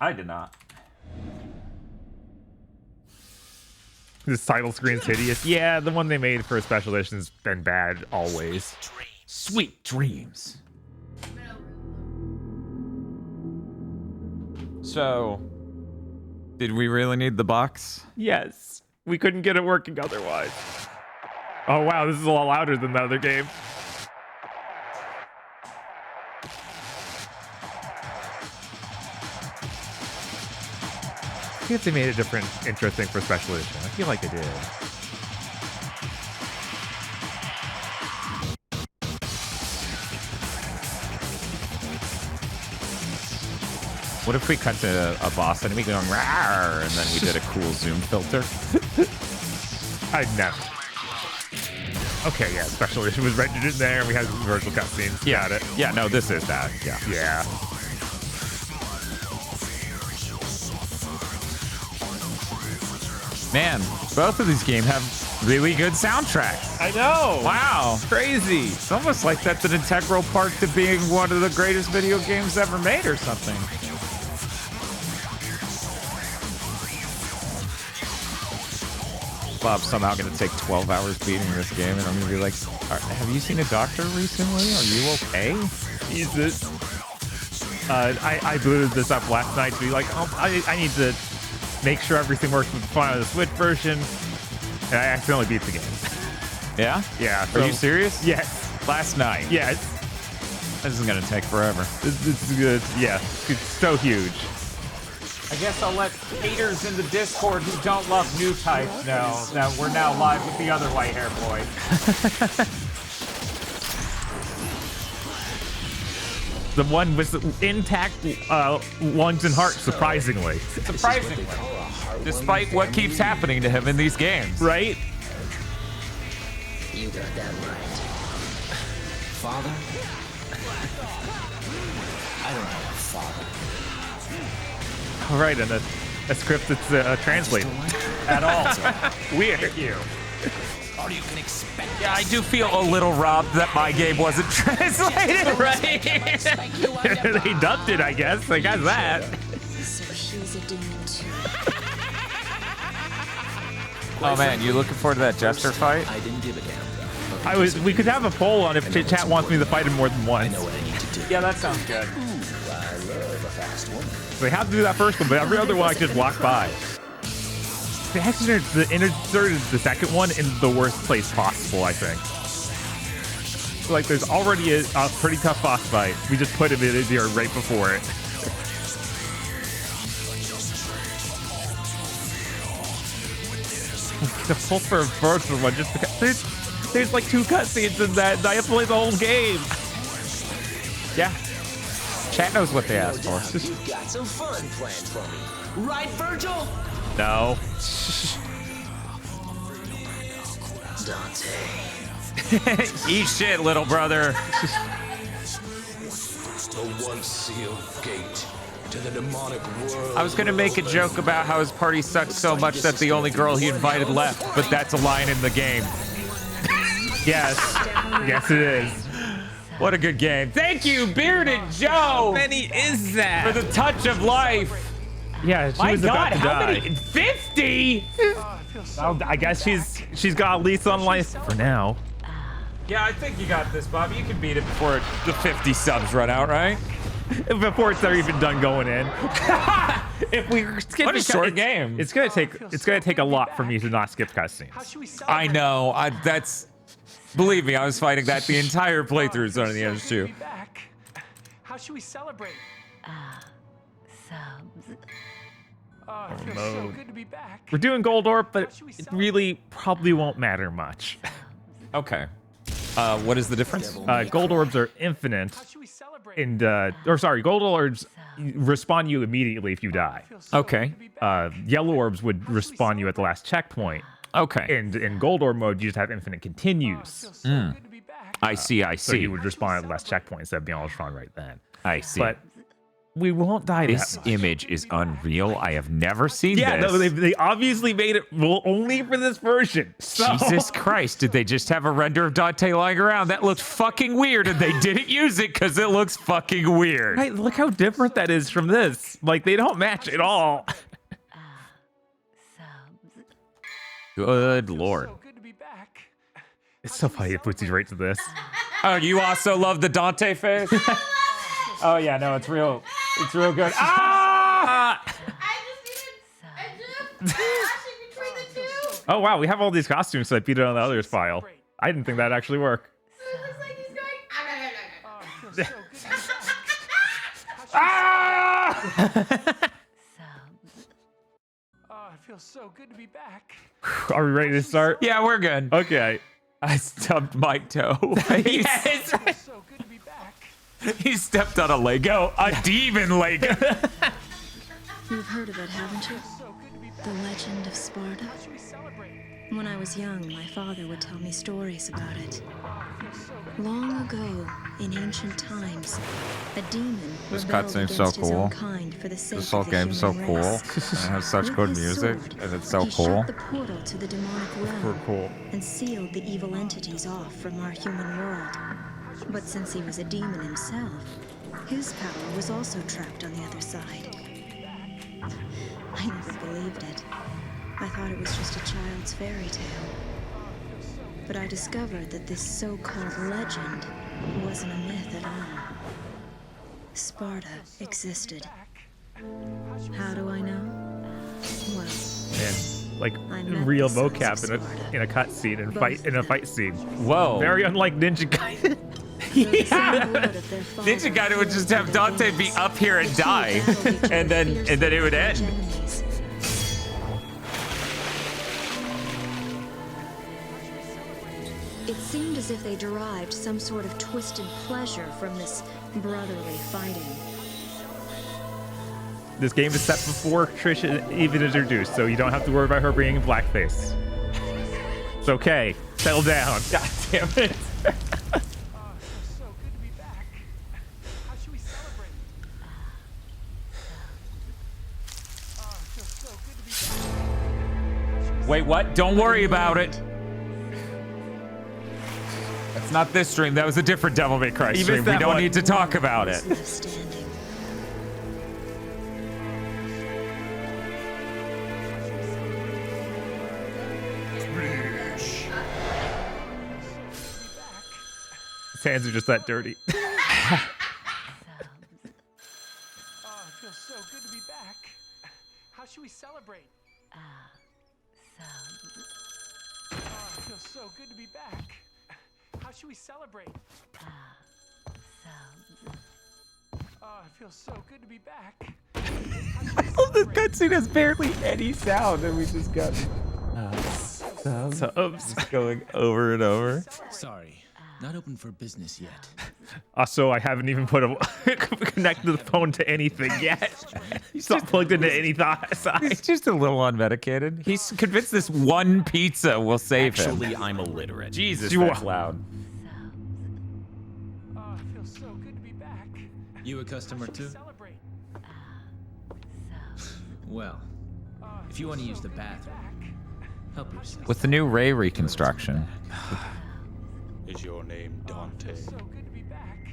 I did not. This title screen's hideous. Yeah, the one they made for a special edition's been bad always. Sweet dreams. So, did we really need the box? Yes. We couldn't get it working otherwise. Oh wow, this is a lot louder than the other game. I think they made a different intro thing for special edition. I feel like they did. What if we cut to a boss enemy going rawr, and then we did a cool zoom filter? I'd never. Okay, yeah, special edition was rendered in there. We had virtual cutscenes. Yeah, Got it. Yeah, no, this is that. Yeah. Yeah. Man, both of these games have really good soundtracks. I know. Wow. Crazy. It's almost like that's an integral part to being one of the greatest video games ever made or something. Bob's somehow going to take 12 hours beating this game, and I'm going to be like, have you seen a doctor recently? Are you okay? Jesus. I booted this up last night to be like, I need to make sure everything works with the Switch version, and I accidentally beat the game. Yeah? Yeah. Are you serious? Yes. Last night? Yes. This isn't going to take forever. It's good. Yeah. It's so huge. I guess I'll let haters in the Discord who don't love new types know that we're now live with the other white hair boy. The one with intact lungs and heart, surprisingly. Surprisingly. Despite what keeps happening to him in these games. Right? You got that right. Father? I don't have a father. All right, and a script that's translated at all. Weird. You. All you can expect. Yeah, I do feel a little robbed that my game wasn't translated, right? They dubbed it, I guess. I got that. So she's a demon too. Oh man, you looking forward to that Jester fight? I didn't give a damn. We could have a poll on if chat wants me to fight him more than once. I know what I need to do. Yeah, that sounds good. I love a fast woman. So they have to do that first one, but every other one I just walk by. They actually inserted the second one in the worst place possible, I think. So, like, there's already a pretty tough boss fight. We just put him in here right before it. The pull for a virtual one just because there's like 2 cutscenes in that, and I have to play the whole game. Yeah. Chat knows what they asked for. You've got some fun planned for me. Right, Virgil? No. Dante. Eat shit, little brother. The one sealed gate to the demonic world. I was gonna make a joke about how his party sucked so much that the only girl he invited left, but that's a line in the game. Yes. Yes, it is. What a good game. Thank you, Bearded Joe! How many is that? For the touch of life. Yeah, she My was God, about to how die. many? 50? Well, I guess she's got a lease on life for now. Yeah, I think you got this, Bob. You can beat it before the 50 subs run out, right? Before it's ever even done going in. If we skip What a short game. It's gonna take a lot for me to not skip cutscenes. I know. That's. Believe me, I was fighting that the entire playthrough on the edge too. How should we celebrate? Subs. Oh, it feels so good to be back. We're doing Gold Orb, but it really probably won't matter much. Okay. What is the difference? Gold Orbs are infinite, and Gold Orbs respawn you immediately if you die. Okay. Yellow Orbs would respawn you at the last checkpoint. Okay. And in Gold Orb mode, you just have infinite continues. I see. So you would respawn at the last checkpoint instead of being able to respawn right then. I see. But we won't die This that much. image is unreal. I have never seen Yeah, this. no, they obviously made it only for this version. So. Jesus Christ, did they just have a render of Dante lying around? That looked fucking weird, and they didn't use it because it looks fucking weird. Right, look how different that is from this. Like, they don't match at all. Good Lord. It's so funny it puts you right to this. Oh, you also love the Dante face? Oh, yeah, no, it's real. It's real good. Ah! Oh, wow, we have all these costumes, so I beat it on the others file. I didn't think that'd actually work. It feels so good to be back. Are we ready to start? Yeah, we're good. Okay. I stubbed my toe. Yes. So good to be back. He stepped on a Lego. A demon Lego. You've heard of it, haven't you? The Legend of Sparta? When I was young, my father would tell me stories about it. Long ago, in ancient times, a demon This rebelled cutscene's so against his own cool. kind for the sake This whole of the game's so human cool. race. And it has such With good his music, sword, and it's so he cool. shut the portal to the demonic realm Super cool. and sealed the evil entities off from our human world. But since he was a demon himself, his power was also trapped on the other side. I never believed it. I thought it was just a child's fairy tale. But I discovered that this so-called legend wasn't a myth at all. Sparta existed. How do I know? Well, And like I met real the sons mocap of in a cutscene and fight in a fight scene. Whoa. Very unlike Ninja Gaiden. Ninja Gaiden would just have Dante be up here and die, and then it would end. It seemed as if they derived some sort of twisted pleasure from this brotherly fighting. This game is set before Trish is even introduced, so you don't have to worry about her bringing blackface. It's okay. Settle down. God damn it. Wait, what? Don't worry about it. That's not this stream. That was a different Devil May Cry stream. We don't need to talk about it. His hands are just that dirty. Oh, it feels so good to be back. How should we celebrate? Oh, it feels so good to be back. How should we celebrate? Oh, it feels so good to be back. I love this cutscene has barely any sound, and we just got subs going over and over. Sorry, not open for business yet. Also, I haven't even put a connected the phone to anything yet. He's not plugged into any side. He's just a little unmedicated. He's convinced this one pizza will save him. Actually, I'm illiterate. Jesus, that's loud. Oh, it feels so good to be back. You a customer too? Well, if you want to use the bathroom, help yourself. With the new Ray reconstruction. Is your name Dante,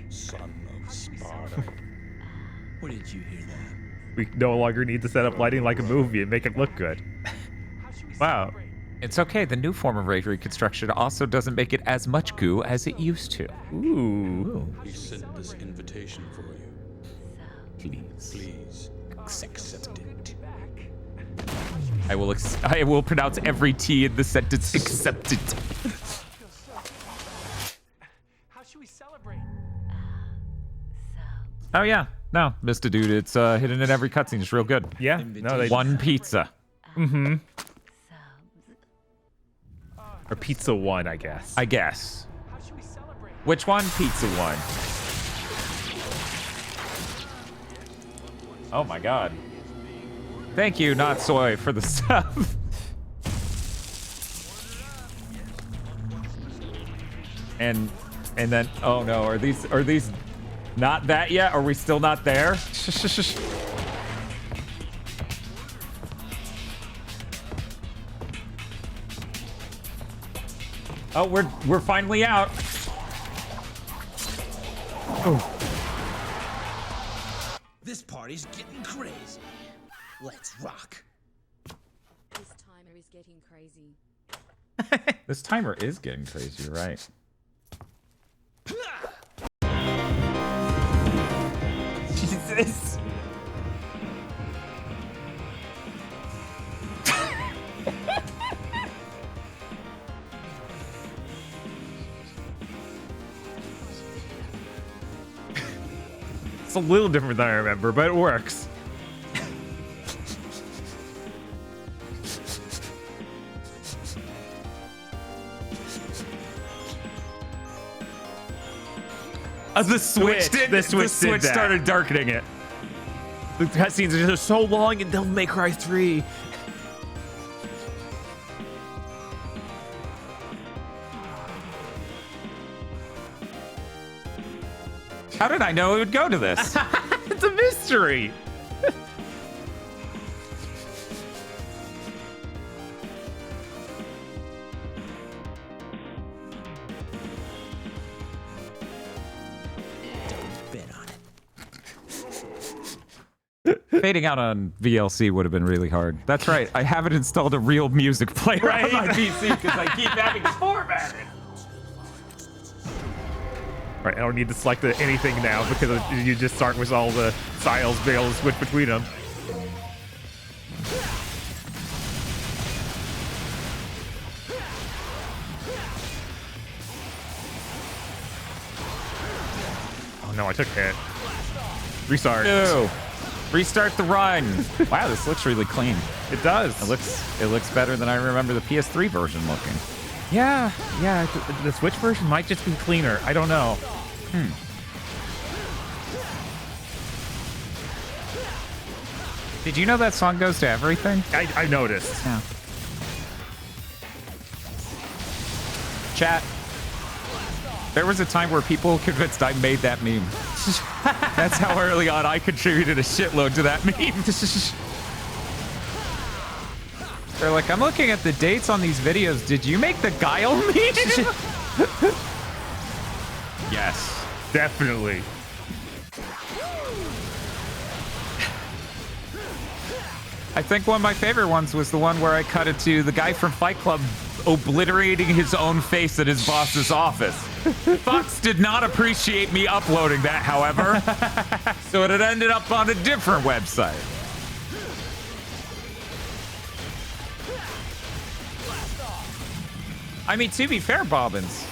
son of Sparta? Where did you hear that? We no longer need to set up lighting like a movie and make it look good. Wow. It's okay. The new form of Ray reconstruction also doesn't make it as much goo as it used to. Ooh. He sent this invitation for you. Please accept it. I will pronounce every T in the sentence. Accept it. How should we celebrate? Oh yeah, no, Mr. Dude, it's hidden in every cutscene. It's real good. Yeah, no, one pizza. Mm-hmm. Or pizza one, I guess. I guess. Which one? Pizza one. Oh my God. Thank you, not soy, for the stuff. And then, oh no, are these not that yet? Are we still not there? Oh, we're finally out. Oh. This party's getting crazy. Let's rock. This timer is getting crazy. This timer is getting crazy, you're right. Jesus. It's a little different than I remember, but it works. The Switch did. The Switch started darkening it. The cutscenes are just so long in Devil May Cry 3. How did I know it would go to this? It's a mystery. Fading out on VLC would have been really hard. That's right. I haven't installed a real music player on my PC because I keep having to format it. Right, I don't need to select anything now because you just start with all the styles, be able to switch between them. Oh no, I took a hit. Restart. No. Restart the run. Wow, this looks really clean. It does. It looks better than I remember the PS3 version looking. Yeah, the Switch version might just be cleaner. I don't know. Did you know that song goes to everything? I noticed. Yeah. Chat. There was a time where people were convinced I made that meme. That's how early on I contributed a shitload to that meme. They're like, I'm looking at the dates on these videos. Did you make the Guile meme? Yes. Definitely. I think one of my favorite ones was the one where I cut it to the guy from Fight Club obliterating his own face at his boss's office. Fox did not appreciate me uploading that, however, so it had ended up on a different website. I mean, to be fair, Bobbins,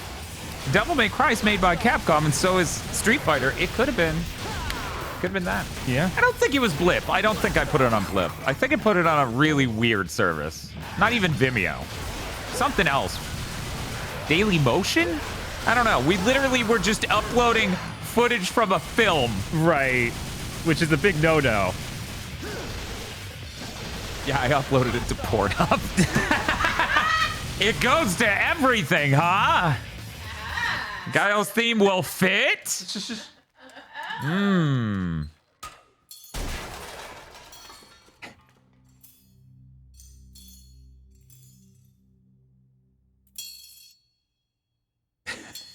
Devil May Cry is made by Capcom, and so is Street Fighter. It could have been that. Yeah. I don't think it was Blip. I don't think I put it on Blip. I think I put it on a really weird service. Not even Vimeo. Something else. Daily Motion? I don't know. We literally were just uploading footage from a film. Right. Which is a big no-no. Yeah, I uploaded it to Pornhub. It goes to everything, huh? Guile's theme will fit? Hmm.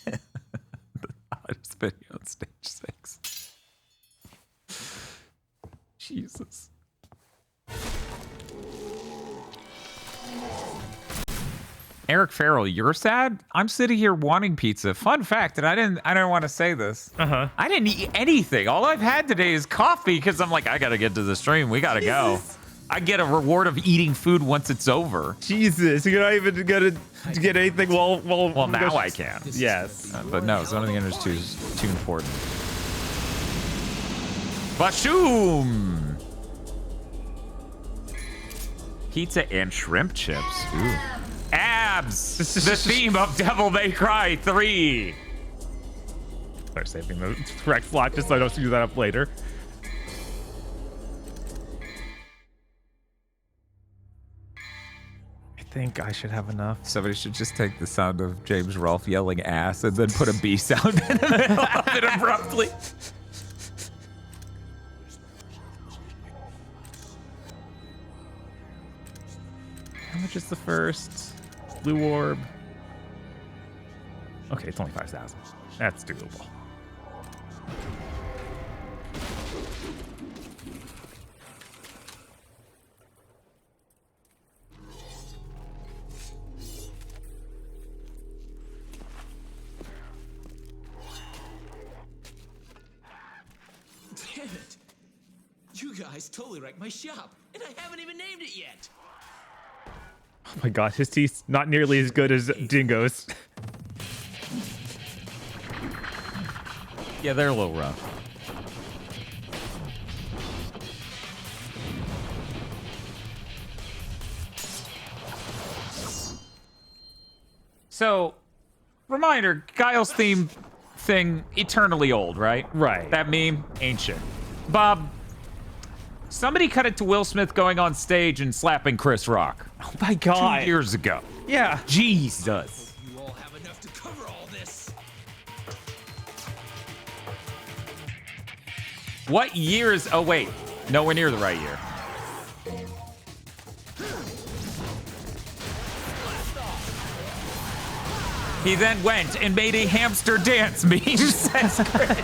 The hottest video on stage 6. Jesus. Eric Farrell, you're sad? I'm sitting here wanting pizza. Fun fact, and I didn't want to say this. I didn't eat anything. All I've had today is coffee because I'm like, I gotta get to the stream. We gotta go. I get a reward of eating food once it's over. Jesus, you're not even gonna get anything while Well, now I can. Yes. But no, Zone of the Enders 2 is too important. Bashoom! Pizza and shrimp chips. Ooh. Abs! The theme of Devil May Cry 3. Start saving the correct slot just so I don't screw that up later. I think I should have enough. Somebody should just take the sound of James Rolfe yelling ass and then put a B sound in the middle of it abruptly. How much is the first? Blue orb. Okay, it's only 5,000. That's doable. Damn it! You guys totally wrecked my shop, and I haven't even named it yet. Oh my gosh, his teeth's not nearly as good as Dingo's. Yeah, they're a little rough. So, reminder, Guile's theme thing, eternally old, right? Right. That meme, ancient. Bob, somebody cut it to Will Smith going on stage and slapping Chris Rock. Oh my God. 2 years ago. Yeah. Jesus. You all have enough to cover all this. What year is... Oh, wait. Nowhere near the right year. He then went and made a hamster dance meme. Says Chris.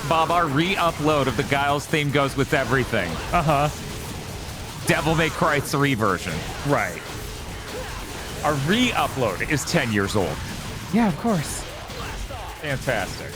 Bob, our re-upload of the Giles theme goes with everything. Uh-huh. Devil May Cry 3 version. Right. Our re-upload is 10 years old. Yeah, of course. Fantastic.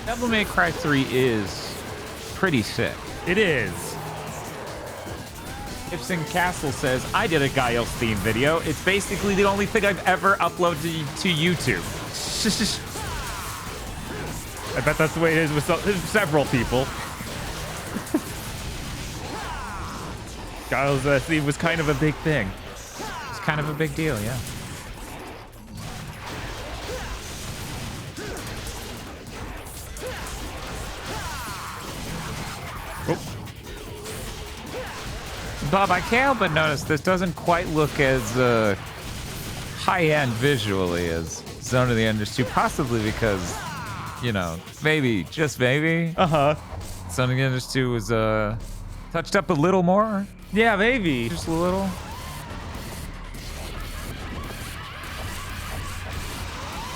Devil May Cry 3 is pretty sick. It is. Ibsen Castle says, I did a Giles theme video. It's basically the only thing I've ever uploaded to YouTube. I bet that's the way it is with several people. Giles theme was kind of a big thing. It's kind of a big deal, yeah. Bob, I can't help but notice this doesn't quite look as high-end visually as Zone of the Enders 2, possibly because, you know, maybe, just maybe. Uh-huh. Zone of the Enders 2 was touched up a little more. Yeah, maybe. Just a little.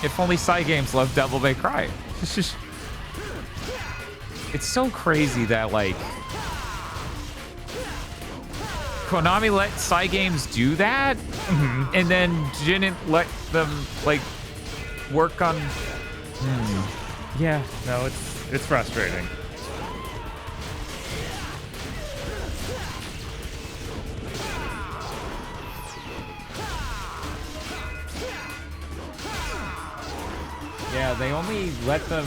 If only Cygames loved Devil May Cry. It's so crazy that, like, Konami let Cygames do that, and then didn't let them, like, work on... Yeah, no, it's frustrating. Yeah, they only let them...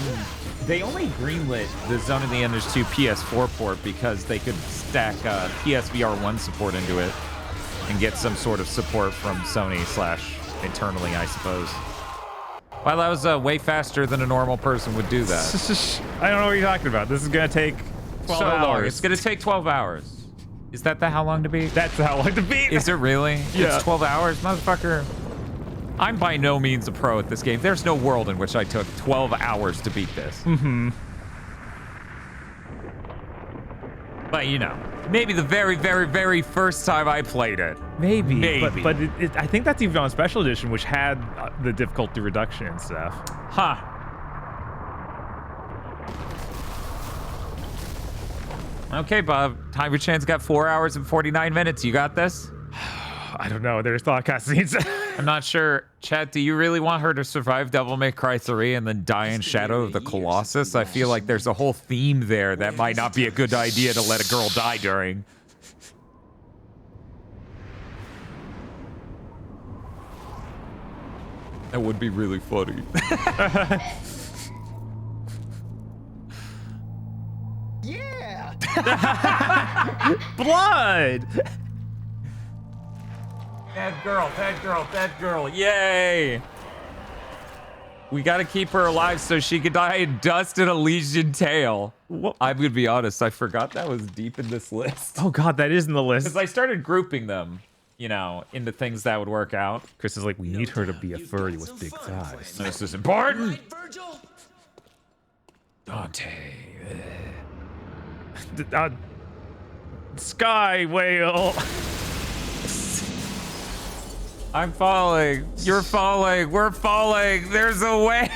They only greenlit the Zone of the Enders 2 PS4 port because they could stack PSVR 1 support into it and get some sort of support from Sony / internally, I suppose. Well, that was way faster than a normal person would do that. I don't know what you're talking about. This is going to take 12 hours. It's going to take 12 hours. Is that how long to beat? That's how long to beat. Is it really? Yeah. It's 12 hours? Motherfucker. I'm by no means a pro at this game. There's no world in which I took 12 hours to beat this. But, you know, maybe the very, very, very first time I played it. Maybe. But I think that's even on Special Edition, which had the difficulty reduction and stuff. Huh. Okay, Bob. Timer Chan's got 4 hours and 49 minutes. You got this? I don't know. There's thought cutscenes. I'm not sure. Chad, do you really want her to survive Devil May Cry 3 and then die in Shadow of the Colossus? I feel like there's a whole theme there that might not be a good idea to let a girl die during. That would be really funny. Yeah! Blood! That girl, yay! We gotta keep her alive so she could die in dust and a Legion tail. I'm gonna be honest, I forgot that was deep in this list. Oh god, that is in the list. Because I started grouping them, you know, into things that would work out. Chris is like, we need her to be a furry with big thighs. This is important! Right, Virgil? Dante. Sky whale. I'm falling. You're falling. We're falling. There's a whale.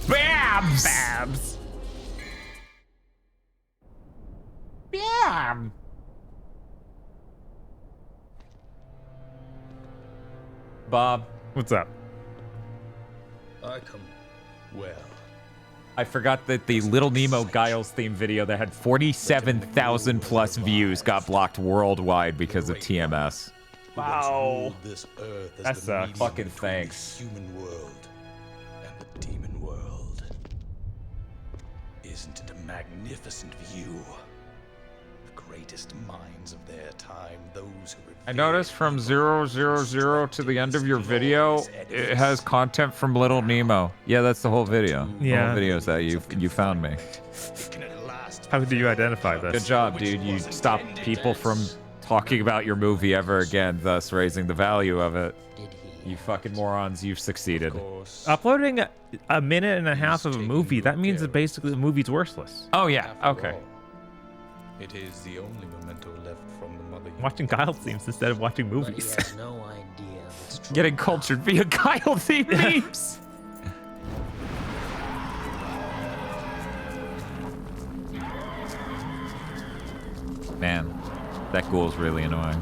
Babs. Babs. Bam. Bob. What's up? I come well. I forgot that the Little Nemo Giles theme video that had 47,000 plus views got blocked worldwide because of TMS. Wow. This earth as That the sucks. medium Fucking between thanks. the human world and the demon world. Isn't it a magnificent view? The greatest minds of their time, those who I noticed from 000 to the end of your video, it has content from Little Nemo. Yeah, that's the whole video. The Yeah. whole video is that you found me. How do you identify this? Good job, dude. You stopped people from talking about your movie ever again, thus raising the value of it. You fucking morons, you've succeeded. Uploading a minute and a half of a movie, that means that basically the movie's worthless. Oh, yeah. Okay. it is the only memento left from the mother. Watching Guile themes instead of watching movies. No idea. Getting cultured via Guile theme memes. Man, that ghoul's really annoying.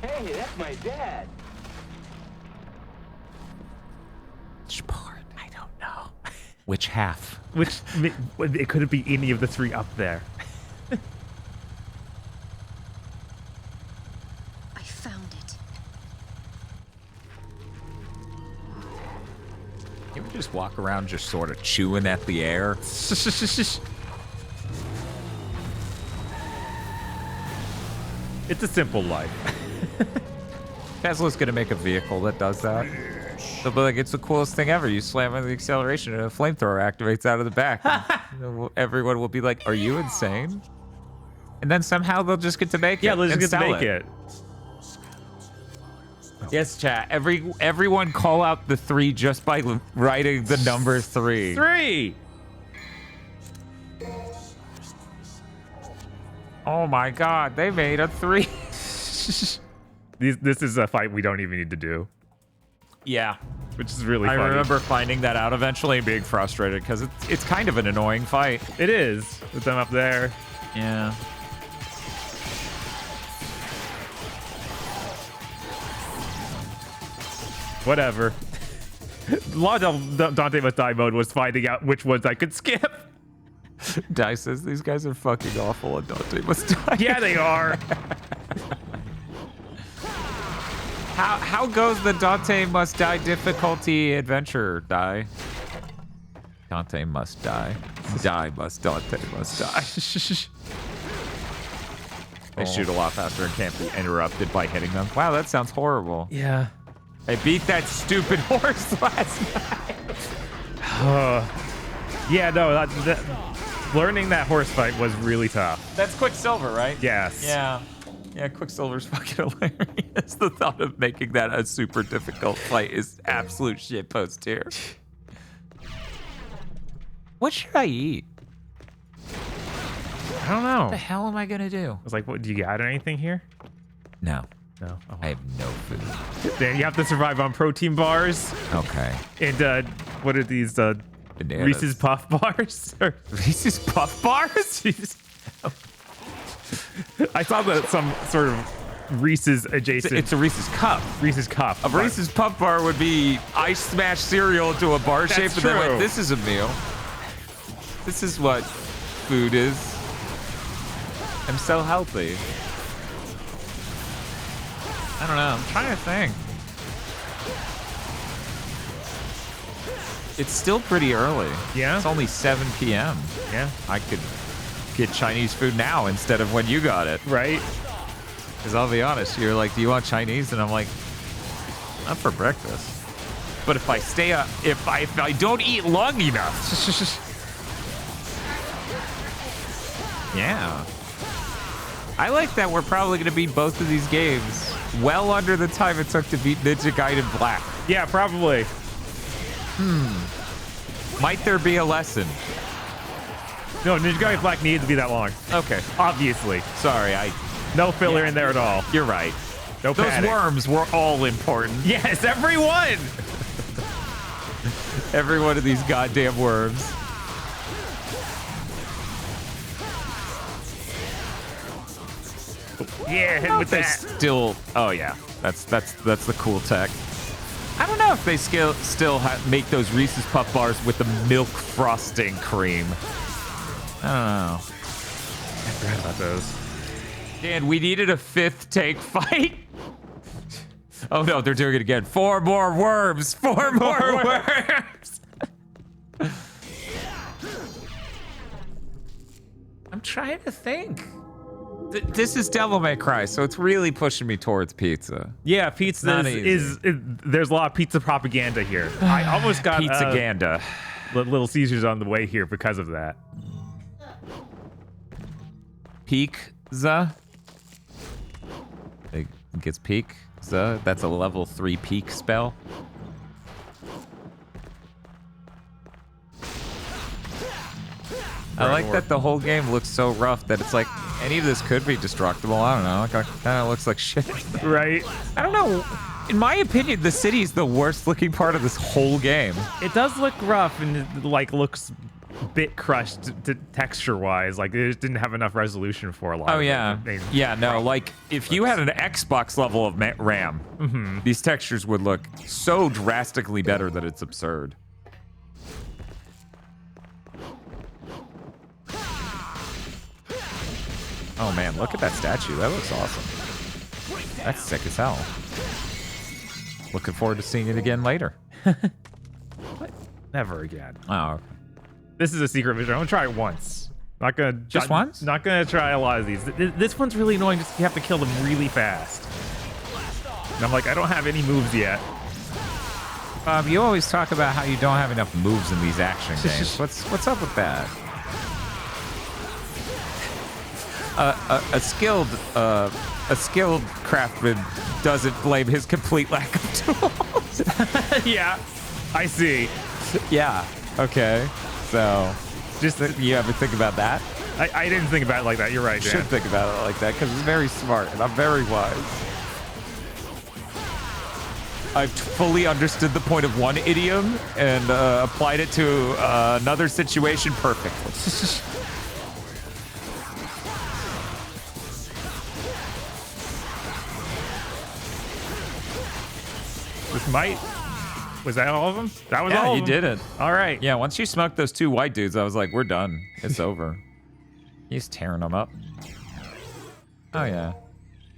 Hey, that's my dad. Which part? I don't know. Which half? Which, it couldn't be any of the three up there. I found it. Can we just walk around just sort of chewing at the air? It's a simple life. Tesla's gonna make a vehicle that does that. They'll be like, it's the coolest thing ever. You slam on the acceleration and a flamethrower activates out of the back. Everyone will be like, are you insane? And then somehow they'll just get to make it. Yeah, they'll just and get to sell make it. Yes, chat. Everyone call out the 3 just by writing the number 3. 3! Oh my god, they made a 3. This is a fight we don't even need to do. Yeah. Which is really funny. I remember finding that out eventually and being frustrated because it's kind of an annoying fight. It is, with them up there. Yeah. Whatever. A lot of Dante Must Die mode was finding out which ones I could skip. Dai says these guys are fucking awful and Dante Must Die. Yeah, they are. How goes the Dante Must Die difficulty adventure, Dai? Dante must die. Die must Dante must die. They shoot a lot faster and can't be interrupted by hitting them. Wow, that sounds horrible. Yeah. I beat that stupid horse last night. Yeah, no, learning that horse fight was really tough. That's Quicksilver, right? Yes. Yeah. Yeah, Quicksilver's fucking hilarious. The thought of making that a super difficult fight is absolute shitpost tier. What should I eat? I don't know. What the hell am I gonna do? I was like, what, do you got anything here? No. No. Oh. I have no food. Then you have to survive on protein bars. Okay. And what are these? Bananas. Reese's Puff Bars? Reese's Puff Bars? I saw that some sort of Reese's adjacent. It's a Reese's Cup. Reese's Cup. A Reese's Puff Bar would be I smash cereal into a bar shape and then like, this is a meal. This is what food is. I'm so healthy. I don't know. I'm trying to think. It's still pretty early. Yeah? It's only 7 p.m. Yeah. I could get Chinese food now instead of when you got it. Right? Because I'll be honest, you're like, do you want Chinese? And I'm like, not for breakfast. But if I stay up, if I don't eat long enough. Yeah. I like that we're probably going to beat both of these games well under the time it took to beat Ninja Gaiden Black. Yeah, probably. Might there be a lesson? No, Ninja Gaiden Black needed to be that long. Okay. Obviously. Sorry, no filler in there at all. You're right. No Those panic. worms were all important. Yes, everyone! Every one of these goddamn worms. Yeah, hit with that. Still, oh yeah, that's the cool tech. I don't know if they still make those Reese's Puff bars with the milk frosting cream. I don't know. I forgot about those. Dan, we needed a 5th take fight. Oh no, they're doing it again. 4 more worms. 4 more worms. I'm trying to think. This is Devil May Cry, so it's really pushing me towards pizza. Yeah, pizza is there's a lot of pizza propaganda here. I almost got Pizza-ganda. Little Caesars on the way here because of that. Peak-za. It gets peak-za. That's a level 3 peak spell. I like that the whole game looks so rough that it's like any of this could be destructible. I don't know. It kind of looks like shit. Right? I don't know. In my opinion, the city is the worst looking part of this whole game. It does look rough and it, like looks bit crushed texture wise. Like it just didn't have enough resolution for a lot. Oh yeah. Yeah, no, like if you had an Xbox level of RAM, these textures would look so drastically better that it's absurd. Oh man, look at that statue. That looks awesome. That's sick as hell. Looking forward to seeing it again later. What? Never again. Oh, okay. This is a secret mission. I'm gonna try it once. Not gonna just once. Not gonna try a lot of these. This one's really annoying. Just you have to kill them really fast. And I'm like, I don't have any moves yet. Bob, you always talk about how you don't have enough moves in these action games. What's up with that? A skilled craftsman doesn't blame his complete lack of tools. Yeah, I see. Yeah. Okay. So, just you ever think about that? I didn't think about it like that. You're right, You Dan. should think about it like that because it's very smart and I'm very wise. I've fully understood the point of one idiom and applied it to another situation perfectly. This might. Was that all of them? That was all of them? You did it. All right. Yeah, once you smoked those 2 white dudes, I was like, we're done. It's over. He's tearing them up. Oh, yeah.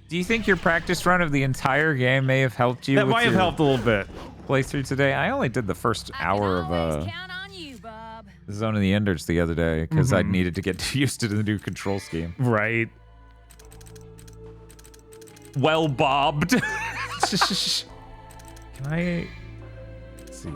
Do you think your practice run of the entire game may have helped you? That might have helped a little bit. Playthrough today? I only did the first hour of Zone of the Enders the other day because I needed to get used to the new control scheme. Right. Well bobbed. Can I... Let's see.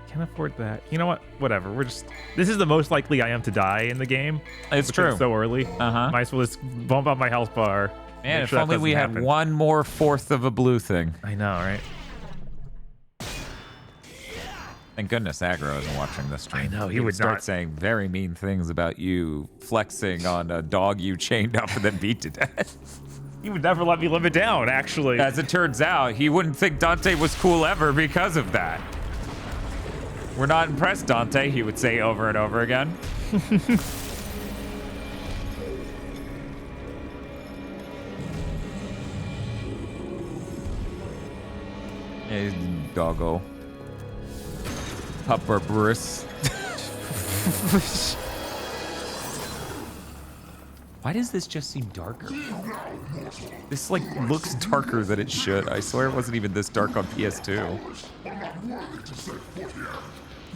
Can't afford that. You know what? Whatever. We're just... This is the most likely I am to die in the game. It's true. So early. Uh-huh. Might as well just bump up my health bar. Man, if only we had one more 1/4 of a blue thing. I know, right? Thank goodness Aggro isn't watching this stream. I know, he would start not. saying very mean things about you flexing on a dog you chained up and then beat to death. He would never let me live it down, actually. As it turns out, he wouldn't think Dante was cool ever because of that. We're not impressed, Dante, he would say over and over again. Hey, doggo. Pupper Bruce. Why does this just seem darker? This like looks darker than it should. I swear it wasn't even this dark on PS2.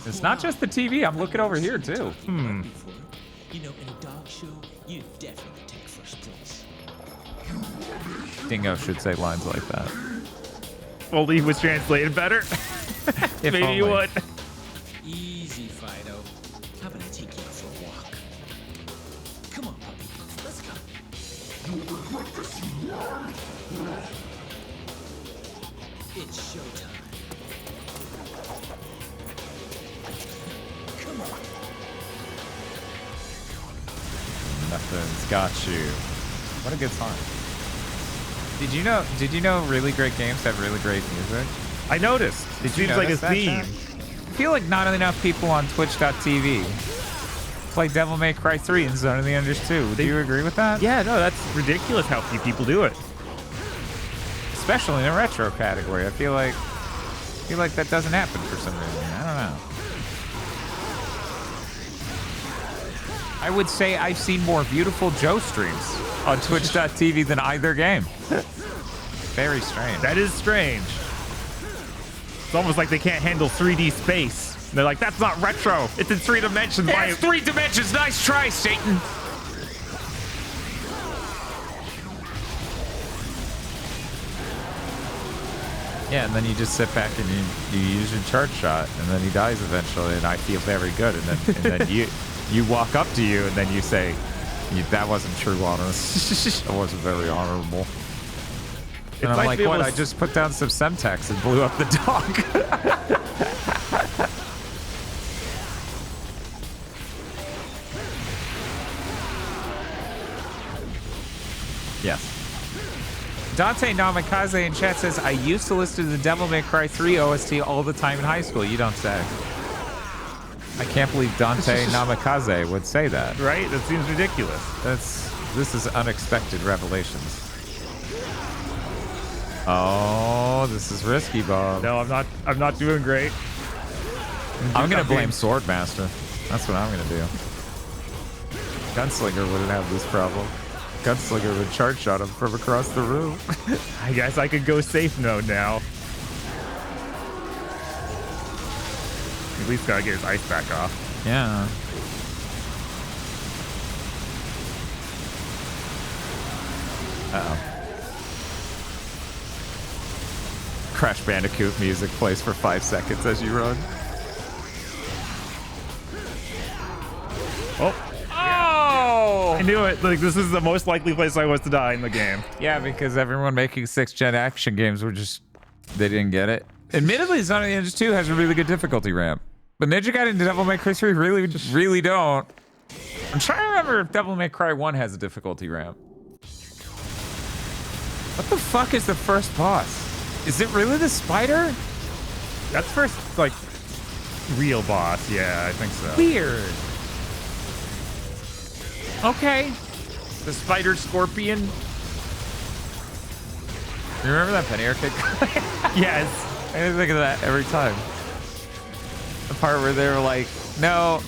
It's not just the TV. I'm looking over here too. You know, in a dog show, you definitely take first place. Dingo should say lines like that. Only he was translated better. Maybe only. you would. Easy, Fido. How about I take you for a walk? Come on, puppy. Let's go. It's showtime. Come on. Nothing's got you. What a good song. Did you know really great games have really great music? I noticed. It seems like a theme. I feel like not enough people on Twitch.tv play Devil May Cry 3 and Zone of the Enders 2. Do you agree with that? Yeah, no, that's ridiculous how few people do it. Especially in the retro category. I feel like that doesn't happen for some reason. I don't know. I would say I've seen more Beautiful Joe streams on Twitch.tv than either game. Very strange. That is strange. It's almost like they can't handle 3D space. They're like, that's not retro. It's in 3 dimensions. It's 3 dimensions. Nice try, Satan. Yeah, and then you just sit back and you use your charge shot, and then he dies eventually, and I feel very good. And then you walk up to you, and then you say, that wasn't true, honest. That wasn't very honorable. And I'm like, what? I just put down some Semtex and blew up the dog. Yes. Dante Namikaze in chat says, I used to listen to the Devil May Cry 3 OST all the time in high school. You don't say. I can't believe Dante Namikaze would say that. Right? That seems ridiculous. This is unexpected revelations. Oh, this is risky, Bob. No, I'm not doing great. I'm gonna blame Swordmaster. That's what I'm gonna do. Gunslinger wouldn't have this problem. Gunslinger would charge shot him from across the room. I guess I could go safe mode now. At least gotta get his ice back off. Yeah. Uh-oh. Crash Bandicoot music plays for 5 seconds as you run. Oh! I knew it. Like, this is the most likely place I was to die in the game. Yeah, because everyone making 6th-gen action games were just... They didn't get it. Admittedly, Zone of the Enders 2 has a really good difficulty ramp. But Ninja Gaiden and Devil May Cry 3 really don't. I'm trying to remember if Devil May Cry 1 has a difficulty ramp. What the fuck is the first boss? Is it really the spider? That's first, like, real boss. Yeah, I think so. Weird. Okay. The spider scorpion. You remember that Penny Arcade? Yes. I think of that every time. The part where they were like, no,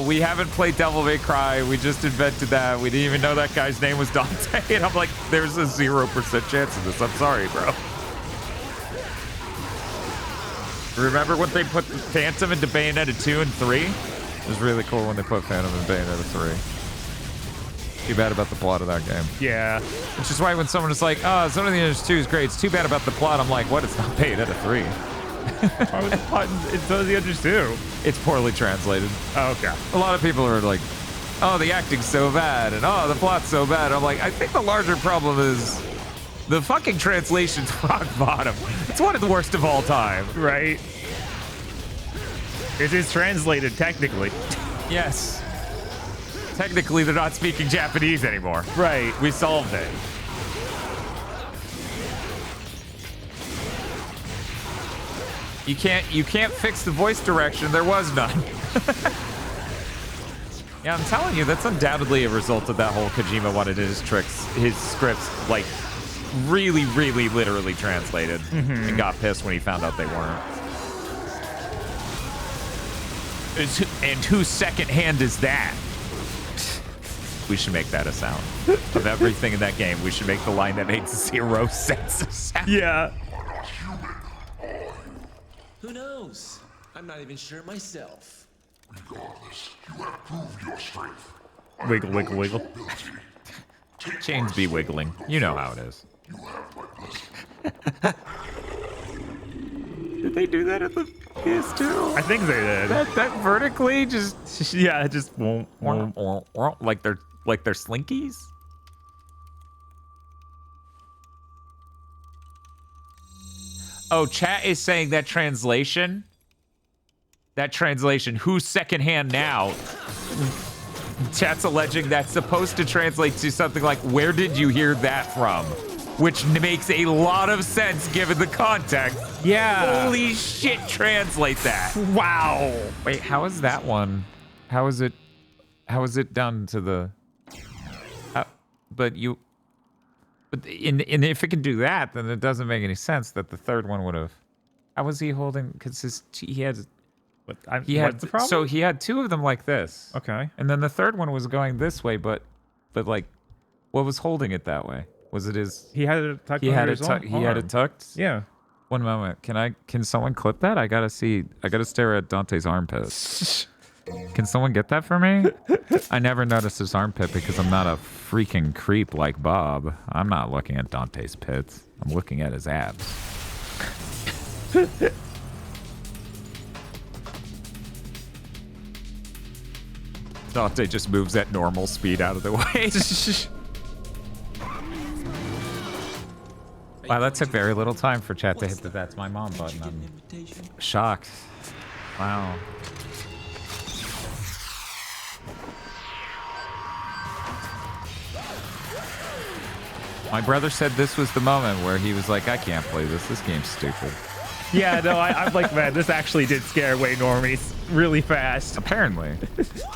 we haven't played Devil May Cry. We just invented that. We didn't even know that guy's name was Dante. And I'm like, there's a 0% chance of this. I'm sorry, bro. Remember when they put Phantom into Bayonetta 2 and 3? It was really cool when they put Phantom in Bayonetta 3. Too bad about the plot of that game. Yeah. Which is why when someone is like, oh, Zone of the Enders 2 is great, it's too bad about the plot, I'm like, what? It's not Bayonetta 3. Why was the plot in Zone of the Enders 2? It's poorly translated. Oh, okay. A lot of people are like, oh, the acting's so bad, and oh, the plot's so bad. I'm like, I think the larger problem is the fucking translation's rock bottom. It's one of the worst of all time. Right. It is translated, technically. Yes. Technically, they're not speaking Japanese anymore. Right. We solved it. You can't fix the voice direction. There was none. Yeah, I'm telling you, that's undoubtedly a result of that whole Kojima wanted his scripts, like, really, really literally translated, and got pissed when he found out they weren't. And whose second hand is that? We should make that a sound. Of everything in that game, we should make the line that makes 0 sense a sound. Yeah. Who knows? I'm not even sure myself. Regardless, you have proved your strength. Wiggle, wiggle, wiggle. Chains be wiggling. You know how it is. Did they do that at the PS2? I think they did. That vertically just yeah, it just won't like they're slinkies. Oh, chat is saying that translation. Who's second hand now? Chat's alleging that's supposed to translate to something like, where did you hear that from? which makes a lot of sense given the context. Yeah. Holy shit, translate that. Wow. Wait, how is that one? How is it down to the... But if it can do that, then it doesn't make any sense that the third one would have... How was he holding... Because he had... What's the problem? So he had two of them like this. Okay. And then the third one was going this way, but like, what was holding it that way? Was it his... He had it tucked He under had his it arm. He had it tucked? Yeah. One moment. Can someone clip that? I gotta stare at Dante's armpit. Can someone get that for me? I never noticed his armpit because I'm not a freaking creep like Bob. I'm not looking at Dante's pits. I'm looking at his abs. Dante just moves at normal speed out of the way. Wow, that took very little time for chat to hit the "That's my mom" button. I'm shocked. Wow. My brother said this was the moment where he was like, I can't play this. This game's stupid. Yeah, no, I'm like, man, this actually did scare away normies really fast. Apparently.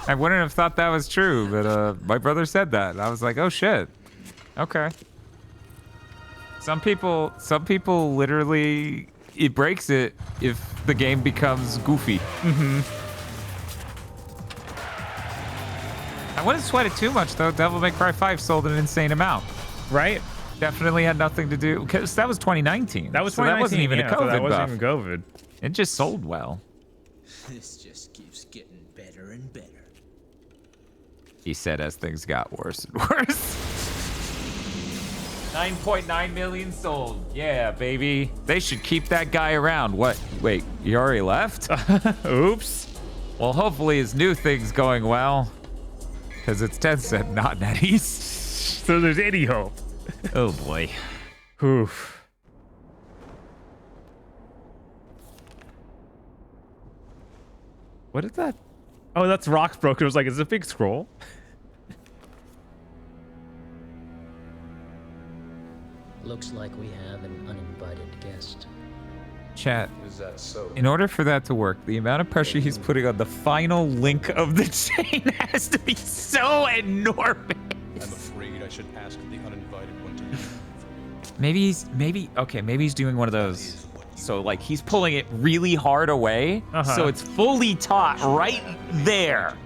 I wouldn't have thought that was true, but my brother said that. And I was like, oh shit. Okay. Some people literally, it breaks it if the game becomes goofy. Mm-hmm. I wouldn't sweat it too much though. Devil May Cry 5 sold an insane amount. Right? Definitely had nothing to do, because that was 2019. That was 2019. So that wasn't even yeah, a COVID so that wasn't buff. even COVID. It just sold well. This just keeps getting better and better. He said as things got worse and worse. 9.9 million sold. Yeah, baby. They should keep that guy around. What? Wait, you already left? Oops. Well, hopefully his new thing's going well. Because it's Tencent, not NetEase. So there's any hope. Oh boy. Oof. What is that? Oh, that's Rocks broken. It was like, it's a big scroll. Looks like we have an uninvited guest. Chat. Is that so? In order for that to work, the amount of pressure he's putting on the final link of the chain has to be so enormous. I'm afraid I should ask the uninvited one to leave. Maybe he's doing one of those. So like he's pulling it really hard away, so it's fully taut right there.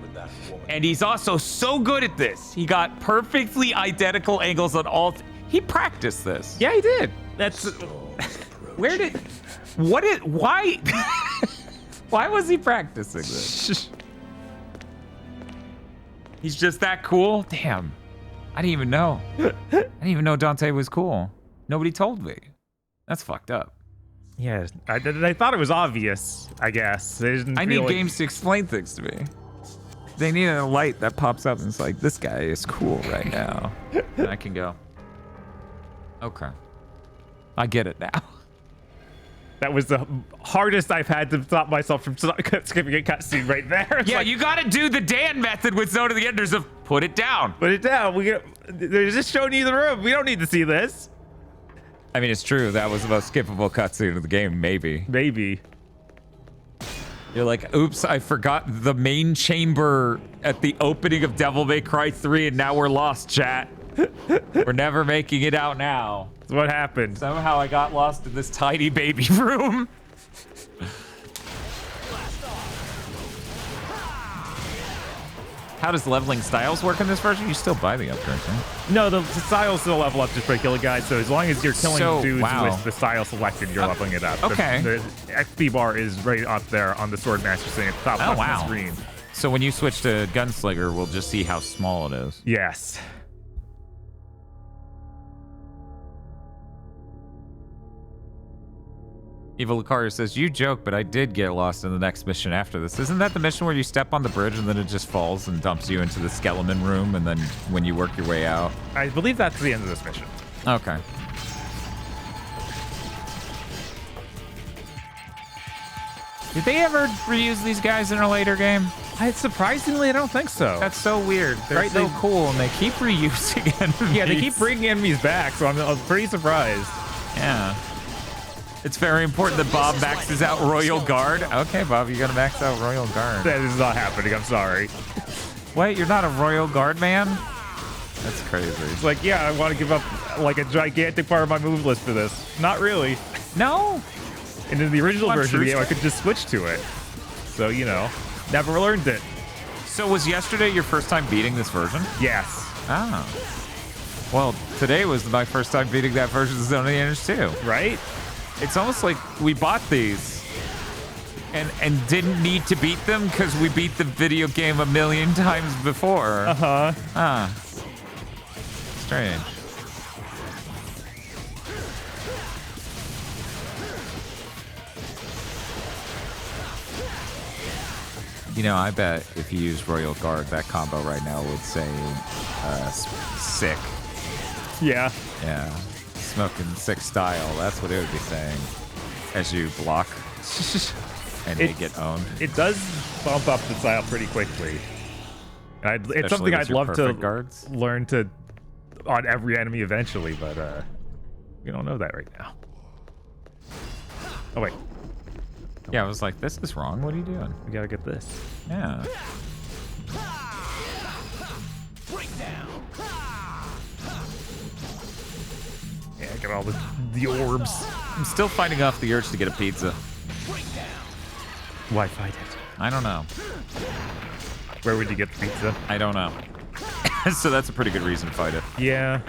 And he's also so good at this. He got perfectly identical angles on all. He practiced this. Yeah, he did. That's why? Why was he practicing this? He's just that cool? Damn. I didn't even know. I didn't even know Dante was cool. Nobody told me. That's fucked up. Yeah, I thought it was obvious, I guess. I need games to explain things to me. They need a light that pops up and it's like, this guy is cool right now. And I can go, okay. I get it now. That was the hardest I've had to stop myself from skipping a cutscene right there. It's yeah, like, you gotta do the Dan method with Zone of the Enders of put it down. Put it down. They're just showing you the room. We don't need to see this. I mean, it's true. That was the most skippable cutscene of the game, maybe. Maybe. You're like, oops, I forgot the main chamber at the opening of Devil May Cry 3, and now we're lost, chat. We're never making it out now. That's what happened. Somehow I got lost in this tiny baby room. How does leveling styles work in this version? You still buy the upgrade, right? No, the styles still level up just by killing guys. So as long as you're killing dudes wow. with the style selected, you're leveling it up. Okay. The XP bar is right up there on the Swordmaster thing at the top of the screen. So when you switch to Gunslinger, we'll just see how small it is. Yes. Evil Lucario says, you joke, but I did get lost in the next mission after this. Isn't that the mission where you step on the bridge and then it just falls and dumps you into the skeleton room, and then when you work your way out? I believe that's the end of this mission. Okay. Did they ever reuse these guys in a later game? Surprisingly, I don't think so. That's so weird. They're Right, so cool, and they keep reusing enemies. Yeah, they keep bringing enemies back, so I'm pretty surprised. Yeah. It's very important that Bob maxes out Royal Guard. Okay, Bob, you gotta max out Royal Guard. That is not happening, I'm sorry. Wait, you're not a Royal Guard man? That's crazy. It's like, yeah, I want to give up like a gigantic part of my move list for this. Not really. No. And in the original version of the game, I Truce? could just switch to it. So, you know, never learned it. So was yesterday your first time beating this version? Yes. Ah. Well, today was my first time beating that version of Zone of the Enders too. Right? It's almost like we bought these and didn't need to beat them because we beat the video game a million times before. Uh-huh. Ah. Strange. You know, I bet if you use Royal Guard, that combo right now would say sick. Yeah. Yeah. Smoking sick style. That's what it would be saying. As you block and they get owned. It does bump up the style pretty quickly. And it's Especially something with I'd your love to perfect guards. learn to on every enemy eventually, but we don't know that right now. Oh, wait. Yeah, I was like, this is wrong. What are you doing? We gotta get this. Yeah. Yeah, get all the orbs. I'm still fighting off the urge to get a pizza. Why fight it? I don't know. Where would you get the pizza? I don't know. So that's a pretty good reason to fight it. Yeah.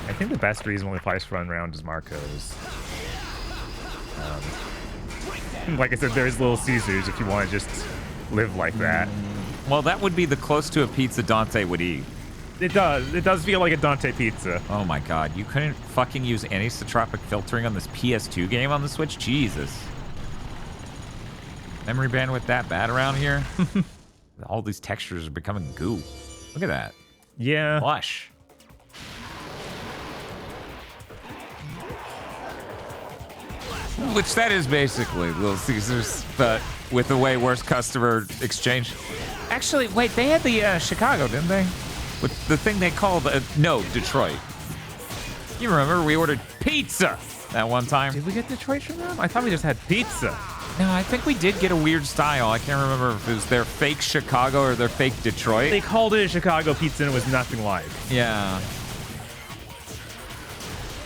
I think the best reason when the fights run around is Marco's. Like I said, there's Little Caesars if you want to just live like that. Well, that would be the close to a pizza Dante would eat. It does. It does feel like a Dante pizza. Oh my god, you couldn't fucking use anisotropic filtering on this PS2 game on the Switch? Jesus. Memory bandwidth that bad around here? All these textures are becoming goo. Look at that. Yeah. Lush. Which that is basically Little Caesars, but with a way worse customer exchange. Actually, wait, they had the Chicago, didn't they? With the thing they called, no, Detroit. You remember, we ordered pizza that one time. Did we get Detroit from them? I thought we just had pizza. No, I think we did get a weird style. I can't remember if it was their fake Chicago or their fake Detroit. They called it a Chicago pizza and it was nothing like. Yeah.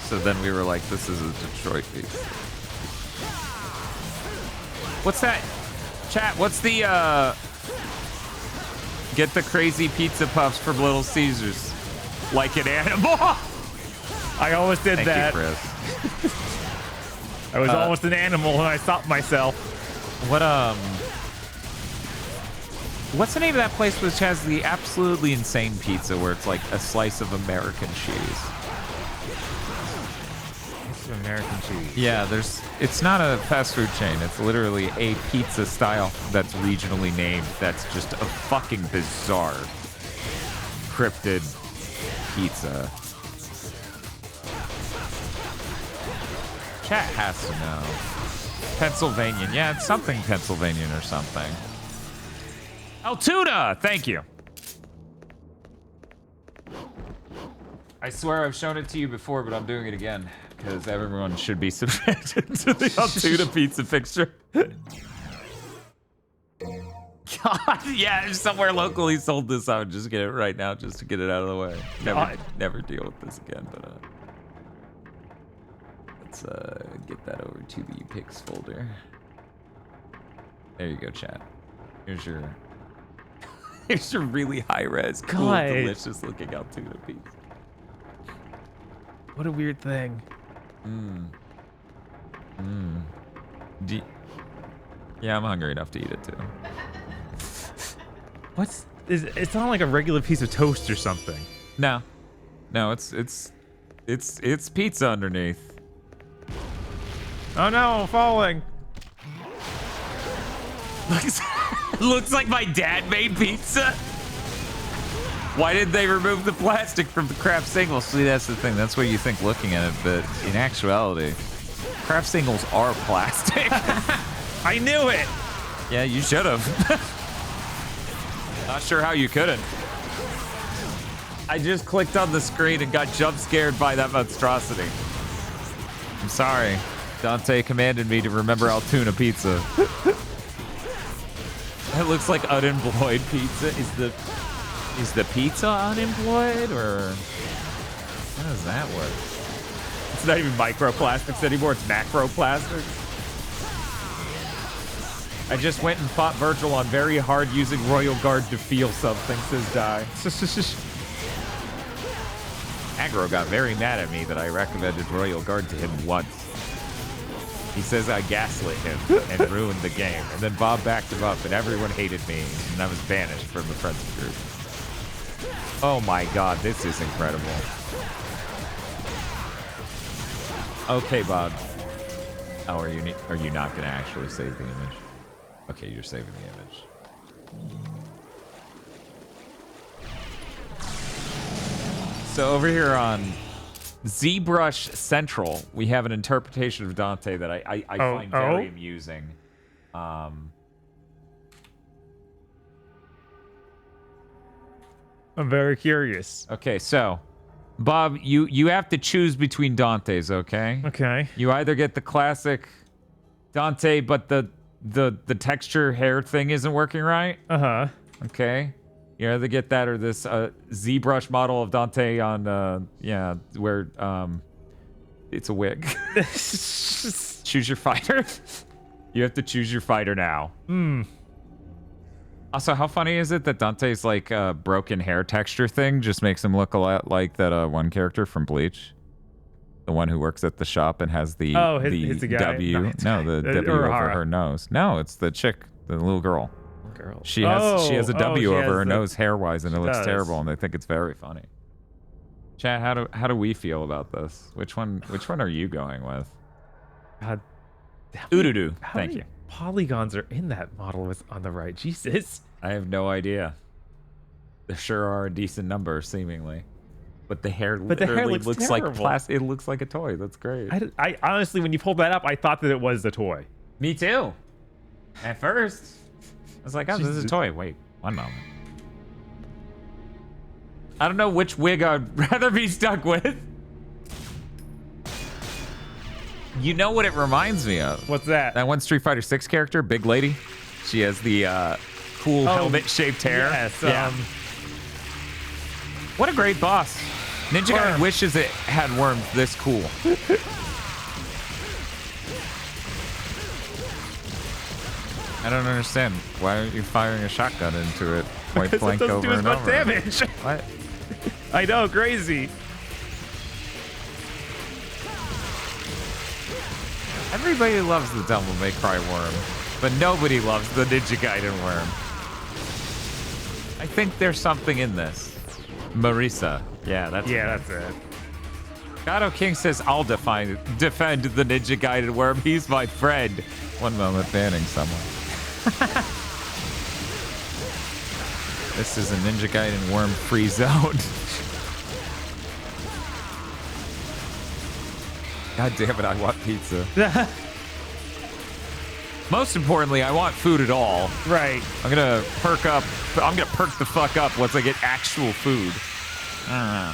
So then we were like, this is a Detroit pizza. What's that? Chat, what's the, get the crazy pizza puffs from Little Caesars. Like an animal. I almost did that. Thank you, Chris. I was almost an animal and I stopped myself. What's the name of that place which has the absolutely insane pizza where it's like a slice of American cheese? American cheese. Yeah, it's not a fast food chain. It's literally a pizza style that's regionally named. That's just a fucking bizarre cryptid pizza. Chat has to know. Pennsylvanian. Yeah, it's something Pennsylvanian or something. Altoona! Thank you. I swear I've shown it to you before, but I'm doing it again. Because everyone should be subjected to the Altoona pizza picture. God, yeah, if somewhere locally sold this, I would just get it right now just to get it out of the way. Never deal with this again, but let's get that over to the pics folder. There you go, chat. Here's your really high-res, cool, delicious looking Altoona pizza. What a weird thing. Yeah, I'm hungry enough to eat it too. It's not like a regular piece of toast or something. No, it's pizza underneath. Oh no, I'm falling. Looks like my dad made pizza. Why did they remove the plastic from the craft single? See, that's the thing. That's what you think looking at it, but in actuality, Craft singles are plastic. I knew it. Yeah, you should have. Not sure how you couldn't. I just clicked on the screen and got jump scared by that monstrosity. I'm sorry. Dante commanded me to remember Altoona pizza. It looks like unemployed pizza. Is the pizza unemployed, or how does that work? It's not even microplastics anymore. It's macroplastics. I just went and fought Virgil on very hard using Royal Guard to feel something, says Die. Aggro got very mad at me that I recommended Royal Guard to him once. He says I gaslit him and ruined the game. And then Bob backed him up and everyone hated me. And I was banished from the friends group. Oh my god, this is incredible. Okay, Bob. Oh, are you not going to actually save the image? Okay, you're saving the image. So over here on ZBrush Central, we have an interpretation of Dante that I find very amusing. I'm very curious. Okay, so Bob, you have to choose between Dantes, okay? Okay. You either get the classic Dante, but the texture hair thing isn't working right. Uh-huh. Okay. You either get that or this ZBrush model of Dante on yeah, where it's a wig. Choose your fighter. You have to choose your fighter now. Also, how funny is it that Dante's like broken hair texture thing just makes him look a lot like that one character from Bleach? The one who works at the shop and has the the guy. W. No, the W over her nose. No, it's the chick, the little girl. She has a W over her nose hair-wise, and it looks terrible, and they think it's very funny. Chat, how do we feel about this? Which one are you going with? God, Oodoodoo. How Thank many you. polygons are in that model on the right? Jesus. I have no idea. There sure are a decent number, seemingly. But the hair literally looks like plastic. It looks like a toy. That's great. I honestly, when you pulled that up, I thought that it was the toy. Me too. At first. I was like, oh, this is a toy. Wait, one moment. I don't know which wig I'd rather be stuck with. You know what it reminds me of? What's that? That one Street Fighter 6 character, Big Lady. She has the cool helmet-shaped hair. Yes. Yeah. What a great boss. Ninja Gaiden wishes it had worms this cool. I don't understand. Why aren't you firing a shotgun into it point blank it over do as and much over? damage. What? I know, crazy. Everybody loves the Devil May Cry worm, but nobody loves the Ninja Gaiden worm. I think there's something in this. Marisa. Yeah, that's it. Gato King says, I'll defend the Ninja Gaiden worm. He's my friend. One moment, banning someone. This is a Ninja Gaiden worm-free zone. God damn it, I want pizza. Most importantly, I want food at all. Right. I'm gonna perk the fuck up once I get actual food. I don't know.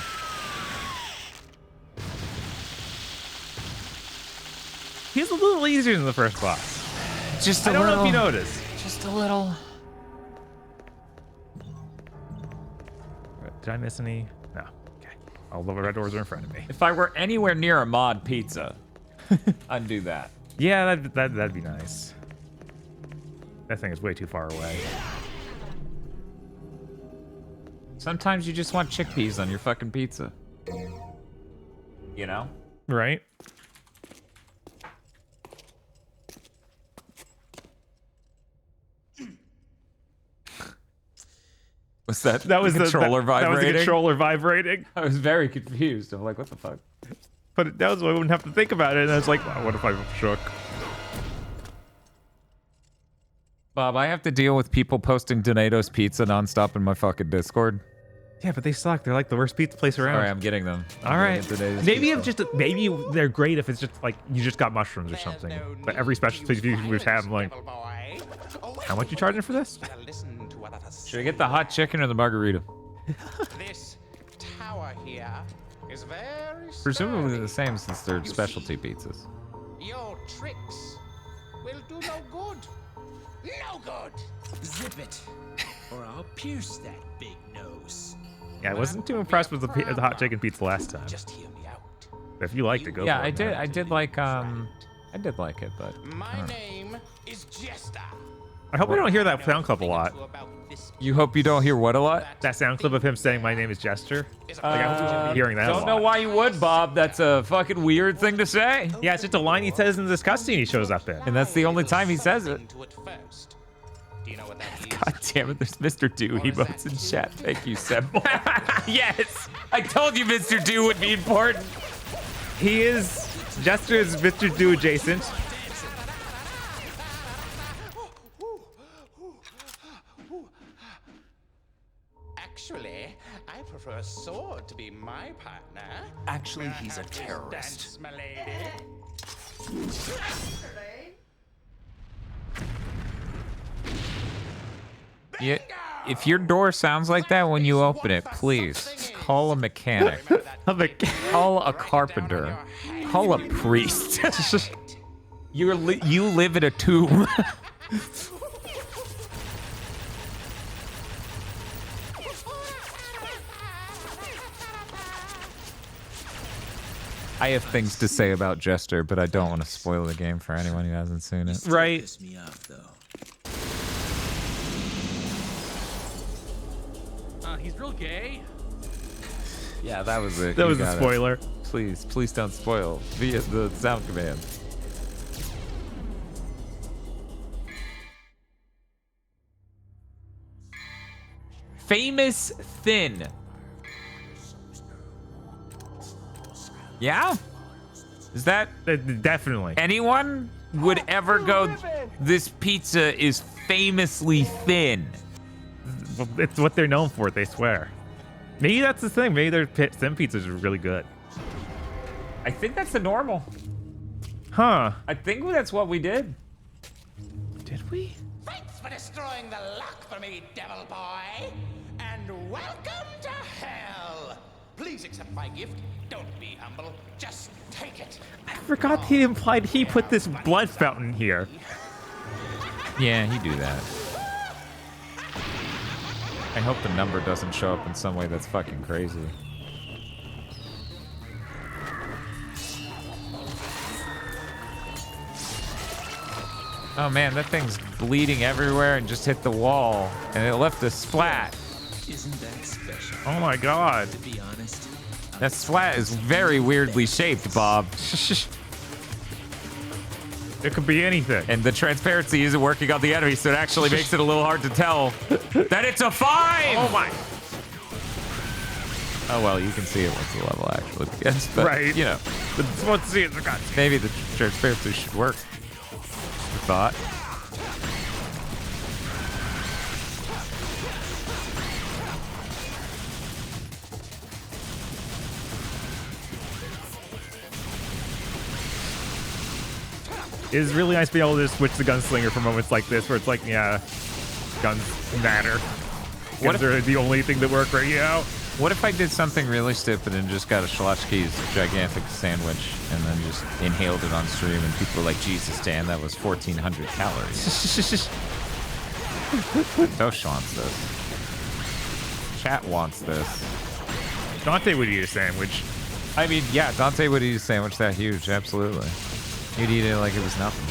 He's a little easier than the first boss. Just a I don't little. know if you noticed. Just a little. Did I miss any? No. Okay. All the red doors are in front of me. If I were anywhere near a mod pizza, I'd do that. Yeah, that'd be nice. That thing is way too far away. Sometimes you just want chickpeas on your fucking pizza. You know? Right? Was that was the controller vibrating? That was the controller vibrating. I was very confused. I'm like, what the fuck? But that was why I wouldn't have to think about it. And I was like, wow, what if I shook? Bob, I have to deal with people posting Donato's Pizza nonstop in my fucking Discord. Yeah, but they suck. They're like the worst pizza place around. All right, I'm getting them. All right. Maybe maybe they're great if it's just like you just got mushrooms or something. But every specialty we have, like, how much you charging for this? Should I get the hot chicken or the margarita? This tower here is very Presumably the same since they're specialty pizzas. Your tricks will do no good. No good. Zip it, or I'll pierce that big nose. Yeah, I wasn't too impressed with the hot chicken pizza last time. Just hear me out. If you liked it, go Yeah, for it. I did like it, but My name is Jester. I hope we don't hear that sound clip a lot. You hope you don't hear what a lot? That sound clip of him saying my name is Jester. Like, I'm hearing that a Don't lot. know why you would, Bob. That's a fucking weird thing to say. Yeah, it's just a line he says in this cutscene he shows up in. And that's the only time he says it. Do you know what that is? God damn it, there's Mr. Do emotes in chat. Thank you, Seb. Yes! I told you Mr. Do would be important. He is... Jester is Mr. Do adjacent. Actually, I prefer a sword to be my partner. Actually, he's a terrorist. Dance, my lady. Yeah, if your door sounds like that when you open it, please call a mechanic. Call a carpenter. Call a priest. You live in a tomb. I have things to say about Jester, but I don't want to spoil the game for anyone who hasn't seen it. Right. Piss me off, though. He's real gay. Yeah, that was it. That You was a got it. spoiler. Please don't spoil via the sound command. Famous thin. Yeah? Is that definitely anyone would ever go, this pizza is famously thin? It's what they're known for, they swear. Maybe that's the thing. Maybe their thin pizzas are really good. I think that's the normal. Huh. I think that's what we did. Did we? Thanks for destroying the lock for me, devil boy. And welcome to hell. Please accept my gift. Don't be humble. Just take it. I forgot he implied he put this blood fountain here. Yeah, he do that. I hope the number doesn't show up in some way that's fucking crazy. Oh man, that thing's bleeding everywhere and just hit the wall, and it left a splat. Isn't that special? Oh my god. To be honest, That splat is very weirdly shaped, Bob. It could be anything. And the transparency isn't working on the enemy, so it actually makes it a little hard to tell that it's a 5! Oh my. Oh well, you can see it once the level actually begins, but Right. you know. Let's see it. Maybe the transparency should work. I thought. It is really nice to be able to switch the gunslinger for moments like this, where it's like, yeah, guns matter. What Guns are the only thing that work right now. What if I did something really stupid and just got a Schlotzsky's gigantic sandwich and then just inhaled it on stream and people were like, Jesus, Dan, that was 1,400 calories. Dosh wants this. Chat wants this. Dante would eat a sandwich. I mean, yeah, Dante would eat a sandwich that huge, absolutely. He'd eat it like it was nothing.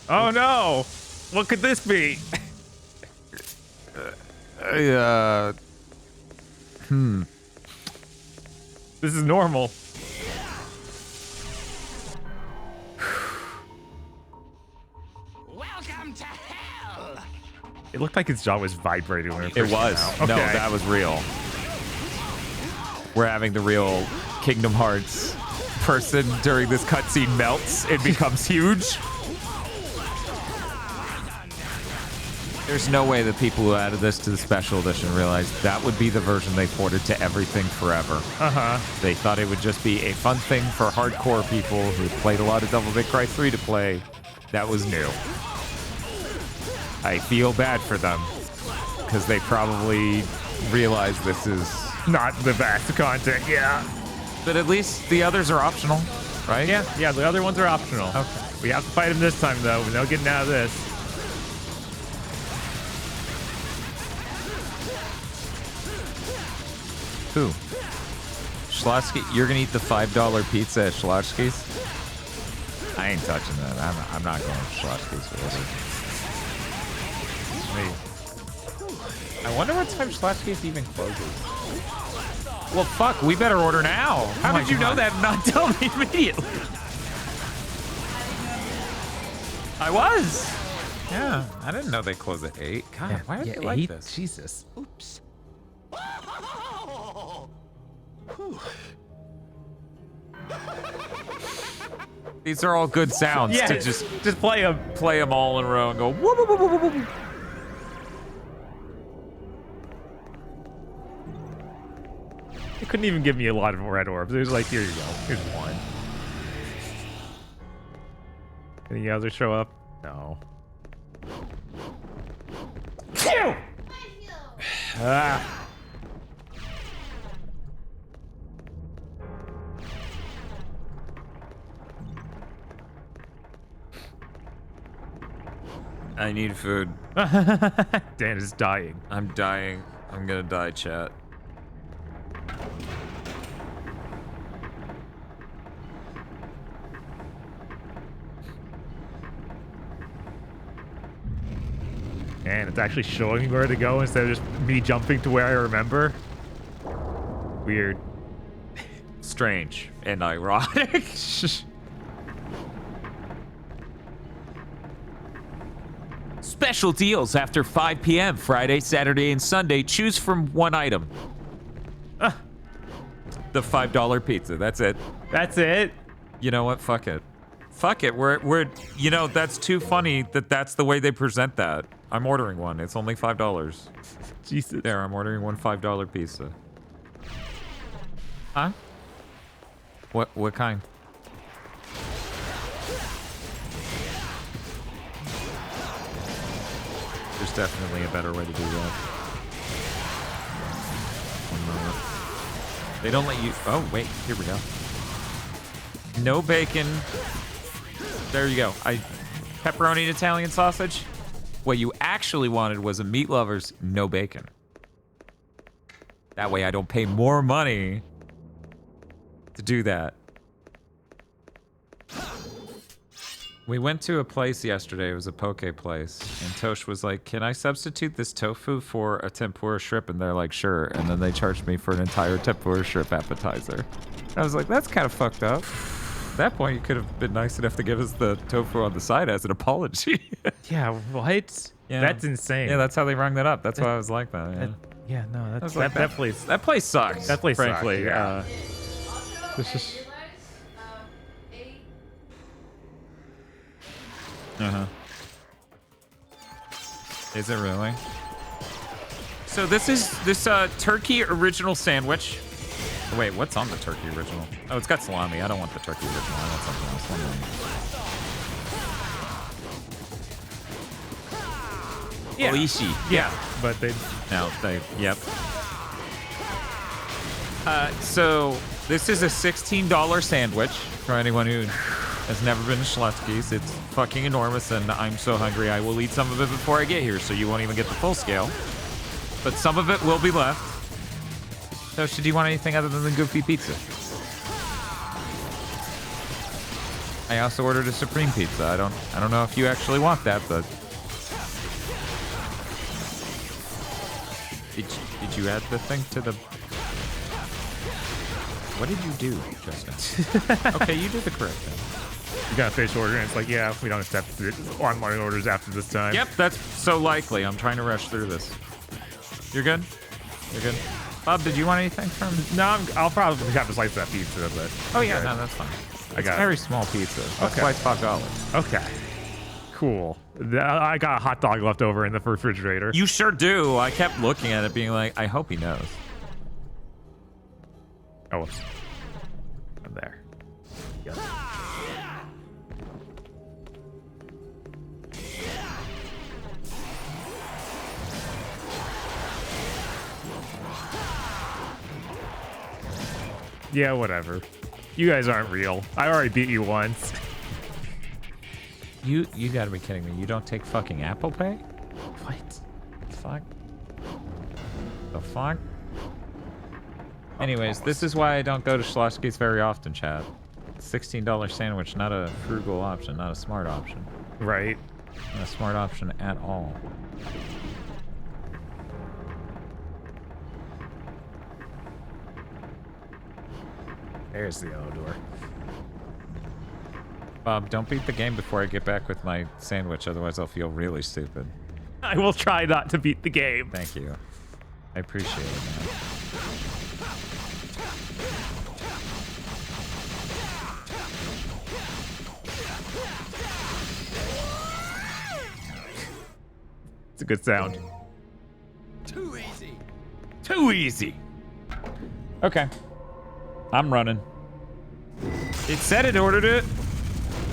Oh no! What could this be? This is normal. Welcome to hell. It looked like his jaw was vibrating when it It first was. came out. No, Okay. that was real. We're having the real Kingdom Hearts person during this cutscene melts. It becomes huge. There's no way the people who added this to the special edition realized that would be the version they ported to everything forever. They thought it would just be a fun thing for hardcore people who played a lot of Devil May Cry 3 to play. That was new. I feel bad for them because they probably realize this is not the best content, yeah. But at least the others are optional, right? Yeah, the other ones are optional. Okay. We have to fight him this time, though. We're not getting out of this. Who? Schlotsky? You're gonna eat the $5 pizza at Schlotsky's? I ain't touching that. I'm not going to Schlotsky's for this. I wonder what time Schlotsky's even closes. Well, fuck, we better order now. How did you know that and not tell me immediately? I was. Yeah, I didn't know they close at 8. God, why are they like this? Jesus. Oops. These are all good sounds to just play them. Play them all in a row and go whoop, whoop, whoop, whoop, whoop, whoop. It couldn't even give me a lot of red orbs. It was like, here you go. Here's one. Any others show up? No. Ah. I need food. Dan is dying. I'm dying. I'm gonna die, chat. And it's actually showing me where to go instead of just me jumping to where I remember. Weird. Strange and ironic. Special deals after 5 p.m. Friday, Saturday, and Sunday. Choose from one item. The $5 pizza. That's it. That's it. You know what? Fuck it. Fuck it. We're. You know, that's too funny that that's the way they present that. I'm ordering one. It's only $5. Jesus. There, I'm ordering one $5 pizza. Huh? What kind? There's definitely a better way to do that. They don't let you... Oh, wait. Here we go. No bacon. There you go. Pepperoni and Italian sausage. What you actually wanted was a meat lover's no bacon. That way I don't pay more money to do that. We went to a place yesterday. It was a poke place. And Tosh was like, can I substitute this tofu for a tempura shrimp? And they're like, sure. And then they charged me for an entire tempura shrimp appetizer. I was like, that's kind of fucked up. At that point, you could have been nice enough to give us the tofu on the side as an apology. Yeah, what? Yeah. That's insane. Yeah, that's how they rung that up. That's why I was like that. Yeah, No, that's like, that place. That place sucks. That place frankly. sucks. Yeah. This is. Is it really? So this is this turkey original sandwich. Oh, wait, what's on the turkey original? Oh, it's got salami. I don't want the turkey original. I want something else. Yeah. Oishi. Yeah, but they. No, they. Yep. So this is a $16 sandwich for anyone who has never been to Schlotsky's. It's fucking enormous, and I'm so hungry I will eat some of it before I get here, so you won't even get the full scale. But some of it will be left. So, do you want anything other than the Goofy pizza? I also ordered a Supreme pizza. I don't know if you actually want that, but did you add the thing to the? What did you do, Justin? Okay, you did the correct thing. You got a fish order, and it's like, yeah, we don't accept online orders after this time. Yep, that's so likely. I'm trying to rush through this. You're good? You're good? Bob, did you want anything from? No, I'll probably have to slice that pizza, but. Oh, yeah, no, that's fine. It's a very small pizza. That's why it's $5. Okay. Cool. I got a hot dog left over in the refrigerator. You sure do. I kept looking at it being like, I hope he knows. Oh, whoops. I'm there. Yep. Yeah, whatever. You guys aren't real. I already beat you once. You gotta be kidding me. You don't take fucking Apple Pay? What? Fuck. The fuck? Anyways, this is why I don't go to Schlossky's very often, chat. $16 sandwich, not a frugal option, not a smart option. Right. Not a smart option at all. There's the yellow door. Bob, don't beat the game before I get back with my sandwich, otherwise I'll feel really stupid. I will try not to beat the game. Thank you. I appreciate it, man. It's a good sound. Too easy. Too easy. Okay. I'm running. It said it ordered it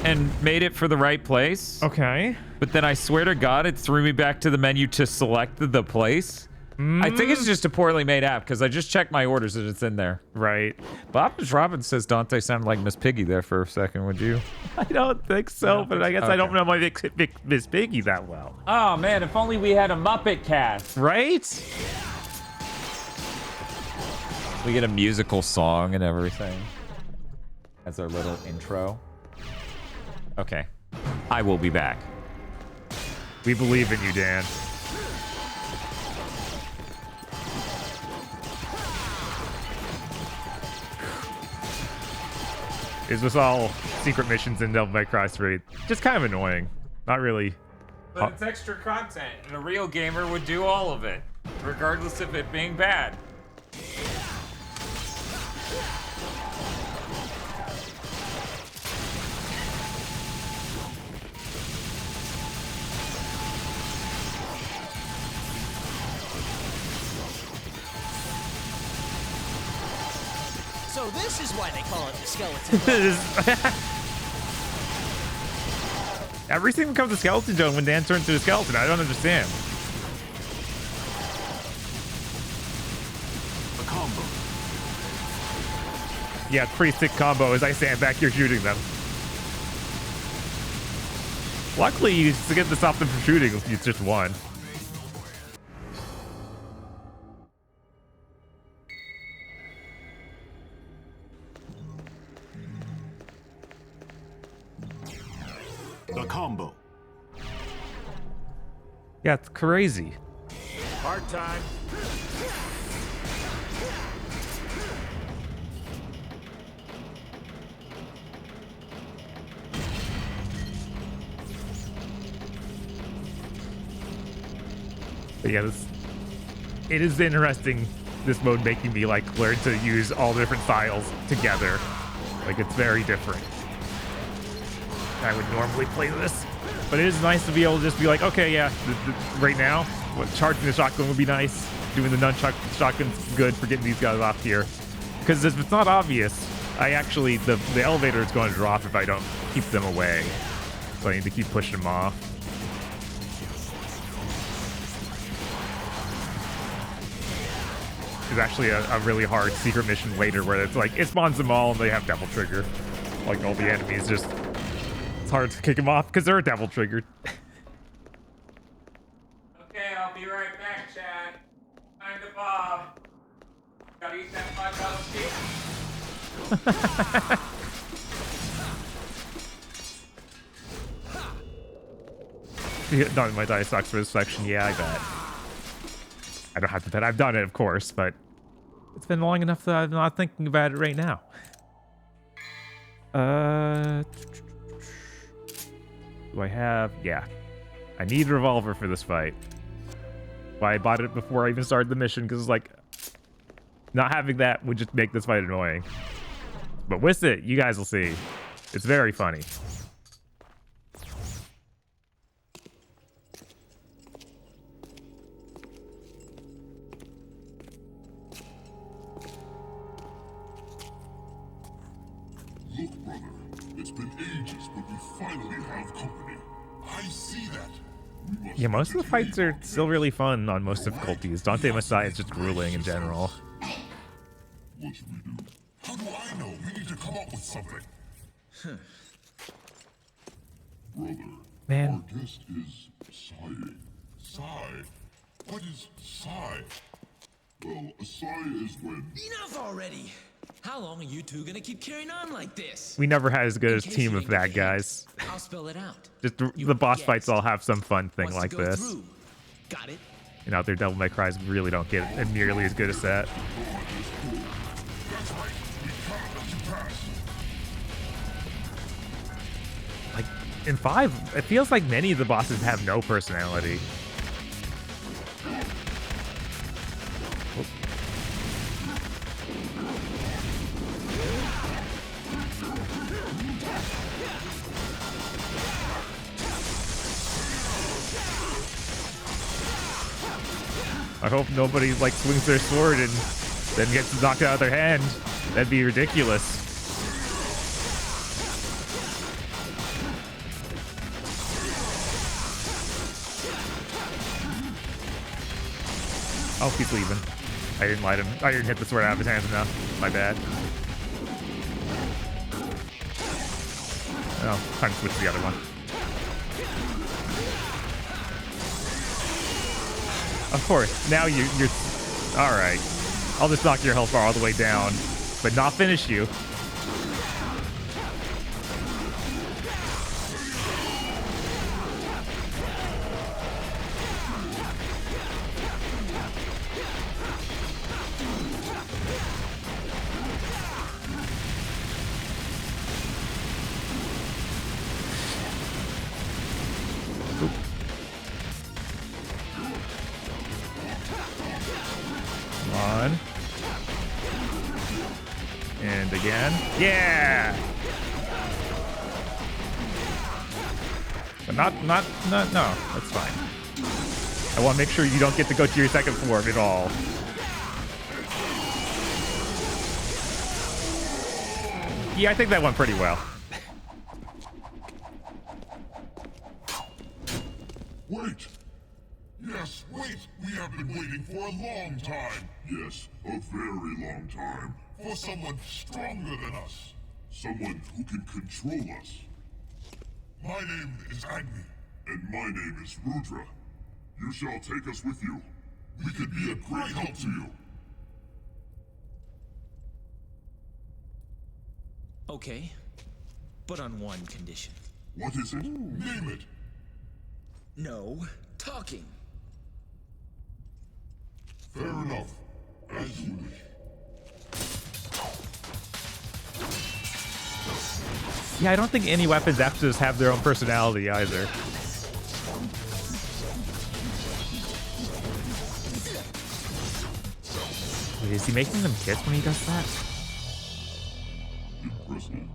and made it for the right place. Okay. But then I swear to God, it threw me back to the menu to select the place. I think it's just a poorly made app because I just checked my orders and it's in there. Right. Bob Robin says Dante sounded like Miss Piggy there for a second, would you? I don't think so, but I guess I don't know my Miss Piggy that well. Oh man, if only we had a Muppet cast. Right? We get a musical song and everything as our little intro. Okay. I will be back. We believe in you, Dan. Is this all secret missions in Devil May Cry 3? Just kind of annoying. Not really. But it's extra content, and a real gamer would do all of it, regardless of it being bad. So this is why they call it the skeleton. Everything becomes a skeleton zone when Dan turns to a skeleton. I don't understand. A combo. Yeah, it's pretty sick combo as I stand back here shooting them. Luckily, you just get to stop them from shooting. It's just one. The combo. Yeah, it's crazy. Hard time. But yeah, it is interesting, this mode making me like learn to use all the different styles together. Like, it's very different. I would normally play this, but it is nice to be able to just be like, okay, yeah, right now, charging the shotgun would be nice. Doing the nunchuck shotgun's good for getting these guys off here. Because if it's not obvious, I actually, the elevator is going to drop if I don't keep them away. So I need to keep pushing them off. There's actually a really hard secret mission later where it's like, it spawns them all and they have devil trigger. Like all the enemies just... It's hard to kick them off because they're devil triggered. Okay, I'll be right back, Chad. Time to Bob. Gotta eat that $5 steak. Done my dice sucks for this section. Yeah, I bet. I don't have to bet. I've done it, of course, but it's been long enough that I'm not thinking about it right now. Do I have... Yeah. I need a revolver for this fight. Why I bought it before I even started the mission, because it's like... Not having that would just make this fight annoying. But with it, you guys will see. It's very funny. but we finally have company. I see that. Yeah, most of the fights are still really fun on most difficulties. Dante Messiah is just grueling in general. What should we do? How do I know? We need to come up with something. Brother, Man. our guest is sighing. Sigh? What is sigh? Well, a sigh is when... Enough already! How long are you two gonna keep carrying on like this? We never had as good a team of bad guys. I'll spell it out. Just the boss fights all have some fun thing like this. Through. Got it? And out there, Devil May Cry's really don't get nearly as good as that. Like, in 5, it feels like many of the bosses have no personality. I hope nobody like swings their sword and then gets knocked out of their hand. That'd be ridiculous. Oh, he's leaving. I didn't light him. I didn't hit the sword out of his hands enough. My bad. Oh, time to switch to the other one. Of course. Now you're all right. I'll just knock your health bar all the way down, but not finish you. Yeah! But no, that's fine. I want to make sure you don't get to go to your second form at all. Yeah, I think that went pretty well. Wait! Yes, wait! We have been waiting for a long time! Yes, a very long time. For someone stronger than us. Someone who can control us. My name is Agni, and my name is Rudra. You shall take us with you. We could be a great help to you. Okay, but on one condition. What is it? Name it. No talking. Fair enough. As you wish. Yeah, I don't think any weapons have to have their own personality either. Wait, is he making them kiss when he does that? Impressive.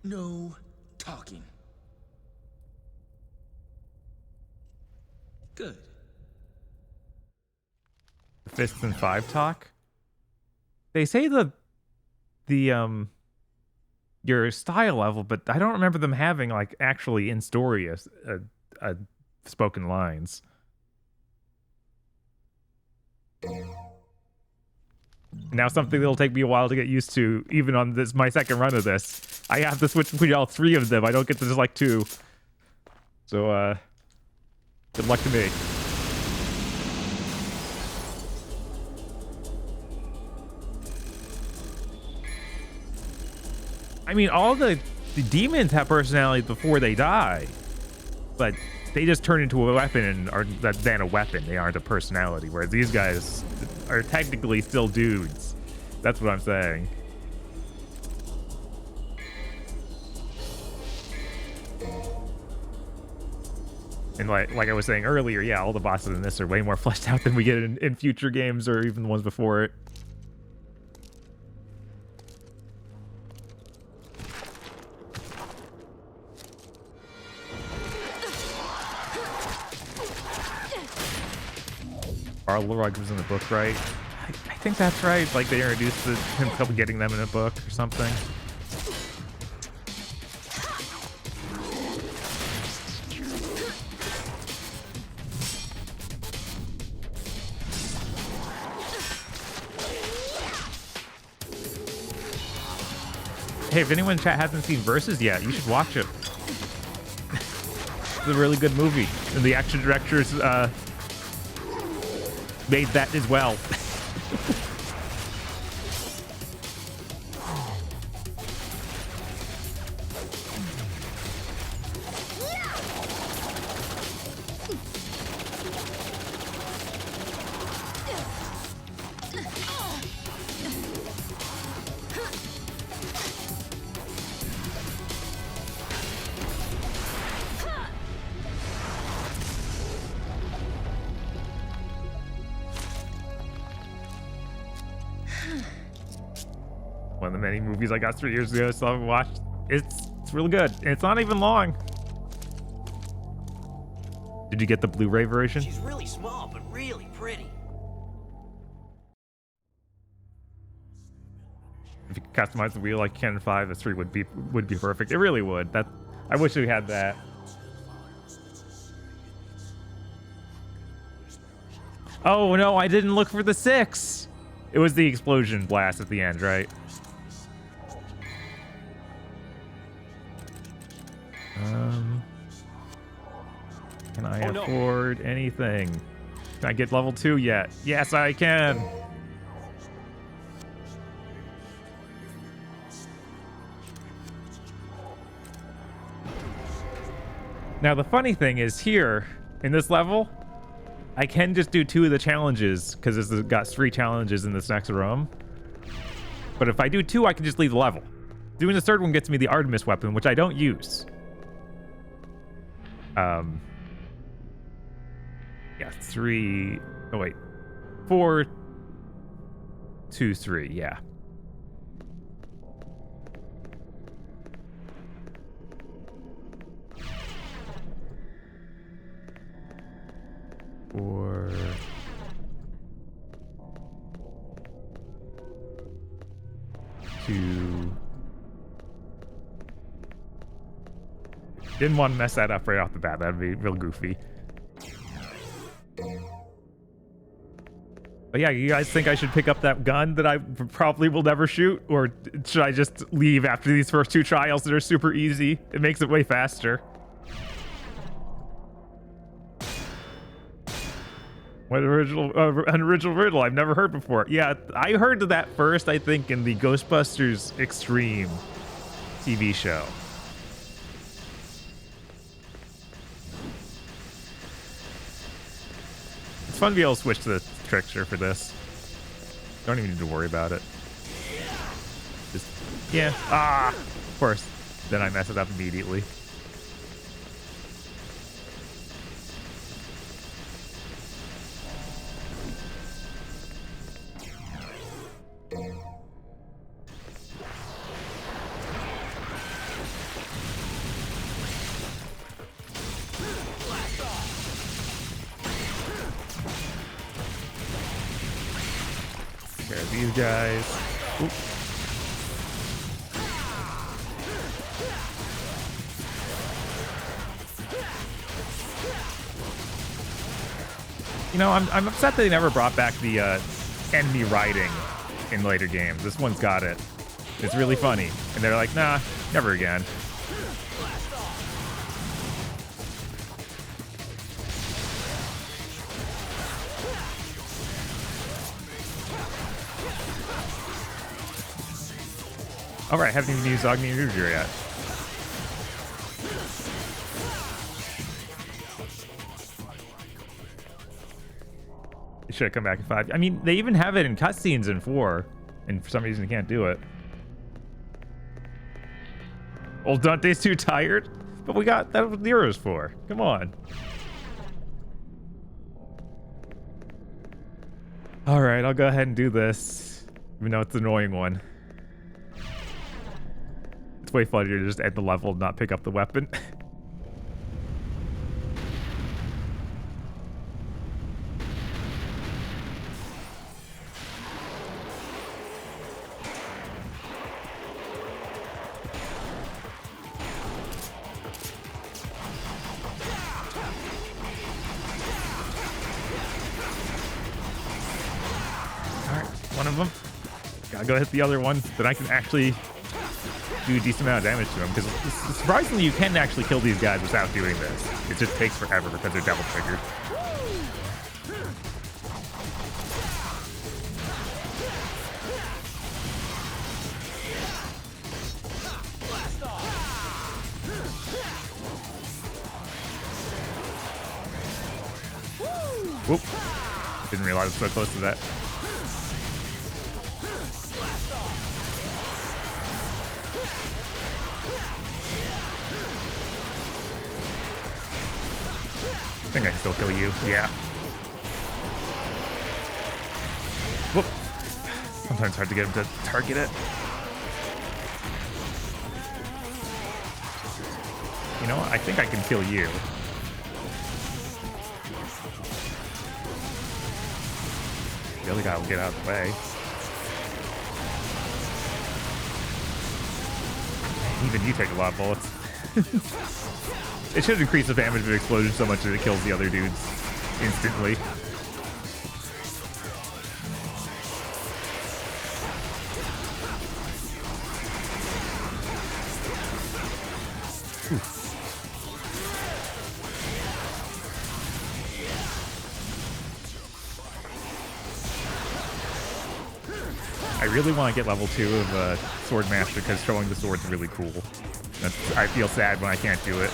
No talking. Good. The Fists and 5 talk? They say your style level, but I don't remember them having like actually in story a spoken lines. Now something that'll take me a while to get used to, even on this my second run of this. I have to switch between all 3 of them. I don't get to just like 2. So good luck to me. I mean, all the demons have personality before they die, but they just turn into a weapon and are then a weapon. They aren't a personality, whereas these guys are technically still dudes. That's what I'm saying. And like I was saying earlier, yeah, all the bosses in this are way more fleshed out than we get in future games or even the ones before it. Our Lorog was in the book, right? I think that's right. Like they introduced him getting them in a book or something. Hey, if anyone in chat hasn't seen Versus yet, you should watch it. It's a really good movie, and the action directors made that as well. One of the many movies I got 3 years ago, so I haven't watched. It's really good. And it's not even long. Did you get the Blu-ray version? She's really small, but really pretty. If you could customize the wheel like Canon 5, the 3 would be perfect. It really would. That I wish we had that. Oh no, I didn't look for the 6. It was the explosion blast at the end, right? Can I afford anything? Can I get level 2 yet? Yes, I can. Now, the funny thing is here, in this level, I can just do 2 of the challenges, because it's got 3 challenges in this next room. But if I do 2, I can just leave the level. Doing the 3rd one gets me the Artemis weapon, which I don't use. Yeah, 3... Oh, wait. 4, 2, 3, yeah. Or... two... Didn't want to mess that up right off the bat. That'd be real goofy. But yeah, you guys think I should pick up that gun that I probably will never shoot? Or should I just leave after these first 2 trials that are super easy? It makes it way faster. What an original riddle I've never heard before. Yeah, I heard of that first, I think, in the Ghostbusters Extreme TV show. It's fun to be able to switch to the trickster for this. Don't even need to worry about it. Just, yeah, of course. Then I mess it up immediately. These guys. Oop. You know, I'm upset they never brought back the enemy riding in later games. This one's got it. It's really funny. And they're like, nah, never again. Alright, haven't even used Agni Ruger yet. It should have come back in 5. I mean, they even have it in cutscenes in 4, and for some reason you can't do it. Old Dante's too tired? But we got that what Nero's for. Come on. Alright, I'll go ahead and do this. Even though it's an annoying one. It's way funnier to just end the level and not pick up the weapon. Alright, one of them. Gotta go hit the other one, then I can actually do a decent amount of damage to him, because surprisingly you can actually kill these guys without doing this. It just takes forever because they're double triggered. Whoop. Didn't realize I was so close to that. I think I can still kill you. Yeah. Whoop. Sometimes it's hard to get him to target it. You know what? I think I can kill you. The other guy will get out of the way. Even you take a lot of bullets. It should increase the damage of explosion so much that it kills the other dudes instantly. I really want to get level 2 of Sword Master because throwing the sword's really cool. I feel sad when I can't do it.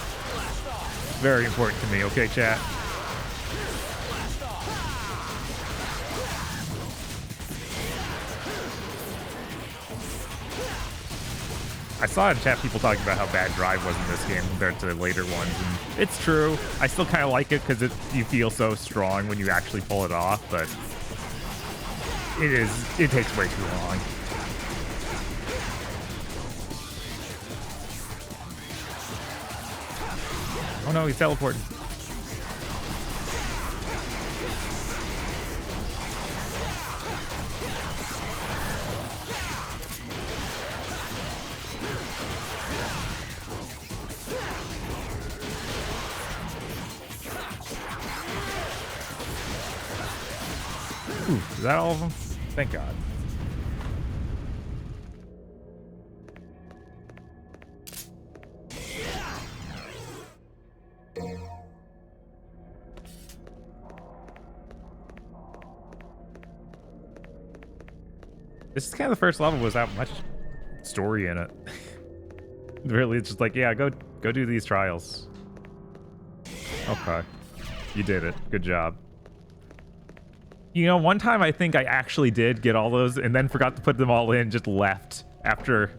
Very important to me, okay, chat? I saw in chat people talking about how bad Drive was in this game compared to the later ones, and it's true. I still kind of like it because you feel so strong when you actually pull it off, but it takes way too long. Oh no, he's teleporting. Ooh, is that all of them? Thank God. This is kind of the first level without much story in it. Really, it's just like, yeah, go do these trials. Okay. You did it. Good job. You know, one time I think I actually did get all those and then forgot to put them all in, just left after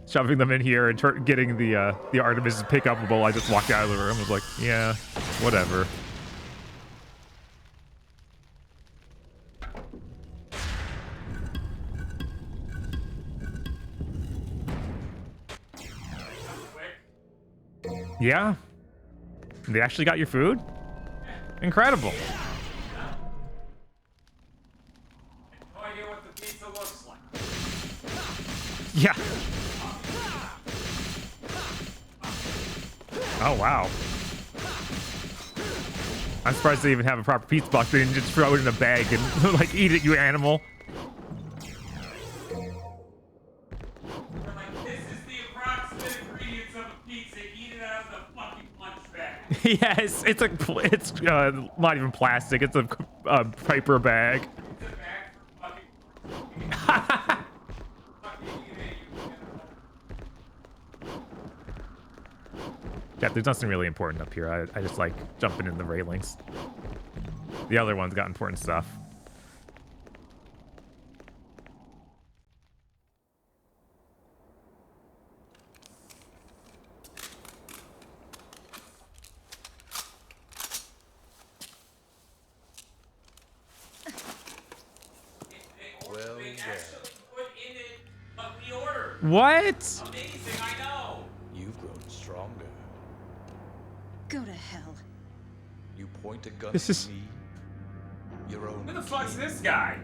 shoving them in here and getting the Artemis pick upable. I just walked out of the room and was like, yeah, whatever. Yeah? They actually got your food? Incredible. No idea what the pizza looks like. Yeah. Oh, wow. I'm surprised they even have a proper pizza box. They didn't just throw it in a bag and, like, eat it, you animal. Yes, it's not even plastic. It's a paper bag. Yeah, there's nothing really important up here. I just like jumping in the railings. The other one's got important stuff. What? Amazing, I know. You've grown stronger. Go to hell. You point a gun This is at me. Your own. Who the fuck's this guy?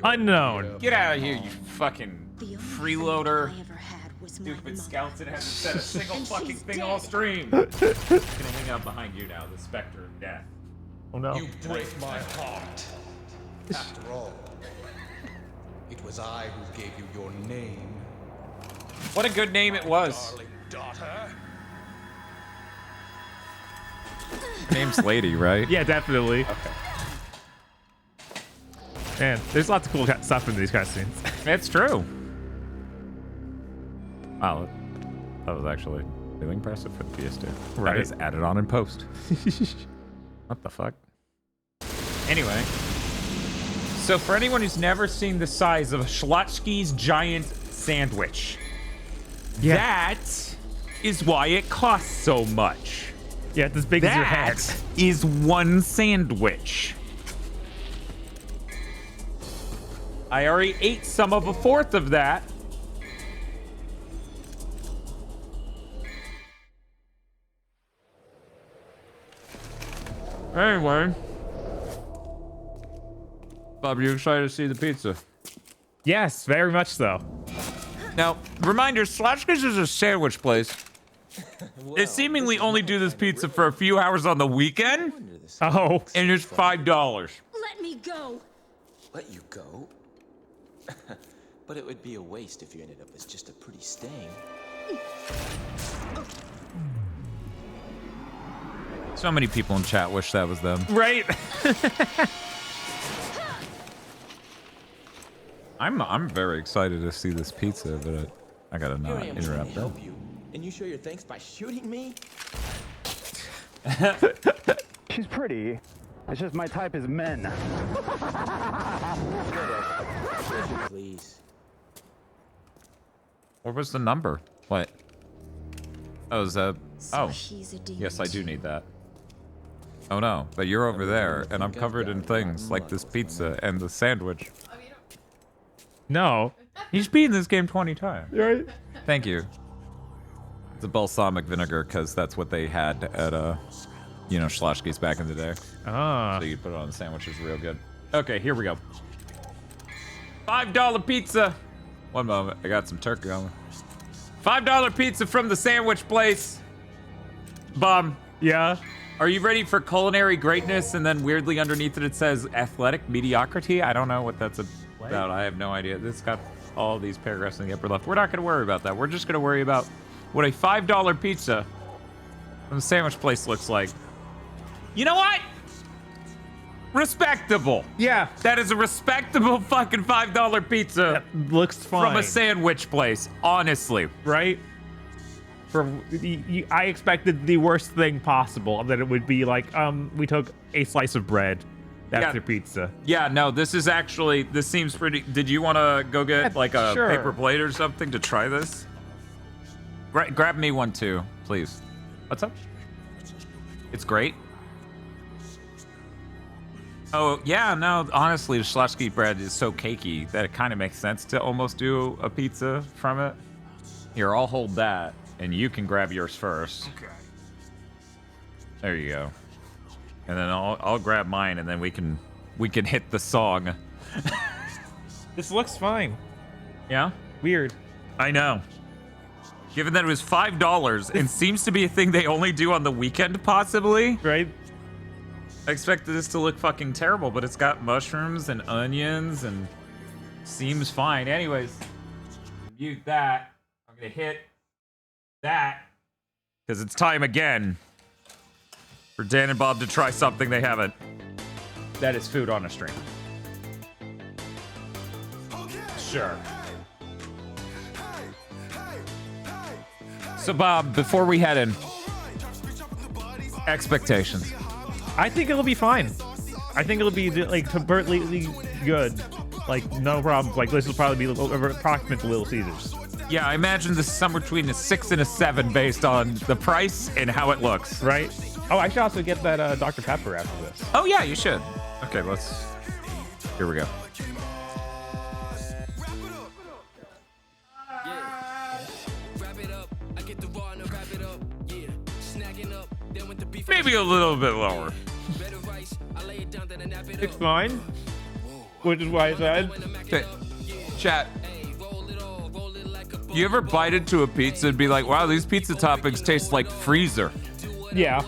unknown. Get out of here, you fucking freeloader. I ever had was Stupid skeleton hasn't said a single fucking thing all stream. Gonna hang out behind you now, the specter of death. Oh no. You break my heart. After all, it was I who gave you your name. What a good name it was. Daughter. Name's Lady, right? Yeah, definitely. Okay. Man, there's lots of cool stuff in these cutscenes. It's true. Wow, that was actually really impressive for the PS2. Right. That is added on in post. What the fuck? Anyway, so for anyone who's never seen the size of Schlotsky's giant sandwich, that is why it costs so much. Yeah, it's as big as your head. That is one sandwich. I already ate some of a fourth of that. Anyway. Bob, you excited to see the pizza? Yes, very much so. Now, reminder, Slashki's is a sandwich place. They seemingly only do this pizza for a few hours on the weekend. Oh. And it's $5. Let me go. Let you go? But it would be a waste if you ended up as just a pretty stain. So many people in chat wish that was them. Right? I'm very excited to see this pizza, but I gotta not interrupt them. And you show your thanks by shooting me? She's pretty. It's just my type is men. Please. What was the number? What? Oh, is that? Oh, she's a demon yes, I do need that. Oh no, but you're over there, and I'm covered in things like this pizza and the sandwich. No. He's beaten this game 20 times. Right? Thank you. It's a balsamic vinegar, because that's what they had at, you know, Schlotsky's back in the day. Ah. So you put it on the sandwiches real good. Okay, here we go. $5 pizza. One moment, I got some turkey on me. $5 pizza from the sandwich place. Bum. Yeah. Are you ready for culinary greatness? And then weirdly underneath it says athletic mediocrity. I don't know what that's about. I have no idea. This got all these paragraphs in the upper left. We're not going to worry about that. We're just going to worry about what a $5 pizza from the sandwich place looks like. You know what? Respectable. Yeah. That is a respectable fucking $5 pizza. That looks fine. From a sandwich place, honestly. Right? I expected the worst thing possible, that it would be like, we took a slice of bread. That's your pizza. Yeah, no, this is actually, this seems pretty, did you want to go get like a paper plate or something to try this? Grab me one too, please. What's up? It's great. Oh, yeah, no, honestly, the Schlotsky bread is so cakey that it kind of makes sense to almost do a pizza from it. Here, I'll hold that, and you can grab yours first. Okay. There you go. And then I'll grab mine, and then we can hit the song. This looks fine. Yeah? Weird. I know. Given that it was $5 and seems to be a thing they only do on the weekend, possibly. Right? I expected this to look fucking terrible, but it's got mushrooms and onions and seems fine. Anyways, mute that. I'm gonna hit that because it's time again for Dan and Bob to try something they haven't. That is food on a string. Sure. So Bob, before we head in, expectations. I think it'll be fine. I think it'll be like completely good. Like no problems. Like this will probably be approximate to Little Caesars. Yeah, I imagine this is somewhere between a 6 and a 7 based on the price and how it looks. Right? Oh, I should also get that Dr. Pepper after this. Oh yeah, you should. Okay, here we go. Maybe a little bit lower. It's fine. Which is why I said. Okay. Chat. You ever bite into a pizza and be like, wow, these pizza toppings taste like freezer? Yeah.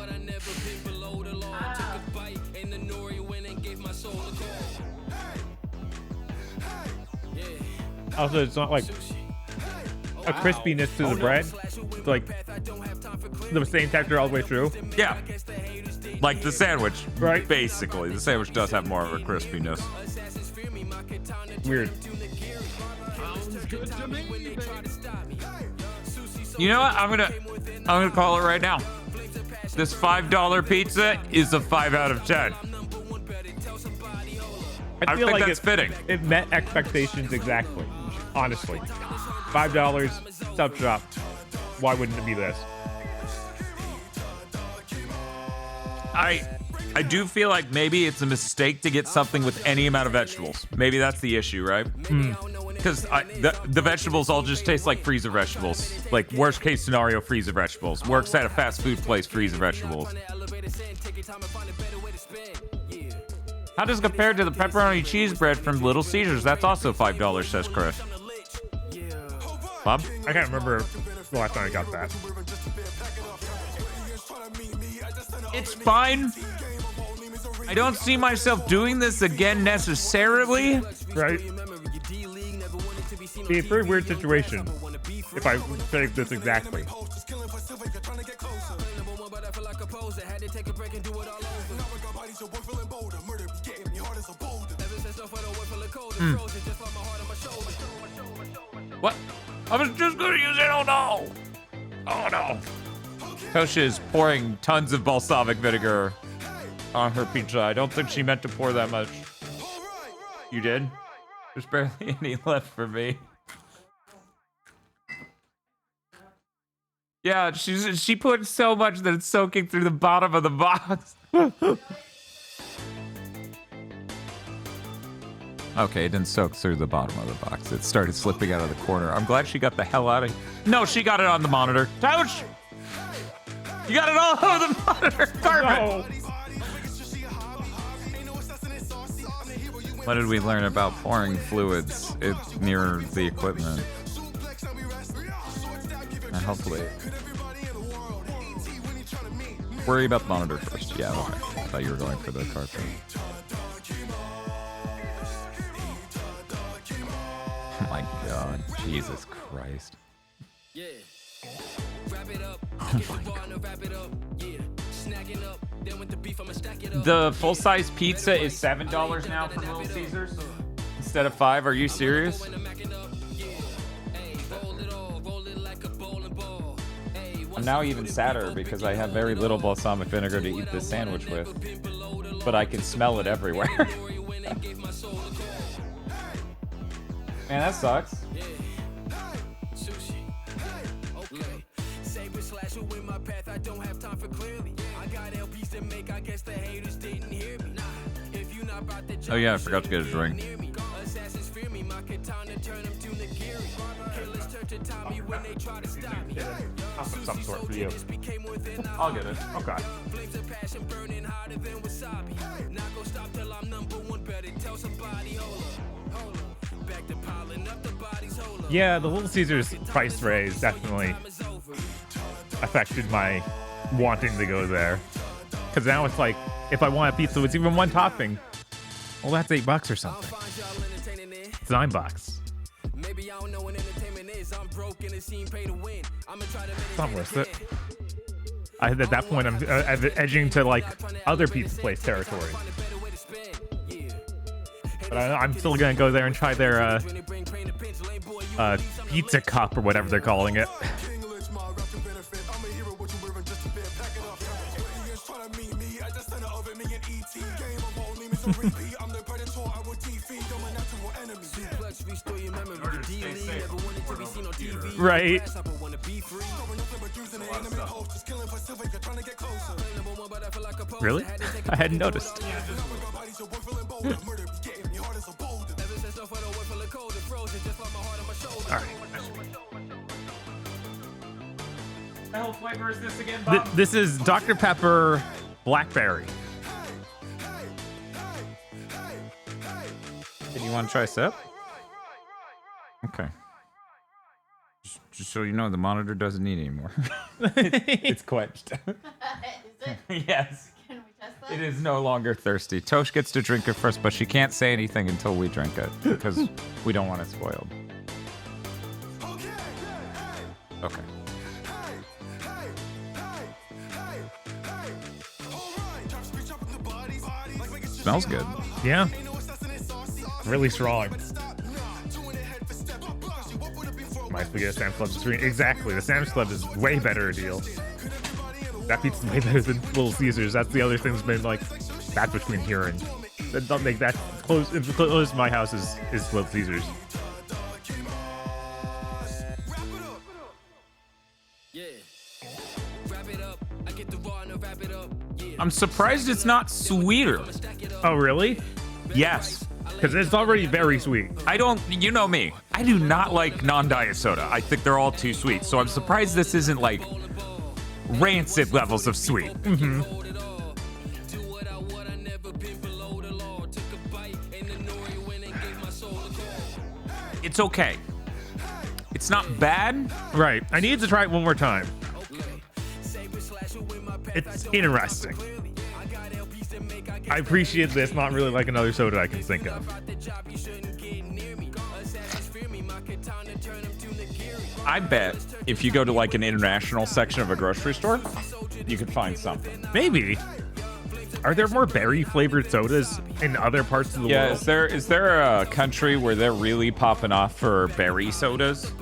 Also, it's not like a crispiness to the bread. It's like the same texture all the way through. Yeah. Like the sandwich. Right. Basically. The sandwich does have more of a crispiness. Weird. You know what? I'm gonna call it right now. This $5 pizza is a 5 out of 10. I feel think like that's fitting. It met expectations exactly. Honestly, $5 sub shop. Why wouldn't it be this? I do feel like maybe it's a mistake to get something with any amount of vegetables. Maybe that's the issue, right? Because the vegetables all just taste like freezer vegetables. Like worst case scenario, freezer vegetables. Works at a fast food place, freezer vegetables. How does it compare to the pepperoni cheese bread from Little Caesars? That's also $5, says Chris. Bob? I can't remember the last time I got that. It's fine. I don't see myself doing this again necessarily. Right? Be a pretty weird situation if I say this exactly. What? I was just gonna use it. Oh no! Oh no! Tosha is pouring tons of balsamic vinegar on her pizza. I don't think she meant to pour that much. You did? There's barely any left for me. Yeah, she put so much that it's soaking through the bottom of the box. Okay, it didn't soak through the bottom of the box. It started slipping out of the corner. I'm glad she got the hell out of here. No, she got it on the monitor. Touch! You got it all over the monitor. Carpet! No. What did we learn about pouring fluids near the equipment? Hopefully. Worry about the monitor first. Yeah, okay. I thought you were going for the carpet. Oh my god. Jesus Christ. Oh my god. The full-size pizza is $7 now from Little Caesars instead of $5. Are you serious? I'm now even sadder because I have very little balsamic vinegar to eat this sandwich with, but I can smell it everywhere. Man, that sucks. Oh yeah, I forgot to get a drink. Some sort for you. I'll get it. Okay. Yeah, the Little Caesars price raise definitely affected my wanting to go there. Because now it's like, if I want a pizza with even one topping, well, that's $8 or something. It's $9. It's not worth it. At that point, I'm edging to like other pizza place territory. But I'm still gonna go there and try their pizza cup or whatever they're calling it. Right. Really? I hadn't noticed. Alright. What the hell flavor is this again, Bob? This is Dr. Pepper Blackberry. Did you want to try a sip? Okay. Just so you know, the monitor doesn't need any more. It's quenched. Is it? Yes. Can we test that? It is no longer thirsty. Tosh gets to drink it first, but she can't say anything until we drink it because we don't want it spoiled. Okay. Smells good. Yeah. Really strong. Might as well get a Sam's Club screen. Exactly. The Sam's Club is way better a deal. That pizza's way better than Little Caesars. That's the other thing that's been like, that's what's been hearing. That don't make that close. Close to my house is Little Caesars. I'm surprised it's not sweeter. Oh, really? Yes. Because it's already very sweet. I don't, you know me. I do not like non-diet soda. I think they're all too sweet. So I'm surprised this isn't like rancid levels of sweet. Mm-hmm. It's okay. It's not bad. Right. I need to try it one more time. It's interesting. I appreciate this. Not really like another soda I can think of. I bet if you go to like an international section of a grocery store, you could find something. Maybe. Are there more berry flavored sodas in other parts of the world? Yeah, is there a country where they're really popping off for berry sodas?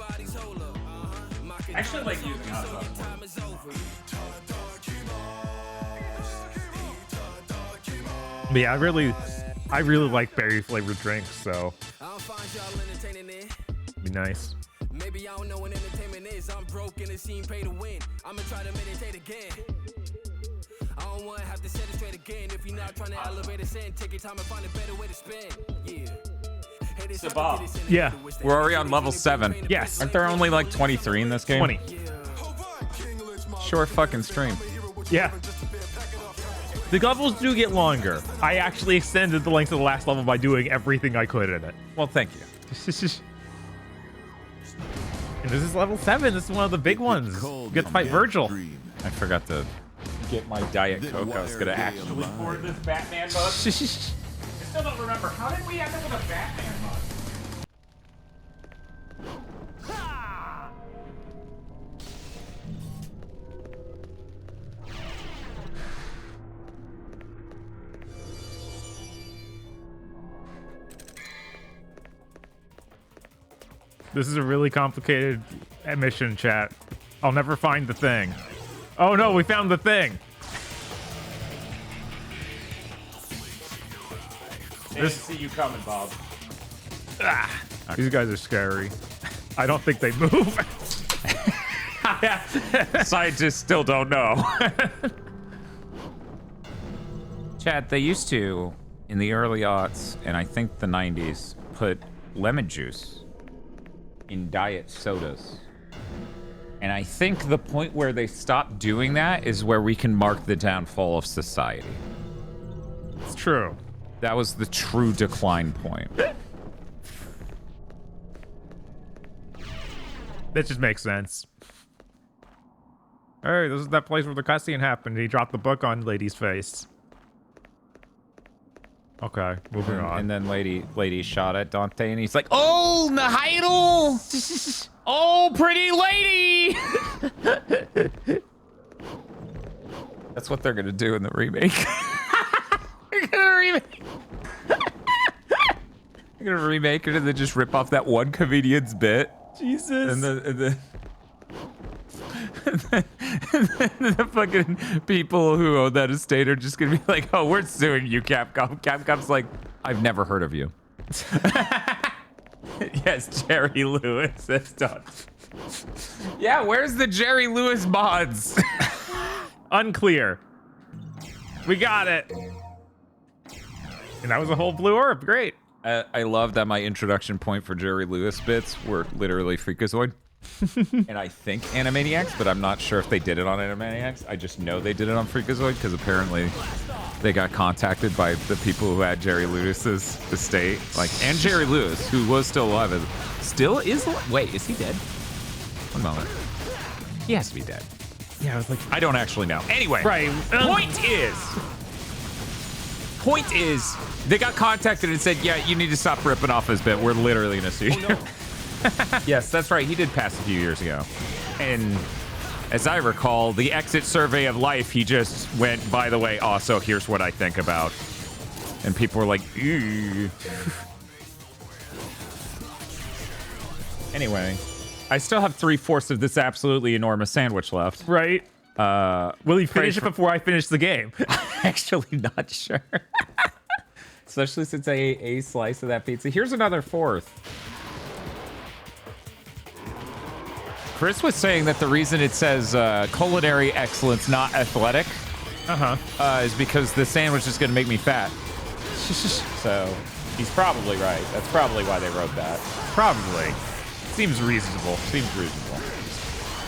I actually like using hot sauce. But yeah, I really like berry flavored drinks, so be nice. Maybe I don't know what entertainment is. I'm broke and it seems pay to win. I'ma try to meditate again. I don't wanna have to set it straight again. If you're not trying to elevate a sin, take your time and find a better way to spin. Yeah. Yeah. We're already on level 7. Yes. Aren't there only like 23 in this game? 20. Short fucking stream. Yeah. The levels do get longer. I actually extended the length of the last level by doing everything I could in it. Well, thank you. And this is level 7. This is one of the big ones. You get to fight Virgil. I forgot to get my Diet Coke. I was going to actually pour this Batman mug. I still don't remember. How did we end up with a Batman mug? This is a really complicated mission, chat. I'll never find the thing. Oh no, we found the thing. Didn't see you coming, Bob. Ah, these guys are scary. I don't think they move. Scientists still don't know. Chad, they used to, in the early aughts, and I think the 90s, put lemon juice in diet sodas. And I think the point where they stopped doing that is where we can mark the downfall of society. It's true. That was the true decline point. That just makes sense. Hey, this is that place where the cutscene happened. He dropped the book on lady's face. Okay, moving on. And then lady shot at Dante, and he's like, "Oh, Nihidal! Oh, pretty lady!" That's what they're gonna do in the remake. They're gonna remake it and then just rip off that one comedian's bit. Jesus. And the the fucking people who own that estate are just gonna be like, "Oh, we're suing you, Capcom." Capcom's like, "I've never heard of you." Yes, Jerry Lewis. That's done. Yeah, where's the Jerry Lewis mods? Unclear. We got it. And that was a whole blue orb. Great. I love that my introduction point for Jerry Lewis bits were literally Freakazoid. And I think Animaniacs, but I'm not sure if they did it on Animaniacs. I just know they did it on Freakazoid because apparently they got contacted by the people who had Jerry Lewis's estate. Like, and Jerry Lewis, who was still alive. Still is alive? Wait, is he dead? One moment. He has to be dead. Yeah, I was like, I don't actually know. Anyway, right. Point is, they got contacted and said, "Yeah, you need to stop ripping off his bit. We're literally gonna sue you." Yes, that's right. He did pass a few years ago. And as I recall, the exit survey of life, he just went, by the way, also, here's what I think about. And people were like, ew. Anyway, I still have 3/4 of this absolutely enormous sandwich left. Right. Will he finish it for- before I finish the game? Actually, not sure. Especially since I ate a slice of that pizza. Here's another 4th. Chris was saying that the reason it says culinary excellence, not athletic, is because the sandwich is going to make me fat. So he's probably right. That's probably why they wrote that. Probably. Seems reasonable. Seems reasonable.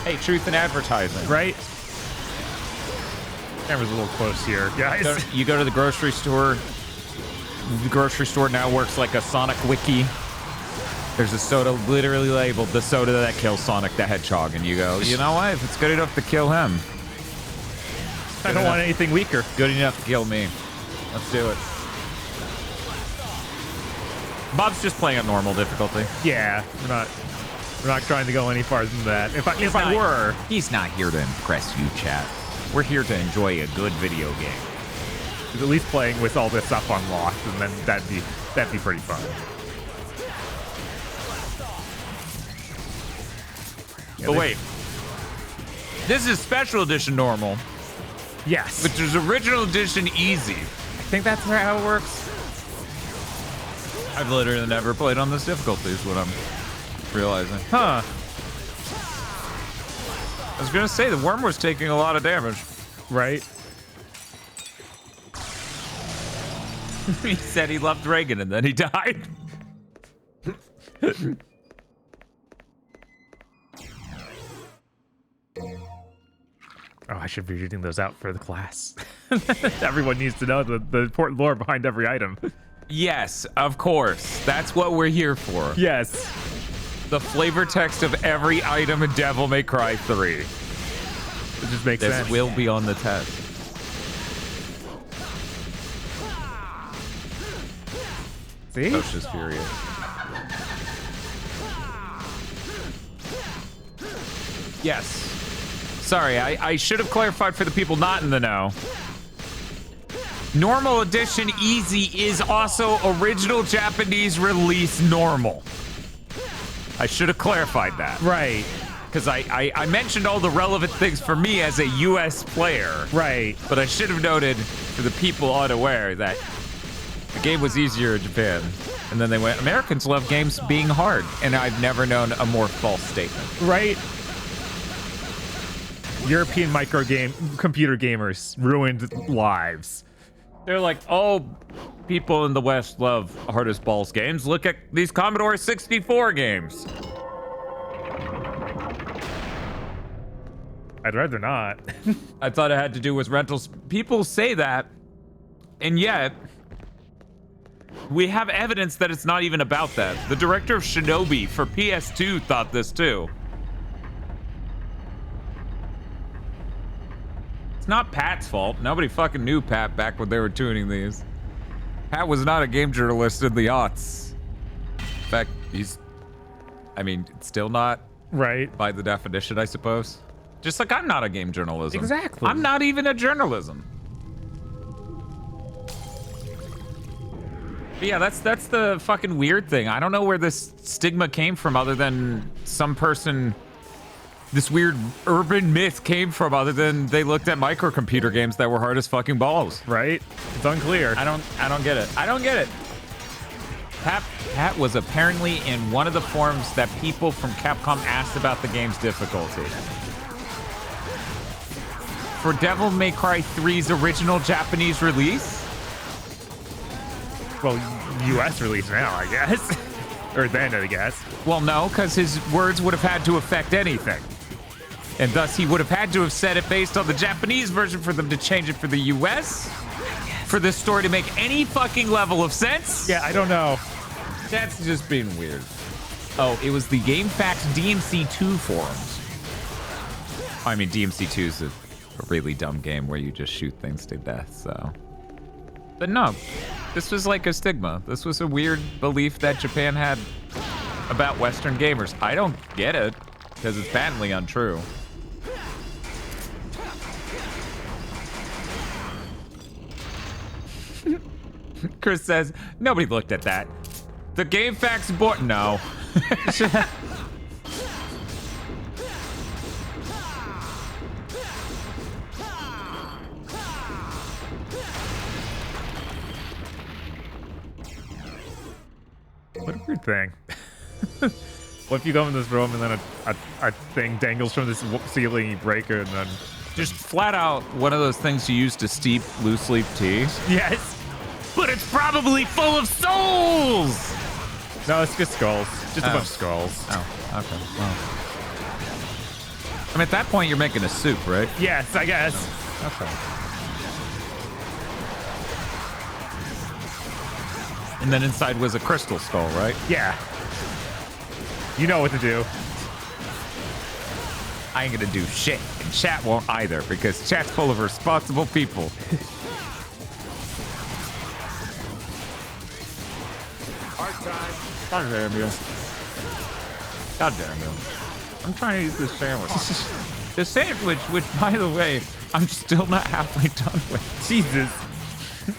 Hey, truth in advertising. Right? Camera's a little close here, guys. You go to the grocery store. The grocery store now works like a Sonic wiki. There's a soda literally labeled the soda that kills Sonic the Hedgehog. And you go, you know what? If it's good enough to kill him. I don't want anything weaker. Good enough to kill me. Let's do it. Bob's just playing at normal difficulty. Yeah, we're not trying to go any farther than that. If I were, he's not here to impress you, chat. We're here to enjoy a good video game. he's at least playing with all this stuff unlocked, and then that'd be pretty fun. But wait, this is special edition normal. Yes. But there's original edition easy. I think that's how it works. I've literally never played on this difficulty is what I'm realizing. Huh. I was gonna say the worm was taking a lot of damage. Right. He said he loved Reagan and then he died. Oh, I should be reading those out for the class. Everyone needs to know the important lore behind every item. Yes, of course. That's what we're here for. Yes. The flavor text of every item in Devil May Cry 3. It just makes sense. This will be on the test. See? Tosha's furious. Yes. Sorry, I should have clarified for the people not in the know. Normal Edition Easy is also original Japanese release normal. I should have clarified that. Right. Because I mentioned all the relevant things for me as a US player. Right. But I should have noted for the people unaware that the game was easier in Japan. And then they went, Americans love games being hard. And I've never known a more false statement. Right. European computer gamers ruined lives. They're like, oh, people in the West love hardest balls games. Look at these Commodore 64 games. I'd rather not. I thought it had to do with rentals. People say that, and yet we have evidence that it's not even about that. The director of Shinobi for PS2 thought this too. It's not Pat's fault. Nobody fucking knew Pat back when they were tuning these. Pat was not a game journalist in the aughts. In fact, he's still not. Right. By the definition, I suppose. Just like I'm not a game journalism. Exactly. I'm not even a journalism. But yeah, that's the fucking weird thing. I don't know where this stigma came from other than some person, this weird urban myth came from other than they looked at microcomputer games that were hard as fucking balls. Right? It's unclear. I don't get it. I don't get it. Pat was apparently in one of the forums that people from Capcom asked about the game's difficulty. For Devil May Cry 3's original Japanese release? Well, US release now, I guess. Or then, I guess. Well, no, because his words would have had to affect anything. And thus, he would have had to have said it based on the Japanese version for them to change it for the US? For this story to make any fucking level of sense? Yeah, I don't know. That's just being weird. Oh, it was the GameFAQs DMC2 forums. I mean, DMC2 is a really dumb game where you just shoot things to death, so. But no, this was like a stigma. This was a weird belief that Japan had about Western gamers. I don't get it. because it's patently untrue. Chris says, nobody looked at that. The game facts board. No. What a weird thing. What if you go in this room and then a thing dangles from this ceiling, you break it, and then... Just flat out one of those things you use to steep loose leaf tea. Yes! But it's probably full of souls! No, it's just skulls. Just a bunch of skulls. Oh, okay. Well. I mean, at that point, you're making a soup, right? Yes, I guess. Okay. And then inside was a crystal skull, right? Yeah. You know what to do. I ain't gonna do shit, and chat won't either, because chat's full of responsible people. Hard time. God damn you. God damn you. I'm trying to eat this sandwich. The sandwich, which, by the way, I'm still not halfway done with. Jesus.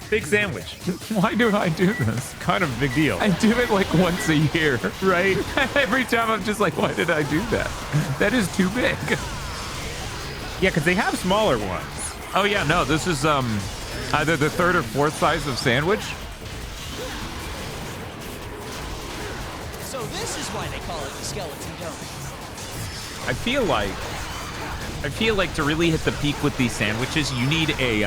Big sandwich. Why do I do this? Kind of a big deal. I do it like once a year. Right? Every time I'm just like, why did I do that? That is too big. Yeah, because they have smaller ones. Oh yeah, no, this is either the third or fourth size of sandwich. So this is why they call it the skeleton donut. I feel like to really hit the peak with these sandwiches, you need a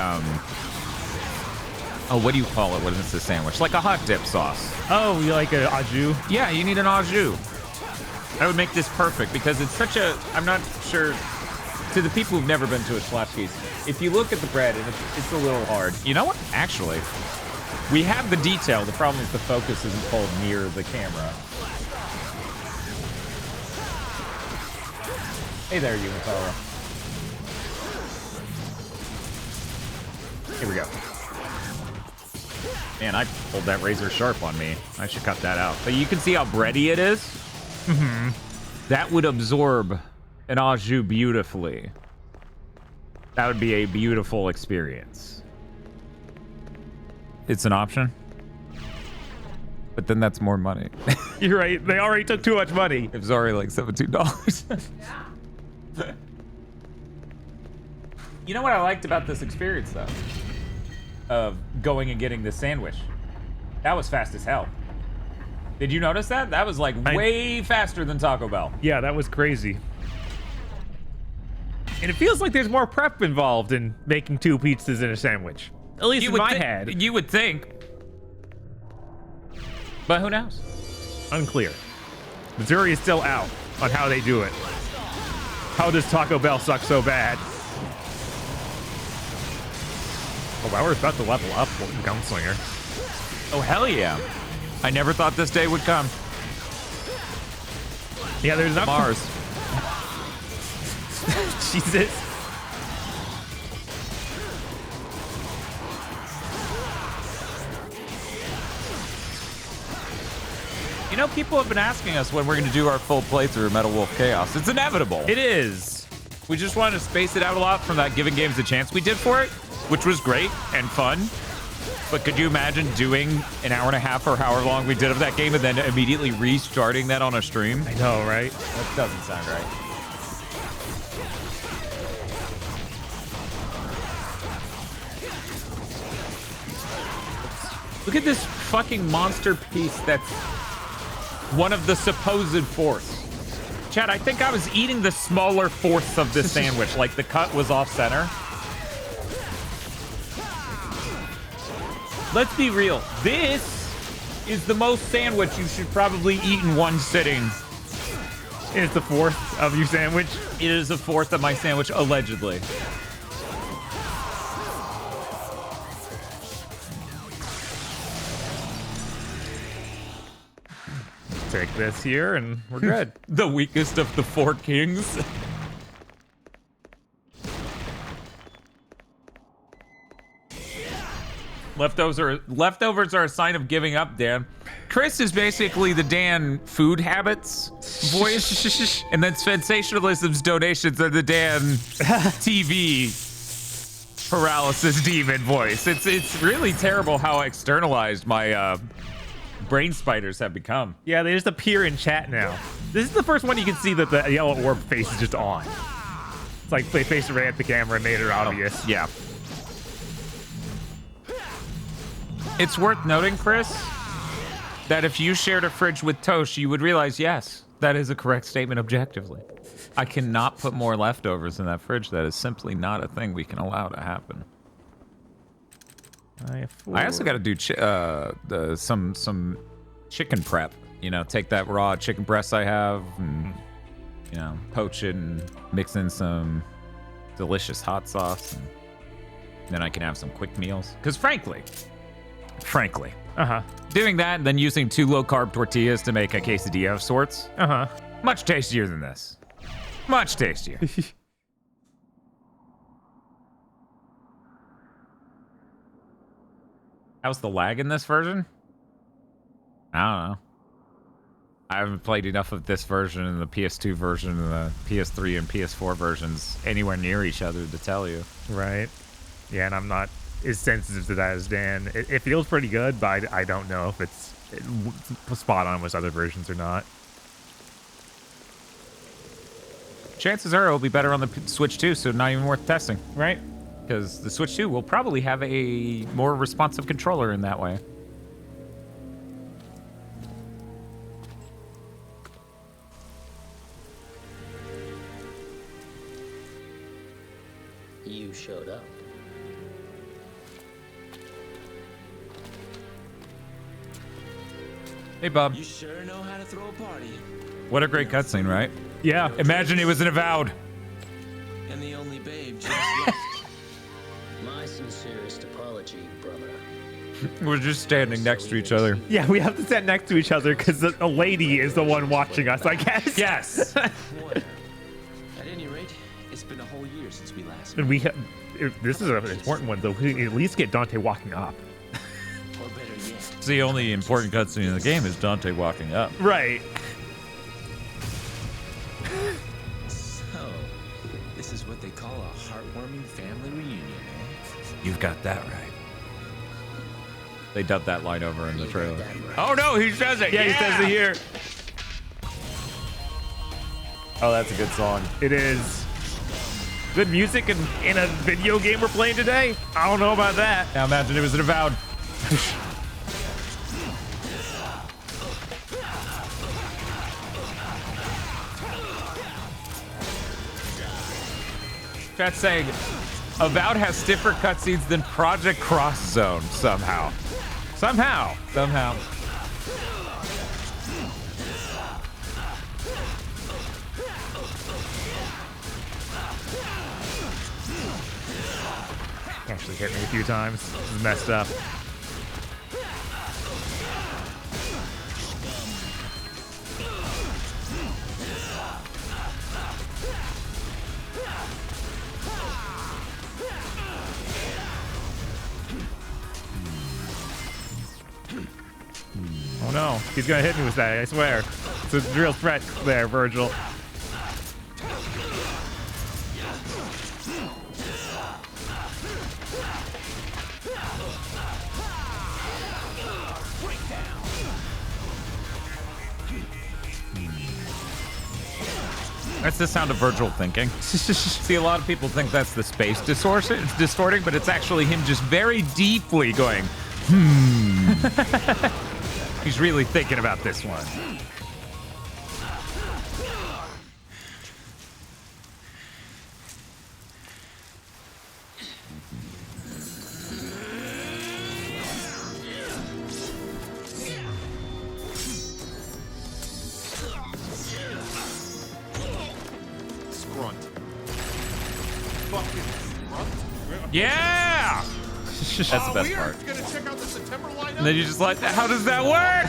oh, what do you call it? What is this sandwich? Like a hot dip sauce. Oh, you like an au jus? Yeah, you need an au jus. That would make this perfect because it's such a, I'm not sure, to the people who've never been to a Slapskis, if you look at the bread, and it's a little hard. You know what? Actually, we have the detail. The problem is the focus isn't pulled near the camera. Hey there, you Matara. Here we go. Man, I pulled that razor sharp on me. I should cut that out. But you can see how bready it is. Mm-hmm. That would absorb an au jus beautifully. That would be a beautiful experience. It's an option. But then that's more money. You're right. They already took too much money. It was already like $17. You know what I liked about this experience, though? Of going and getting this sandwich. That was fast as hell. Did you notice that? That was like way faster than Taco Bell. Yeah, that was crazy. And it feels like there's more prep involved in making 2 pizzas in a sandwich. At least in my head. You would think. But who knows? Unclear. The jury is still out on how they do it. How does Taco Bell suck so bad? Oh, wow, we're about to level up Gunslinger. Oh, hell yeah. I never thought this day would come. Yeah, there's not Mars. Jesus. You know, people have been asking us when we're going to do our full playthrough of Metal Wolf Chaos. It's inevitable. It is. We just wanted to space it out a lot from that Giving Games a Chance we did for it, which was great and fun. But could you imagine doing an hour and a half or however long we did of that game and then immediately restarting that on a stream? I know, right? That doesn't sound right. Look at this fucking monster piece that's one of the supposed fourths. Chad, I think I was eating the smaller fourths of this sandwich, like the cut was off center. Let's be real. This is the most sandwich you should probably eat in one sitting. It's the fourth of your sandwich? It is a fourth of my sandwich, allegedly. Take this here and we're good. The weakest of the 4 kings. Leftovers are a sign of giving up, Dan. Chris is basically the Dan food habits voice, and then Sensationalism's donations are the Dan TV paralysis demon voice. It's really terrible how externalized my brain spiders have become. Yeah, they just appear in chat now. This is the first one you can see that the yellow orb face is just on. It's like they faced right at the camera and made it obvious. Yeah. It's worth noting, Chris, that if you shared a fridge with Tosh, you would realize, yes, that is a correct statement objectively. I cannot put more leftovers in that fridge. That is simply not a thing we can allow to happen. I also got to do some chicken prep. You know, take that raw chicken breast I have and, you know, poach it and mix in some delicious hot sauce. And then I can have some quick meals. Because frankly, doing that and then using 2 low-carb tortillas to make a quesadilla of sorts, much tastier than this. Much tastier. How's the lag in this version? I don't know. I haven't played enough of this version and the PS2 version and the PS3 and PS4 versions anywhere near each other to tell you. Right. Yeah, and I'm not as sensitive to that as Dan. It feels pretty good, but I don't know if it's spot on with other versions or not. Chances are it'll be better on the Switch 2, so not even worth testing. Right? Because the Switch 2 will probably have a more responsive controller in that way. You showed up. Hey, Bob. You sure know how to throw a party. What a great cutscene, right? Yeah. Imagine it was an Avowed. And the only babe just left. My sincerest apology, brother. We're just standing next to each other. Yeah, we have to stand next to each other because a lady is the one watching us, I guess. Yes. Whatever. At any rate, it's been a whole year since we last And this is an important one, though. We at least get Dante walking up. Or better yet. It's the only important cutscene in the game is Dante walking up. Right. So, this is what they call a heartwarming family reunion, eh? You've got that right. They dubbed that line over in the trailer. Oh no, he says it! Yeah, he says it here. Oh, that's a good song. It is. Good music in a video game we're playing today? I don't know about that. Now imagine it was an Avowed. Chat's saying Avowed has stiffer cutscenes than Project Cross Zone somehow. Somehow. Actually hit me a few times. This is messed up. Oh no, he's gonna hit me with that, I swear. It's a real threat there, Virgil. That's the sound of Virgil thinking. See, a lot of people think that's the space distorting, but it's actually him just very deeply going, He's really thinking about this one. Yeah! That's the best part. Gonna check out the September lineup? And then you just like, how does that work?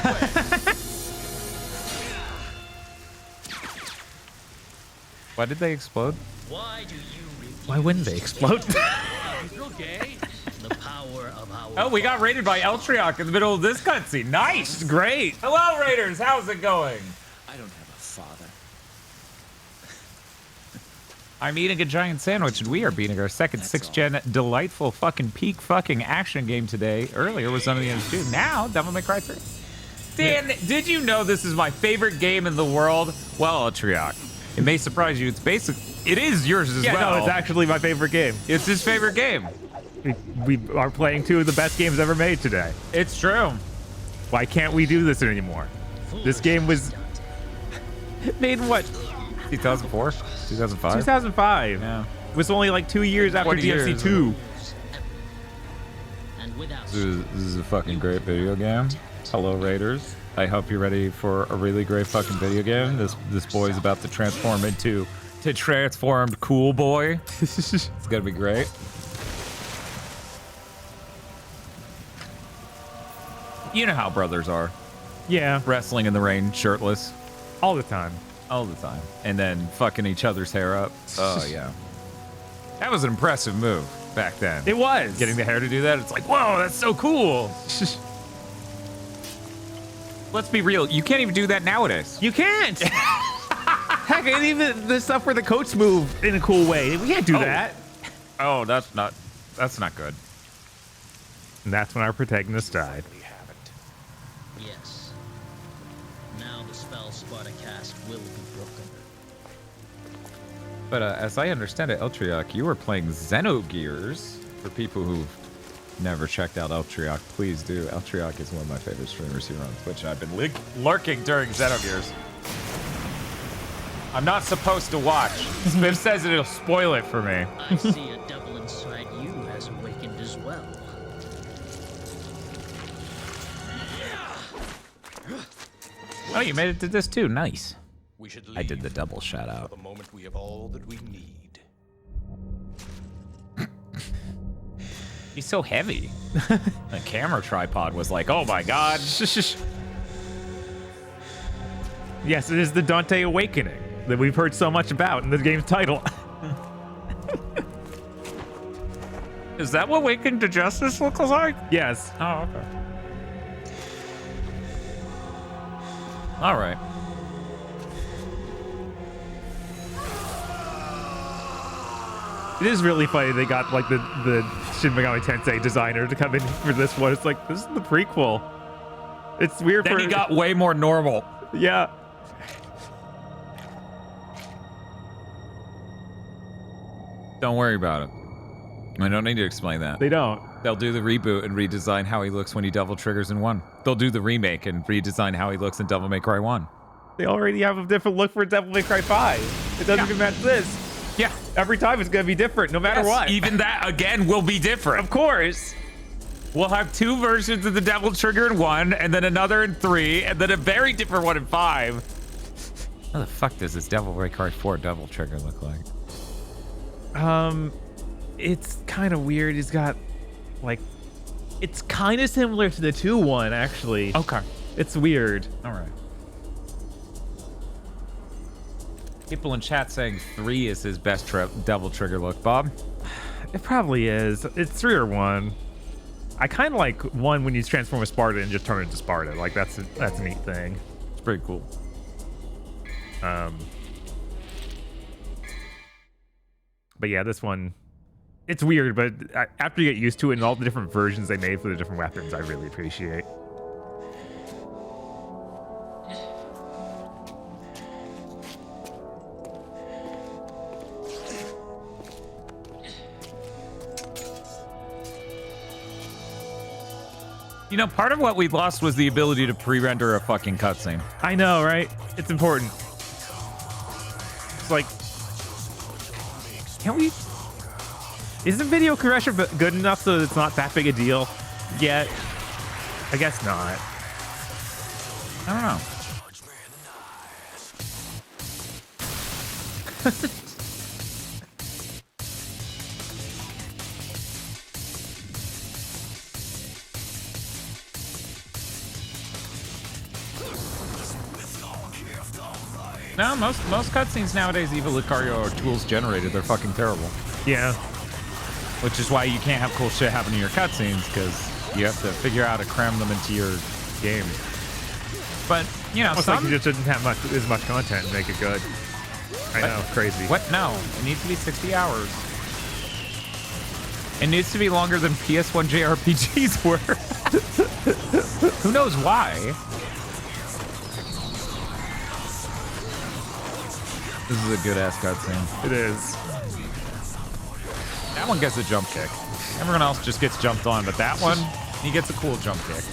Why did they explode? Why do you Why wouldn't they explode? He's real gay. The power of our Oh, we got raided by Eltriok in the middle of this cutscene. Nice. Great. Hello, Raiders. How's it going? I don't have a father. I'm eating a giant sandwich, and we are beating our second 6th-gen delightful fucking peak fucking action game today. Earlier was Son of the Enders 2. Now, Devil May Cry 3. Dan, did you know this is my favorite game in the world? Well, Eltriok, it may surprise you. It is yours as well. Yeah, no, it's actually my favorite game. It's his favorite game. We are playing 2 of the best games ever made today. It's true. Why can't we do this anymore? This game was made in what? 2004? 2005? 2005. Yeah. It was only like 2 years after 20 DMC years. 2. This is a fucking great video game. Hello, Raiders. I hope you're ready for a really great fucking video game. This boy's about to transform into transformed cool boy. It's gonna be great. You know how brothers are. Yeah. Wrestling in the rain, shirtless. All the time. All the time. And then fucking each other's hair up. Oh, yeah. That was an impressive move back then. It was. Getting the hair to do that, it's like, whoa, that's so cool. Let's be real. You can't even do that nowadays. You can't. Heck, and even the stuff where the coats move in a cool way. We can't do that. Oh, that's not good. And that's when our protagonist died. Yes. Now the spell Sparta cast will be broken. But as I understand it, Eltriok, you were playing Xenogears. For people who've never checked out Eltriok, please do. Eltriok is one of my favorite streamers here on Twitch. I've been lurking during Xenogears. I'm not supposed to watch. Spiff says it'll spoil it for me. I see a devil inside you has awakened as well. Oh, you made it to this too. Nice. We should I did the double shout out. For the moment we have all that we need. He's so heavy. The camera tripod was like, oh my god. Yes, it is the Dante Awakening that we've heard so much about in the game's title. Is that what Waking to Justice looks like? Yes. Oh, okay. All right. It is really funny they got like the Shin Megami Tensei designer to come in for this one. It's like, this is the prequel. It's weird. Then he got way more normal. Yeah. Don't worry about it. I don't need to explain that. They don't. They'll do the reboot and redesign how he looks when he double triggers in 1. They'll do the remake and redesign how he looks in Devil May Cry 1. They already have a different look for Devil May Cry 5. It doesn't even match this. Yeah. Every time it's going to be different, no matter what. Even that, again, will be different. Of course. We'll have 2 versions of the Devil Trigger in 1, and then another in 3, and then a very different one in 5. How the fuck does this Devil May Cry 4 Devil Trigger look like? It's kind of weird. He's got, like, it's kind of similar to the 2 one, actually. Okay. It's weird. All right. People in chat saying 3 is his best Devil Trigger look, Bob. It probably is. It's 3 or 1. I kind of like 1 when you transform a Sparta and just turn into Sparta. Like, that's a neat thing. It's pretty cool. But yeah, this one, it's weird, but after you get used to it and all the different versions they made for the different weapons, I really appreciate. You know, part of what we lost was the ability to pre-render a fucking cutscene. I know, right? It's important. It's like, can't we? Isn't video compression good enough so that it's not that big a deal yet? I guess not. I don't know. No, most cutscenes nowadays, even Lucario, are tools generated. They're fucking terrible. Yeah. Which is why you can't have cool shit happen in your cutscenes, because you have to figure out how to cram them into your game. But, you know, Almost like you just didn't have as much content and make it good. I know, crazy. What? No, it needs to be 60 hours. It needs to be longer than PS1 JRPGs were. Who knows why? This is a good ass cutscene. It is. That one gets a jump kick. Everyone else just gets jumped on, but that one, he gets a cool jump kick.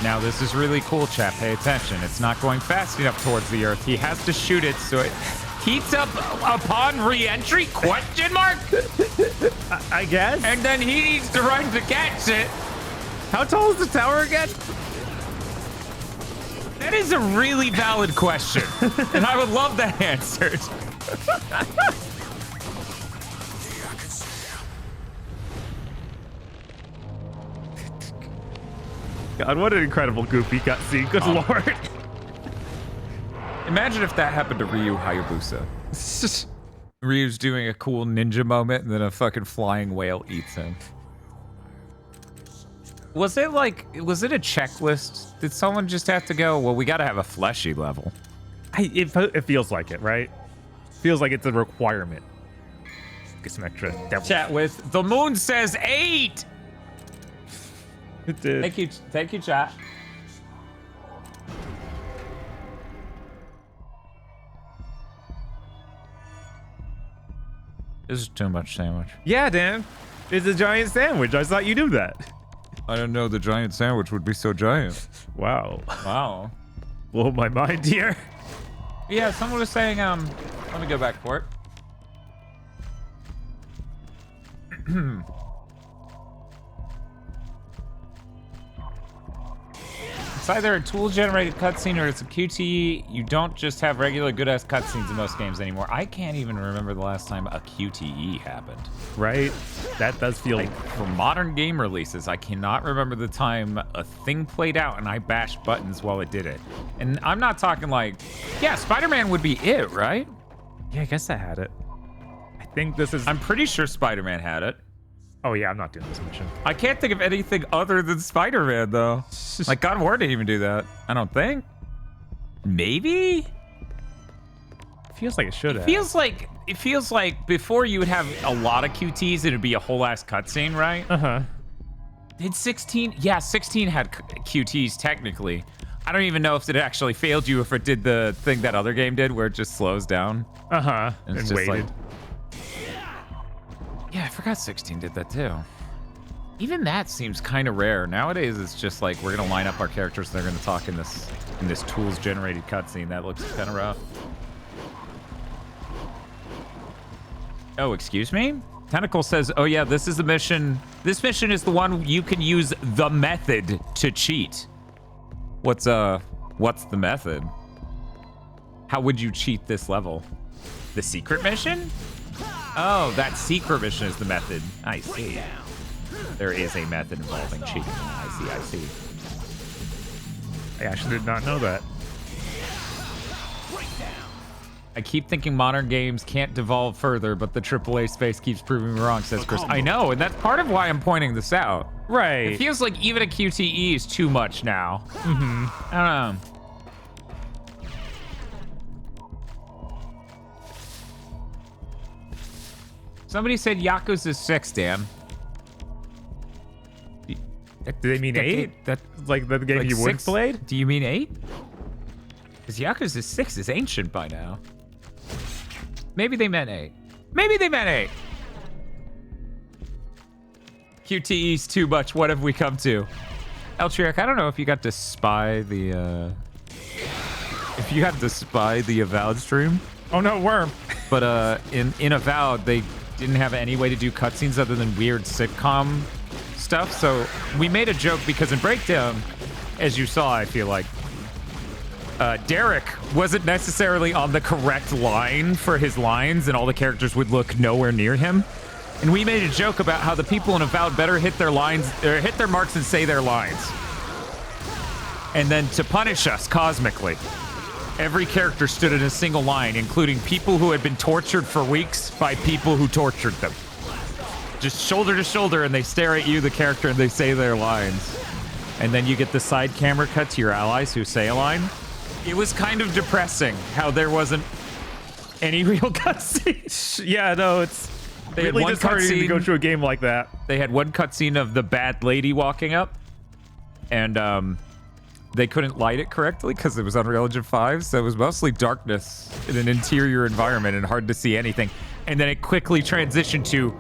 Now this is really cool, chat. Pay attention. It's not going fast enough towards the Earth. He has to shoot it so it heats up upon re-entry? Question mark? I guess. And then he needs to run to catch it. How tall is the tower again? That is a really valid question, and I would love that answered. God, what an incredible goofy cutscene. Good lord. Imagine if that happened to Ryu Hayabusa. Ryu's doing a cool ninja moment, and then a fucking flying whale eats him. Was it a checklist? Did someone just have to go, well, we gotta have a fleshy level? It feels like it, right? Feels like it's a requirement. Get some extra devil. Chat with, the moon says 8! It did. Thank you, chat. This is too much sandwich. Yeah, Dan. It's a giant sandwich. I thought you knew that. I didn't know the giant sandwich would be so giant. Wow. Wow. Blow my mind here. Yeah, someone was saying, let me go back for it. It's either a tool-generated cutscene or it's a QTE. You don't just have regular good-ass cutscenes in most games anymore. I can't even remember the last time a QTE happened. Right? That does feel... Like, for modern game releases, I cannot remember the time a thing played out and I bashed buttons while it did it. And I'm not talking like... Yeah, Spider-Man would be it, right? Yeah, I guess I had it. I think this is... I'm pretty sure Spider-Man had it. Oh, yeah, I'm not doing this mission. I can't think of anything other than Spider-Man, though. Like, God of War didn't even do that. I don't think. Maybe? Feels like it should have. It feels like before you would have a lot of QTs, it'd be a whole ass cutscene, right? Uh-huh. Did 16? Yeah, 16 had QTs, technically. I don't even know if it actually failed you, if it did the thing that other game did, where it just slows down. Uh-huh. And waited. Like, yeah, I forgot 16 did that too. Even that seems kind of rare. Nowadays, it's just like we're gonna line up our characters. They're gonna talk in this tools-generated cutscene. That looks kind of rough. Oh, excuse me? Tentacle says, "Oh yeah, this is the mission. This mission is the one you can use the method to cheat." What's the method? How would you cheat this level? The secret mission? Oh, that secret mission is the method. I see. There is a method involving cheating. I see. I actually did not know that. I keep thinking modern games can't devolve further, but the AAA space keeps proving me wrong, says Chris. I know, and that's part of why I'm pointing this out. Right. It feels like even a QTE is too much now. Mm-hmm. I don't know. Somebody said Yakuza 6, Dan. Do they mean 8? That's like the game you would have played? Do you mean 8? Because Yakuza 6 is ancient by now. Maybe they meant 8. Maybe they meant 8. QTE's too much. What have we come to? Eltriak, I don't know if you got to spy the Avowed stream. Oh no, Worm. But in Avowed, they didn't have any way to do cutscenes other than weird sitcom stuff. So we made a joke because in Breakdown, as you saw, I feel like, Derek wasn't necessarily on the correct line for his lines, and all the characters would look nowhere near him. And we made a joke about how the people in Avowed better hit their lines, or hit their marks and say their lines. And then to punish us cosmically, every character stood in a single line, including people who had been tortured for weeks by people who tortured them. Just shoulder to shoulder, and they stare at you, the character, and they say their lines. And then you get the side camera cut to your allies who say a line. It was kind of depressing how there wasn't any real cutscenes. Yeah, no, it's really disheartening to go through a game like that. They had one cutscene of the bad lady walking up, and they couldn't light it correctly because it was Unreal Engine 5, so it was mostly darkness in an interior environment and hard to see anything. And then it quickly transitioned to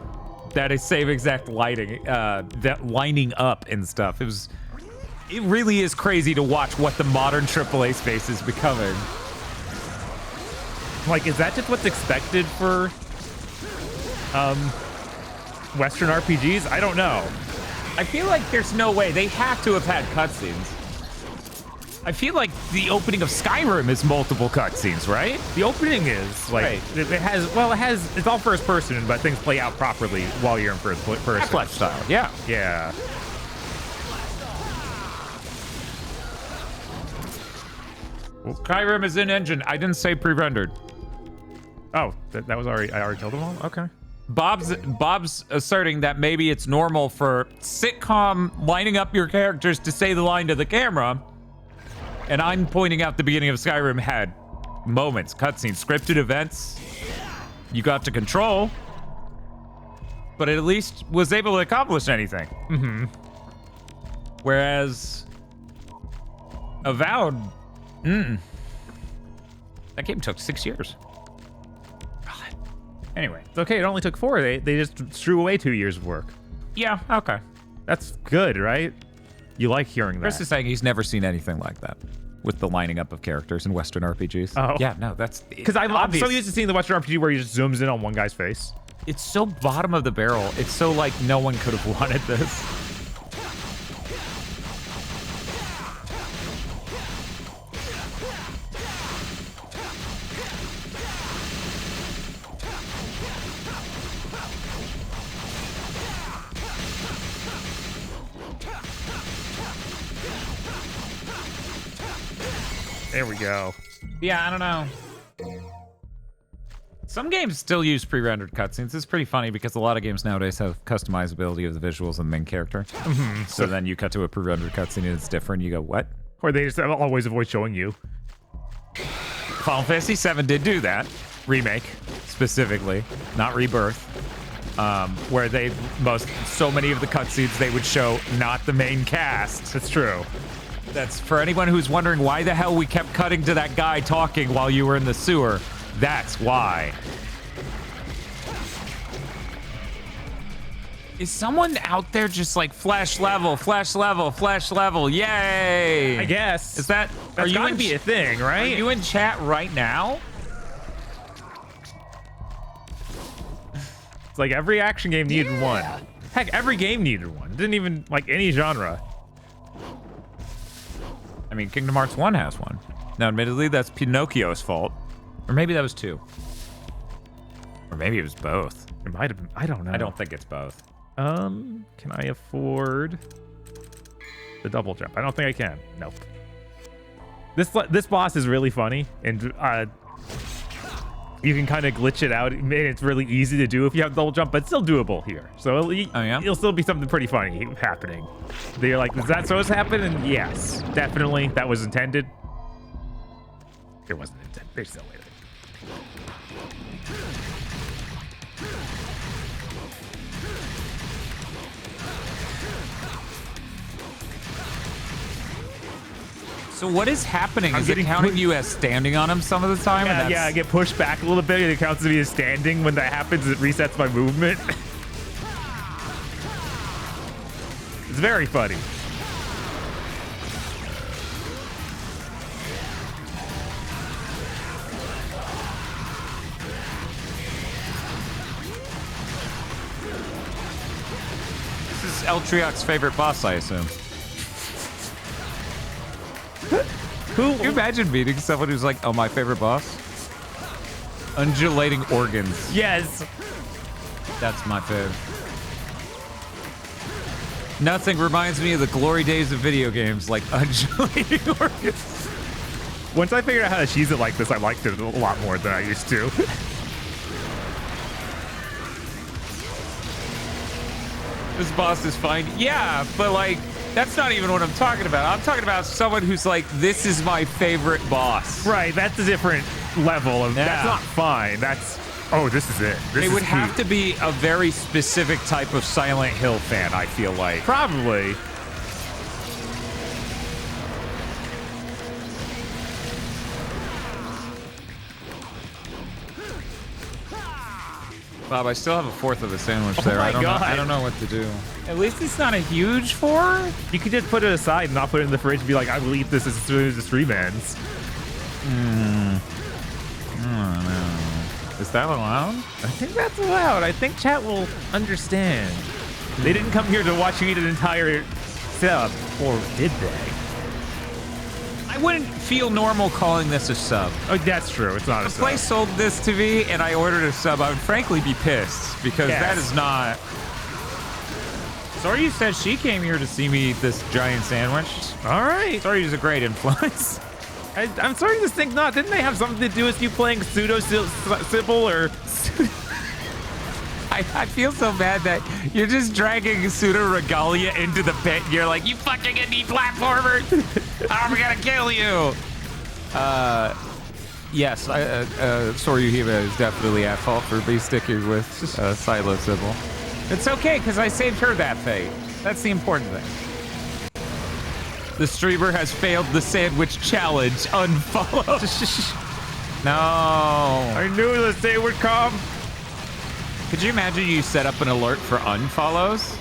that same exact lighting, that lining up and stuff. It really is crazy to watch what the modern AAA space is becoming. Like, is that just what's expected for Western RPGs? I don't know. I feel like there's no way. They have to have had cutscenes. I feel like the opening of Skyrim is multiple cutscenes, right? The opening is like it has it's all first person, but things play out properly while you're in first person. Half-Life style, yeah. Yeah. Well, Skyrim is in engine. I didn't say pre-rendered. Oh, that was already. I already killed them all. Okay. Bob's asserting that maybe it's normal for sitcom lining up your characters to say the line to the camera. And I'm pointing out the beginning of Skyrim had moments, cutscenes, scripted events you got to control, but it at least was able to accomplish anything. Mm-hmm. Whereas Avowed, that game took 6 years. God. Anyway. It's okay, it only took 4. They just threw away 2 years of work. Yeah, okay. That's good, right? You like hearing that. Chris is saying he's never seen anything like that with the lining up of characters in Western RPGs. Oh. Yeah, no, that's... Because I'm so used to seeing the Western RPG where he just zooms in on one guy's face. It's so bottom of the barrel. It's so like no one could have wanted this. There we go. Yeah, I don't know. Some games still use pre-rendered cutscenes. It's pretty funny because a lot of games nowadays have customizability of the visuals of the main character. Mm-hmm. So then you cut to a pre-rendered cutscene and it's different. You go, what? Or they just always avoid showing you. Final Fantasy VII did do that. Remake, specifically. Not Rebirth. Where so many of the cutscenes they would show not the main cast. That's true. That's for anyone who's wondering why the hell we kept cutting to that guy talking while you were in the sewer. That's why. Is someone out there just like flash level, flash level, flash level? Yay! I guess. Is that? That's gotta be a thing, right? Are you in chat right now? It's like every action game needed one. Heck, every game needed one. Didn't even like any genre. I mean, Kingdom Hearts 1 has one. Now, admittedly, that's Pinocchio's fault. Or maybe that was 2. Or maybe it was both. It might have been. I don't know. I don't think it's both. Can I afford the double jump? I don't think I can. Nope. This boss is really funny, and you can kind of glitch it out. It's really easy to do if you have double jump, but it's still doable here. So it'll still be something pretty funny happening. They're like, is that supposed to happen? And yes, definitely, that was intended. It wasn't intended. They still later. So what is happening? Is it counting you as standing on him some of the time? Yeah, I get pushed back a little bit. It counts as me as standing. When that happens, it resets my movement. It's very funny. This is Eltriac's favorite boss, I assume. Can you imagine meeting someone who's like, oh, my favorite boss? Undulating organs. Yes. That's my fave. Nothing reminds me of the glory days of video games like undulating organs. Once I figured out how to cheese it like this, I liked it a lot more than I used to. This boss is fine. Yeah, but like, that's not even what I'm talking about. I'm talking about someone who's like, this is my favorite boss. Right, that's a different level of, that's not fine. That's, oh, this is it. This It would have to be a very specific type of Silent Hill fan, I feel like. Probably. Bob, I still have a fourth of the sandwich there. my I don't know. God. I don't know what to do. At least it's not a huge four. You could just put it aside and not put it in the fridge and be like, I will eat this as soon as the stream ends. I don't know. Is that allowed? I think that's allowed. I think chat will understand. They didn't come here to watch you eat an entire sub, or did they? I wouldn't feel normal calling this a sub. Oh, that's true. It's not a If sub. Play sold this to me and I ordered a sub, I would frankly be pissed because that is not. Sorry, said she came here to see me eat this giant sandwich. All right. Sorry, is a great influence. I'm starting to think not. Didn't they have something to do with you playing pseudo Sybil or? I feel so bad that you're just dragging pseudo regalia into the pit. And you're like, you fucking indie platformers! I'm gonna kill you. Yes, Soryuhiba is definitely at fault for be sticking with Silo Sybil. It's okay because I saved her that fate. That's the important thing. The streamer has failed the sandwich challenge. Unfollow. No. I knew the day would come. Could you imagine you set up an alert for unfollows?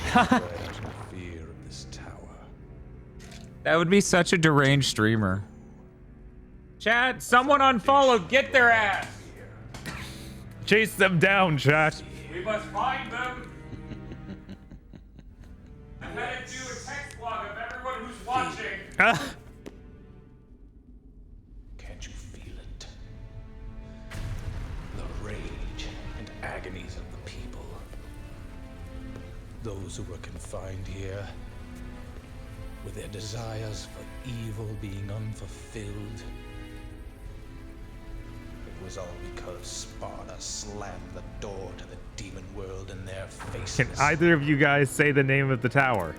That would be such a deranged streamer. Chat, someone unfollowed. Get their ass. Chase them down, chat. We must find them. I'm gonna do a text log of everyone who's watching. Can't you feel it? The rage and agonies of the people. Those who were confined here, with their desires for evil being unfulfilled. It was all because Sparta slammed the door to the demon world in their faces. Can either of you guys say the name of the tower?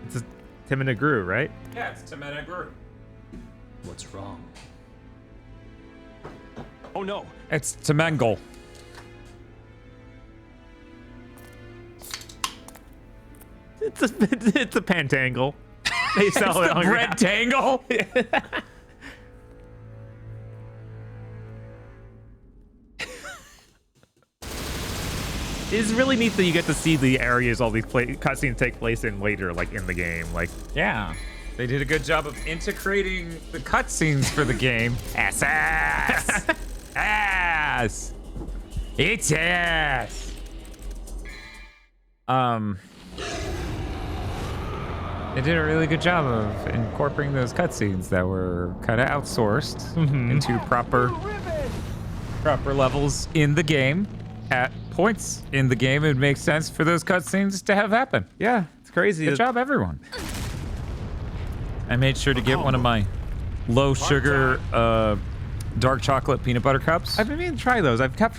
It's a Timinagru, right? Yeah, it's Timinagru. What's wrong? Oh no. It's Temengle. It's a pentangle. They sell it the on bread tangle. It's really neat that you get to see the areas all these cutscenes take place in later, like in the game. Like, yeah, they did a good job of integrating the cutscenes for the game. Ass. Ass. It's ass. They did a really good job of incorporating those cutscenes that were kind of outsourced into proper levels in the game. At points in the game, it makes sense for those cutscenes to have happen. Yeah, it's crazy. Good job, everyone. I made sure to get one of my low sugar dark chocolate peanut butter cups. I've been meaning to try those. I've kept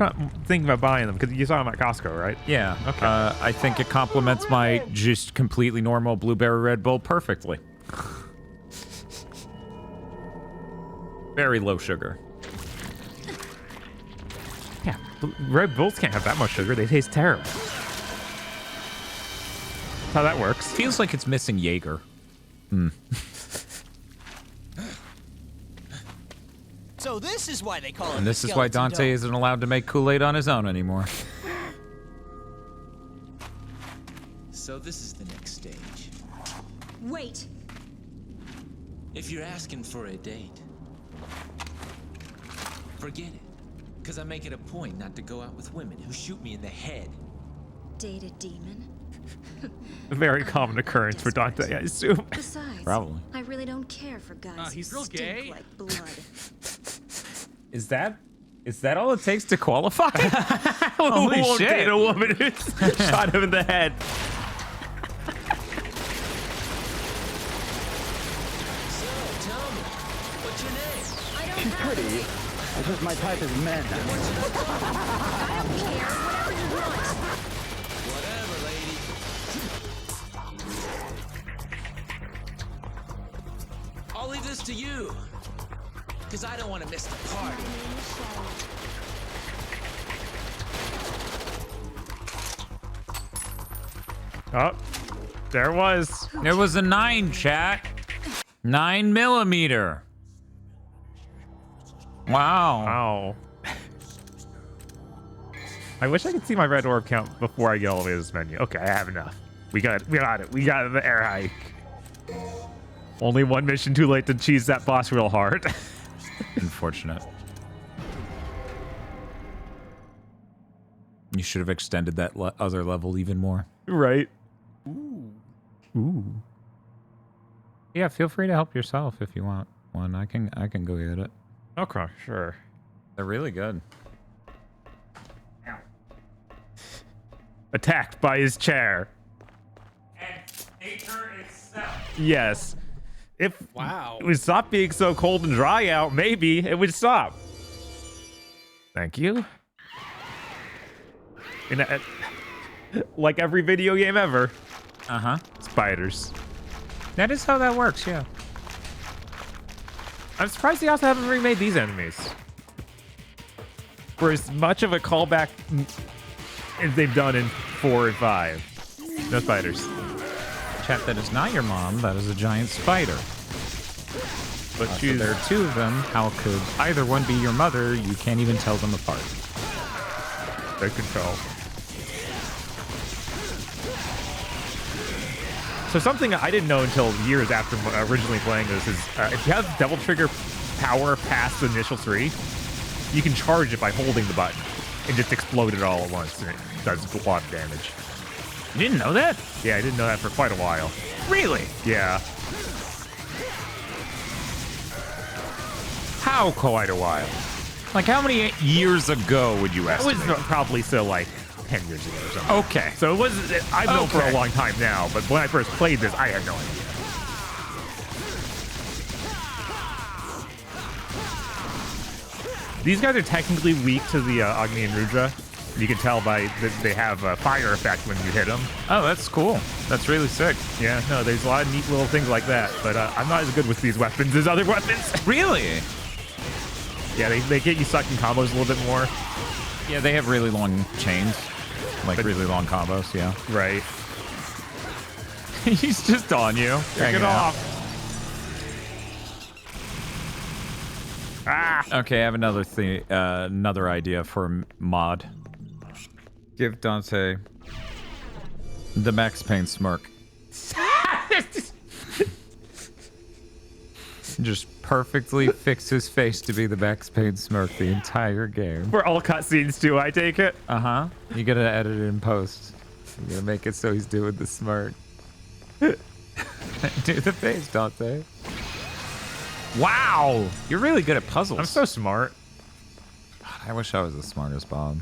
thinking about buying them because you saw them at Costco, right? Yeah. Okay. I think it complements my just completely normal blueberry Red Bull perfectly. Very low sugar. Yeah, Red Bulls can't have that much sugar. They taste terrible. That's how that works. Feels like it's missing Jaeger. So this is why they call it. And this is why Dante isn't allowed to make Kool-Aid on his own anymore. So this is the next stage. Wait. If you're asking for a date, forget it. Because I make it a point not to go out with women who shoot me in the head. Date a demon? A very common occurrence for Dante, I assume. Besides, Probably. I really don't care for guys he's who real stink gay. like blood. Is that all it takes to qualify? Holy shit. Date a woman who shot him in the head. pretty. It's just my type is men. I don't care. Whatever you want. Whatever, lady. I'll leave this to you. Because I don't want to miss the party. Oh, there it was. There was a 9, chat. 9mm. Wow. Wow. I wish I could see my red orb count before I get all the way to this menu. Okay, I have enough. We got it. We got the air hike. Only one mission too late to cheese that boss real hard. Unfortunate. You should have extended that other level even more. Right. Ooh. Yeah, feel free to help yourself if you want one. I can go get it. Okay, sure. They're really good. Attacked by his chair. And nature itself. Yes. If Wow. it would stop being so cold and dry out, maybe it would stop. Thank you. And like every video game ever. Uh-huh. Spiders. That is how that works, yeah. I'm surprised they also haven't remade these enemies. For as much of a callback as they've done in 4 and 5. No spiders. Chat, that is not your mom. That is a giant spider. But So there are 2 of them. How could either one be your mother? You can't even tell them apart. They control. So something I didn't know until years after originally playing this is if you have double trigger power past the initial 3, you can charge it by holding the button and just explode it all at once, and it does a lot of damage. You didn't know that? Yeah, I didn't know that for quite a while. Really? Yeah. How quite a while? Like how many years ago would you That estimate? was probably still like 10 years ago or something. Okay. So it was, I've known for a long time now, but when I first played this, I had no idea. These guys are technically weak to the Agni and Rudra. You can tell by that they have a fire effect when you hit them. Oh, that's cool. That's really sick. Yeah, no, there's a lot of neat little things like that, but I'm not as good with these weapons as other weapons. Really? Yeah, they get you stuck in combos a little bit more. Yeah, they have really long chains. Like really long combos, yeah. Right. He's just on you. Take it off. Ah. Okay, I have another thing, another idea for a mod. Give Dante the Max Payne smirk. Just perfectly fix his face to be the Max Payne smirk the entire game. For all cutscenes too, I take it. Uh-huh. You gotta edit it in post. You gotta make it so he's doing the smirk. Do the face, Dante. Wow! You're really good at puzzles. I'm so smart. God, I wish I was as smart as Bob.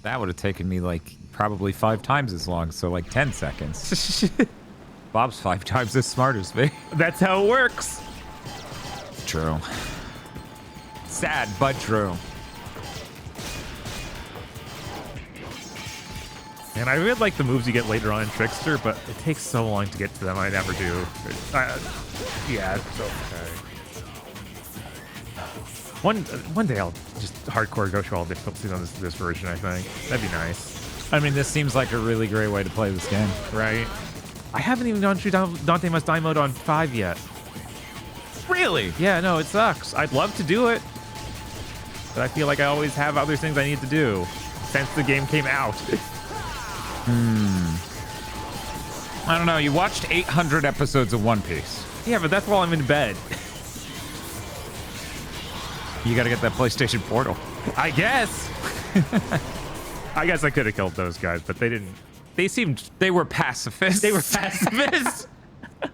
That would have taken me like probably 5 times as long, so like 10 seconds. Bob's 5 times as smart as me. That's how it works. True. Sad, but true. And I really like the moves you get later on in Trickster, but it takes so long to get to them. I never do. Yeah, it's okay. One day I'll just hardcore go through all the difficulties on this version, I think. That'd be nice. I mean, this seems like a really great way to play this game. Right? I haven't even gone through Dante Must Die mode on 5 yet. Really? Yeah, no, it sucks. I'd love to do it, but I feel like I always have other things I need to do since the game came out. I don't know. You watched 800 episodes of One Piece. Yeah, but that's while I'm in bed. You gotta get that PlayStation Portal. I guess. I guess I could have killed those guys, but they didn't. They were pacifists. They were pacifists.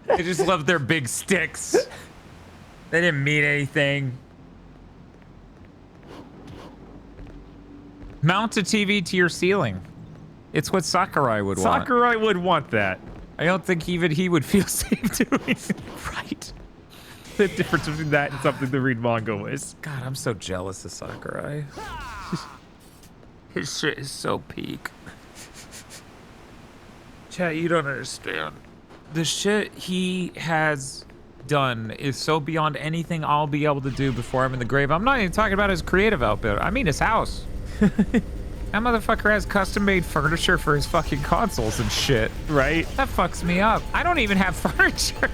They just loved their big sticks. They didn't mean anything. Mount a TV to your ceiling. It's what Sakurai would want. Sakurai would want that. I don't think even he would feel safe doing it. Right. the difference between that and something to read manga was. God, I'm so jealous of Sakurai. His shit is so peak. Chat, you don't understand. The shit he has done is so beyond anything I'll be able to do before I'm in the grave. I'm not even talking about his creative output. I mean his house. That motherfucker has custom-made furniture for his fucking consoles and shit. Right? That fucks me up. I don't even have furniture.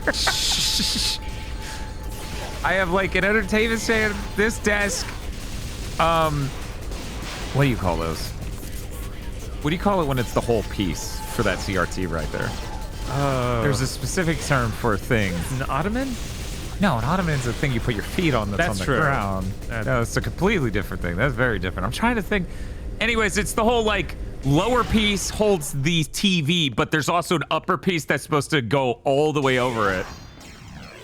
I have like an entertainment stand, this desk. What do you call those? What do you call it when it's the whole piece for that CRT right there? There's a specific term for a thing. An ottoman? No, an ottoman is a thing you put your feet on that's on the true. ground. No, it's a completely different thing. That's very different. I'm trying to think. Anyways, it's the whole like lower piece holds the TV, but there's also an upper piece that's supposed to go all the way over it.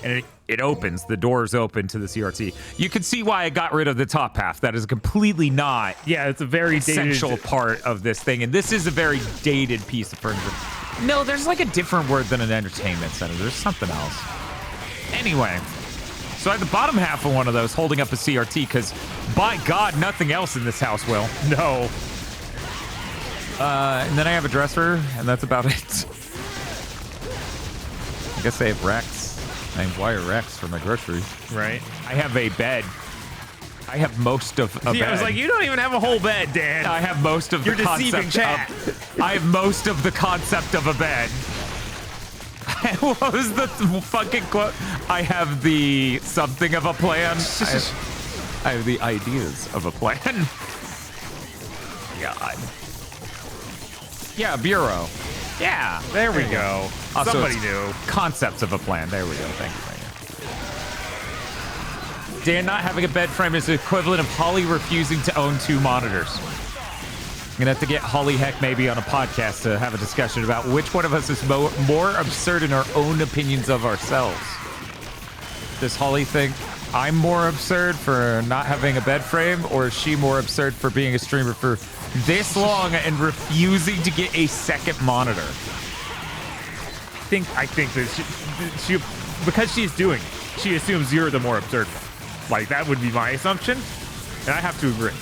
And it opens, the doors open to the CRT. You can see why I got rid of the top half. That is completely not it's a very essential part of this thing. And this is a very dated piece of furniture. No, there's like a different word than an entertainment center. There's something else. Anyway, so I have the bottom half of one of those holding up a CRT because, by God, nothing else in this house will. No. And then I have a dresser, and that's about it. I guess I have Rex. I have Wire Rex for my groceries. Right. I have a bed. I have most of a bed. I was like, you don't even have a whole bed, Dan. I have most of the deceiving chat. I have most of the concept of a bed. What was the fucking quote? I have the something of a plan. I have the ideas of a plan. God. Yeah, bureau. Yeah, there we go. Also, somebody knew. Concepts of a plan. There we go. Thank you. Dan not having a bed frame is the equivalent of Holly refusing to own 2 monitors. I'm gonna have to get Holly Heck maybe on a podcast to have a discussion about which one of us is more absurd in our own opinions of ourselves. Does Holly think I'm more absurd for not having a bed frame, or is she more absurd for being a streamer for this long and refusing to get a second monitor? I think that she because she's doing it, she assumes you're the more absurd one. Like, that would be my assumption, and I have to agree.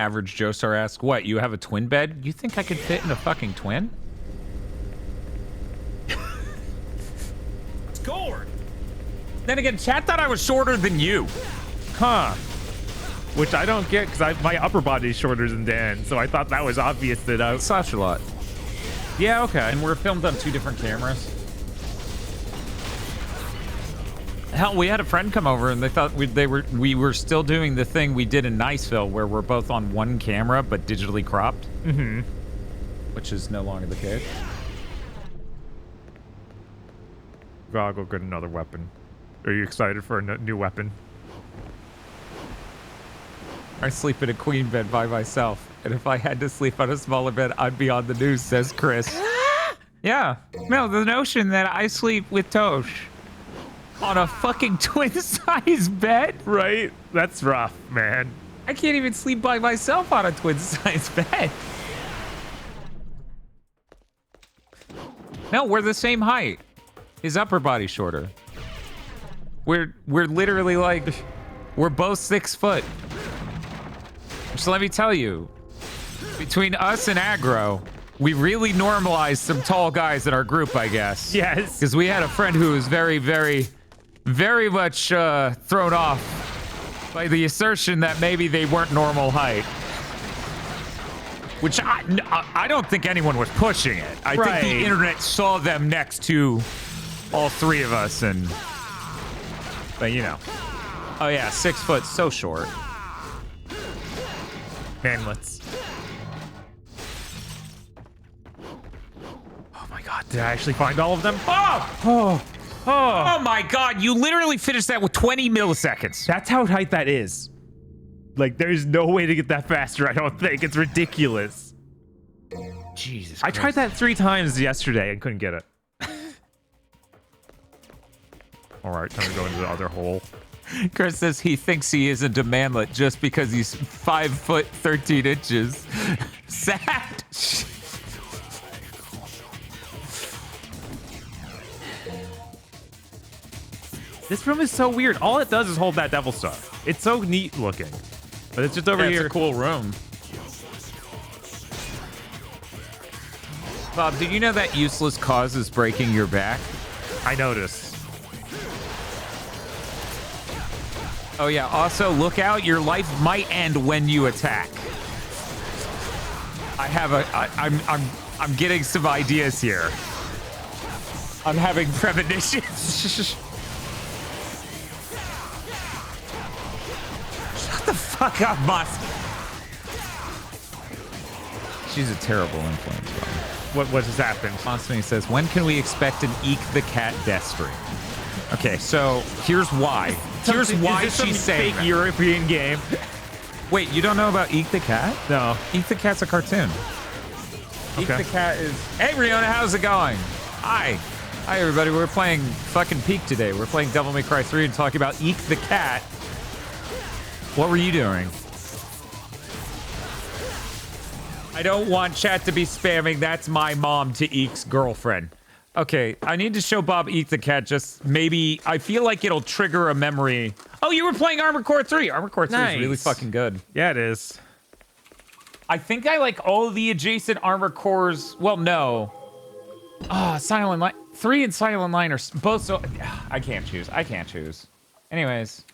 Average Joestar asks, what, you have a twin bed? You think I could fit in a fucking twin? Scored! Then again, chat thought I was shorter than you. Huh. Which I don't get, because my upper body is shorter than Dan, so I thought that was obvious that I... Such a lot. Yeah, okay. And we're filmed on 2 different cameras. Hell, we had a friend come over and they thought we were still doing the thing we did in Niceville where we're both on one camera but digitally cropped. Mm-hmm. Which is no longer the case. Gotta go get another weapon. Are you excited for a new weapon? I sleep in a queen bed by myself, and if I had to sleep on a smaller bed, I'd be on the news, says Chris. Yeah. No, the notion that I sleep with Tosh on a fucking twin-size bed? Right? That's rough, man. I can't even sleep by myself on a twin-size bed. No, we're the same height. His upper body's shorter. We're literally like, we're both 6 foot. So let me tell you, between us and aggro, we really normalized some tall guys in our group, I guess. Yes. Because we had a friend who was very, very, very much thrown off by the assertion that maybe they weren't normal height. Which I don't think anyone was pushing it. I think the internet saw them next to all 3 of us, and... But, you know. Oh, yeah, 6 foot, so short. Manlets. Oh my god, did I actually find all of them? Oh my god, you literally finished that with 20 milliseconds. That's how tight that is. Like, there's no way to get that faster, I don't think. It's ridiculous. Jesus Christ. I tried that 3 times yesterday and couldn't get it. Alright, time to go into the other hole. Chris says he thinks he isn't a manlet just because he's 5 foot 13 inches. Sad. This room is so weird. All it does is hold that devil star. It's so neat looking. But it's just over here. It's a cool room. Bob, did you know that useless cause is breaking your back? I noticed. Oh yeah, also look out, your life might end when you attack. I'm getting some ideas here. I'm having premonitions. Shut the fuck up, Musk. She's a terrible influence, Bob. What just happened? Constantly says, when can we expect an Eek the Cat Deathstream? Okay, so here's why. Here's why she's saying fake European game. Wait, you don't know about Eek the Cat? No. Eek the Cat's a cartoon. Eek the Cat is... Hey, Riona, how's it going? Hi. Hi, everybody. We're playing fucking Peak today. We're playing Devil May Cry 3 and talking about Eek the Cat. What were you doing? I don't want chat to be spamming. That's my mom to Eek's girlfriend. Okay, I need to show Bob Eek the Cat. Just maybe... I feel like it'll trigger a memory. Oh, you were playing Armored Core 3. Armored Core 3 is really fucking good. Yeah, it is. I think I like all of the adjacent Armored Cores. Well, no. Silent Line. 3 and Silent Line are both so... I can't choose. I can't choose. Anyways.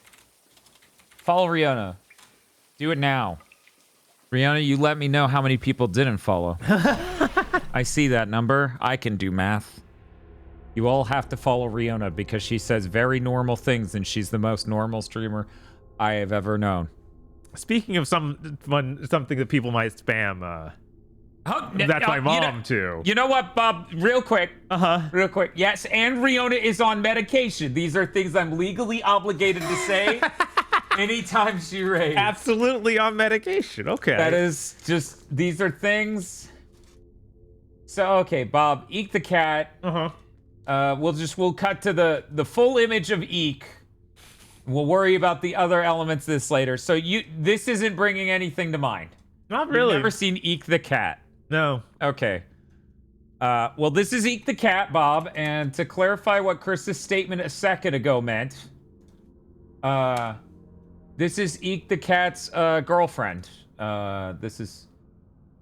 Follow Riona. Do it now. Riona, you let me know how many people didn't follow. I see that number. I can do math. You all have to follow Riona because she says very normal things and she's the most normal streamer I have ever known. Speaking of something that people might spam, that's my mom too. You know what, Bob? Real quick. Real quick. Yes, and Riona is on medication. These are things I'm legally obligated to say anytime she raves. Absolutely on medication. Okay. That is just, these are things. So, okay, Bob, Eek the Cat. We'll cut to the full image of Eek. We'll worry about the other elements of this later. So this isn't bringing anything to mind. Not really. You've never seen Eek the Cat. No. Okay. Well, this is Eek the Cat, Bob, and to clarify what Chris's statement a second ago meant, this is Eek the Cat's girlfriend. This is...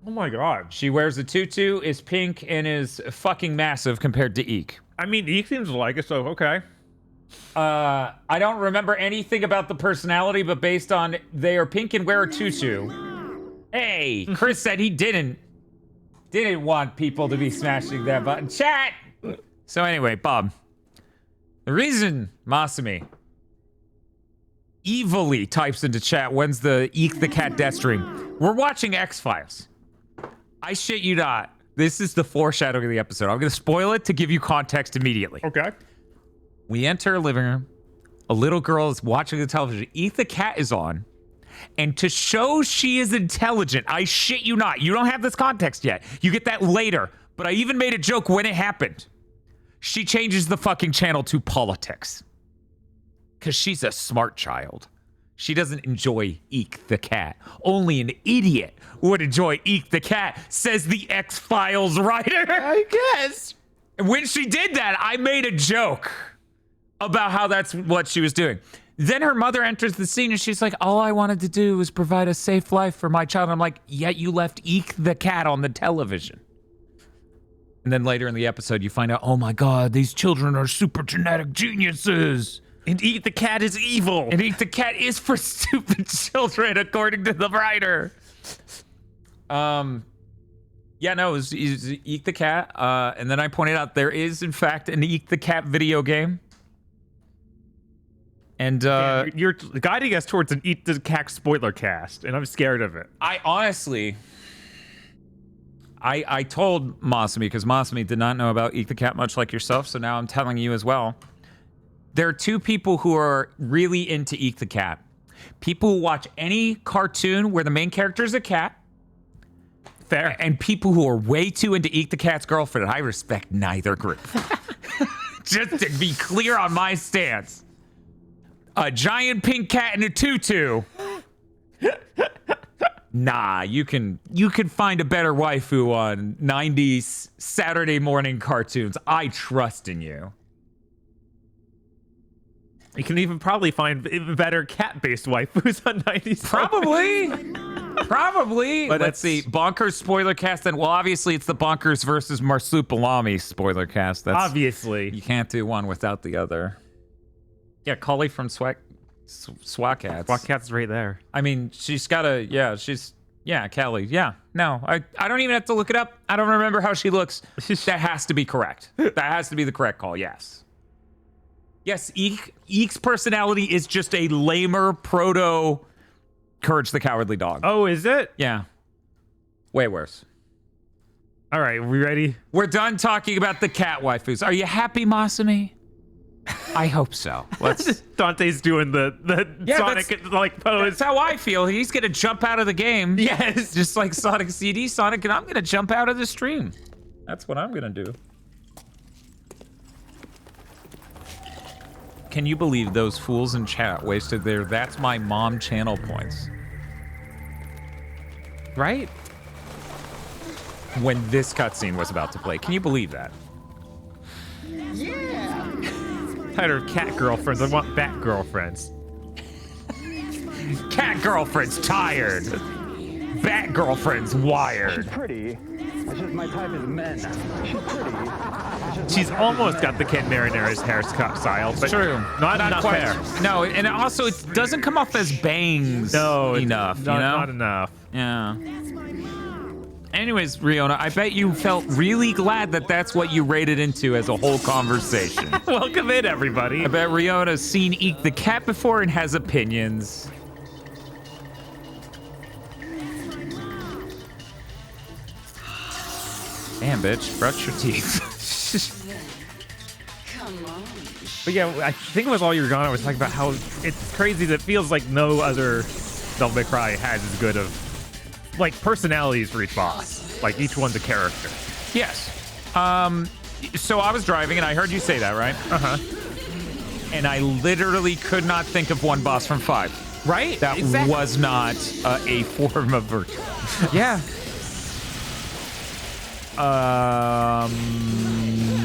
Oh my god. She wears a tutu, is pink, and is fucking massive compared to Eek. I mean, Eek seems like it, so okay. I don't remember anything about the personality, but based on they are pink and wear a tutu. Hey, Chris said he didn't want people to be smashing that button. Chat! So anyway, Bob, the reason Masumi evilly types into chat, when's the Eek the Cat Deathstream? We're watching X-Files. I shit you not. This is the foreshadowing of the episode. I'm going to spoil it to give you context immediately. Okay. We enter a living room. A little girl is watching the television. Eek the Cat is on. And to show she is intelligent, I shit you not. You don't have this context yet. You get that later. But I even made a joke when it happened. She changes the fucking channel to politics. Because she's a smart child. She doesn't enjoy Eek the Cat. Only an idiot would enjoy Eek the Cat, says the X-Files writer. I guess. And when she did that, I made a joke about how that's what she was doing. Then her mother enters the scene and she's like, all I wanted to do was provide a safe life for my child. And I'm like, yet you left Eek the Cat on the television. And then later in the episode, you find out, oh my God, these children are super genetic geniuses. And Eek the Cat is evil. And Eek the Cat is for stupid children, according to the writer. Yeah, no, it was Eek the Cat. And then I pointed out there is, in fact, an Eek the Cat video game. And you're guiding us towards an Eek the Cat spoiler cast, and I'm scared of it. I honestly... I told Masumi, because Masumi did not know about Eek the Cat much like yourself, so now I'm telling you as well. There are two people who are really into Eek the Cat. People who watch any cartoon where the main character is a cat. Fair. And people who are way too into Eek the Cat's girlfriend. I respect neither group. Just to be clear on my stance. A giant pink cat in a tutu Nah, you can find a better waifu on 90s Saturday morning cartoons. I trust in you. You can even probably find even better cat-based waifus on 90s. Probably. But let's see. Bonkers spoiler cast. Then, well, obviously, it's the Bonkers versus Marsupilami spoiler cast. That's obviously. You can't do one without the other. Yeah, Cully from SWAT Cats. SWAT Cats is right there. I mean, she's got a, Kelly. Yeah, no, I don't even have to look it up. I don't remember how she looks. That has to be correct. That has to be the correct call, yes. Yes, Eek's personality is just a lamer proto Courage the Cowardly Dog. Oh, is it? Yeah. Way worse. All right, we ready? We're done talking about the cat waifus. Are you happy, Masumi? I hope so. Let's. Dante's doing the Sonic like pose. That's how I feel. He's gonna jump out of the game. Yes, just like Sonic CD. Sonic, and I'm gonna jump out of the stream. That's what I'm gonna do. Can you believe those fools in chat wasted their "That's my mom" channel points? Right? When this cutscene was about to play. Can you believe that? Yeah. Tired of cat girlfriends. I want bat girlfriends. Cat girlfriend's tired. Bat girlfriend's wired. She's pretty. It's just my type is men. She's pretty. She's almost got the Ken Marinera's haircut style, but true. Not quite. hair. No, and also it doesn't come off as bangs enough. Not enough. Yeah. Anyways, Riona, I bet you felt really glad that that's what you rated into as a whole conversation. Welcome in, everybody. I bet Riona's seen Eek the cat before and has opinions. Damn, bitch, brush your teeth. But yeah, I think it was all you were gone. I was talking about how it's crazy that it feels like no other Devil May Cry has as good of like personalities for each boss. Like each one's a character. Yes. So I was driving and I heard you say that, right? Uh-huh. And I literally could not think of one boss from 5. Right? That was not a form of virtue. Yeah.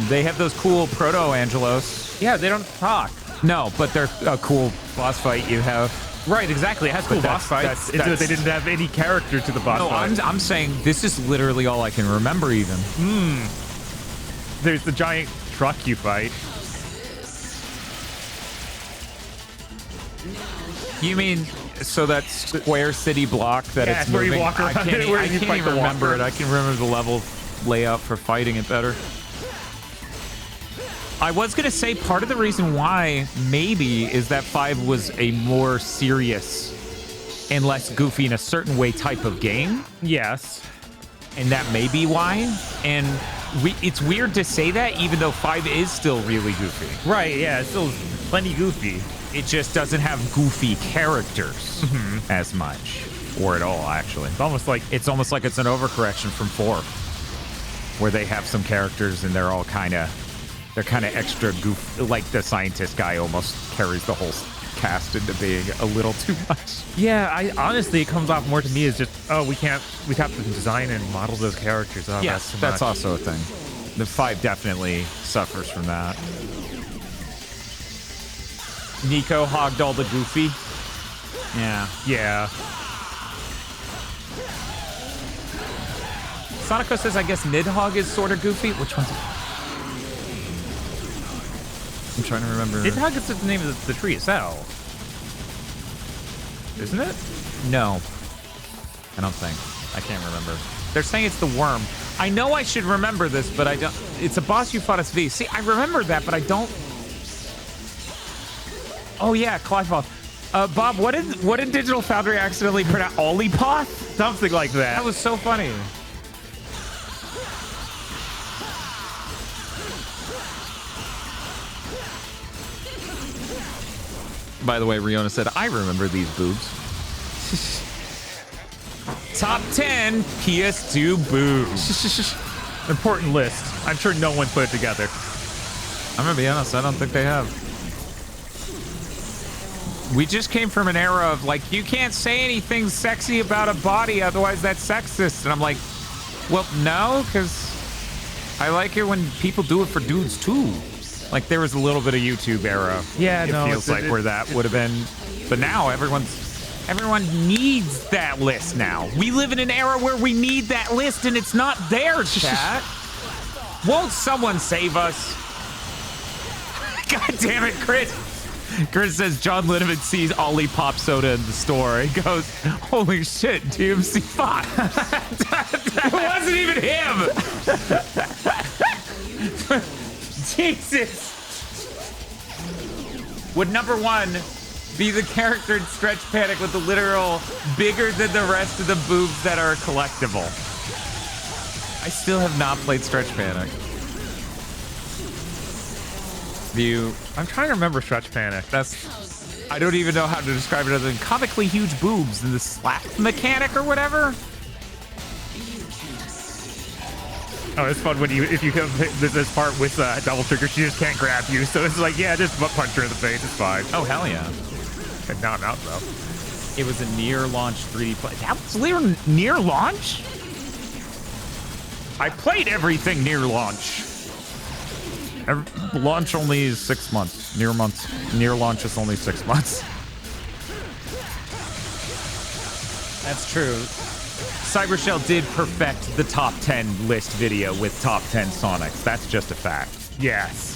They have those cool proto-Angelos. Yeah, they don't talk. No, but they're a cool boss fight you have. Right, exactly. It has cool boss fights. It's that they didn't have any character to the boss fight. No, I'm saying this is literally all I can remember even. There's the giant truck you fight. You mean, so that square city block that it's where moving? You walk around I can't even remember it. I can remember the level layout for fighting it better. I was going to say part of the reason why maybe is that 5 was a more serious and less goofy in a certain way type of game. Yes. And that may be why. And it's weird to say that even though 5 is still really goofy. Right, yeah, it's still plenty goofy. It just doesn't have goofy characters as much. Or at all, actually. It's almost like it's an overcorrection from 4. Where they have some characters and they're kind of extra goof. Like the scientist guy almost carries the whole cast into being a little too much. Yeah, honestly, it comes off more to me as just, we have to design and model those characters. Oh, yes, that's also a thing. The 5 definitely suffers from that. Nico hogged all the goofy. Yeah. Yeah. Sonico says, I guess Nidhogg is sort of goofy. Which one's it? I'm trying to remember. Nidhogg is the name of the tree itself. Isn't it? No. I don't think. I can't remember. They're saying it's the worm. I know I should remember this, but I don't. It's a boss you fought as V. See, I remember that, but I don't. Oh, yeah, Cliveoff. Bob, what did Digital Foundry accidentally print out? Olipoth? Something like that. That was so funny. By the way, Riona said, I remember these boobs. Top 10 PS2 boobs. Important list. I'm sure no one put it together. I'm gonna be honest, I don't think they have. we just came from an era of like, you can't say anything sexy about a body, otherwise that's sexist. And I'm like, well, no, because I like it when people do it for dudes too. Like there was a little bit of YouTube era. Yeah, it feels like where that would have been. But now everyone needs that list now. We live in an era where we need that list and it's not there, chat. Won't someone save us? God damn it, Chris. Chris says John Linneman sees Ollie Pop Soda in the store. He goes, holy shit, DMC Fox. It wasn't even him. Jesus. Would number 1 be the character in Stretch Panic with the literal bigger than the rest of the boobs that are collectible? I still have not played Stretch Panic. I'm trying to remember Stretch Panic. I don't even know how to describe it other than comically huge boobs and the slap mechanic or whatever. Oh, it's fun when if you come this part with double trigger, she just can't grab you. So it's like, yeah, just butt punch her in the face. It's fine. Oh, hell yeah. And now I'm out, though. It was a near launch 3D play. That was near launch? I played everything near launch. Launch only is 6 months. Near launch is only 6 months. That's true. Cybershell did perfect the top 10 list video with top 10 Sonics. That's just a fact. Yes.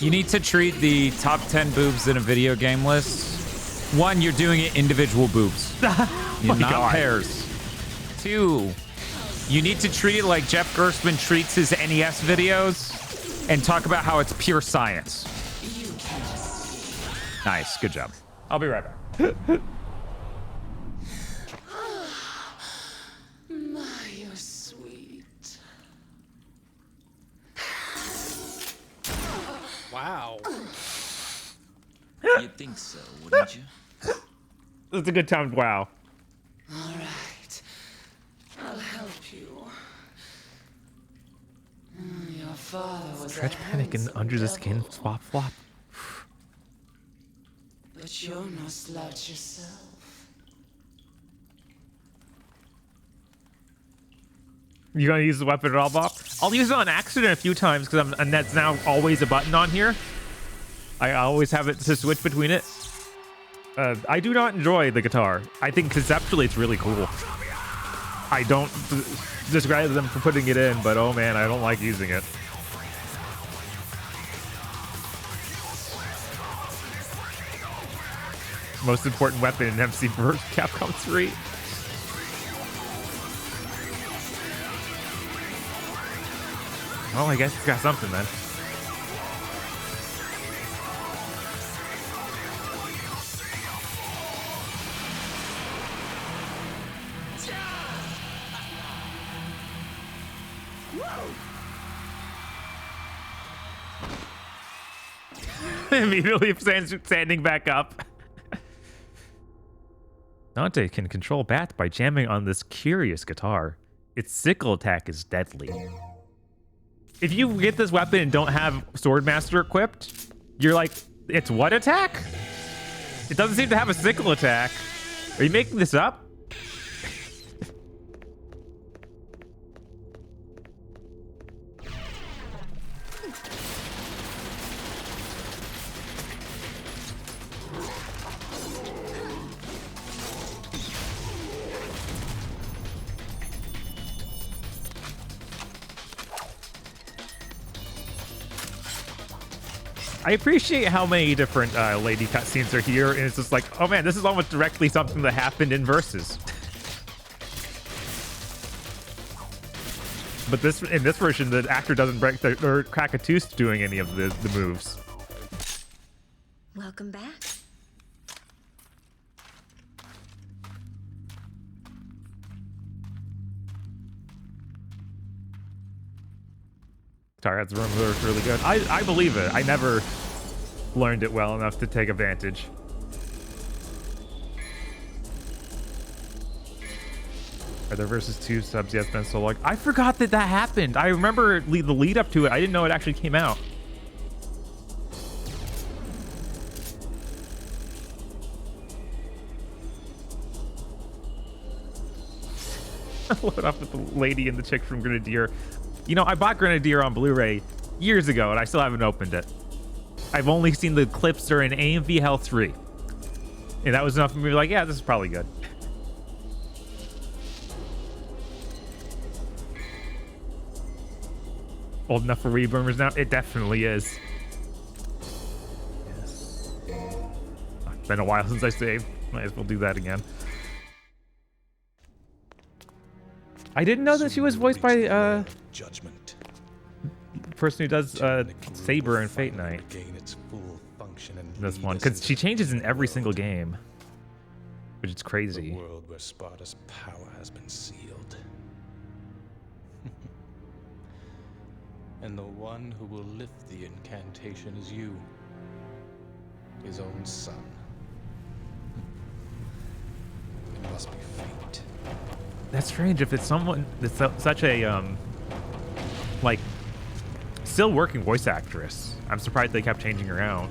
You need to treat the top 10 boobs in a video game list. 1, you're doing it individual boobs. Not pairs. 2, you need to treat it like Jeff Gerstmann treats his NES videos and talk about how it's pure science. Nice, good job. I'll be right back. You're sweet. Wow. You'd think so, wouldn't you? It's a good time. Wow. All right. I'll help you. Your father was Stretch Panic and Under the Skin swap flop. But you're no slouch yourself. You gonna use the weapon at all, Bob? I'll use it on accident a few times because and that's now always a button on here. I always have it to switch between it. I do not enjoy the guitar. I think conceptually it's really cool. I don't discredit them for putting it in, but oh man, I don't like using it. Most important weapon in MC vs. Capcom 3. Oh, I guess it's got something then. Immediately standing back up. Dante can control Bath by jamming on this curious guitar. Its sickle attack is deadly. If you get this weapon and don't have Swordmaster equipped, you're like, it's what attack? It doesn't seem to have a sickle attack. Are you making this up? I appreciate how many different lady cutscenes are here, and it's just like, oh man, this is almost directly something that happened in Versus. But in this version, the actor doesn't break or crack a tooth doing any of the moves. Welcome back. Target's room is really good. I believe it. I never learned it well enough to take advantage. Are there versus 2 subs? Yeah, it's been so long. I forgot that that happened. I remember the lead up to it. I didn't know it actually came out. Load up with the lady and the chick from Grenadier. You know, I bought Grenadier on Blu-ray years ago, and I still haven't opened it. I've only seen the clips during AMV Hell 3. And that was enough for me to be like, yeah, this is probably good. Old enough for reboomers now? It definitely is. Yes. It's been a while since I saved. Might as well do that again. I didn't know that she was voiced by Judgment. the person who does Saber and Fate Night. This one, because she changes in every single game, which is crazy. The world where Sparta's power has been sealed. And the one who will lift the incantation is you, his own son. It must be fate. That's strange. If it's someone that's such a like still working voice actress, I'm surprised they kept changing her out.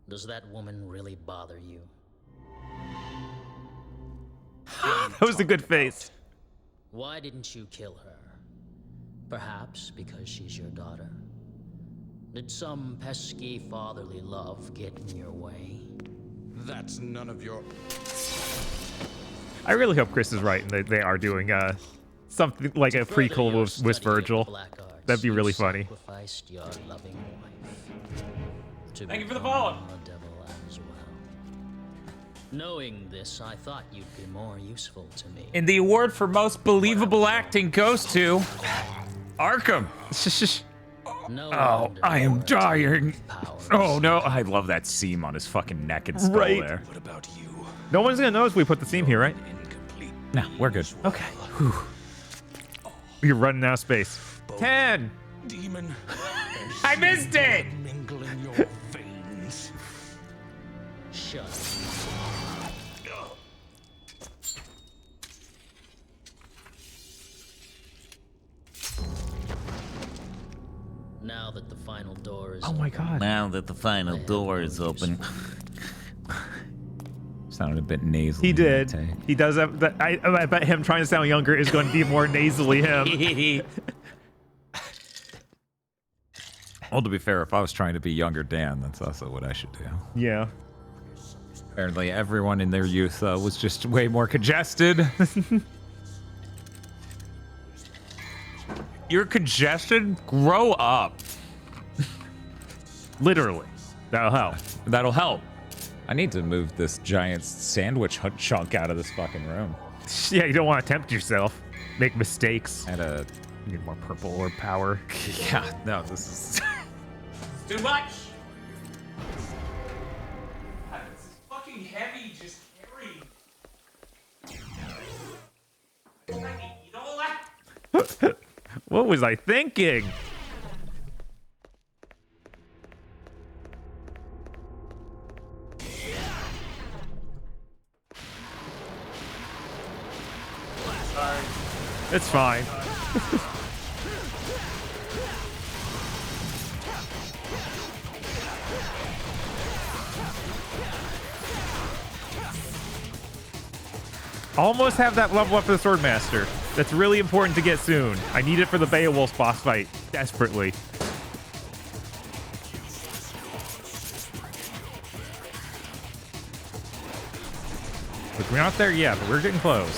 Does that woman really bother you? That was a good face. Why didn't you kill her? Perhaps because she's your daughter? Did some pesky fatherly love get in your way? That's none of your... I really hope Chris is right and they are doing something like a prequel with Virgil. That'd be really funny. Your loving wife. Thank you for the follow. The devil as well. Knowing this, I thought you'd be more useful to me. And the award for most believable acting goes to Arkham. Oh, I am dying. Oh no, I love that seam on his fucking neck and skull there. What about you? No one's gonna notice we put the seam here, right? No, we're good. Okay. Whew. You're running out of space. 10. Demon. I missed it. Mingle in your veins. Shut. Now that the final door is Oh my god. Now that the final door is open. Sounded a bit nasally. He did. He does have that. I bet him trying to sound younger is going to be more nasally him. Well, to be fair, if I was trying to be younger Dan, that's also what I should do. Yeah. Apparently everyone in their youth was just way more congested. You're congested? Grow up. Literally. That'll help. That'll help. I need to move this giant sandwich chunk out of this fucking room. Yeah, you don't want to tempt yourself. Make mistakes. And you need more purple or power. Yeah, no, this is too much. It's fucking heavy, just carry. I eat all that. What was I thinking? Sorry. It's fine. Almost have that level up for the Swordmaster. That's really important to get soon. I need it for the Beowulf boss fight. Desperately. Look, we're not there yet, but we're getting close.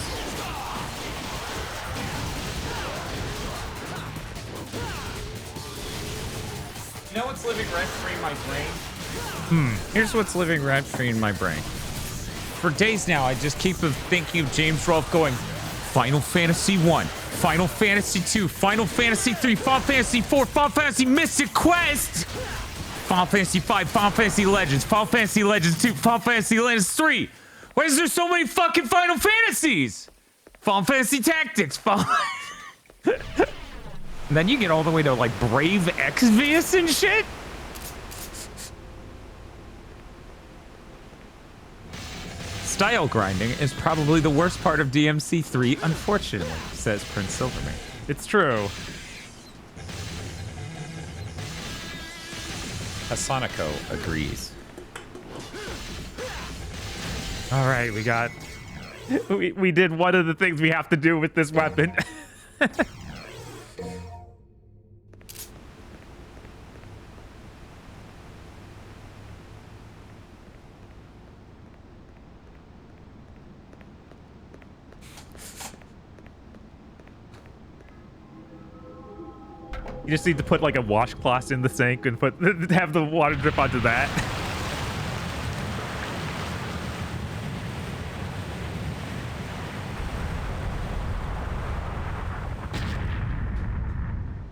You know what's living rent-free in my brain? Here's what's living rent-free in my brain. For days now, I just keep thinking of James Rolfe going, Final Fantasy 1, Final Fantasy 2, Final Fantasy 3, Final Fantasy 4, Final Fantasy Mystic Quest, Final Fantasy 5, Final Fantasy Legends, Final Fantasy Legends 2, Final Fantasy Legends 3. Why is there so many fucking Final Fantasies? Final Fantasy Tactics, And then you get all the way to like Brave Exvius and shit? Style grinding is probably the worst part of DMC3, unfortunately, says Prince Silvermane. It's true. Hasanako agrees. All right, we got... We did one of the things we have to do with this weapon. You just need to put like a washcloth in the sink and have the water drip onto that.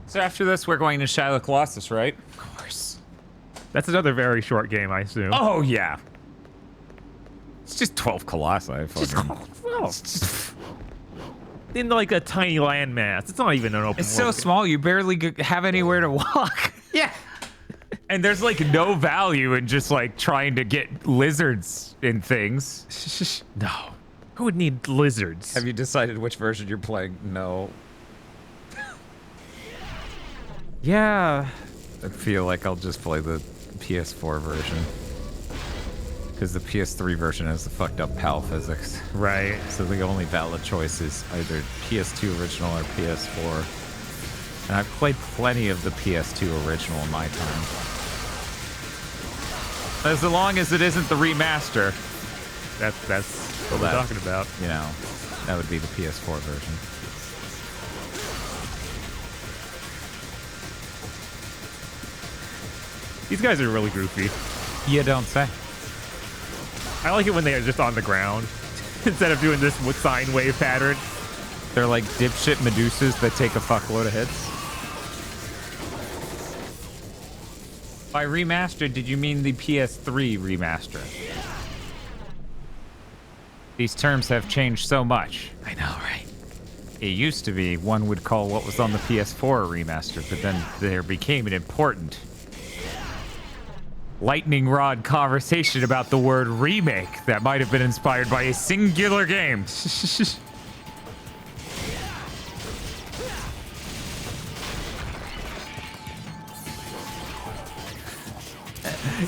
So after this, we're going to Shadow Colossus, right? Of course. That's another very short game, I assume. Oh, yeah. It's just 12 Colossi. In like a tiny landmass. It's not even an open It's world so game. small, you barely have anywhere to walk. Yeah. And there's like no value in just like trying to get lizards in things. No. Who would need lizards? Have you decided which version you're playing? No. Yeah. I feel like I'll just play the PS4 version. Because the PS3 version has the fucked up PAL physics. Right. So the only valid choice is either PS2 original or PS4. And I've played plenty of the PS2 original in my time. As long as it isn't the remaster. That's what we're talking about. You know, that would be the PS4 version. These guys are really goofy. You don't say. I like it when they are just on the ground instead of doing this with sine wave pattern. They're like dipshit Medusas that take a fuckload of hits. By remastered, did you mean the PS3 remaster? These terms have changed so much. I know, right? It used to be one would call what was on the PS4 a remaster, but then there became an important lightning rod conversation about the word remake that might have been inspired by a singular game.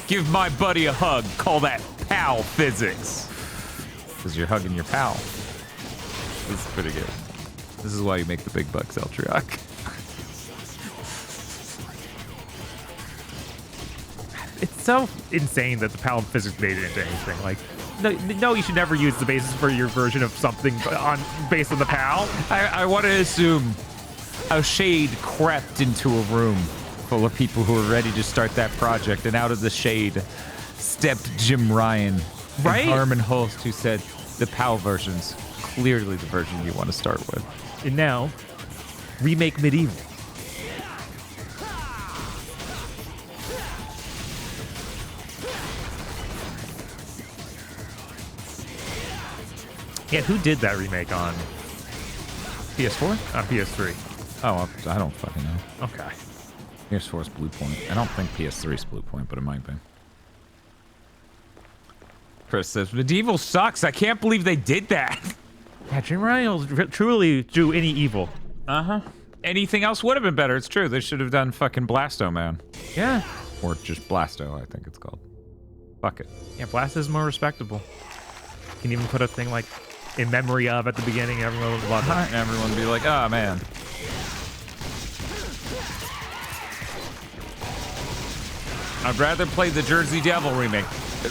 Give my buddy a hug. Call that pal physics. Because you're hugging your pal. This is pretty good. This is why you make the big bucks, Eltriok. It's so insane that the PAL physics made it into anything. Like, no, you should never use the basis for your version of something based on the PAL. I want to assume a shade crept into a room full of people who were ready to start that project, and out of the shade stepped Jim Ryan, right? And Harmon Holst, who said the PAL version's clearly the version you want to start with. And now, remake Medieval. Yeah, who did that remake on PS4? On PS3. Oh, I don't fucking know. Okay. PS4's Blue Point. I don't think PS3's Blue Point, but it might be. Chris says, Medieval sucks. I can't believe they did that. Yeah, Jim Ryan truly do any evil. Uh-huh. Anything else would have been better. It's true. They should have done fucking Blasto Man. Yeah. Or just Blasto, I think it's called. Fuck it. Yeah, Blasto is more respectable. You can even put a thing like in memory of at the beginning. Everyone would love it. Everyone would be like, oh, man. I'd rather play the Jersey Devil remake.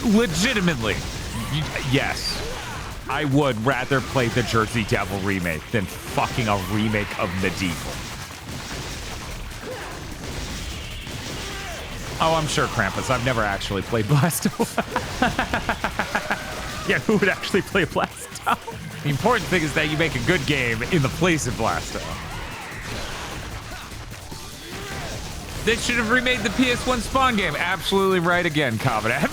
Legitimately. Yes. I would rather play the Jersey Devil remake than fucking a remake of Medieval. Oh, I'm sure, Krampus. I've never actually played Blasto. Yeah, who would actually play Blasto? The important thing is that you make a good game in the place of Blasto. They should have remade the PS1 Spawn game. Absolutely right again, Covenant.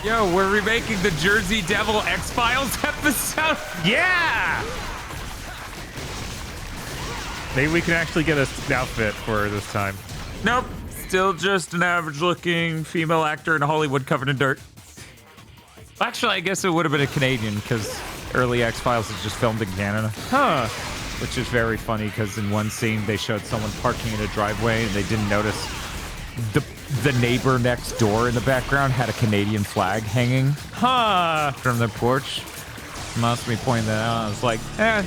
Yo, we're remaking the Jersey Devil X-Files episode. Yeah! Maybe we can actually get an outfit for her this time. Nope. Still just an average-looking female actor in Hollywood covered in dirt. Actually, I guess it would have been a Canadian because early X-Files is just filmed in Canada. Huh. Which is very funny because in one scene they showed someone parking in a driveway and they didn't notice the neighbor next door in the background had a Canadian flag hanging from their porch. Must be pointing that out. I was like,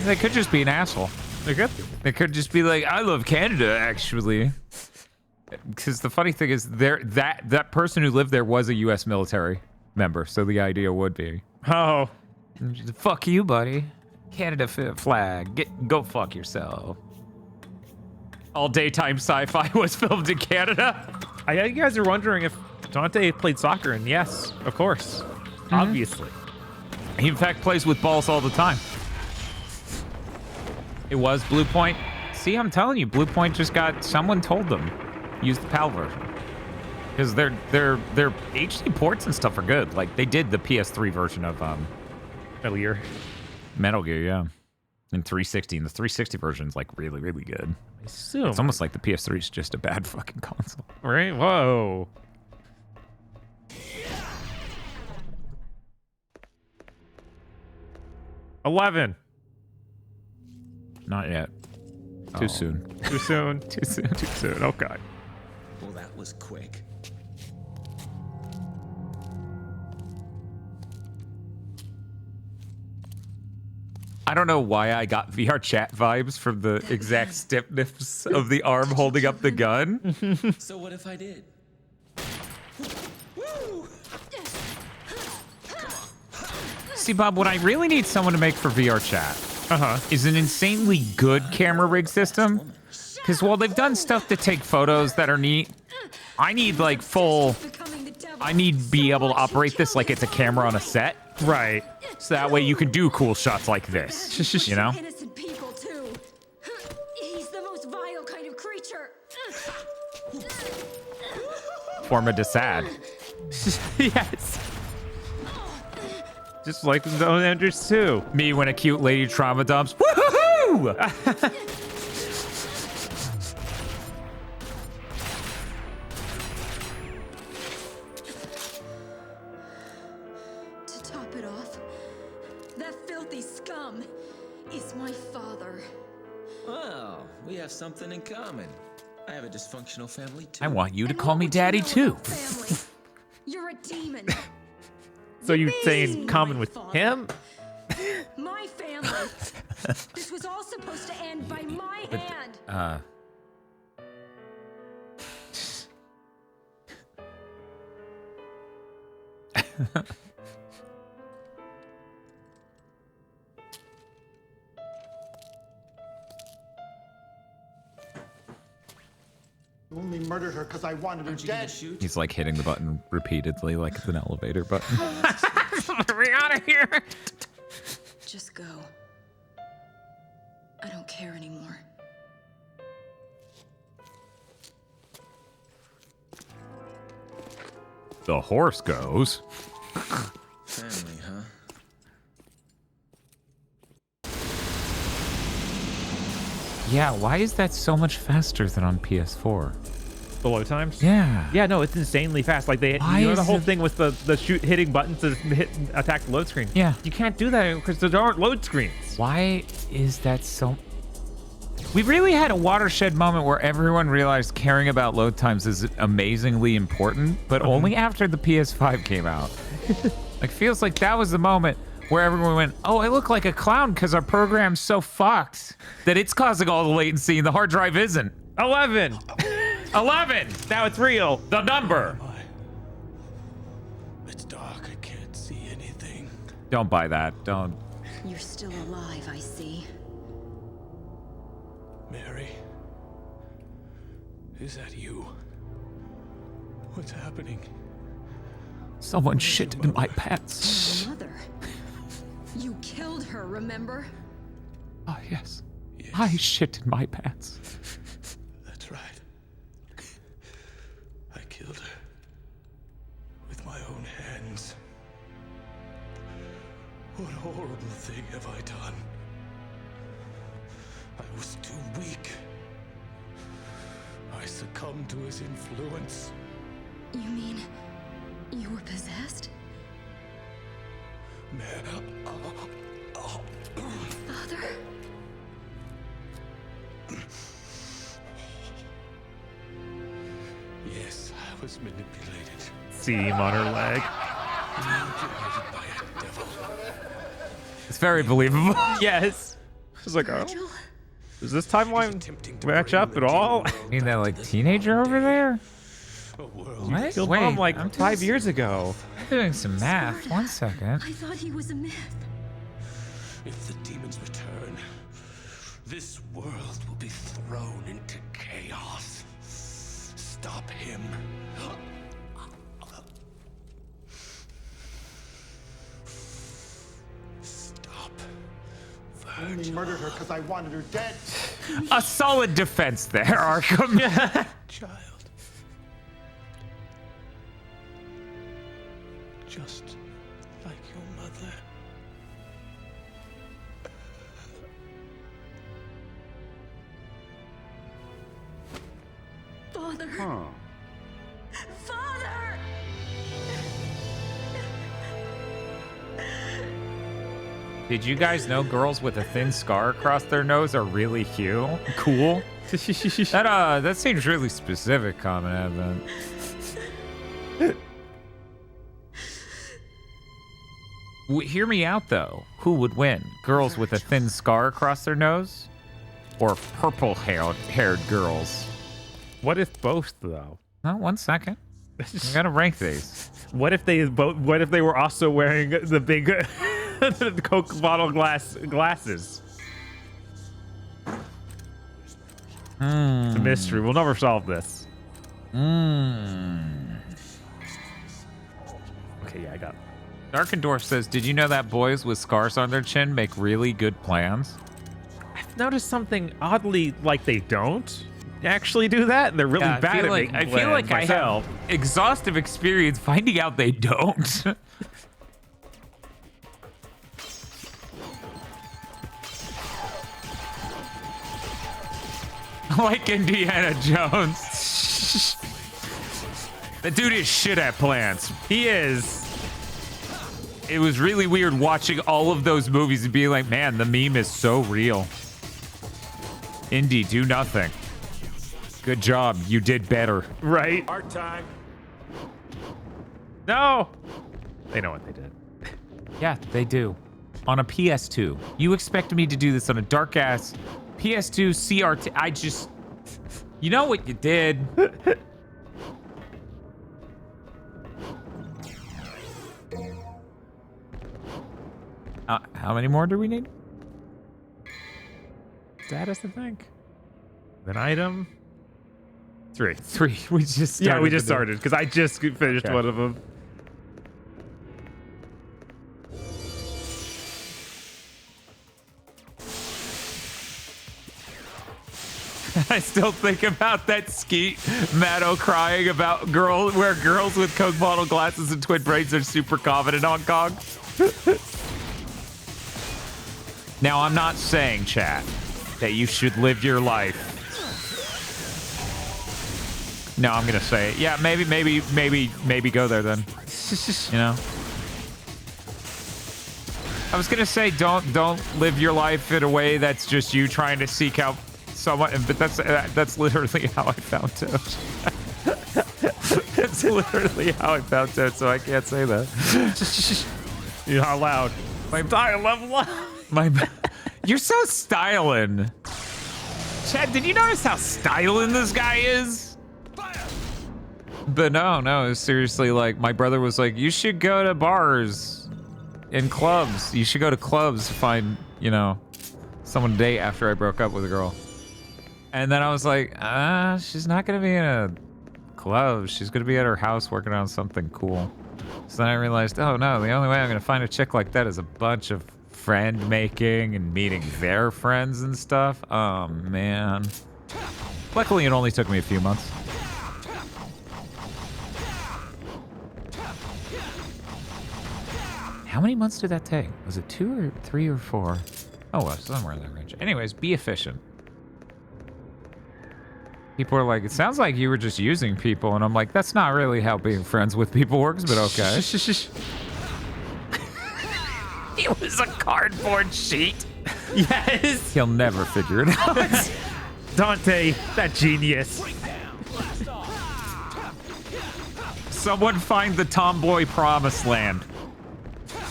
they could just be an asshole. They could just be like, I love Canada, actually. Because the funny thing is, that person who lived there was a U.S. military member, so the idea would be, oh, fuck you, buddy. Canada flag. Go fuck yourself. All daytime sci-fi was filmed in Canada. I know you guys are wondering if Dante played soccer, and yes, of course, obviously. He in fact plays with balls all the time. It was Blue Point. See, I'm telling you, Blue Point just got, someone told them, use the PAL version. Because their HD ports and stuff are good. Like, they did the PS3 version of Metal Gear. Metal Gear, yeah. In 360, and the 360 version is like really, really good. I assume. It's almost like the PS3 is just a bad fucking console. Right? Whoa. $11. Not yet. Too soon. Too soon. Too soon. Too soon. Okay. Well, that was quick. I don't know why I got VR chat vibes from the exact stiffness of the arm holding up the gun. So what if I did? See, Bob, what I really need someone to make for VR chat is an insanely good camera rig system. Because while they've done stuff to take photos that are neat, I need like full... I need to be able to operate this like it's a camera on a set. Right. So that way you can do cool shots like this, you know? Innocent people too. He's the most vile kind of creature. Forma de sad. Yes. Just like the Zone Enders too. Me when a cute lady trauma dumps. Woohoo! To top it off, that filthy scum is my father. Well, we have something in common. I have a dysfunctional family too. I want you to call me daddy too. Family, you're a demon. So you saying common with him? My family. This was all supposed to end by my hand. Only murdered her because I wanted her dead. He's like hitting the button repeatedly like it's an elevator button. Get me out of here. Just go. I don't care anymore. The horse goes. Family, huh? Yeah, why is that so much faster than on PS4? The load times? Yeah. Yeah, no, it's insanely fast. Like they, Why you know, the is whole it- thing with the hitting buttons to attack the load screen. Yeah. You can't do that because there aren't load screens. Why is that so... We really had a watershed moment where everyone realized caring about load times is amazingly important, but only after the PS5 came out. Like, feels like that was the moment where everyone went, oh, I look like a clown because our program's so fucked that it's causing all the latency and the hard drive isn't. 11. 11! Now it's real. The number. It's dark. I can't see anything. Don't buy that. Don't. You're still alive, I see. Mary, is that you? What's happening? Someone shit in my pants. Your mother. You killed her, remember? Oh, yes. I shit in my pants. That's right. I killed her with my own hands. horrible thing have I done? I was too weak. I succumbed to his influence. You mean you were possessed? Father? Yes, I was manipulated. Seam on her leg. Manipulated by a devil. It's very believable. Yes. It's like, oh, does this timeline match up at all? Ain't that like teenager over there? What? Killed Wait, Mom like I'm 5 years ago. I'm doing some math. 1 second. I thought he was a myth. If the demons return, this world will be thrown into chaos. Stop him. Stop. I only murdered her because I wanted her dead. A solid defense there, Arkham. Child. Just like your mother. Father. Huh. Father! Did you guys know girls with a thin scar across their nose are really cool? That seems really specific, Common Advent. Hear me out though. Who would win? Girls with a thin scar across their nose, or purple-haired girls? What if both though? Oh, 1 second. I gotta rank these. What if they both? What if they were also wearing the big the Coke bottle glasses? It's a mystery. We'll never solve this. Okay, yeah, I got it. Darkendorf says, "Did you know that boys with scars on their chin make really good plans?" I've noticed something oddly like they don't actually do that, and they're really Yeah, bad at making I feel like plans myself. I have exhaustive experience finding out they don't. Like Indiana Jones. The dude is shit at plans. He is. It was really weird watching all of those movies and being like, man, the meme is so real. Indy, do nothing. Good job. You did better. Right? Art time. No. They know what they did. Yeah, they do. On a PS2. You expected me to do this on a dark-ass PS2 CRT. I just... You know what you did. How many more do we need? Status, I think. An item. 3. 3. We just started. Yeah, we just started because I just finished one of them. I still think about that Skeet Matto crying about where girls with Coke bottle glasses and twin braids are super common in Hong Kong. Now, I'm not saying, chat, that you should live your life. No, I'm gonna say it. Yeah, maybe go there then. You know. I was gonna say don't live your life in a way that's just you trying to seek out someone, but that's literally how I found Toad. That's literally how I found Toad, so I can't say that. You're not allowed. My style level up. You're so styling. Chad, did you notice how styling this guy is? But no, seriously, like, my brother was like, you should go to bars and clubs. You should go to clubs to find, you know, someone to date after I broke up with a girl. And then I was like, she's not gonna be in a club. She's gonna be at her house working on something cool. So then I realized, oh no, the only way I'm gonna find a chick like that is a bunch of friend making and meeting their friends and stuff. Oh man. Luckily it only took me a few months. How many months did that take? Was it 2 or 3 or 4? Oh, well, somewhere in that range. Anyways, be efficient. People are like, it sounds like you were just using people. And I'm like, that's not really how being friends with people works, but okay. It was a cardboard sheet. Yes. He'll never figure it out. Dante, that genius. Someone find the tomboy promised land.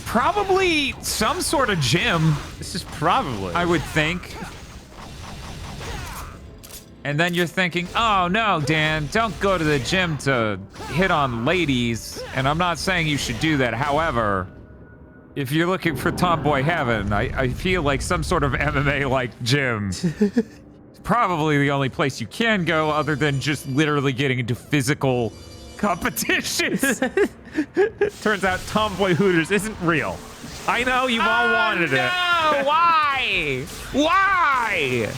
Probably some sort of gym. This is probably. I would think. And then you're thinking, oh no, Dan, don't go to the gym to hit on ladies. And I'm not saying you should do that. However, if you're looking for tomboy heaven, I feel like some sort of MMA-like gym is probably the only place you can go other than just literally getting into physical competitions. Turns out Tomboy Hooters isn't real. I know you've all wanted it. No, why? Why?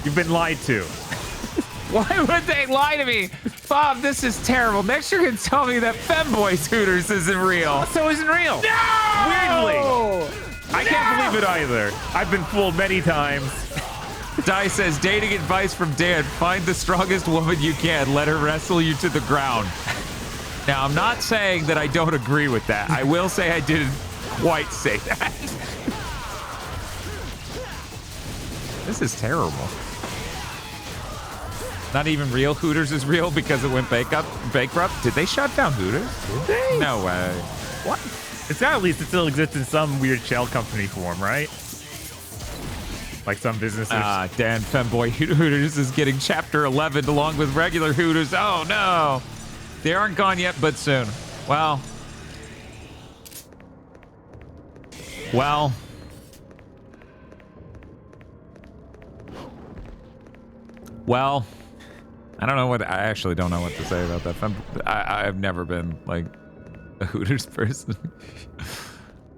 You've been lied to. Why would they lie to me? Bob, this is terrible. Next you're going to tell me that Femboys Hooters isn't real. So isn't real. No! Weirdly. I can't believe it either. I've been fooled many times. Di says, dating advice from Dan. Find the strongest woman you can. Let her wrestle you to the ground. Now, I'm not saying that I don't agree with that. I will say I didn't quite say that. This is terrible. Not even real Hooters is real because it went bankrupt. Did they shut down Hooters? Did they? No way. What? It's got at least it still exists in some weird shell company form, right? Like some businesses. Dan Femboy Hooters is getting Chapter 11 along with regular Hooters. Oh no. They aren't gone yet, but soon. Well. I don't know what. I actually don't know what to say about that. I've never been like a Hooters person.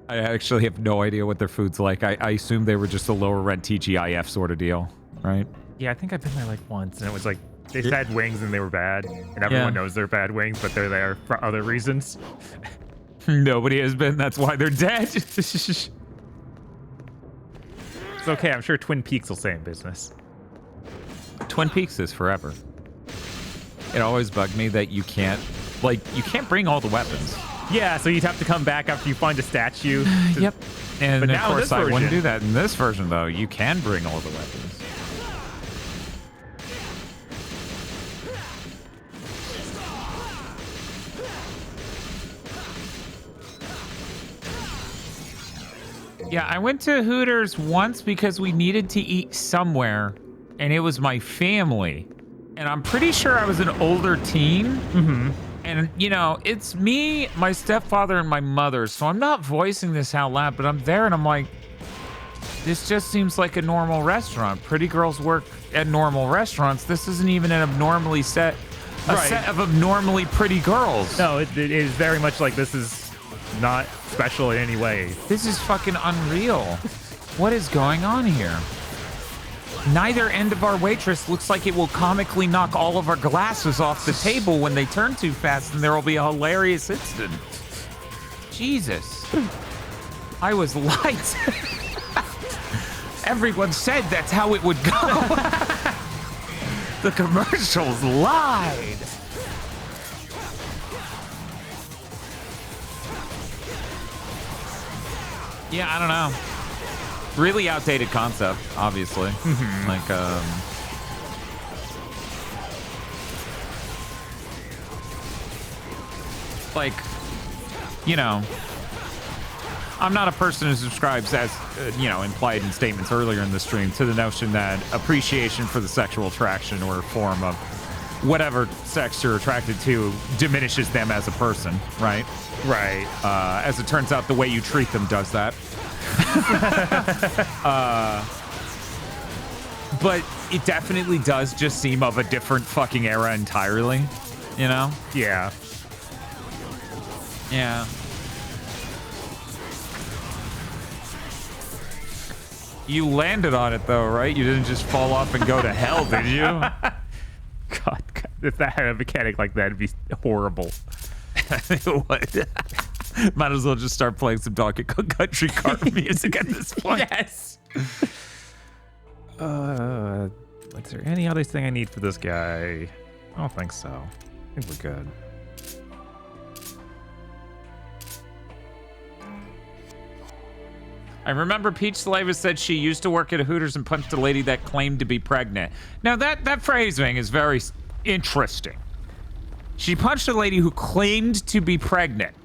I actually have no idea what their food's like. I assume they were just a lower rent TGIF sort of deal, right? Yeah, I think I've been there like once, and it was like they had wings and they were bad, and everyone knows they're bad wings, but they're there for other reasons. Nobody has been. That's why they're dead. It's okay. I'm sure Twin Peaks will stay in business. Twin Peaks is forever. It always bugged me that you can't bring all the weapons. Yeah, so you'd have to come back after you find a statue. Yep. And but of now course I wouldn't do that. In this version, though, you can bring all the weapons. Yeah, I went to Hooters once because we needed to eat somewhere, and it was my family. And I'm pretty sure I was an older teen. Mm-hmm. And, you know, it's me, my stepfather, and my mother. So I'm not voicing this out loud, but I'm there and I'm like, this just seems like a normal restaurant. Pretty girls work at normal restaurants. This isn't even an abnormally set of abnormally pretty girls. No, it is very much like this is not special in any way. This is fucking unreal. What is going on here? Neither end of our waitress looks like it will comically knock all of our glasses off the table when they turn too fast, and there will be a hilarious incident. Jesus. I was lied. Everyone said that's how it would go. The commercials lied. Yeah, I don't know. Really outdated concept, obviously. Mm-hmm. Like, you know, I'm not a person who subscribes, as implied in statements earlier in the stream, to the notion that appreciation for the sexual attraction or form of whatever sex you're attracted to diminishes them as a person, right? Right. As it turns out, the way you treat them does that. But it definitely does just seem of a different fucking era entirely, you know? Yeah. Yeah. You landed on it though, right? You didn't just fall off and go to hell, did you? God, if that had a mechanic like that, it'd be horrible. It would. Might as well just start playing some Donkey Kong Country car music at this point. Yes. Is there any other thing I need for this guy? I don't think so. I think we're good. I remember Peach Saliva said she used to work at a Hooters and punched a lady that claimed to be pregnant. Now that phrasing is very interesting. She punched a lady who claimed to be pregnant.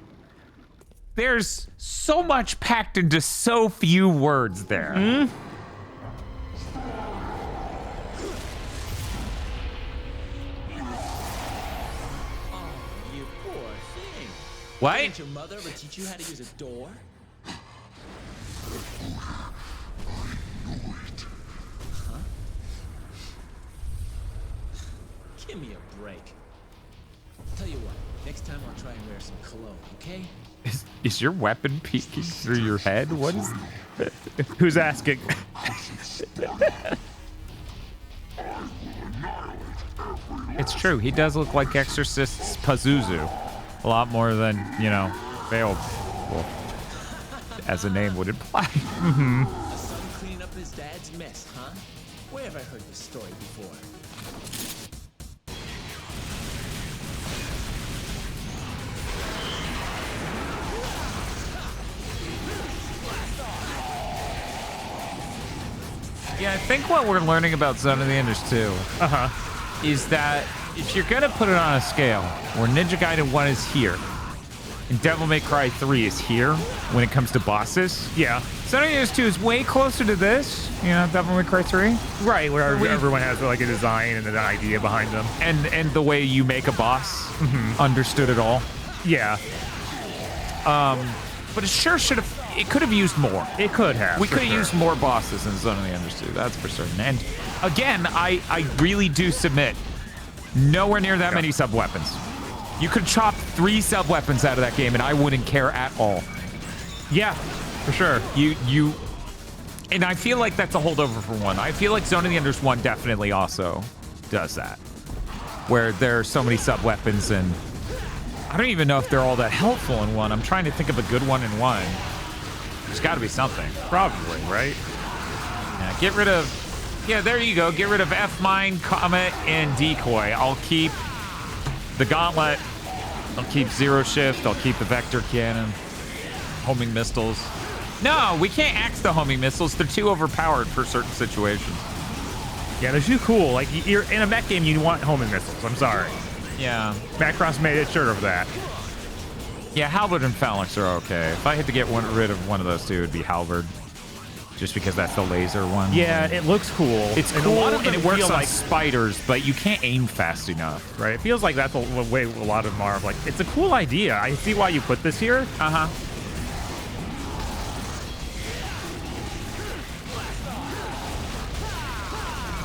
There's so much packed into so few words there. Mm-hmm. Oh, you poor thing. What? Didn't your mother ever teach you how to use a door? Huh? Give me a break. Tell you what, next time I'll try and wear some cologne, okay? Is your weapon peeking through your head? What is... Who's asking? It's true. He does look like Exorcist's Pazuzu. A lot more than, you know, Veil, as a name would imply. Mm-hmm. A son cleaning up his dad's mess, huh? Where have I heard this story before? Yeah, I think what we're learning about Zone of the Enders too is that if you're gonna put it on a scale where Ninja Gaiden 1 is here and Devil May Cry 3 is here when it comes to bosses, yeah, Zone of the Enders 2 is way closer to this, you know, Devil May Cry 3. Right, where everyone has like a design and an idea behind them. And the way you make a boss understood it all. Yeah. But it sure should have. It could have used more. It could have. We could have used more bosses in Zone of the Enders 2. That's for certain. And again, I really do submit. Nowhere near that many sub weapons. You could chop 3 sub weapons out of that game, and I wouldn't care at all. Yeah, for sure. You. And I feel like that's a holdover for 1. I feel like Zone of the Enders 1 definitely also does that, where there are so many sub weapons, and I don't even know if they're all that helpful in 1. I'm trying to think of a good one in 1. There's got to be something. Probably, right? Yeah, get rid of... Yeah, there you go. Get rid of F-Mine, Comet, and Decoy. I'll keep the Gauntlet. I'll keep Zero Shift. I'll keep the Vector Cannon. Homing Missiles. No, we can't axe the homing missiles. They're too overpowered for certain situations. Yeah, they're too cool. Like, you're in a mech game, you want homing missiles. I'm sorry. Yeah. Macross made it sure of that. Yeah, Halberd and Phalanx are okay. If I had to get rid of one of those two, it would be Halberd. Just because that's the laser one. Yeah, it looks cool. It's and cool, a lot of and them it works feel on like spiders, but you can't aim fast enough. Right, it feels like that's the way a lot of them are. Like, it's a cool idea. I see why you put this here. Uh-huh.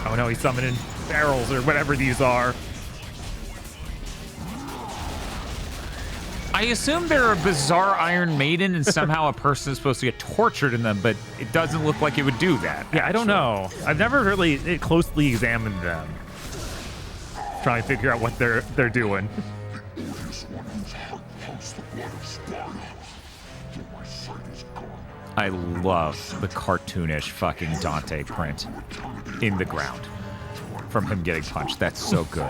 Oh no, he's summoning barrels or whatever these are. I assume they're a bizarre Iron Maiden and somehow a person is supposed to get tortured in them, but it doesn't look like it would do that. Yeah, I don't know. I've never really closely examined them. Trying to figure out what they're doing. I love the cartoonish fucking Dante print in the ground from him getting punched. That's so good.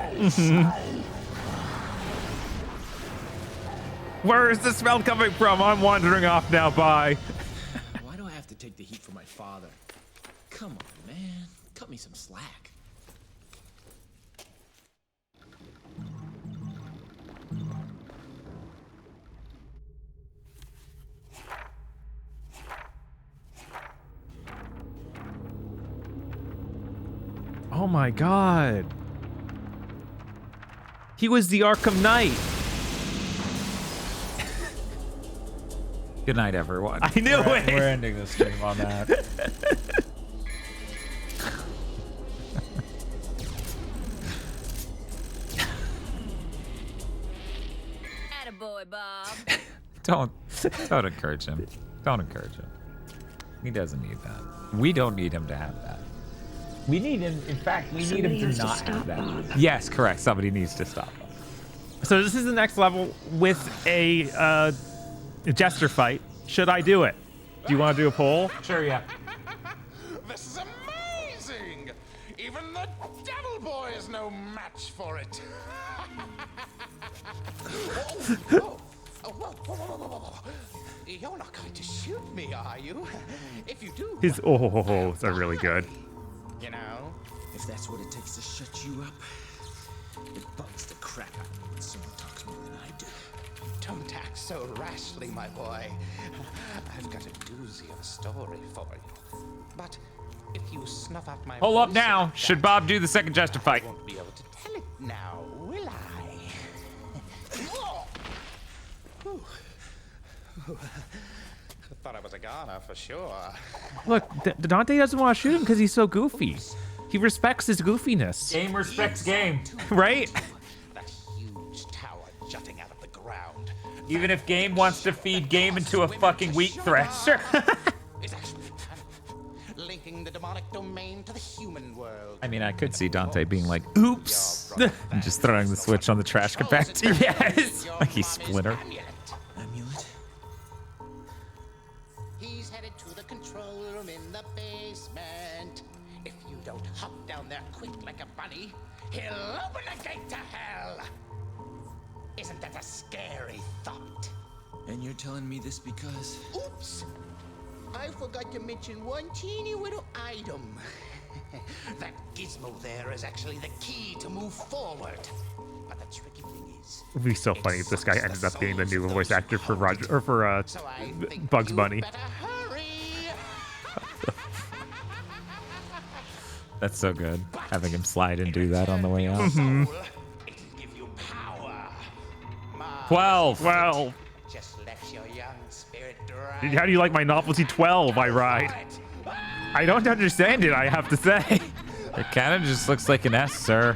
Where is the smell coming from? I'm wandering off now. Bye. Why do I have to take the heat for my father? Come on, man. Cut me some slack. Oh my god. He was the Arkham Knight. Good night, everyone. I knew it. We're ending the stream on that. Attaboy, Bob. Don't encourage him. Don't encourage him. He doesn't need that. We don't need him to have that. We need him. In fact, we need him to not have that. Yes, correct. Somebody needs to stop him. So this is the next level with a A jester fight. Should I do it? Do you want to do a poll? Sure, yeah. This is amazing! Even the Devil Boy is no match for it. Whoa. You're not going to shoot me, are you? If you do, His are really good. You know, if that's what it takes to shut you up, it bugs the crap out of me when someone talks more than I do. don't act so rashly, my boy. I've got a doozy of a story for you. But if you snuff out my Hold up voice now. like Should that, Bob do the second jester fight? I won't be able to tell it now, will I? Thought I was a goner for sure. Look, Dante doesn't want to shoot him because he's so goofy. He respects his goofiness. Game respects game. Right? That huge tower jutting out of the ground. Even if Game wants to feed Game into a fucking wheat thresher. Is actually linking the demonic domain to the human world. I mean, I could see Dante being like, oops, and just throwing the switch on the trash compactor. Yes. Like he's Splinter. Amulet? He's headed to the control room in the basement. If you don't hop down there quick like a bunny, he'll open the gate to hell. Isn't that a scary thought? And you're telling me this because... Oops! I forgot to mention one teeny little item. That gizmo there is actually the key to move forward. But the tricky thing is... It would be so funny if this guy ended up being the new voice actor for Roger or for Bugs Bunny. That's so good. Having him slide and do that on the way out. Mm-hmm. 12. Just let your young spirit drive. How do you like my novelty 12 I ride? I don't understand it, I have to say. It kind of just looks like an S, sir.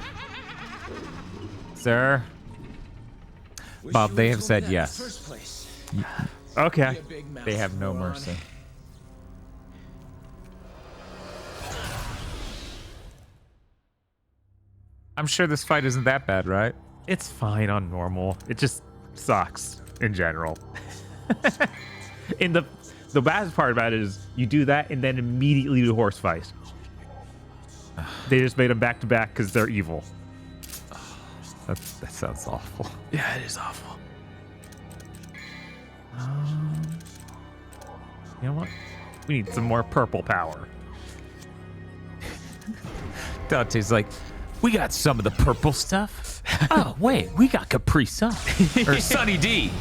Sir? Bob, they have said yes. Okay. They have no mercy. I'm sure this fight isn't that bad, right? It's fine on normal. It just sucks in general. The bad part about it is you do that and then immediately do horse fight. They just made them back to back because they're evil. That sounds awful. Yeah, it is awful. You know what? We need some more purple power. Dante's like, we got some of the purple stuff. Oh, wait, we got Capri Sun. Or Sunny D.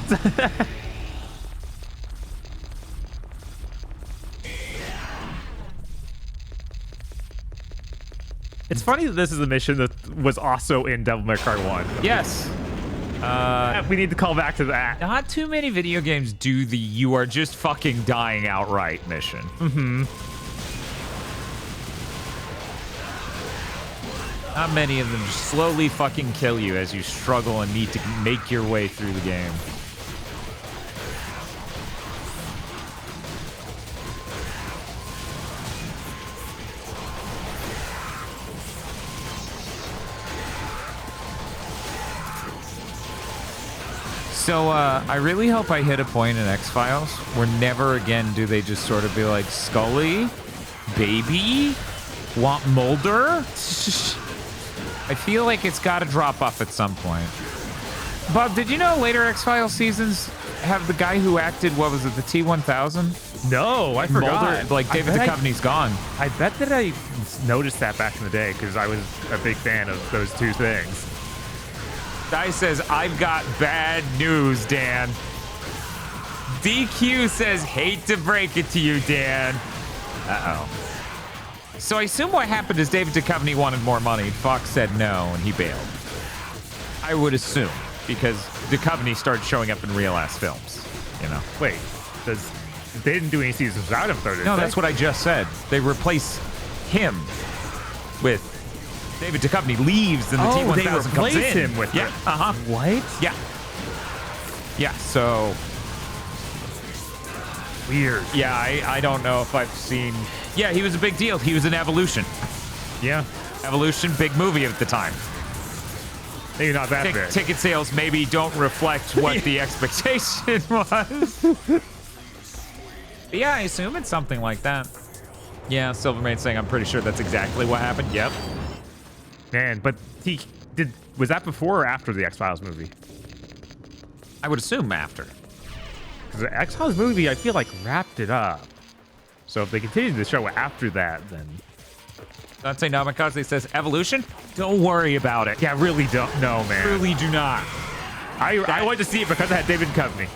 It's funny that this is a mission that was also in Devil May Cry 1. Yes. We need to call back to that. Not too many video games do the you are just fucking dying outright mission. Mm-hmm. Not many of them just slowly fucking kill you as you struggle and need to make your way through the game. So, I really hope I hit a point in X-Files where never again do they just sort of be like, Scully? Baby? Want Mulder? I feel like it's got to drop off at some point. Bob, did you know later X-Files seasons have the guy who acted, what was it, the T-1000? No, I forgot. Mulder, like David Duchovny's gone. I bet that I noticed that back in the day because I was a big fan of those two things. Guy says, I've got bad news, Dan. DQ says, hate to break it to you, Dan. Uh-oh. So I assume what happened is David Duchovny wanted more money. Fox said no, and he bailed. I would assume, because Duchovny started showing up in real-ass films, you know. Wait, they didn't do any seasons without him, though, did No, they? that's what I just said. They replace him with David Duchovny leaves and the T-1000 they comes replace in. him with yeah, it. uh-huh. What? Yeah. Yeah, so... Weird. Yeah, I don't know if I've seen... Yeah, he was a big deal. He was in Evolution. Yeah. Evolution, big movie at the time. Maybe not that big. Ticket sales maybe don't reflect what the expectation was. But yeah, I assume it's something like that. Yeah, Silvermane saying I'm pretty sure that's exactly what happened. Yep. Man, but was that before or after the X-Files movie? I would assume after. Because the X-Files movie, I feel like, wrapped it up. So if they continue the show after that, then... Dante Namikaze says, Evolution? Don't worry about it. Yeah, really don't. No, man. Really do not. I went to see it because I had David Duchovny.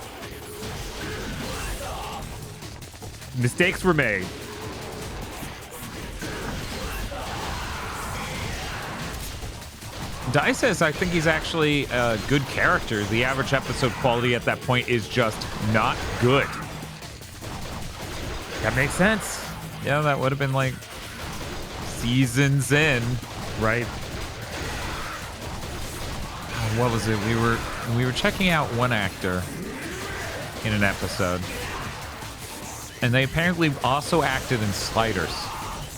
Mistakes were made. Dai says, I think he's actually a good character. The average episode quality at that point is just not good. That makes sense. Yeah, that would have been like seasons in. Right. What was it? We were checking out one actor in an episode. And they apparently also acted in Sliders.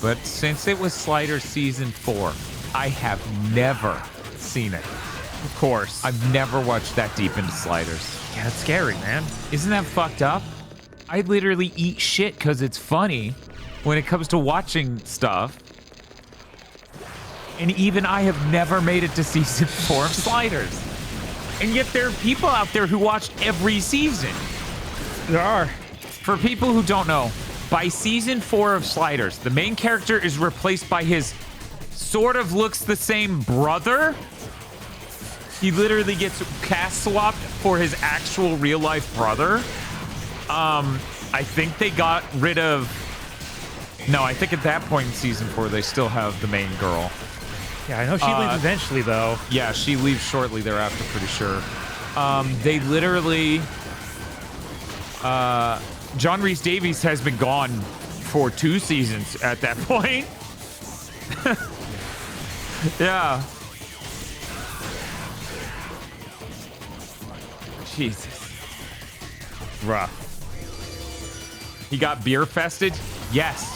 But since it was Sliders season 4, I have never seen it. Of course. I've never watched that deep into Sliders. Yeah, it's scary, man. Isn't that fucked up? I literally eat shit because it's funny when it comes to watching stuff. And even I have never made it to season 4 of Sliders. And yet there are people out there who watched every season. There are. For people who don't know, by season 4 of Sliders, the main character is replaced by his sort of looks the same brother. He literally gets cast swapped for his actual real life brother. I think they got rid of... No, I think at that point in season 4, they still have the main girl. Yeah, I know she leaves eventually, though. Yeah, she leaves shortly thereafter, pretty sure. They literally... John Rhys Davies has been gone for 2 seasons at that point. Yeah. Jesus. Rough. He got beer fested? Yes.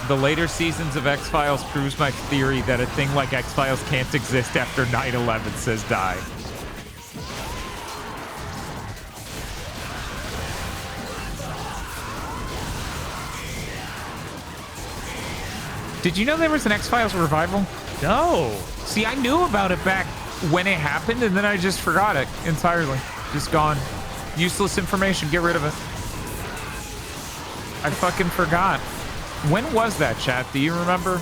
The later seasons of X-Files proves my theory that a thing like X-Files can't exist after 9/11, says Di. Did you know there was an X-Files revival? No. See, I knew about it back when it happened, and then I just forgot it entirely. Just gone. Useless information. Get rid of it. I fucking forgot. When was that, chat? Do you remember?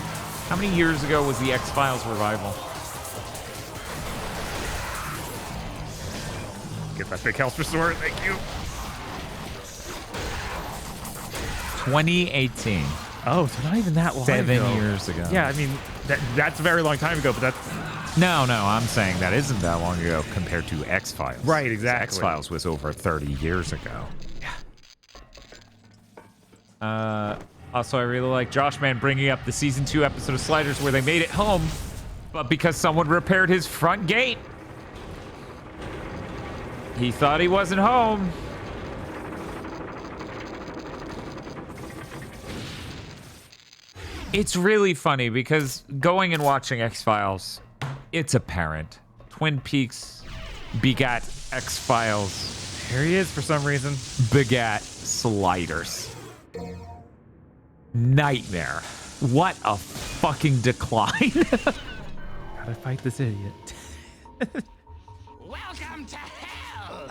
How many years ago was the X-Files revival? Get that big health restore. Thank you. 2018. Oh, so not even that long ago. 7 years ago. Yeah, I mean, that's a very long time ago, but that's... No, I'm saying that isn't that long ago compared to X-Files. Right, exactly. X-Files was over 30 years ago. Yeah. Also, I really like Josh Man bringing up the season 2 episode of Sliders where they made it home, but because someone repaired his front gate, he thought he wasn't home. It's really funny because going and watching X-Files, it's apparent. Twin Peaks begat X-Files. Here he is for some reason. Begat Sliders. Nightmare. What a fucking decline. Gotta fight this idiot. Welcome to hell.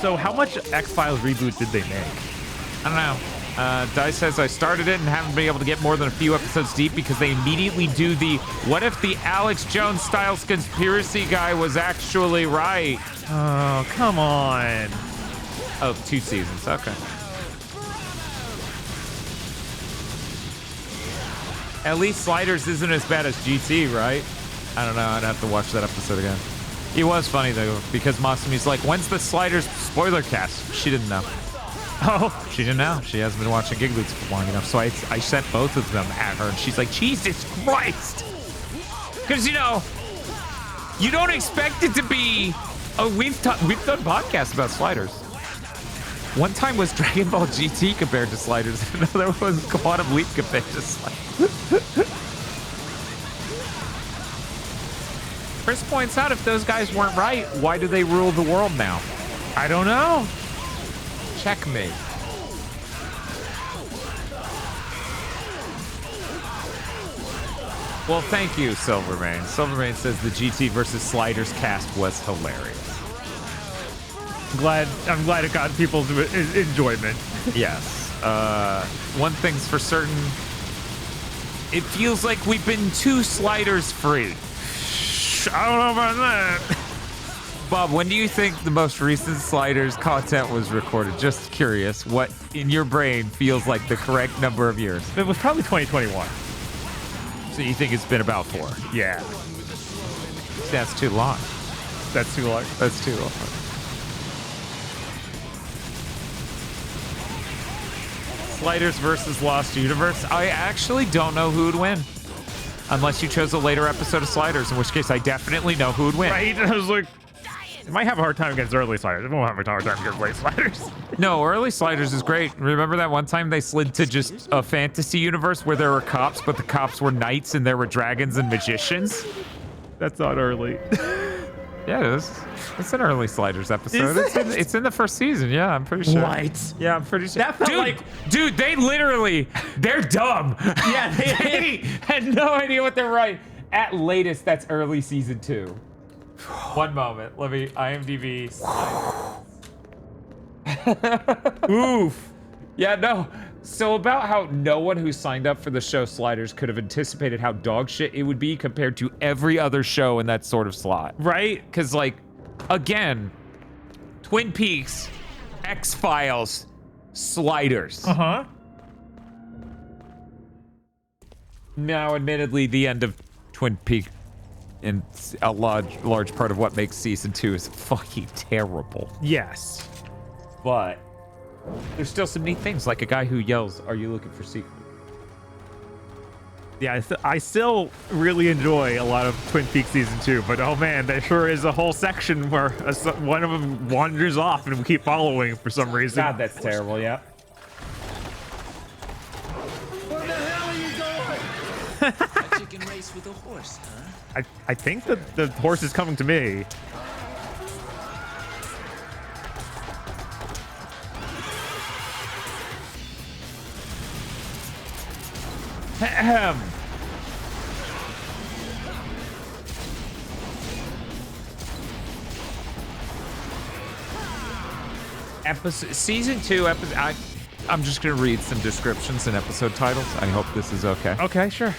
So how much X-Files reboot did they make? I don't know. Dice says, I started it and haven't been able to get more than a few episodes deep because they immediately do the what if the Alex Jones Styles conspiracy guy was actually right? Oh, come on. Oh, 2 seasons. Okay. At least Sliders isn't as bad as GT, right? I don't know. I'd have to watch that episode again. It was funny, though, because Masumi's like, when's the Sliders spoiler cast? She didn't know. Oh. She didn't know. She hasn't been watching GigaBoots long enough, so I sent both of them at her, and she's like, Jesus Christ! Because, you know, you don't expect it to be... Oh, we've done podcasts about Sliders. One time was Dragon Ball GT compared to Sliders. Another was Quantum Leap compared to Sliders. Chris points out if those guys weren't right, why do they rule the world now? I don't know. Checkmate. Well, thank you, Silvermane. Silvermane says the GT versus Sliders cast was hilarious. I'm glad it got people's enjoyment. Yes. One thing's for certain. It feels like we've been too Sliders free. I don't know about that. Bob, when do you think the most recent Sliders content was recorded? Just curious, what in your brain feels like the correct number of years? It was probably 2021. So you think it's been about 4? Yeah. That's too long. That's too long. That's too long. Sliders versus Lost Universe. I actually don't know who would win. Unless you chose a later episode of Sliders, in which case I definitely know who would win. Right? I was like, it might have a hard time against early Sliders. It won't have a hard time against late Sliders. No, early Sliders is great. Remember that one time they slid to just a fantasy universe where there were cops, but the cops were knights and there were dragons and magicians? That's not early. Yeah, it is. It's an early Sliders episode. It's in the first season. Yeah, I'm pretty sure. What? Yeah, I'm pretty sure. That felt dude, they literally, they're dumb. Yeah, they had no idea what they're writing. At latest, that's early season 2. One moment. Let me IMDb. Oof. Yeah, no. So about how no one who signed up for the show Sliders could have anticipated how dog shit it would be compared to every other show in that sort of slot. Right? Because, like, again, Twin Peaks, X-Files, Sliders. Uh-huh. Now, admittedly, the end of Twin Peaks and a large part of what makes season 2 is fucking terrible. Yes. But there's still some neat things, like a guy who yells, "Are you looking for secrets?" Yeah, I still really enjoy a lot of Twin Peaks season 2, but oh man, there sure is a whole section where one of them wanders off and we keep following for some reason. God, that's terrible. Yeah. Where the hell are you going? A chicken race with a horse, huh? I think that the horse is coming to me. Ahem. Season 2 episode. I'm just gonna read some descriptions and episode titles. I hope this is okay. Okay, sure.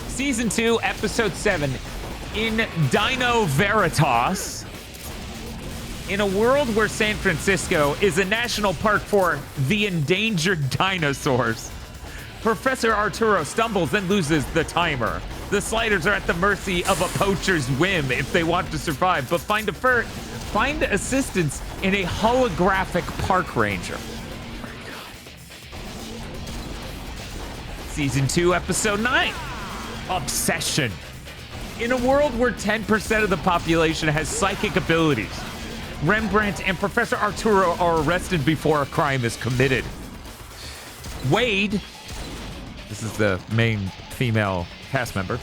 Season 2, episode 7. In Dino Veritas. In a world where San Francisco is a national park for the endangered dinosaurs, Professor Arturo stumbles and loses the timer. The Sliders are at the mercy of a poacher's whim if they want to survive, but find assistance in a holographic park ranger. Season 2, episode 9. Obsession. In a world where 10% of the population has psychic abilities, Rembrandt and Professor Arturo are arrested before a crime is committed. Wade, this is the main female cast member,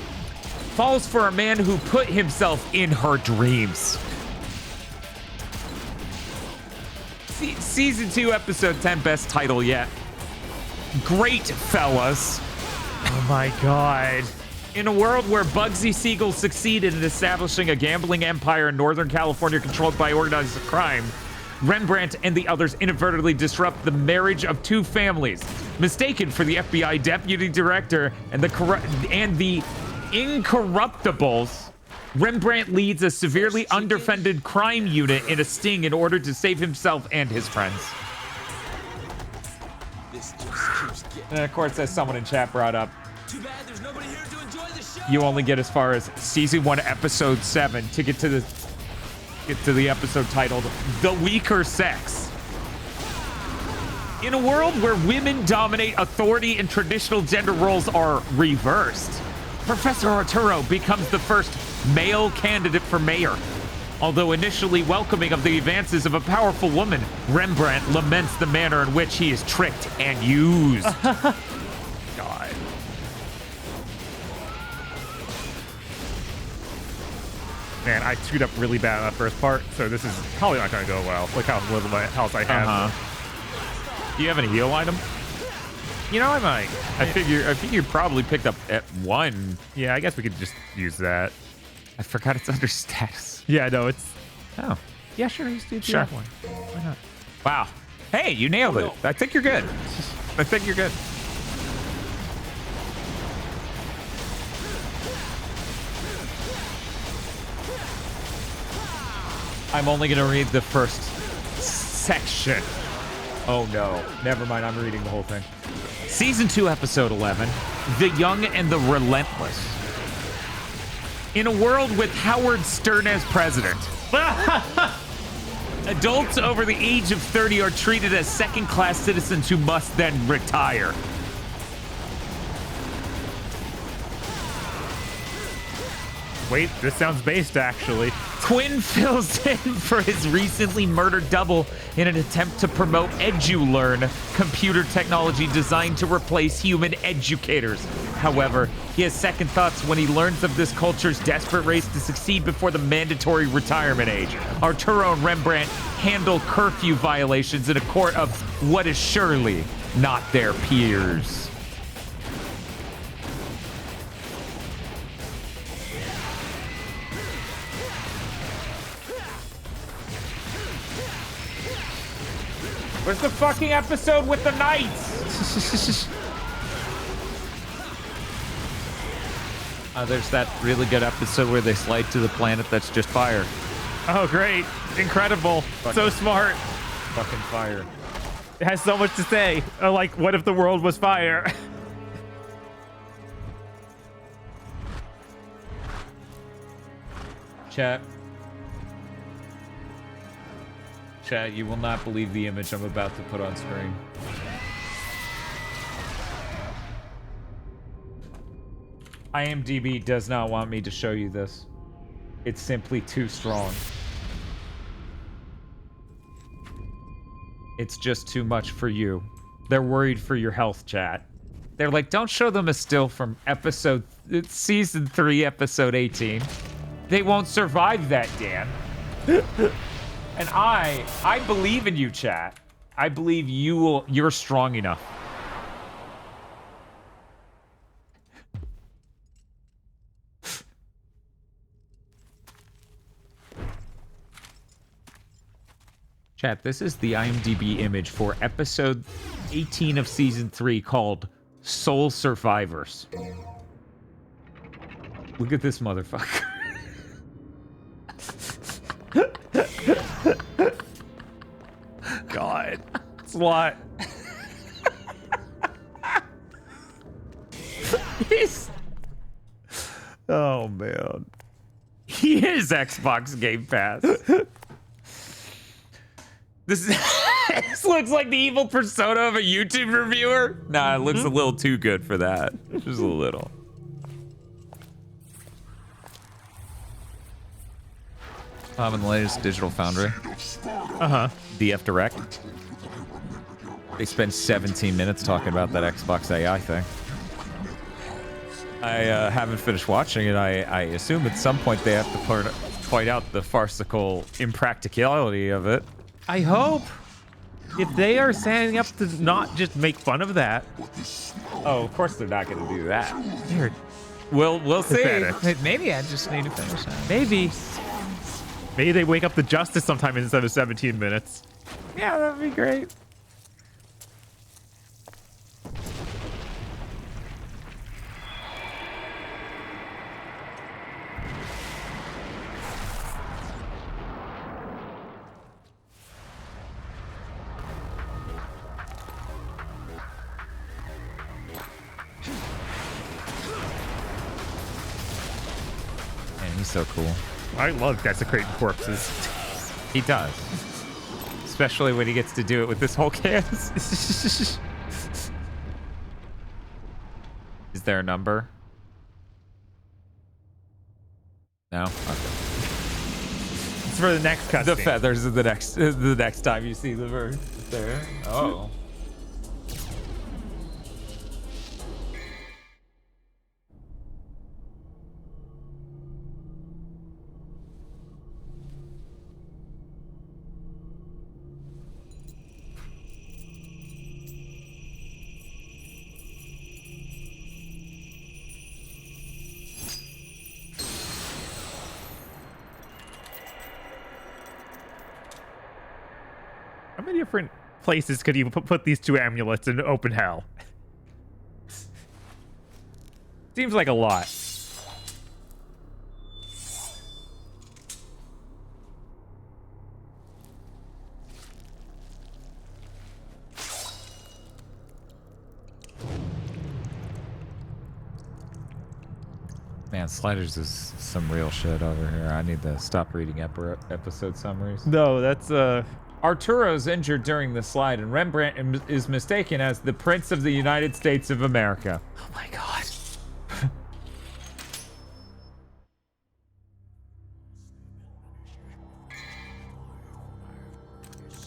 falls for a man who put himself in her dreams. Season 2, episode 10, best title yet. Great Fellas. Oh my god. In a world where Bugsy Siegel succeeded in establishing a gambling empire in Northern California controlled by organized crime, Rembrandt and the others inadvertently disrupt the marriage of two families. Mistaken for the FBI deputy director and the Incorruptibles, Rembrandt leads a severely underfunded crime unit in a sting in order to save himself and his friends. This just keeps getting... And of course, as someone in chat brought up, Too bad there's nobody here to enjoy the show. you only get as far as season 1, episode 7 to get to the episode titled The Weaker Sex. In a world where women dominate authority and traditional gender roles are reversed, Professor Arturo becomes the first male candidate for mayor. Although initially welcoming of the advances of a powerful woman, Rembrandt laments the manner in which he is tricked and used. God. Man, I screwed up really bad on that first part, so this is probably not going to go well. Look how little health I have. Do you have any heal item? You know, I might. I figure you probably picked up at 1. Yeah, I guess we could just use that. I forgot it's under status. Yeah, no, it's... Oh. Yeah, sure, just do Sure. that one. Why not? Wow. Hey, you nailed it. I think you're good. I think you're good. I'm only going to read the first section. Oh, no. Never mind. I'm reading the whole thing. Season 2, Episode 11, The Young and the Relentless. In a world with Howard Stern as president, adults over the age of 30 are treated as second-class citizens who must then retire. Wait, this sounds based, actually. Quinn fills in for his recently murdered double in an attempt to promote EduLearn, computer technology designed to replace human educators. However, he has second thoughts when he learns of this culture's desperate race to succeed before the mandatory retirement age. Arturo and Rembrandt handle curfew violations in a court of what is surely not their peers. Where's the fucking episode with the knights? There's that really good episode where they slide to the planet that's just fire. Oh, great. Incredible. So smart. Fucking fire. It has so much to say. Like, what if the world was fire? Chat. Chat, you will not believe the image I'm about to put on screen. IMDb does not want me to show you this. It's simply too strong. It's just too much for you. They're worried for your health, chat. They're like, don't show them a still from season 3, episode 18. They won't survive that, Dan. And I believe in you, chat. I believe you're strong enough. Chat, this is the IMDb image for episode 18 of season 3 called Soul Survivors. Look at this motherfucker. God. It's a lot. Oh, man. He is Xbox Game Pass. This looks like the evil persona of a YouTube reviewer. Nah, it looks a little too good for that. Just a little. In the latest Digital Foundry. DF Direct. They spend 17 minutes talking about that Xbox AI thing. I haven't finished watching it. I assume at some point they have to point out the farcical impracticality of it. I hope. If they are standing up to not just make fun of that. Oh, of course they're not going to do that. Weird. We'll see. Pathetic. Maybe I just need to finish that. Maybe. Maybe they wake up the justice sometime instead of 17 minutes. Yeah, that'd be great. Man, he's so cool. I love desecrating corpses. He does. Especially when he gets to do it with this whole cast. Is there a number? No? Okay. That's for the next cutscene. The feathers is the next time you see the bird there. Oh. How many different places could you put these two amulets in open hell? Seems like a lot. Man, Sliders is some real shit over here. I need to stop reading episode summaries. No, that's Arturo's injured during the slide, and Rembrandt is mistaken as the Prince of the United States of America. Oh my god.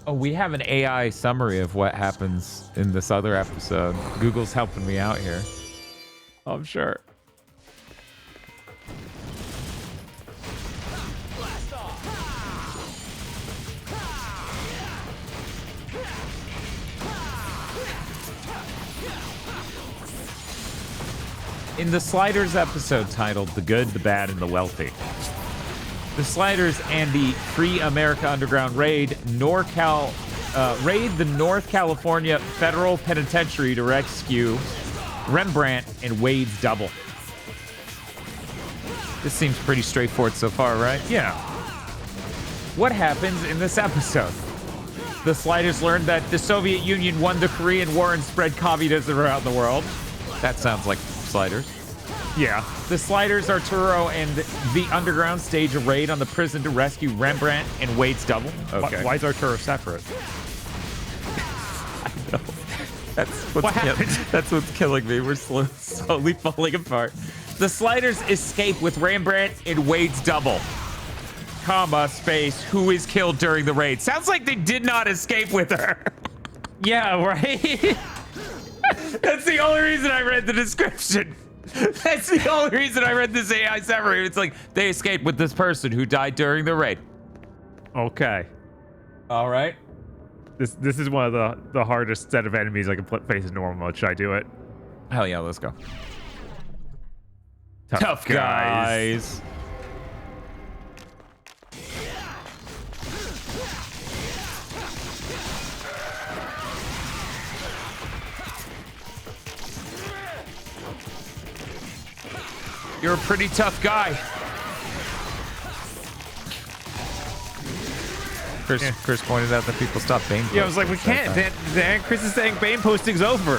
Oh, we have an AI summary of what happens in this other episode. Google's helping me out here. I'm sure. In the Sliders episode titled The Good, the Bad, and the Wealthy, the Sliders and the Free America Underground raid the North California Federal Penitentiary to rescue Rembrandt and Wade's double. This seems pretty straightforward so far, right? Yeah. What happens in this episode? The Sliders learned that the Soviet Union won the Korean War and spread communism around the world. That sounds like Sliders. Yeah. The Sliders, Arturo, and the Underground stage a raid on the prison to rescue Rembrandt and Wade's double. Okay. Why is Arturo separate? I know. That's what's killing me. We're slowly falling apart. The Sliders escape with Rembrandt and Wade's double. Comma, space, who is killed during the raid. Sounds like they did not escape with her. Yeah, right? That's the only reason I read the description. That's the only reason I read this AI summary. It's like, they escaped with this person who died during the raid. Okay. All right. This is one of the hardest set of enemies I can face in normal mode. Should I do it? Hell yeah, let's go. Tough guys. You're a pretty tough guy. Chris pointed out that people stopped Bane posting. Yeah, I was like, we can't. Dan Chris is saying Bane posting's over.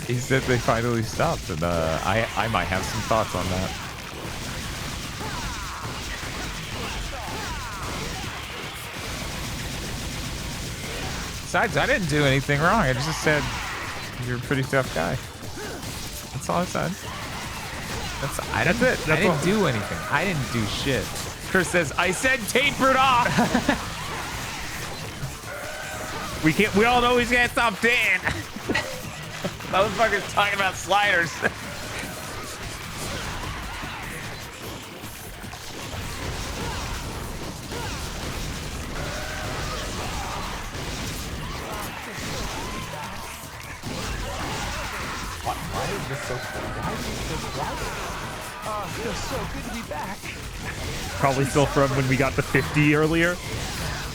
He said they finally stopped, and I might have some thoughts on that. Besides, I didn't do anything wrong. I just said you're a pretty tough guy. That's all I said. That's it. I didn't do anything. I didn't do shit. Chris says, I said tapered off. We all know he's gonna stop Dan. Motherfucker's talking about Sliders. Why is this so cool? Why is this so quiet? Oh, it feels so good to be back. Probably still from when we got the 50 earlier.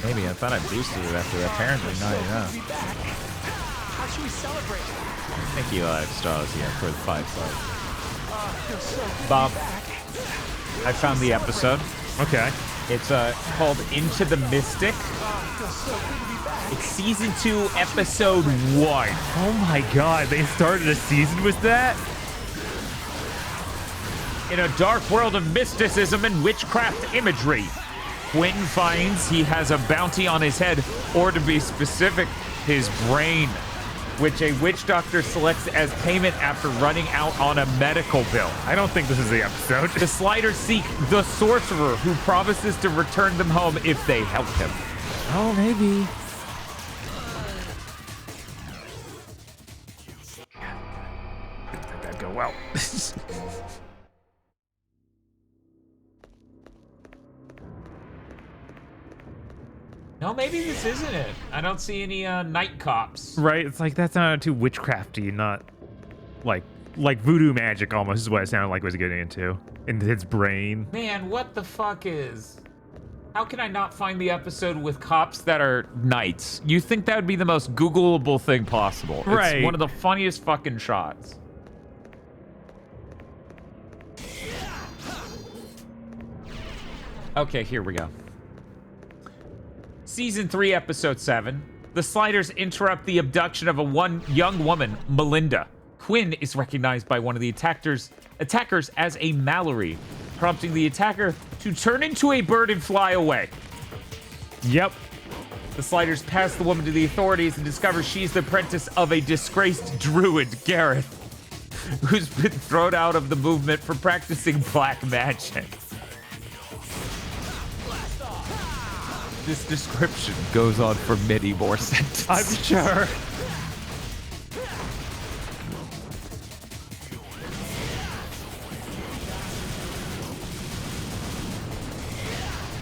Maybe. I thought I boosted it after that. Apparently not enough. How should we celebrate? Thank you, Straws, here for the 5 stars. Oh, it feels so good Bob, to be back. I found the episode. Okay. It's called Into the Mystic. Oh, it feels so good to be back. It's season 2, episode 1. Oh my god, they started a season with that? In a dark world of mysticism and witchcraft imagery, Quinn finds he has a bounty on his head, or to be specific, his brain. which a witch doctor selects as payment after running out on a medical bill. I don't think this is the episode. The sliders seek the sorcerer, who promises to return them home if they help him. Oh, maybe. That'd go well. No, maybe this isn't it. I don't see any night cops. Right? It's like that's not too witchcrafty, not like voodoo magic almost is what it sounded like it was getting into in his brain. Man, what the fuck is... How can I not find the episode with cops that are knights? You think that would be the most Googleable thing possible. Right. It's one of the funniest fucking shots. Okay, here we go. Season 3, Episode 7. The sliders interrupt the abduction of a young woman, Melinda. Quinn is recognized by one of the attackers as a Mallory, prompting the attacker to turn into a bird and fly away. Yep. The sliders pass the woman to the authorities and discover she's the apprentice of a disgraced druid, Gareth, who's been thrown out of the movement for practicing black magic. This description goes on for many more sentences. I'm sure.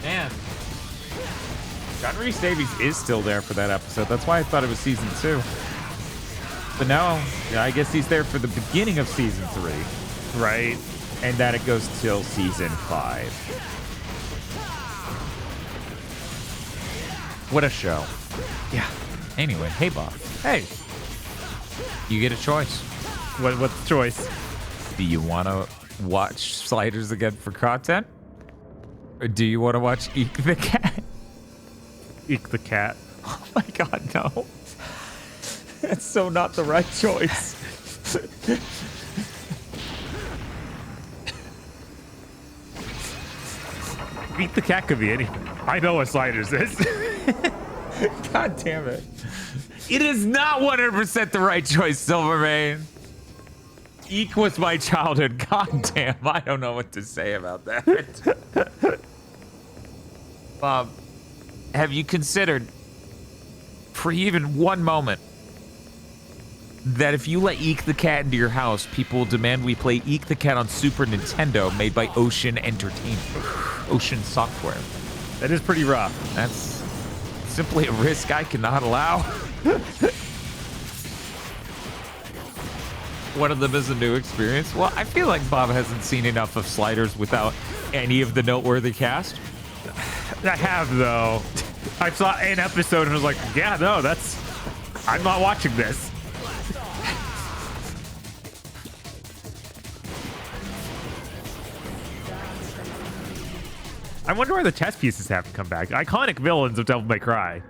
Man. John Rhys Davies is still there for that episode. That's why I thought it was season 2. But no, yeah, I guess he's there for the beginning of season 3. Right. And that it goes till season 5. What a show. Yeah. Anyway, hey Bob. Hey. You get a choice. What's the choice? Do you want to watch Sliders again for content? Or do you want to watch Eek the Cat? Eek the Cat. Oh my god, no. That's so not the right choice. Eek the Cat could be anything. I know what Sliders is. God damn it. It is not 100% the right choice, Silvermane. Eek was my childhood. God damn, I don't know what to say about that. Bob, have you considered for even one moment that if you let Eek the Cat into your house, people will demand we play Eek the Cat on Super Nintendo made by Ocean Entertainment, Ocean Software? That is pretty rough. That's simply a risk I cannot allow. One of them is a new experience. Well, I feel like Bob hasn't seen enough of Sliders without any of the noteworthy cast. I have, though. I saw an episode and was like, yeah, no, I'm not watching this. I wonder why the chess pieces haven't come back. Iconic villains of Devil May Cry.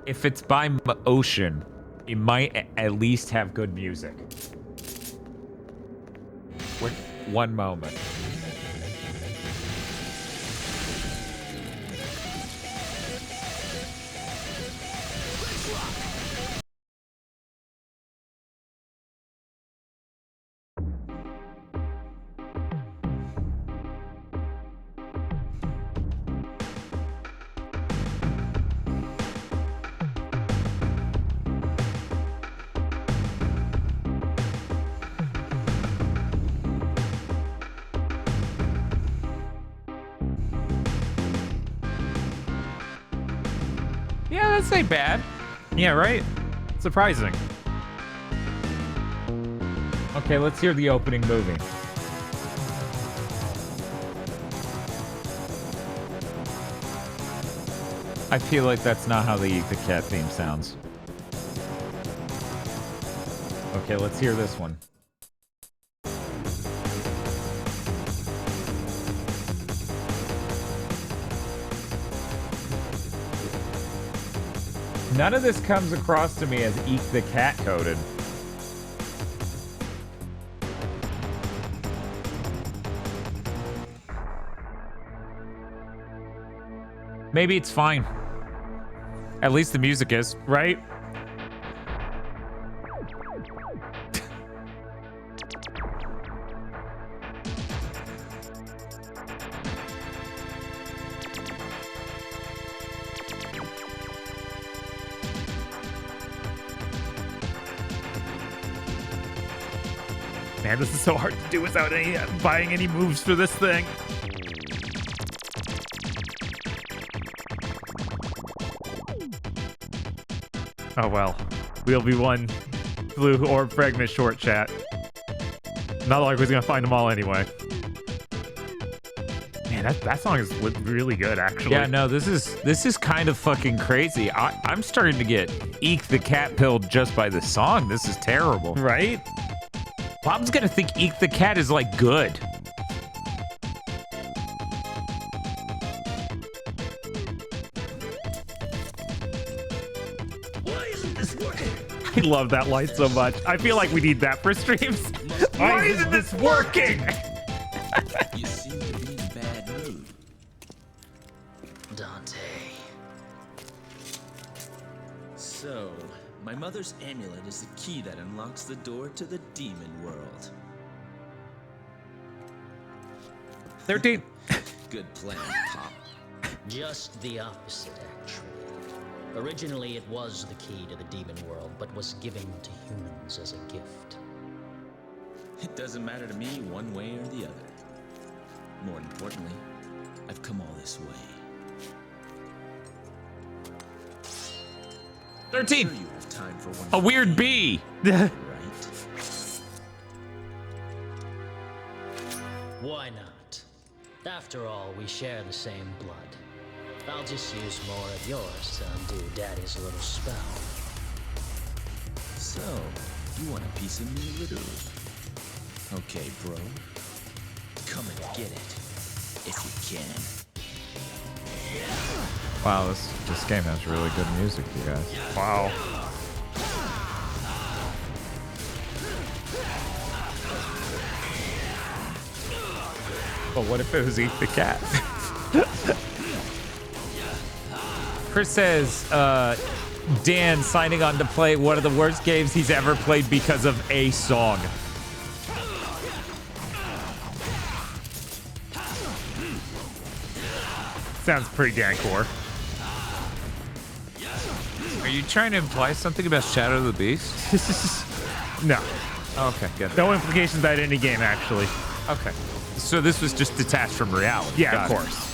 If it's by Ocean, it might at least have good music. One moment. Yeah, that's ain't bad. Yeah, right? Surprising. Okay, let's hear the opening movie. I feel like that's not how the Eek the Cat theme sounds. Okay, let's hear this one. None of this comes across to me as Eek the Cat coded. Maybe it's fine. At least the music is. Right? Man, this is so hard to do without buying any moves for this thing. Oh well. We'll be one blue orb fragment short, chat. Not like we're gonna find them all anyway. Man, that song is really good, actually. Yeah, no, this is kind of fucking crazy. I'm starting to get Eek the Cat pilled just by the song. This is terrible. Right? Bob's gonna think Eek the Cat is like good. I love that light so much. I feel like we need that for streams. Why isn't this working? You seem to be in a bad mood. Dante. So, my mother's amulet is the key that unlocks the door to the demon world. 13. Good plan, Pop. Just the opposite, actually. Originally, it was the key to the demon world, but was given to humans as a gift. It doesn't matter to me one way or the other. More importantly, I've come all this way. 13. Sure you have time for one A weird bee. right? Why not? After all, we share the same blood. I'll just use more of yours to undo Daddy's little spell. So, you want a piece of me, literally? Okay, bro. Come and get it, if you can. Wow, this game has really good music, you guys. Wow. But what if it was Eek the Cat? Chris says, Dan signing on to play one of the worst games he's ever played because of a song. Sounds pretty gancore. Are you trying to imply something about Shadow of the Beast? No. Okay, good. No implications about any game, actually. Okay. So this was just detached from reality. Yeah, Got of it. course.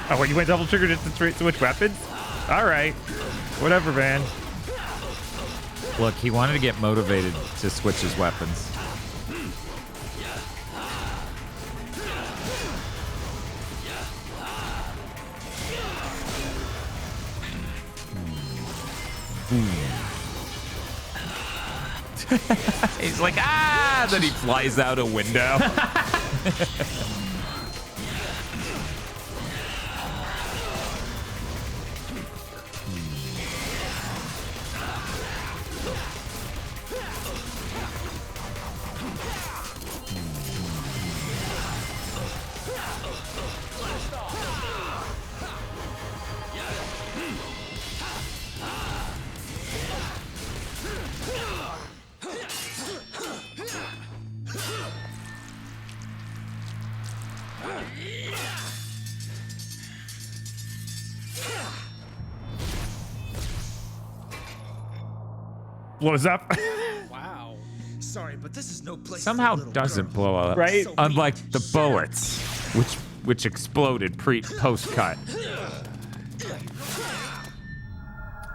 Oh, wait, you went double trigger just to switch weapons? All right. Whatever, man. Look, he wanted to get motivated to switch his weapons. He's like, ah! Then he flies out a window. Blows up. Wow. Sorry sorry, but this is no place. Somehow doesn't blow up, Right? Unlike the bullets, which exploded post cut.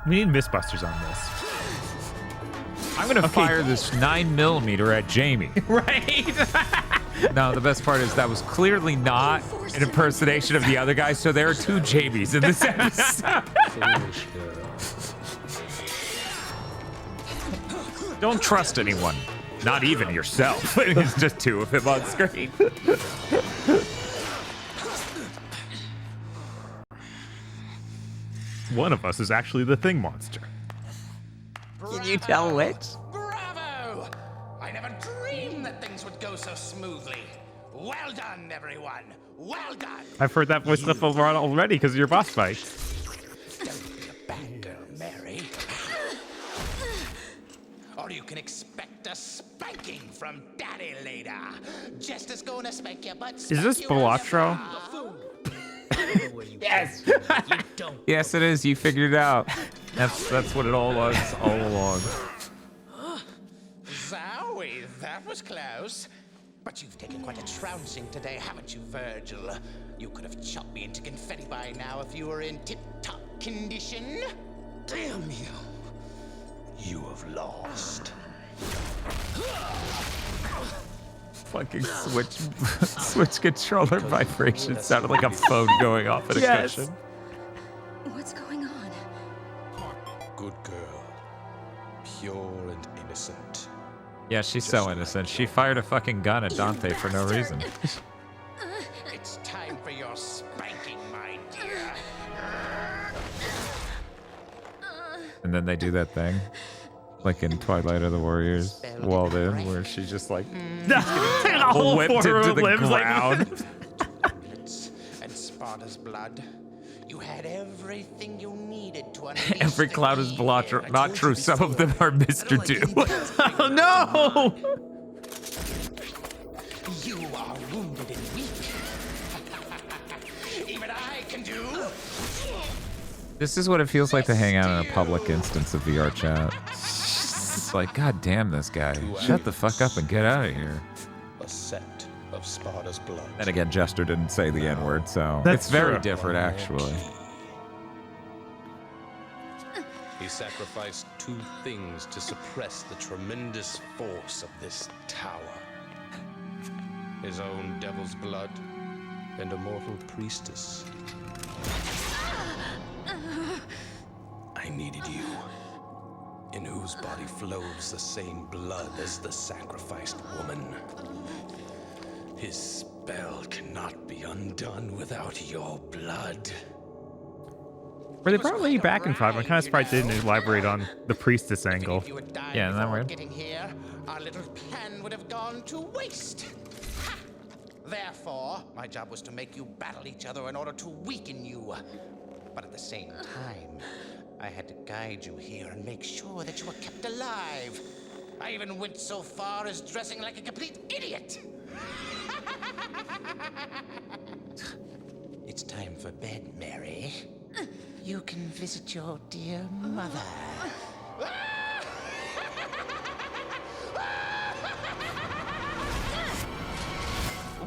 We need Mythbusters on this. I'm gonna fire this 9mm at Jamie. Right? No, the best part is that was clearly not an impersonation of the other guy, so there are two Jamies in this episode. Don't trust anyone. Not even yourself. It's just two of him on screen. One of us is actually the thing monster. Can you tell which? Bravo! I never dreamed that things would go so smoothly. Well done, everyone. Well done. I've heard that voice stuff already because of your boss fight. Don't be a bad girl, Mary. Or you can expect a spanking from Daddy later. Just as gonna spank you, but Is this Balatro? Yes. Yes, it is. You figured it out. That's what it all was all along. Zowie, that was close. But you've taken quite a trouncing today, haven't you, Virgil? You could have chopped me into confetti by now if you were in tip-top condition. Damn you. You have lost. Fucking switch controller vibration sounded like a phone going off at a cushion. What's going on? Good girl. Pure and innocent. Yeah, she's so innocent. She fired a fucking gun at Dante for no reason. It's time for your spanking, my dear. And then they do that thing, like in Twilight of the Warriors, Walden, where she just like a whole whipped form into of the limbs, like- ground. And Sparta's blood. You had everything you needed to unleash Every the cloud is evil. Balatro. Not true. Some of them are Mr. Do. Oh no! You are wounded and weak. Even I can do. This is what it feels like to hang out in a public instance of VR chat. It's like, God damn this guy. Shut the fuck up and get out of here. A set of Sparta's blood. And again, Jester didn't say the N-word, so That's it's very true. different, actually. He sacrificed two things to suppress the tremendous force of this tower. His own devil's blood and a mortal priestess. I needed you, in whose body flows the same blood as the sacrificed woman. His spell cannot be undone without your blood. Were they brought Lady back in 5? I'm kind of surprised they didn't elaborate on the priestess angle. Yeah, isn't that weird? Getting here, our little plan would have gone to waste. Ha! Therefore, my job was to make you battle each other in order to weaken you. But at the same time, I had to guide you here and make sure that you were kept alive. I even went so far as dressing like a complete idiot. It's time for bed, Mary. You can visit your dear mother.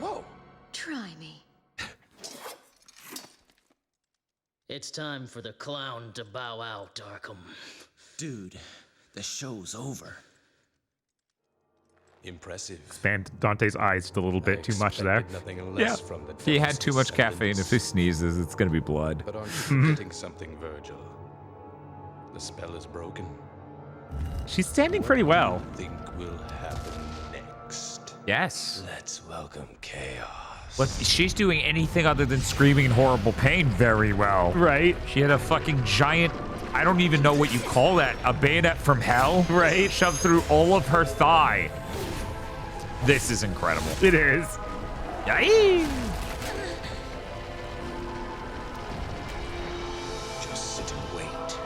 Whoa! Try me. It's time for the clown to bow out, Arkham. Dude, the show's over. Impressive. Expand Dante's eyes just a little bit too much there. Nothing Yeah. less from the If he had too much caffeine, if he sneezes, it's gonna be blood. But aren't you forgetting something, Virgil? The spell is broken. She's standing pretty well. What do you think will happen next? Yes. Let's welcome chaos. But she's doing anything other than screaming in horrible pain very well. Right. She had a fucking giant, I don't even know what you call that, a bayonet from hell, Right. shoved through all of her thigh. This is incredible. It is. Yay! Just sit and wait.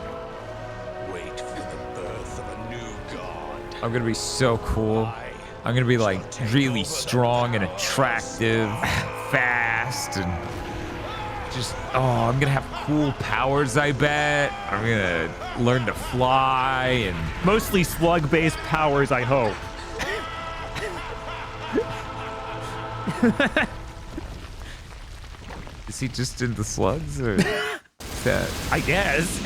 Wait for the birth of a new god. I'm gonna be so cool. I'm gonna be like really strong and attractive, fast, and just, oh, I'm gonna have cool powers, I bet. I'm gonna learn to fly and Mostly slug-based powers, I hope. Is he just in the slugs or that? I guess.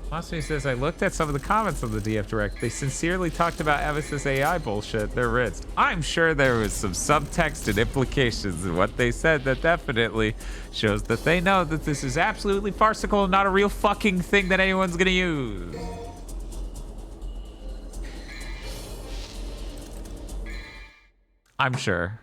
Monster says, I looked at some of the comments on the DF Direct. They sincerely talked about Evis's AI bullshit. They're rinsed. I'm sure there was some subtext and implications in what they said that definitely shows that they know that this is absolutely farcical and not a real fucking thing that anyone's gonna use. I'm sure.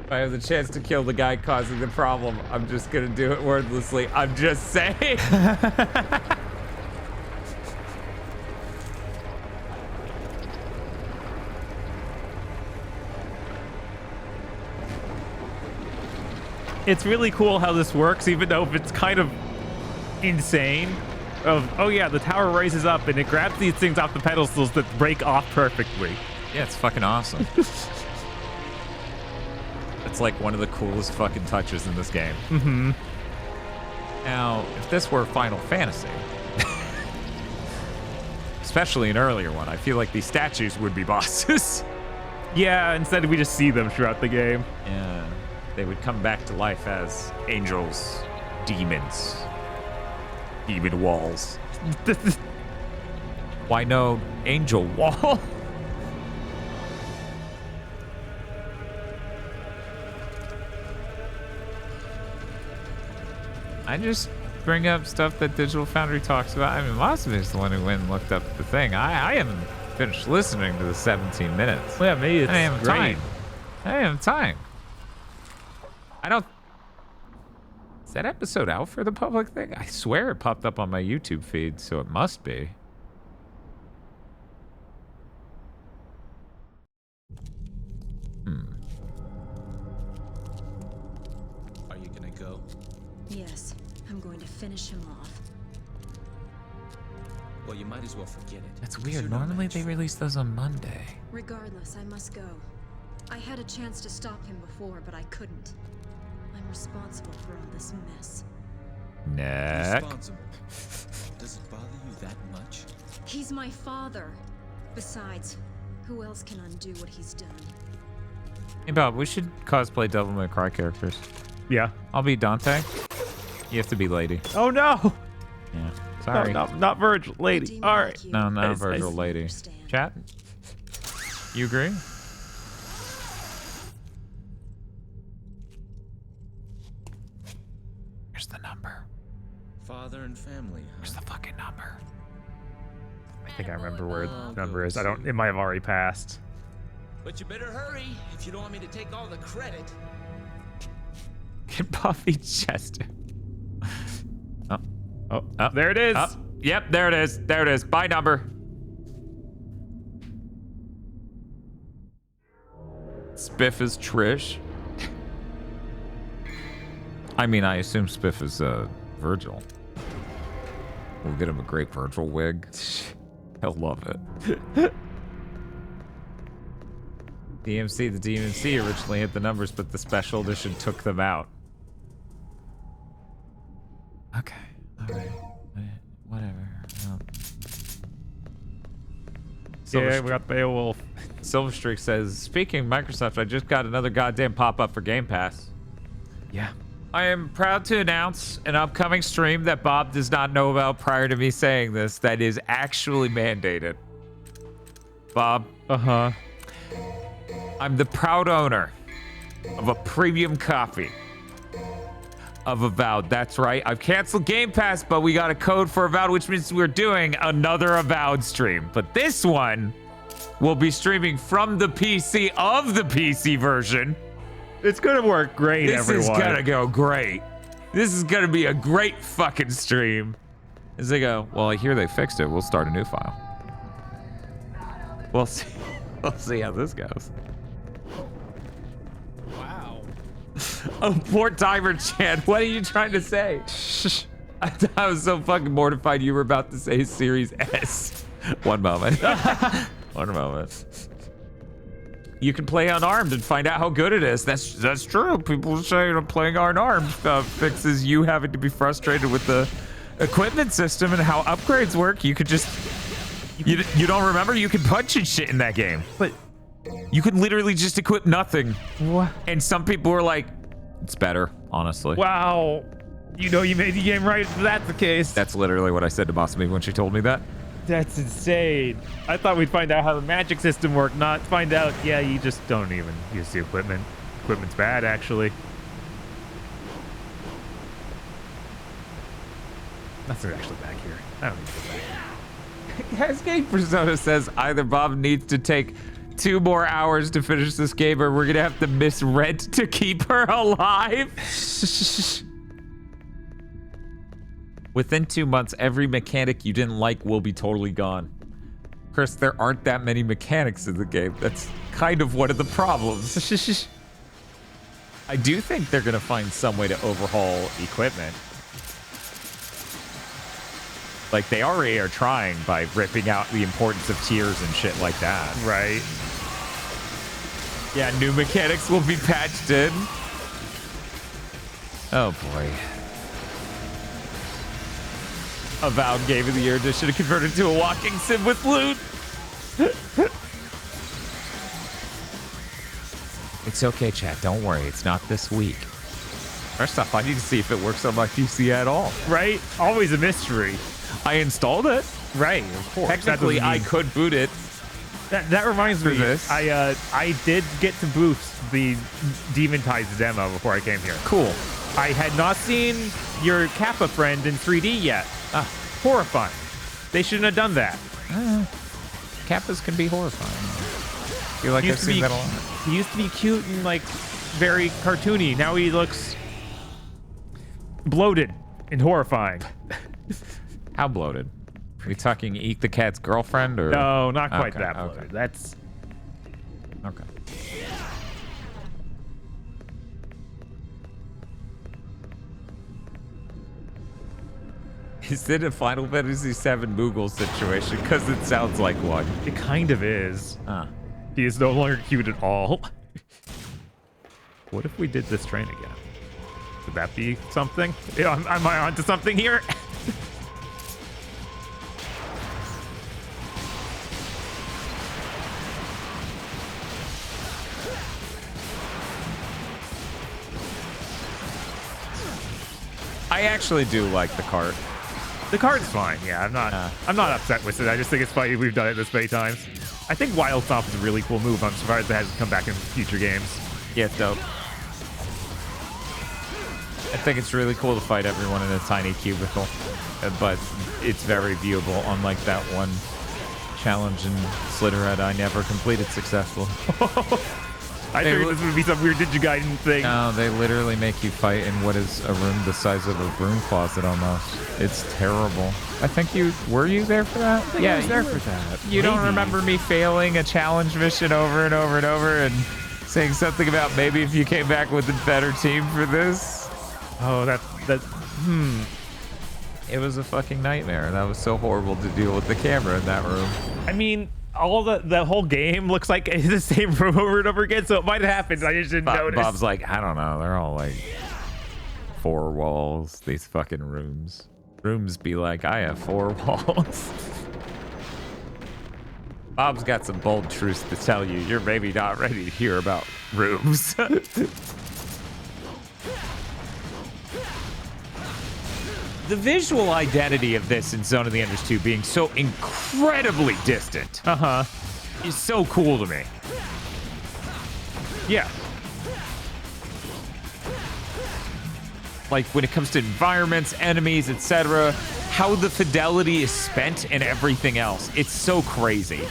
If I have the chance to kill the guy causing the problem, I'm just gonna do it wordlessly. I'm just saying. It's really cool how this works, even though it's kind of insane. Oh yeah, the tower raises up and it grabs these things off the pedestals that break off perfectly. Yeah, it's fucking awesome. It's like one of the coolest fucking touches in this game. Mm-hmm. Now, if this were Final Fantasy, especially an earlier one, I feel like these statues would be bosses. Yeah, instead we just see them throughout the game. Yeah, they would come back to life as angels, demons, demon walls. Why no angel wall? I just bring up stuff that Digital Foundry talks about. I mean, Mosby is the one who went and looked up the thing. I haven't finished listening to the 17 minutes. Well, yeah, maybe it's I have great. time. I have time. I don't... Is that episode out for the public thing? I swear it popped up on my YouTube feed, so it must be. Are you gonna go? Yes, I'm going to finish him off. Well, you might as well forget it. That's because weird. you're no Normally match they for release those on Monday. Regardless, I must go. I had a chance to stop him before, but I couldn't. I'm responsible for all this mess. Neck. Responsible. Does it bother you that much? He's my father. Besides, who else can undo what he's done? Hey, Bob, we should cosplay Devil May Cry characters. Yeah. I'll be Dante. You have to be Lady. Oh no! Yeah. Sorry. No, not Virgil, Lady. All right. No, not Virgil, Lady. Chat? You agree? Here's the number. Father and family, huh? Here's the fucking number. I think I remember where the number is. It might have already passed. But you better hurry if you don't want me to take all the credit. Get Buffy Chester. Oh, there it is. Yep, there it is. There it is. Bye, number. Spiff is Trish. I mean, I assume Spiff is Virgil. We'll get him a great Virgil wig. He'll love it. DMC, the DMC originally hit the numbers, but the special edition took them out. Okay. All right. Whatever. Yeah, we got Beowulf. Silverstreak says, speaking of Microsoft, I just got another goddamn pop-up for Game Pass. Yeah. I am proud to announce an upcoming stream that Bob does not know about prior to me saying this that is actually mandated. Bob. Uh-huh. I'm the proud owner of a premium copy of Avowed. That's right. I've canceled Game Pass, but we got a code for Avowed, which means we're doing another Avowed stream. But this one will be streaming from the PC of the PC version. It's gonna work great, everyone. This is gonna go great. This is gonna be a great fucking stream. As they go, well, I hear they fixed it. We'll start a new file. We'll see. We'll see how this goes. Wow. Oh, poor timer, Chan. What are you trying to say? I was so fucking mortified you were about to say Series S. One moment. One moment. You can play unarmed and find out how good it is. That's true. People say playing unarmed fixes you having to be frustrated with the equipment system and how upgrades work, you could just... You don't remember? You could punch and shit in that game. But you could literally just equip nothing. What? And some people were like, it's better, honestly. Wow. You know you made the game right if that's the case. That's literally what I said to Masumi when she told me that. That's insane. I thought we'd find out how the magic system worked, not find out, yeah, you just don't even use the equipment. Equipment's bad, actually. Nothing's actually back here. I don't need to go back here. Escape Persona says either Bob needs to take 2 more hours to finish this game or we're gonna have to miss rent to keep her alive. Within 2 months, every mechanic you didn't like will be totally gone. Chris, there aren't that many mechanics in the game. That's kind of one of the problems. I do think they're gonna find some way to overhaul equipment. Like, they already are trying by ripping out the importance of tiers and shit like that. Right. Yeah, new mechanics will be patched in. Oh, boy. Avowed Game of the Year edition converted to a walking sim with loot. It's okay, chat. Don't worry. It's not this week. First off, I need to see if it works on my PC at all. Right? Always a mystery. I installed it. Right, of course. Technically, I could boot it. That reminds me. This. I did get to boost the Demonized demo before I came here. Cool. I had not seen your Kappa friend in 3D yet. Horrifying. They shouldn't have done that. Kappas can be horrifying. I feel like I've seen that a lot. He used to be cute and like very cartoony. Now he looks bloated and horrifying. How bloated? Are we talking Eat the Cat's girlfriend or? No, not quite that bloated. Okay. That's okay. Is it a Final Fantasy VII Moogle situation? Because it sounds like one. It kind of is. He is no longer cute at all. What if we did this train again? Would that be something? Am I onto something here? I actually do like the cart. The cart's fine. Yeah, I'm not upset with it. I just think it's funny we've done it this many times. I think Wild Stomp is a really cool move. I'm surprised it hasn't come back in future games. Yeah, it's dope. I think it's really cool to fight everyone in a tiny cubicle, but it's very viewable, unlike that one challenge in Slitterhead I never completed successfully. I figured this would be some weird Digigaiden thing. No, they literally make you fight in what is a room the size of a broom closet almost. It's terrible. I think were you there for that? Yeah, I was there for that. You don't remember me failing a challenge mission over and over and over and saying something about maybe if you came back with a better team for this? Oh, It was a fucking nightmare. That was so horrible to deal with the camera in that room. I mean, all the whole game looks like it's the same room over and over again, so it might have happened. I just didn't notice. Bob's like, I don't know. They're all like 4 walls. These fucking rooms. Rooms be like, I have 4 walls. Bob's got some bold truths to tell you. You're maybe not ready to hear about rooms. The visual identity of this in Zone of the Enders 2 being so incredibly distant is so cool to me. Yeah. Like when it comes to environments, enemies, etc., how the fidelity is spent and everything else. It's so crazy.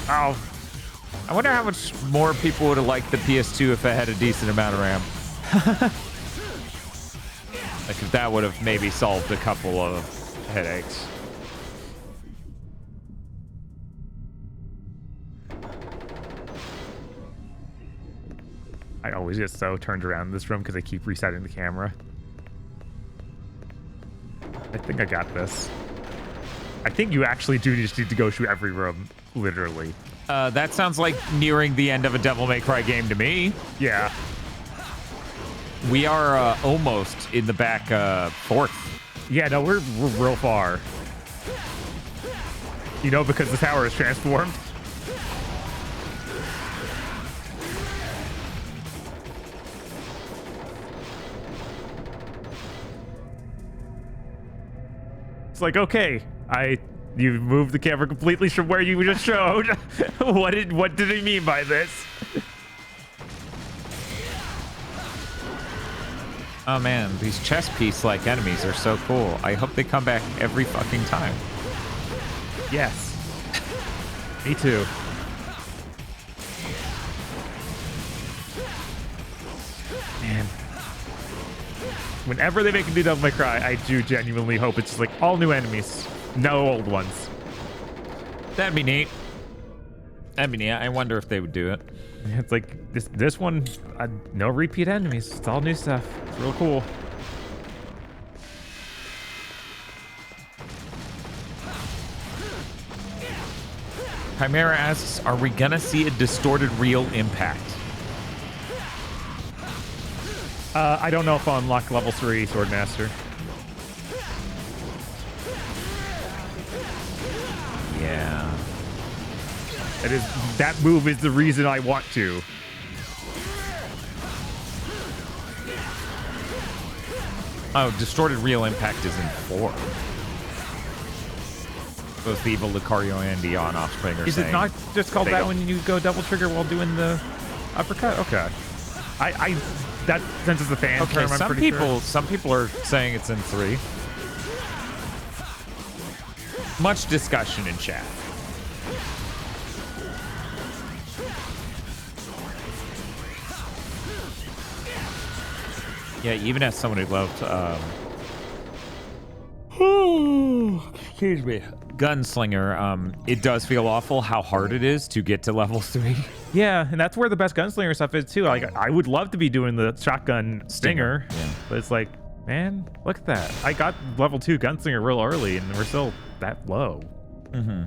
Oh. I wonder how much more people would have liked the PS2 if it had a decent amount of RAM. Like if that would have maybe solved a couple of headaches. I always get so turned around in this room because I keep resetting the camera. I think I got this. I think you actually do just need to go through every room, literally. That sounds like nearing the end of a Devil May Cry game to me. Yeah. We are almost in the back fourth. Yeah, no, we're real far. You know, because the tower is transformed. It's like, okay, you moved the camera completely from where you just showed. What did he mean by this? Oh man, these chess piece-like enemies are so cool. I hope they come back every fucking time. Yes. Me too. Man. Whenever they make a new Devil May Cry, I do genuinely hope it's just like all new enemies, no old ones. That'd be neat. That'd be neat. I wonder if they would do it. It's like this one, no repeat enemies. It's all new stuff. It's real cool. Chimera asks, are we gonna see a distorted real impact? I don't know if I'll unlock level 3 Swordmaster. Yeah. That move is the reason I want to. Oh, distorted real impact is in 4. Both the evil Lucario and the on-offspring are Is saying it not just called that don't- when you go double trigger while doing the uppercut? Okay. I that since it's a fan Okay, term, I'm some pretty people sure. some people are saying it's in 3. Much discussion in chat. Yeah, even as someone who loved excuse me, Gunslinger, it does feel awful how hard it is to get to level 3. Yeah, and that's where the best gunslinger stuff is too. Like, I would love to be doing the shotgun stinger, Yeah. but it's like, man, look at that. I got level 2 gunslinger real early, and we're still that low. Mm-hmm.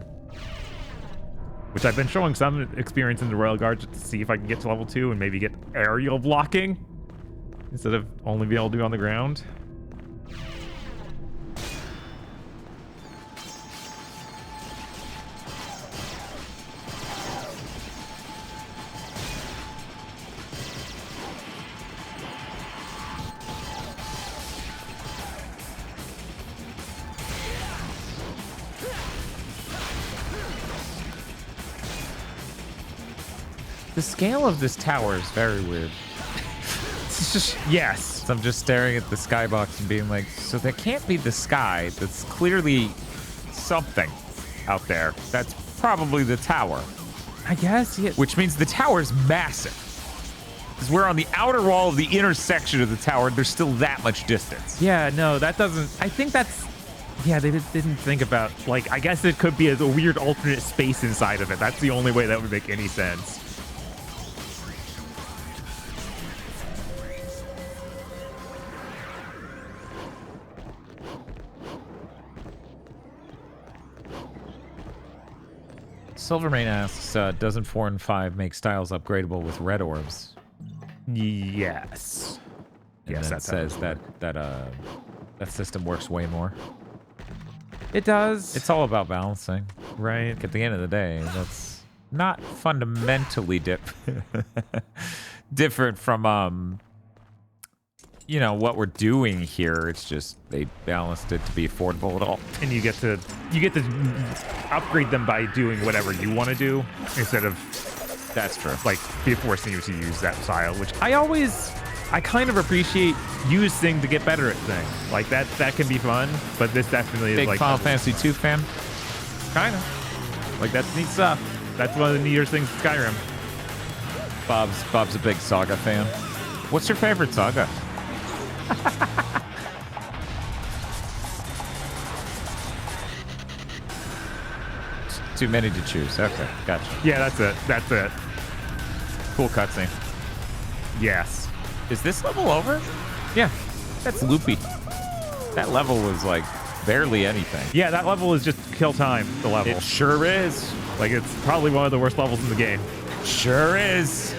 Which I've been showing some experience in the Royal Guard just to see if I can get to level 2 and maybe get aerial blocking instead of only being able to do on the ground. The scale of this tower is very weird. It's just, yes. So I'm just staring at the skybox and being like, so that can't be the sky. That's clearly something out there. That's probably the tower. I guess, yeah. Which means the tower's massive. Because we're on the outer wall of the intersection of the tower. There's still that much distance. Yeah, no, that doesn't... I think that's... Yeah, they didn't think about... Like, I guess it could be a weird alternate space inside of it. That's the only way that would make any sense. Silvermane asks, doesn't 4 and 5 make styles upgradable with red orbs? Yes. And Yes, then that says that system works way more. It does. It's all about balancing. Right. Like, at the end of the day, that's not fundamentally different from you know what we're doing here. It's just they balanced it to be affordable at all. And you get to upgrade them by doing whatever you want to do instead of, that's true, like, be forcing you to use that style, which I kind of appreciate using to get better at things. Like, that can be fun, but this definitely is Big like Final Fantasy 2 fan? kind of. Like, that's neat stuff. That's one of the neater things in Skyrim. Bob's a big Saga fan. What's your favorite Saga? Too many to choose. Okay, gotcha. Yeah, that's it. Cool cutscene. Yes. Is this level over? Yeah. That's loopy. That level was like barely anything. Yeah, that level is just kill time, the level. It sure is. Like, it's probably one of the worst levels in the game. Sure is.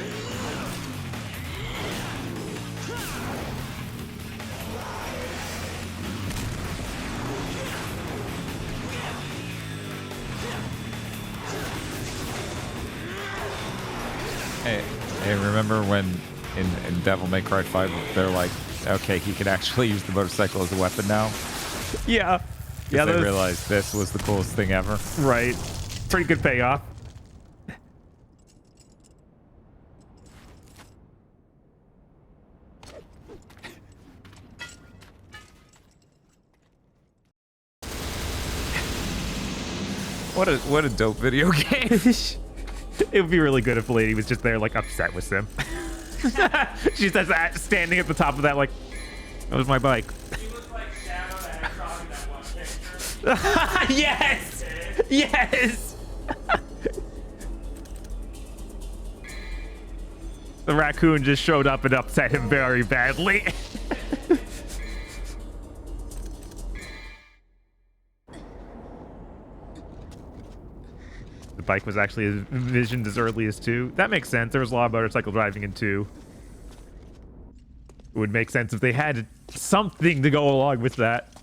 Hey, remember when in Devil May Cry 5, they're like, okay, he can actually use the motorcycle as a weapon now? Yeah. Yeah, they realized this was the coolest thing ever. Right. Pretty good payoff. What a dope video game. It would be really good if the lady was just there, like, upset with him. She says that, standing at the top of that, like, that was my bike. He looks like Shadow the Hedgehog in that one picture. Yes! Yes! The raccoon just showed up and upset him very badly. The bike was actually envisioned as early as 2. That makes sense. There was a lot of motorcycle driving in 2. It would make sense if they had something to go along with that.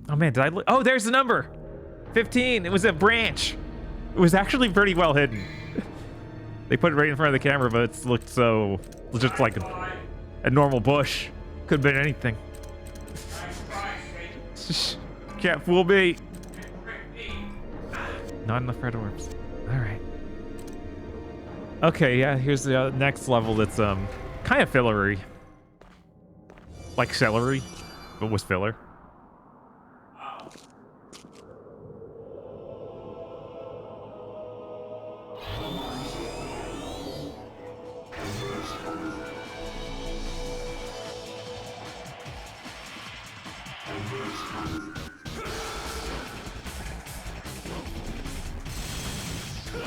Oh man, did I look? Oh, there's the number! 15! It was a branch! It was actually pretty well hidden. They put it right in front of the camera, but it looked so... just like a normal bush. Could have been anything. Can't fool me. Not enough red orbs. Alright. Okay, yeah, here's the next level that's kind of fillery. Like celery, but was filler.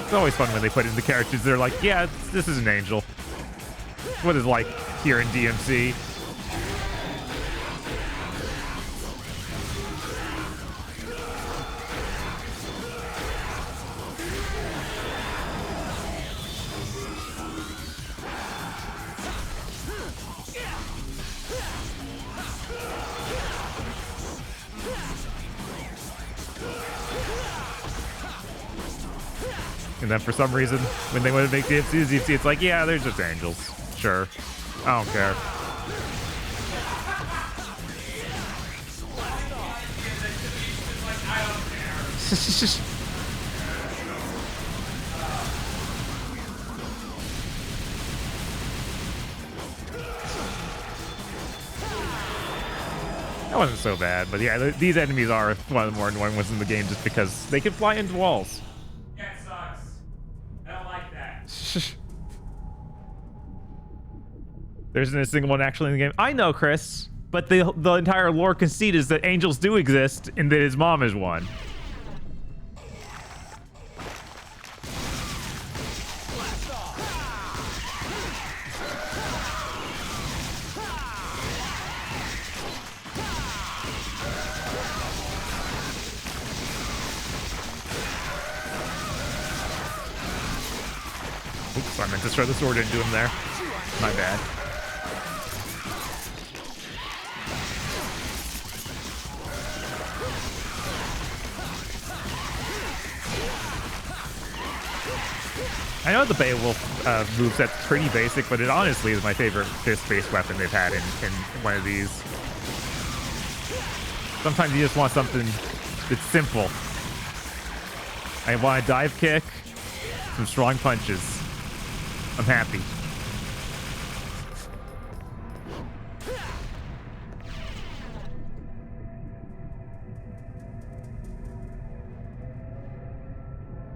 It's always fun when they put in the characters. They're like, yeah, this is an angel. What is like here in DMC. And then for some reason, when they want to make DMC, it's like, yeah, they're just angels. Sure. I don't care. That wasn't so bad, but yeah, these enemies are one of the more annoying ones in the game just because they can fly into walls. There isn't a single one actually in the game. I know, Chris, but the entire lore conceit is that angels do exist and that his mom is one. Oops, I meant to throw the sword into him there. My bad. I know the Beowulf moveset's pretty basic, but it honestly is my favorite fist-based weapon they've had in one of these. Sometimes you just want something that's simple. I want a dive kick, some strong punches. I'm happy.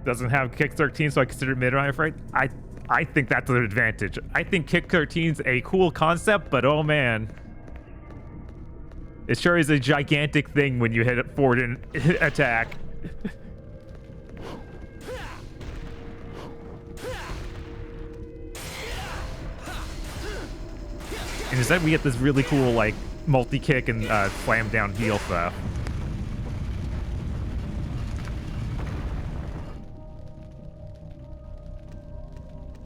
Doesn't have kick 13, so I consider it mid, I'm afraid. I think that's an advantage. I think kick 13's a cool concept, but oh man. It sure is a gigantic thing when you hit it forward and attack. And instead we get this really cool, like, multi-kick and slam down heal stuff.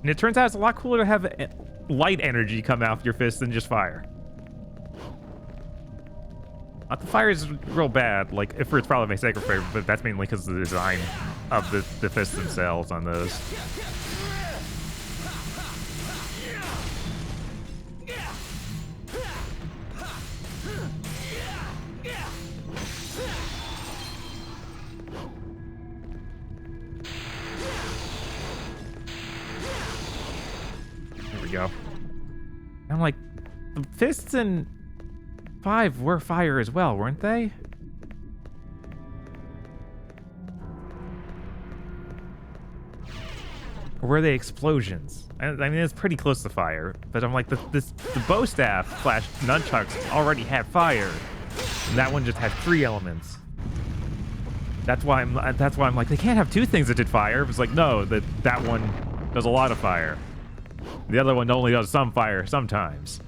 And it turns out it's a lot cooler to have light energy come out of your fist than just fire. The fire is real bad, like, if it's probably my sacred favorite, but that's mainly because of the design of the fists themselves on those. There we go. I'm like, the fists in 5 were fire as well, weren't they? Or were they explosions? I mean, it's pretty close to fire, but I'm like, the bow staff / nunchucks already had fire, and that one just had 3 elements. That's why I'm like, they can't have 2 things that did fire. It's like, no, that one does a lot of fire. The other one only does some fire sometimes.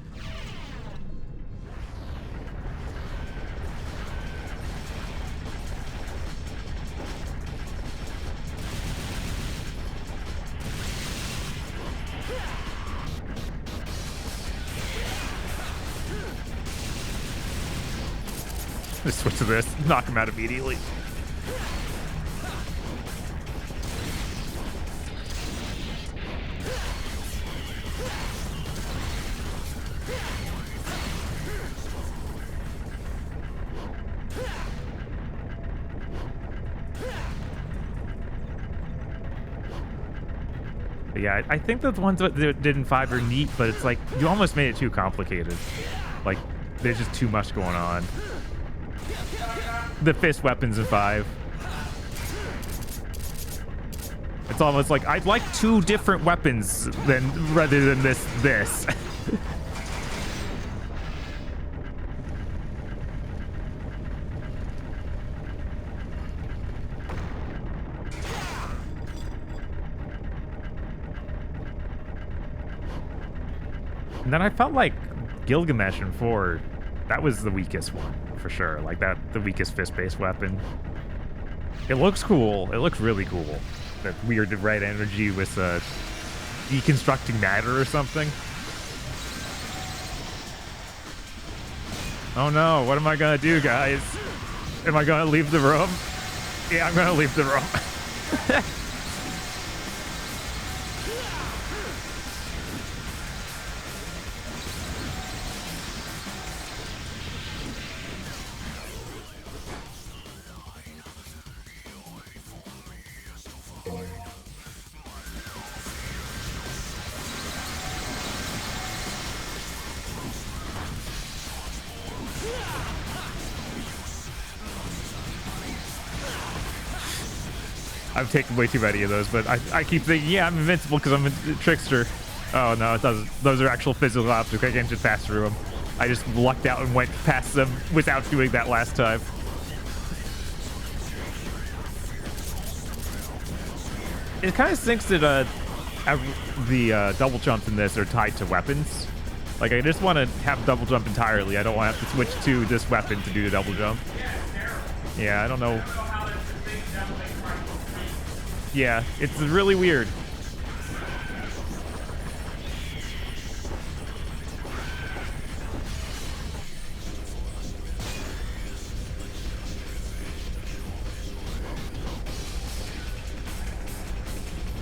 Just switch to this, knock him out immediately. But yeah, I think the ones that did in 5 are neat, but it's like, you almost made it too complicated. Like, there's just too much going on. The fist weapons in 5. It's almost like, I'd like 2 different weapons rather than this. And then I felt like Gilgamesh in 4, that was the weakest one, for sure. Like, the weakest fist-based weapon. It looks cool. It looks really cool. That weird red energy with deconstructing matter or something. Oh no, what am I gonna do, guys? Am I gonna leave the room? Yeah, I'm gonna leave the room. I've taken way too many of those, but I keep thinking, yeah, I'm invincible because I'm a trickster. Oh no, it doesn't. Those are actual physical obstacles. I can't just pass through them. I just lucked out and went past them without doing that last time. It kind of stinks that the double jumps in this are tied to weapons. Like, I just want to have double jump entirely. I don't want to have to switch to this weapon to do the double jump. Yeah, I don't know. Yeah, it's really weird.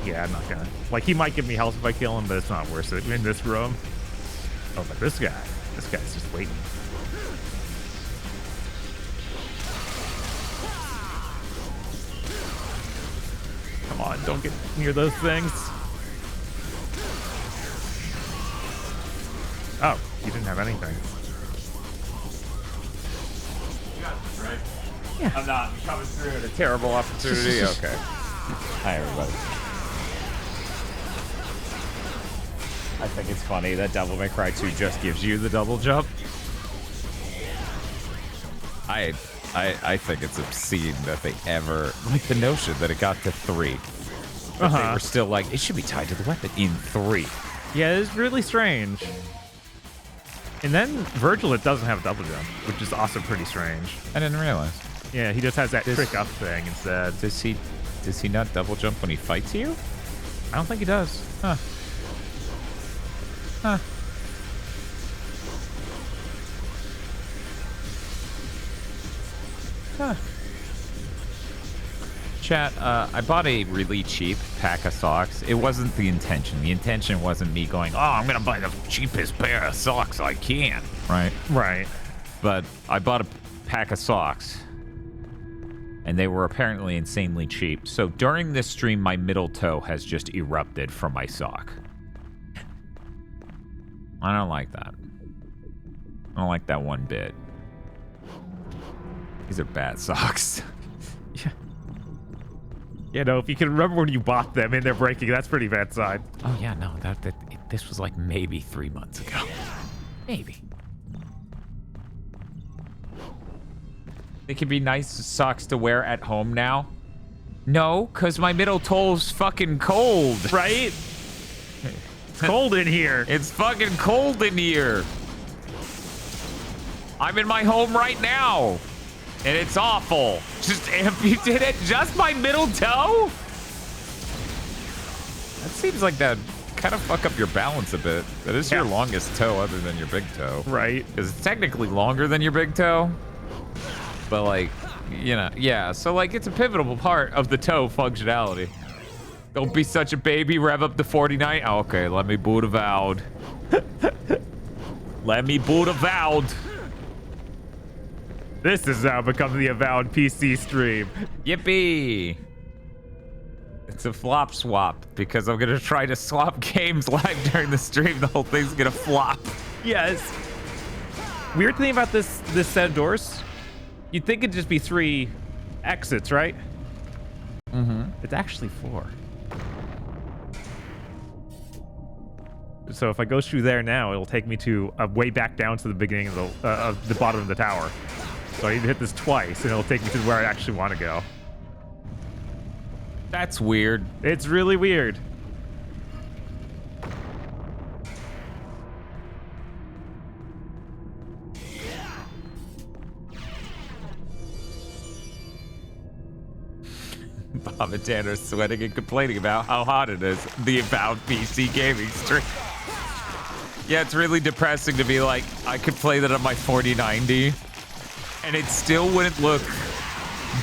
Yeah, I'm not gonna. Like, he might give me health if I kill him, but it's not worth it in this room. Oh, but this guy's just waiting. Come on, don't get near those things. Oh, you didn't have anything. Right? Yeah. I'm not coming through at a terrible opportunity. Okay. Hi, everybody. I think it's funny that Devil May Cry 2 just gives you the double jump. I think it's obscene that they ever, like, the notion that it got to 3. But they were still like, it should be tied to the weapon in 3. Yeah, it's really strange. And then Virgil, it doesn't have double jump, which is also pretty strange. I didn't realize. Yeah, he just has that trick up thing instead. Does he not double jump when he fights you? I don't think he does. Huh. Huh. Huh. Chat, I bought a really cheap pack of socks. It wasn't the intention. The intention wasn't me going, oh, I'm going to buy the cheapest pair of socks I can. Right? Right. But I bought a pack of socks. And they were apparently insanely cheap. So during this stream, my middle toe has just erupted from my sock. I don't like that. I don't like that one bit. These are bad socks. Yeah. You know, if you can remember when you bought them and they're breaking, that's pretty bad sign. Oh yeah, no, this was like maybe 3 months ago. Maybe. They could be nice socks to wear at home now. No, because my middle toe's fucking cold. Right? It's cold in here. It's fucking cold in here. I'm in my home right now. And it's awful. Just amputated it, just my middle toe? That seems like that kind of fuck up your balance a bit. That is your longest toe other than your big toe. Right. Because it's technically longer than your big toe. But like, you know, yeah. So like it's a pivotal part of the toe functionality. Don't be such a baby, rev up to 49. Oh, okay, let me boot avowed. Let me boot avowed. This has now become the Avowed PC stream. Yippee! It's a flop swap because I'm gonna try to swap games live during the stream. The whole thing's gonna flop. Yes. Weird thing about this set of doors, you'd think it'd just be 3 exits, right? Mm-hmm. It's actually 4. So if I go through there now, it'll take me to way back down to the beginning of the bottom of the tower. So I need to hit this twice, and it'll take me to where I actually want to go. That's weird. It's really weird. Bob and Tanner are sweating and complaining about how hot it is. The Avowed PC gaming stream. Yeah, it's really depressing to be like, I could play that on my 4090, and it still wouldn't look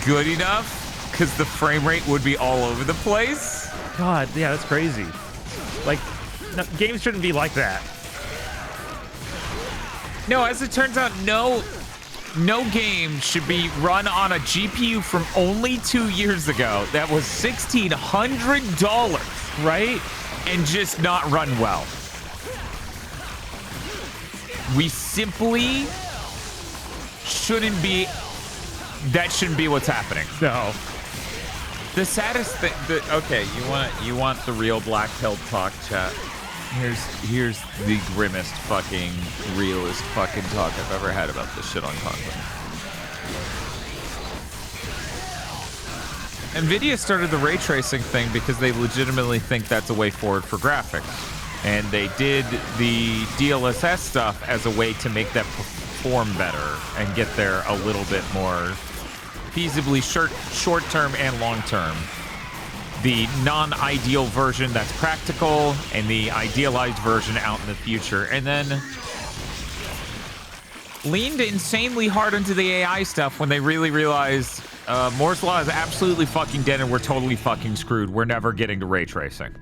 good enough because the frame rate would be all over the place. God, yeah, that's crazy. Like, no, games shouldn't be like that. No, as it turns out, no game should be run on a GPU from only 2 years ago that was $1,600, right? And just not run well. We simply shouldn't be, that shouldn't be what's happening. No. The saddest thing, okay, you want the real black pill talk, chat. Here's the grimmest fucking realist fucking talk I've ever had about this shit on Confronting. NVIDIA started the ray tracing thing because they legitimately think that's a way forward for graphics. And they did the DLSS stuff as a way to make that perform better and get there a little bit more feasibly short-term and long-term. The non-ideal version that's practical and the idealized version out in the future. And then leaned insanely hard into the AI stuff when they really realized Moore's Law is absolutely fucking dead and we're totally fucking screwed. We're never getting to ray tracing.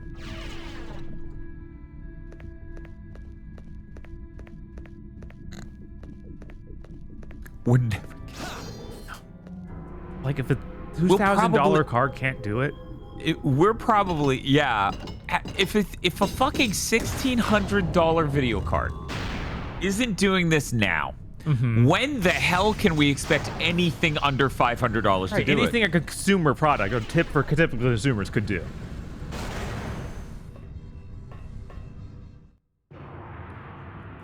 We're never Like, if a $2,000 card can't do it, we're probably, yeah. If a fucking $1,600 video card isn't doing this now, when the hell can we expect anything under $500 to do anything it? a consumer product or tip for typical consumers could do.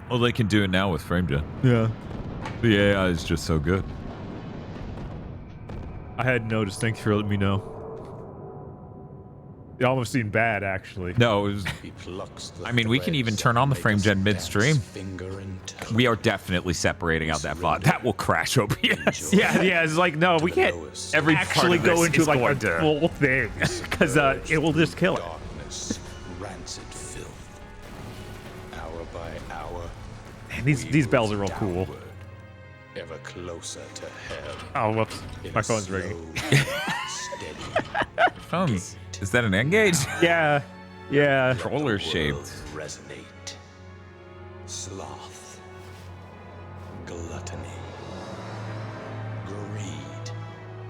Well, they can do it now with FrameGen. Yeah. The AI is just so good. I hadn't noticed. Thanks for letting me know. It almost seemed bad, actually. No, it was. I mean, we can even turn on the frame gen midstream. We are definitely separating out that VOD. That will crash OBS. Yeah, it's like, no, we can't actually go into like a full thing because it will just kill it. Rancid filth. Hour by hour. Man, these bells are real cool. Ever closer to hell. Oh, whoops. My phone's ringing. Phones. Is that an N-Gage? Yeah. Controller shaped. Resonate. Sloth. Gluttony. Greed.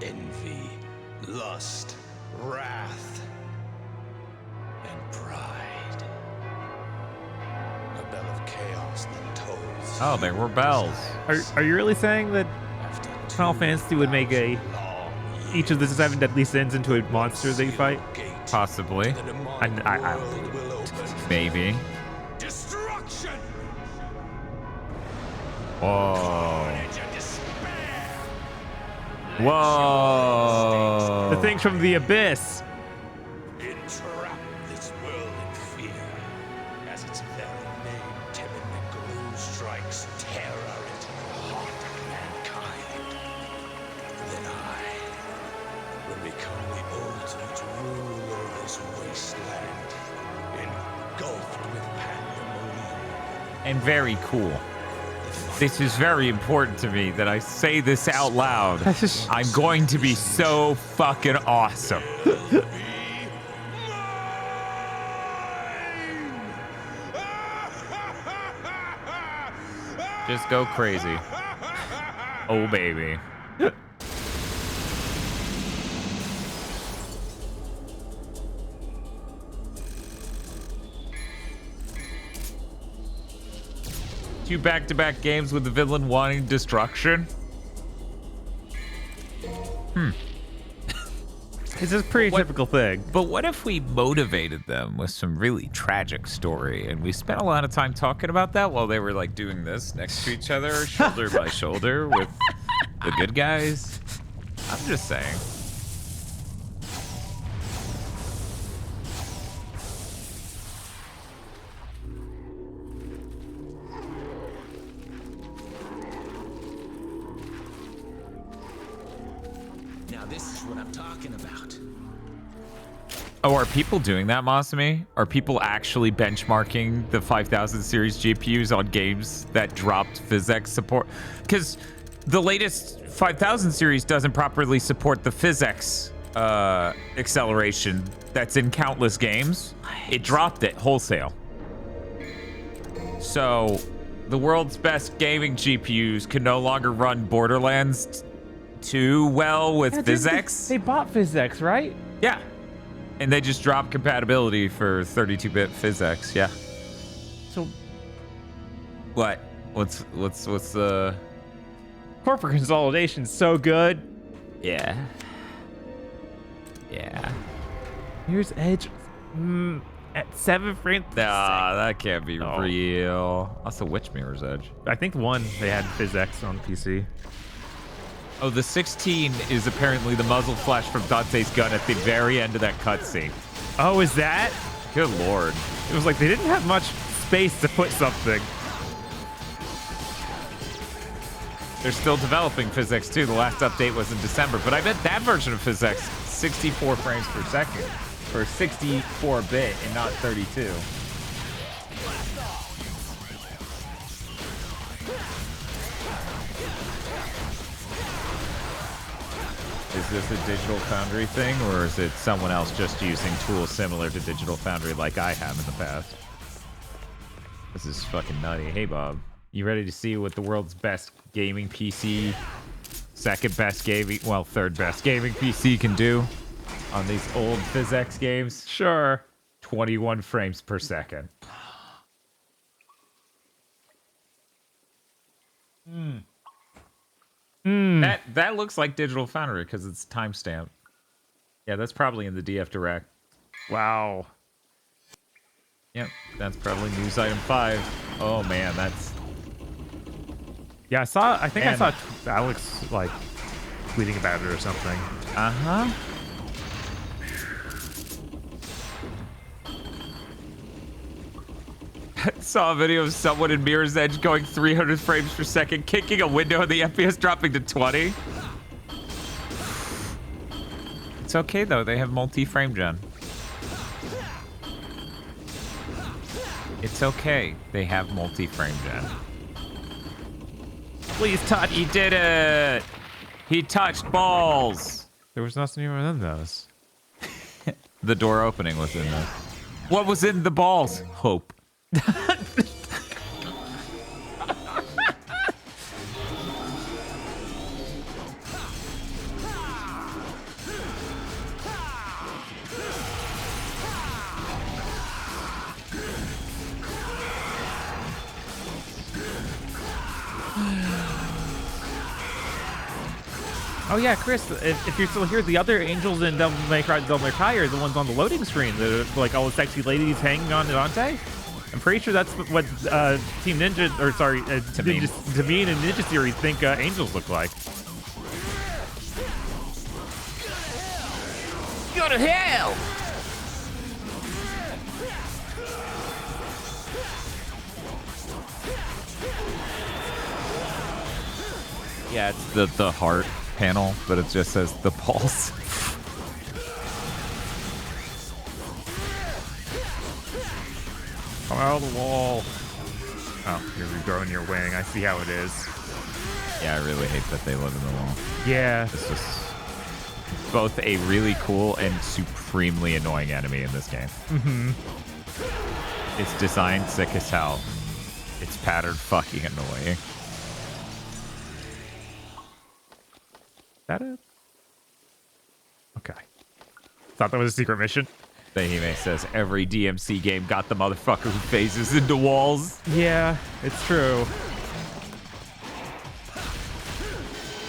Envy. Lust. Wrath. And pride. A bell of chaos that tolls. Oh, there were bells. Are you really saying that Final Fantasy would make each of the 7 deadly sins into a monster they fight? Possibly. I Maybe. Destruction. Whoa. Whoa. The things from the abyss. Entrap this world in fear, as its very name, timid Necro strikes terror into the heart of mankind. Then I will become the ultimate ruler of this wasteland, engulfed with pandemonium. And very cool. This is very important to me that I say this out loud. I'm going to be so fucking awesome. Just go crazy. Oh, baby. Two back-to-back games with the villain wanting destruction. It's a pretty typical thing. But what if we motivated them with some really tragic story and we spent a lot of time talking about that while they were like doing this next to each other, shoulder by shoulder with the good guys? I'm just saying. Now this is what I'm talking about. Oh, are people doing that, Masami? Are people actually benchmarking the 5000 series GPUs on games that dropped PhysX support? Because the latest 5000 series doesn't properly support the PhysX acceleration that's in countless games. It dropped it wholesale. So the world's best gaming GPUs can no longer run Borderlands 2 well with PhysX. They bought PhysX, right? Yeah. And they just dropped compatibility for 32-bit PhysX. Yeah. So what? What's the corporate consolidation's so good. Yeah. Yeah. Here's Edge at 7 frames. Nah, that can't be real. Also, which Mirror's Edge? I think one they had PhysX on PC. Oh, the 16 is apparently the muzzle flash from Dante's gun at the very end of that cutscene. Oh, is that? Good lord. It was like they didn't have much space to put something. They're still developing PhysX 2. The last update was in December, but I bet that version of PhysX 64 frames per second for 64-bit and not 32. Is this a Digital Foundry thing, or is it someone else just using tools similar to Digital Foundry like I have in the past? This is fucking nutty. Hey, Bob. You ready to see what the world's best gaming PC, second best gaming, well, third best gaming PC can do on these old PhysX games? Sure. 21 frames per second. That looks like Digital Foundry because it's timestamped. Yeah, that's probably in the DF Direct. Wow. Yep, that's probably news item 5. Oh man, that's... Yeah, I think I saw Alex, like, tweeting about it or something. Uh-huh. Saw a video of someone in Mirror's Edge going 300 frames per second, kicking a window and the FPS dropping to 20. It's okay though, they have multi-frame gen. It's okay, they have multi-frame gen. Please touch. He did it. He touched balls. There was nothing even in those. The door opening was in there. What was in the balls? Hope. Oh yeah, Chris, if you're still here, the other angels in Devil May Cry are the ones on the loading screen. They're like all the sexy ladies hanging on Dante. I'm pretty sure that's what Team Ninja, or sorry, Tameen and Ninja Series think angels look like. Go to hell! Yeah, it's the heart panel, but it just says the pulse. Come out of the wall. Oh, you're regrowing your wing. I see how it is. Yeah, I really hate that they live in the wall. Yeah. This is both a really cool and supremely annoying enemy in this game. Mm-hmm. It's designed sick as hell. It's patterned fucking annoying. That it? Okay. Thought that was a secret mission. Hime says every DMC game got the motherfucker who phases into walls. Yeah, it's true.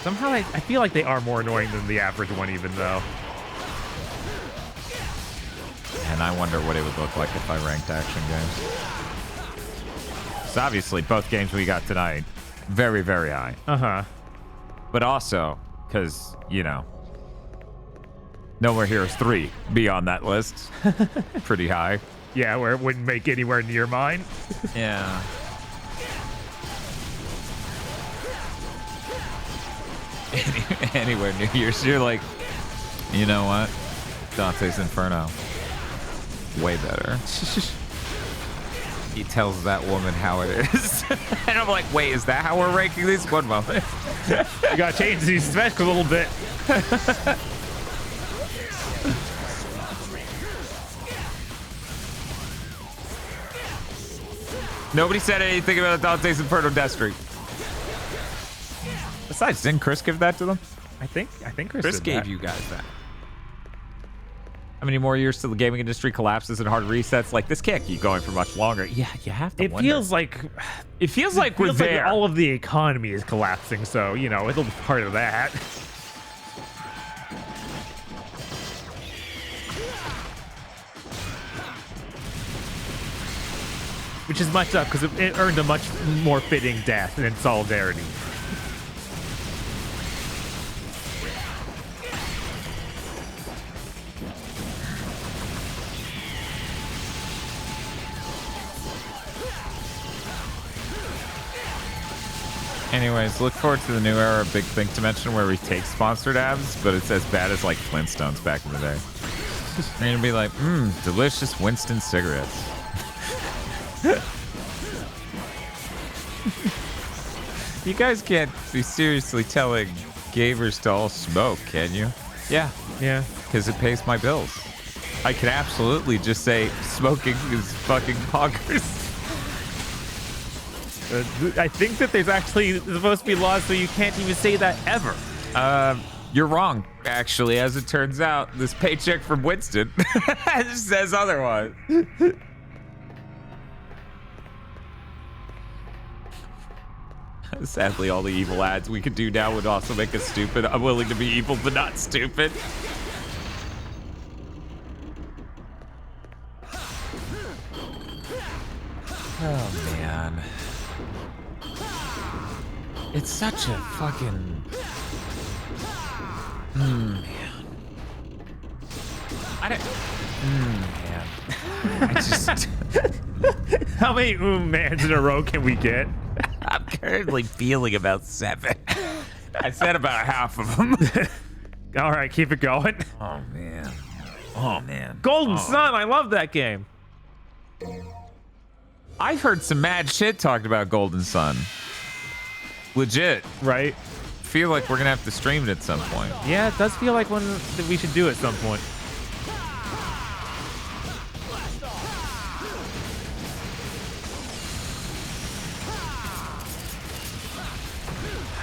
Somehow I feel like they are more annoying than the average one even though. And I wonder what it would look like if I ranked action games. So obviously both games we got tonight, very, very high. Uh-huh. But also, because, you know, No More Heroes 3 be on that list. Pretty high. Yeah, where it wouldn't make anywhere near mine. Yeah. Anywhere near yours. You're like, you know what? Dante's Inferno. Way better. He tells that woman how it is. And I'm like, wait, is that how we're ranking these? One moment. You gotta change these specs a little bit. Nobody said anything about Dante's Inferno Death Stream. Besides, didn't Chris give that to them? I think Chris did gave that. you guys that. How many more years till the gaming industry collapses and hard resets? Like, this can't keep going for much longer. Yeah, you have to wonder. Feels like we're there. Like all of the economy is collapsing, so you know it'll be part of that. Which is much up because it earned a much more fitting death than Solidarity. Anyways, look forward to the new era of Big Think Dimension where we take sponsored ads, but it's as bad as like Flintstones back in the day. You're gonna be like, delicious Winston cigarettes. You guys can't be seriously telling gamers to all smoke, can you? Yeah. Yeah. Because it pays my bills. I can absolutely just say smoking is fucking poggers. I think that there's actually supposed to be laws so you can't even say that ever. You're wrong, actually. As it turns out, this paycheck from Winston says otherwise. Sadly, all the evil ads we could do now would also make us stupid. I'm willing to be evil, but not stupid. Oh, man. It's such a fucking... man. I don't... man. I just... How many mans in a row can we get? I'm currently feeling about 7. I said about half of them. All right, keep it going. Oh, man. Oh, man. Golden Sun, I love that game. I've heard some mad shit talked about Golden Sun. Legit. Right? Feel like we're going to have to stream it at some point. Yeah, it does feel like one that we should do at some point.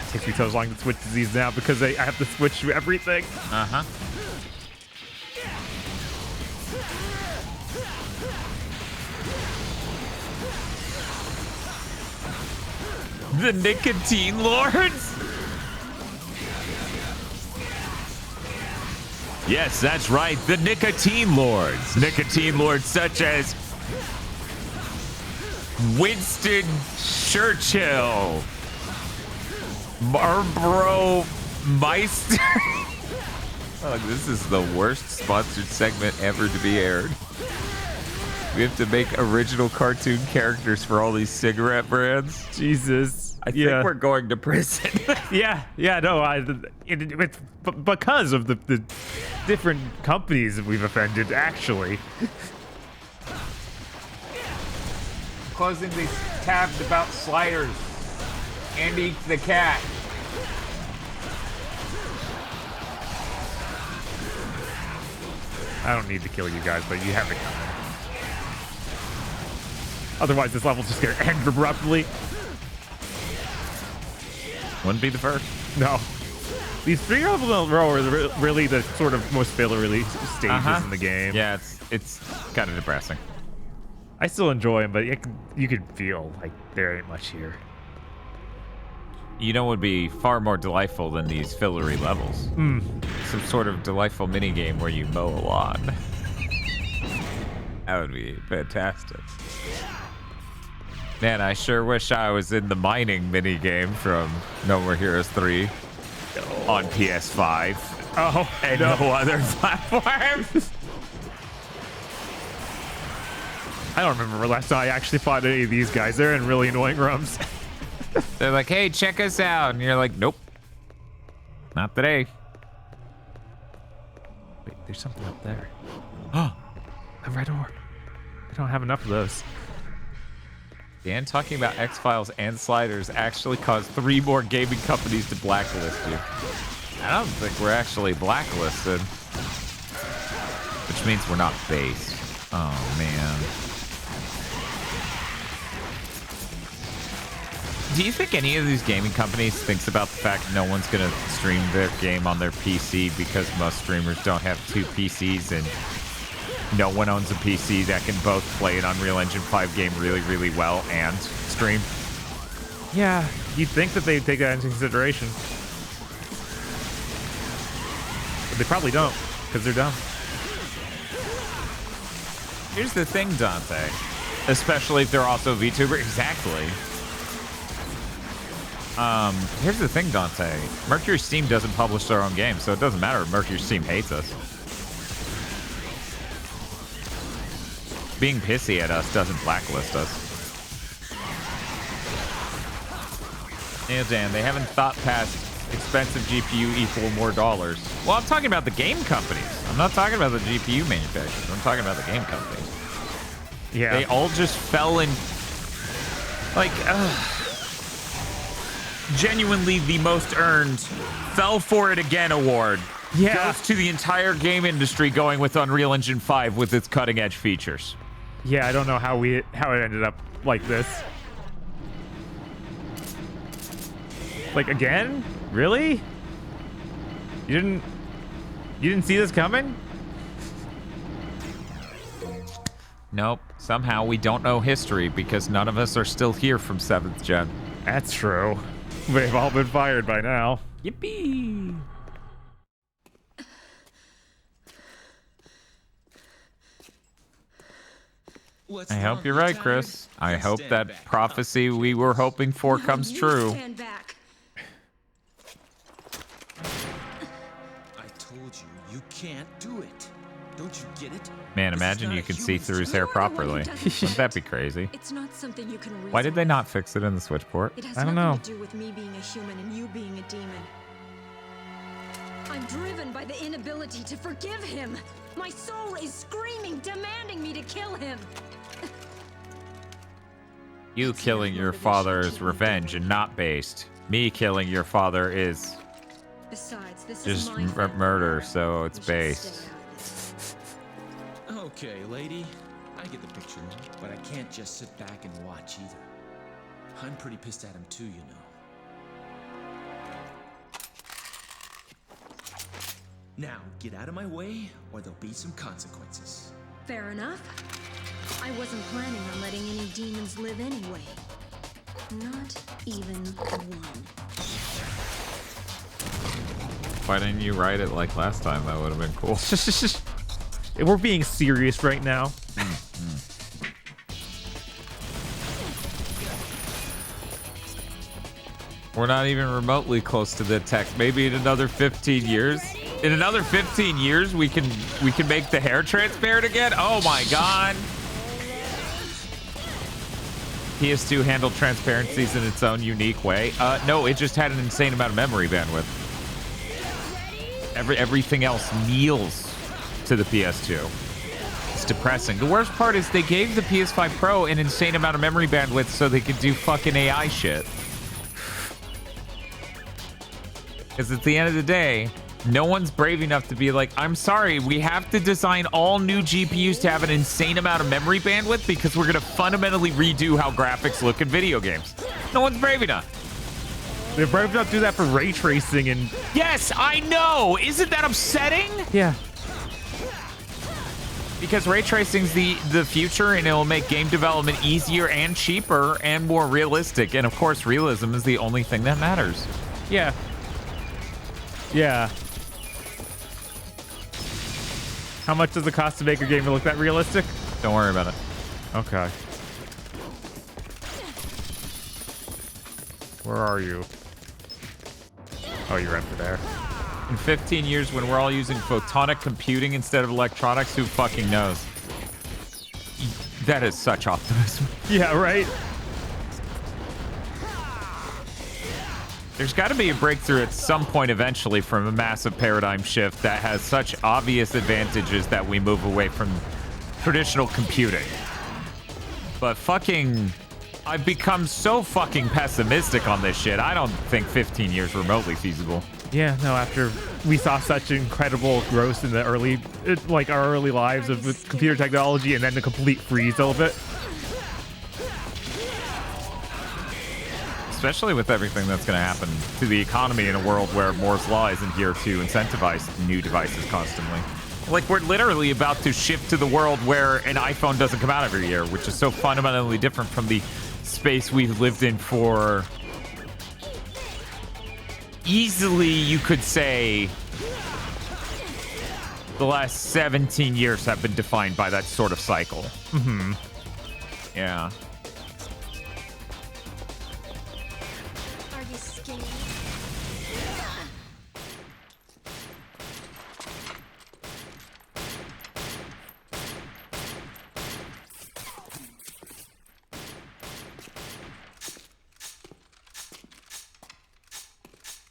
It takes me so long to switch to these now because I have to switch to everything. Uh-huh. The Nicotine Lords? Yes, that's right. The Nicotine Lords. Nicotine Lords such as Winston Churchill, Marlboro Meister. Oh, this is the worst sponsored segment ever to be aired. We have to make original cartoon characters for all these cigarette brands. Jesus. I think we're going to prison. Yeah, no, it's because of the different companies that we've offended, actually. Closing these tabs about sliders. And eat the cat. I don't need to kill you guys, but you have it coming. Otherwise, this level's just gonna end abruptly. Wouldn't be the first. No. These 3 levels in a row are really the sort of most filler stages in the game. Yeah, it's kind of depressing. I still enjoy them, but you can feel like there ain't much here. You know what would be far more delightful than these fillery levels? Some sort of delightful mini game where you mow a lawn. That would be fantastic. Man, I sure wish I was in the mining mini game from No More Heroes 3 on PS5. Oh, and no other platforms. I don't remember last time I actually fought any of these guys. They're in really annoying rooms. They're like, hey, check us out. And you're like, nope. Not today. Wait, there's something up there. Oh, a red orb. I don't have enough of those. Dan, talking about X-Files and sliders actually caused 3 more gaming companies to blacklist you. I don't think we're actually blacklisted. Which means we're not based. Oh, man. Do you think any of these gaming companies thinks about the fact no one's going to stream their game on their PC because most streamers don't have 2 PCs and no one owns a PC that can both play an Unreal Engine 5 game really, really well and stream? Yeah, you'd think that they'd take that into consideration. But they probably don't, because they're dumb. Here's the thing, Dante. Especially if they're also VTuber. Exactly. Here's the thing, Dante. Mercury Steam doesn't publish their own game, so it doesn't matter if Mercury Steam hates us. Being pissy at us doesn't blacklist us. Yeah, Dan, they haven't thought past expensive GPU equal more dollars. Well, I'm talking about the game companies. I'm not talking about the GPU manufacturers. I'm talking about the game companies. Yeah. They all just fell in... Like, genuinely the most earned Fell For It Again award. Yeah. Goes to the entire game industry going with Unreal Engine 5 with its cutting-edge features. Yeah, I don't know how it ended up like this. Like, again? Really? You didn't see this coming? Nope. Somehow we don't know history because none of us are still here from 7th gen. That's true. They've all been fired by now. Yippee! I hope you're right, Chris. I hope that prophecy we were hoping for comes true. Stand back. I told you, you can't do it. Don't you get it? Man, imagine you could see through his hair properly. Wouldn't that be crazy? It's not something you can reason Why did they with. not fix it in the switch port? It has I don't nothing know. to do with me being a human and you being a demon. I'm driven by the inability to forgive him. My soul is screaming, demanding me to kill him. You killing your father is revenge and not based. Me killing your father is Besides, this just is my family. murder, so it's We should based. stay out of this. Okay, lady. I get the picture now, but I can't just sit back and watch either. I'm pretty pissed at him too, you know. Now, get out of my way, or there'll be some consequences. Fair enough. I wasn't planning on letting any demons live anyway. Not even one. Why didn't you write it like last time? That would have been cool. We're being serious right now. We're not even remotely close to the tech. Maybe in another 15 years. In another 15 years, we can make the hair transparent again. Oh my god. PS2 handled transparencies in its own unique way. No, it just had an insane amount of memory bandwidth. Everything else kneels to the PS2. It's depressing. The worst part is they gave the PS5 Pro an insane amount of memory bandwidth so they could do fucking AI shit. Because at the end of the day, no one's brave enough to be like, I'm sorry, we have to design all new GPUs to have an insane amount of memory bandwidth because we're going to fundamentally redo how graphics look in video games. No one's brave enough. They're brave enough to do that for ray tracing and... Yes, I know! Isn't that upsetting? Yeah. Because ray tracing's the future, and it'll make game development easier and cheaper and more realistic. And of course, realism is the only thing that matters. Yeah. Yeah. How much does it cost to make a game to look that realistic? Don't worry about it. Okay. Where are you? Oh, you're over there. In 15 years, when we're all using photonic computing instead of electronics, who fucking knows? That is such optimism. Yeah, right? There's got to be a breakthrough at some point eventually from a massive paradigm shift that has such obvious advantages that we move away from traditional computing. But fucking... I've become so fucking pessimistic on this shit. I don't think 15 years remotely feasible. Yeah, no, after we saw such incredible growth in the early, like our early lives of computer technology and then the complete freeze of it. Especially with everything that's going to happen to the economy in a world where Moore's Law isn't here to incentivize new devices constantly. Like, we're literally about to shift to the world where an iPhone doesn't come out every year, which is so fundamentally different from the space we've lived in for... Easily, you could say, the last 17 years have been defined by that sort of cycle. Mm-hmm. Yeah. Are you scared?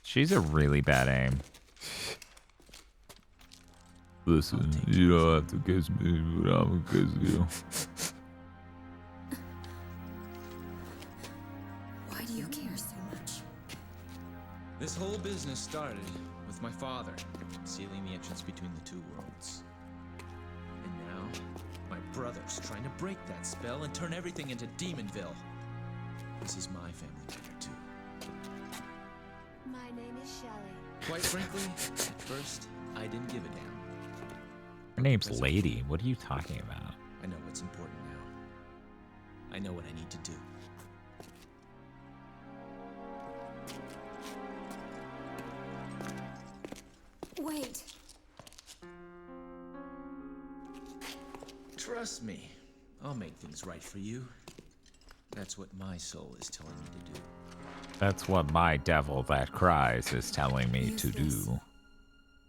She's a really bad aim. Listen, you don't have to kiss me, but I'm gonna kiss you. Why do you care so much? This whole business started with my father sealing the entrance between the two worlds. And now, my brother's trying to break that spell and turn everything into Demonville. This is my family matter, too. My name is Shelley. Quite frankly, at first, I didn't give a damn. Her name's Lady. What are you talking about? I know what's important now. I know what I need to do. Wait. Trust me, I'll make things right for you. That's what my soul is telling me to do. That's what my devil that cries is telling me to do.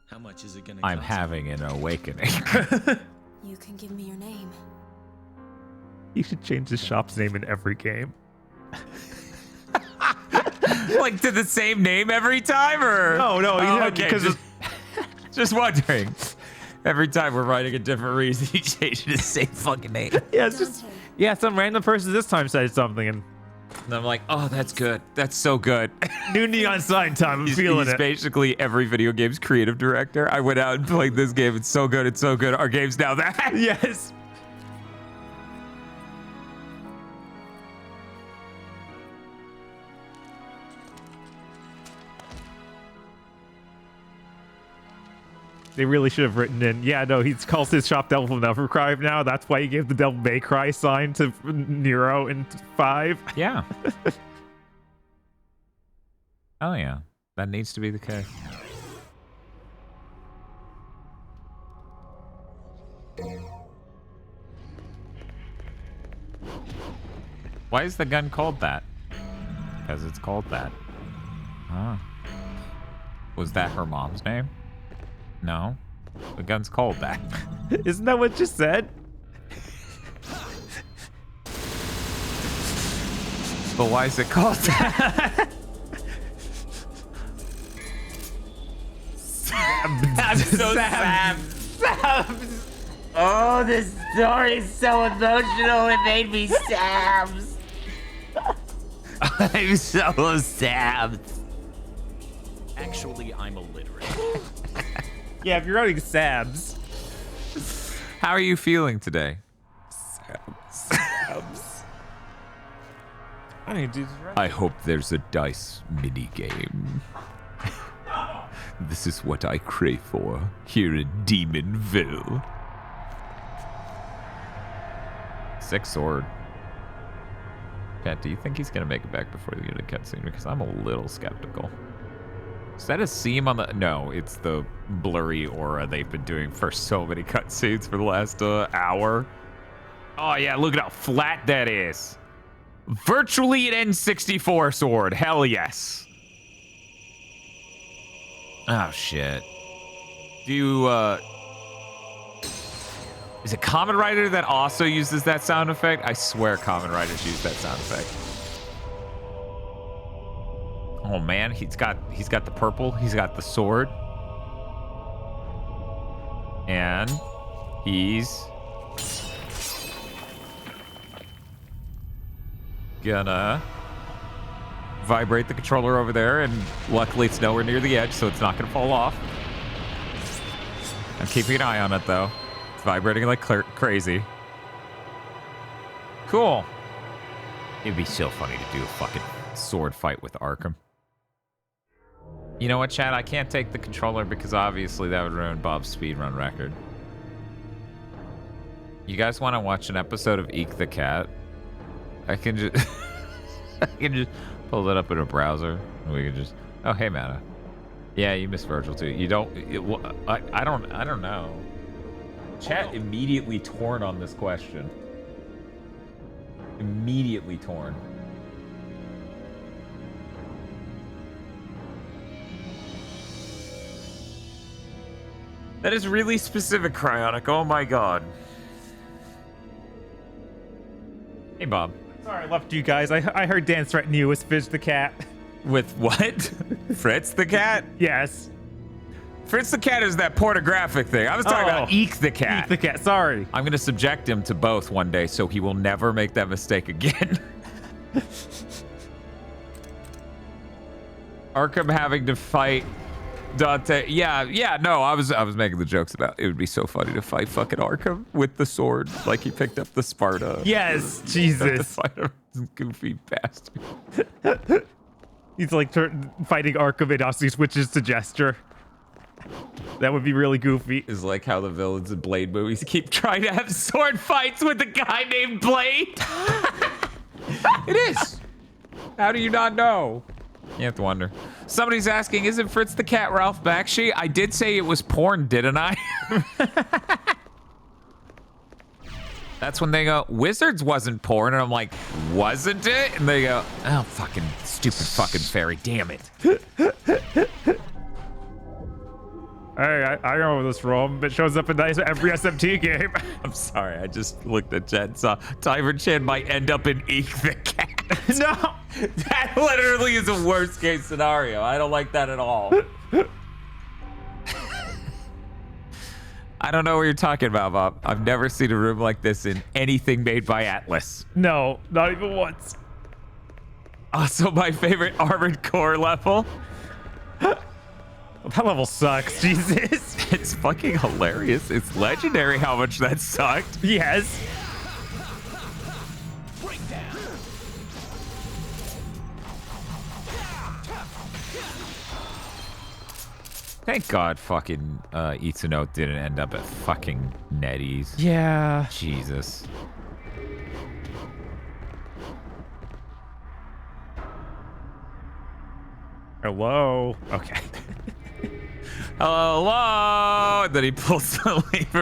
How much is it gonna I'm cost? having an awakening. You can give me your name. You should change the shop's name in every game. Like to the same name every time, or No, okay, just wondering. Every time we're writing a different reason, you change the same fucking name. Yeah, it's just some random person this time said something, and I'm like, oh, that's good. That's so good. New neon sign time. I'm feeling he's it. basically every video game's creative director. I went out and played this game. It's so good. It's so good. Our game's now that. Yes. They really should have written in, yeah, no, he calls his shop Devil May Cry now. That's why he gave the Devil May Cry sign to Nero in 5. Yeah. Oh, yeah. That needs to be the case. Why is the gun called that? Because it's called that. Huh. Was that her mom's name? No. The gun's called that. Isn't that what you said? But why is it called that? I'm so sad. Oh, this story is so emotional. It made me Sabs. I'm so sad. Actually, I'm illiterate. Yeah, if you're writing Sabs. How are you feeling today? Sabs. I hope there's a dice mini game. This is what I crave for here in Demonville. 6 sword. Pat, do you think he's gonna make it back before the end of the cutscene? Because I'm a little skeptical. Is that a seam on the... No, it's the blurry aura they've been doing for so many cutscenes for the last hour. Oh yeah, look at how flat that is. Virtually an N64 sword. Hell yes. Oh shit. Do you, is it Kamen Rider that also uses that sound effect? I swear Kamen Riders use that sound effect. Oh man, he's got the purple, he's got the sword. And he's gonna vibrate the controller over there, and luckily it's nowhere near the edge, so it's not gonna fall off. I'm keeping an eye on it though. It's vibrating like crazy. Cool. It'd be so funny to do a fucking sword fight with Arkham. You know what, chat? I can't take the controller because obviously that would ruin Bob's speedrun record. You guys want to watch an episode of Eek the Cat? I can just I can just pull it up in a browser and we can just... Oh, hey, Mana. Yeah, you miss Virgil too. You don't... I don't know. Chat immediately torn on this question. Immediately torn. That is really specific, Cryonic. Oh my god. Hey, Bob. Sorry, I left you guys. I heard Dan threaten you with Fizz the cat. With what? Fritz the cat? Yes. Fritz the cat is that pornographic thing. I was talking about Eek the cat. Eek the cat, sorry. I'm going to subject him to both one day so he will never make that mistake again. Arkham having to fight Dante. Yeah, no, I was making the jokes about it would be so funny to fight fucking Arkham with the sword like he picked up the Sparta. Yes, Jesus. Goofy bastard. He's like fighting Arkham and also he switches to gesture. That would be really goofy. Is like how the villains in Blade movies keep trying to have sword fights with a guy named Blade. It is. How do you not know? You have to wonder. Somebody's asking, isn't Fritz the Cat Ralph Bakshi? I did say it was porn, didn't I? That's when they go, Wizards wasn't porn. And I'm like, wasn't it? And they go, oh, fucking stupid fucking fairy, damn it. Hey, I know this room. It shows up in every SMT game. I'm sorry, I just looked at Jen. Saw Tyver Chan might end up in Eek the Cat. No! That literally is a worst case scenario. I don't like that at all. I don't know what you're talking about, Bob. I've never seen a room like this in anything made by Atlas. No, not even once. Also, my favorite Armored Core level. That level sucks, Jesus. It's fucking hilarious. It's legendary how much that sucked. Yes. Thank God fucking Itsuno didn't end up at fucking NetEase. Yeah. Jesus. Hello. Okay. Hello. And then he pulls the lever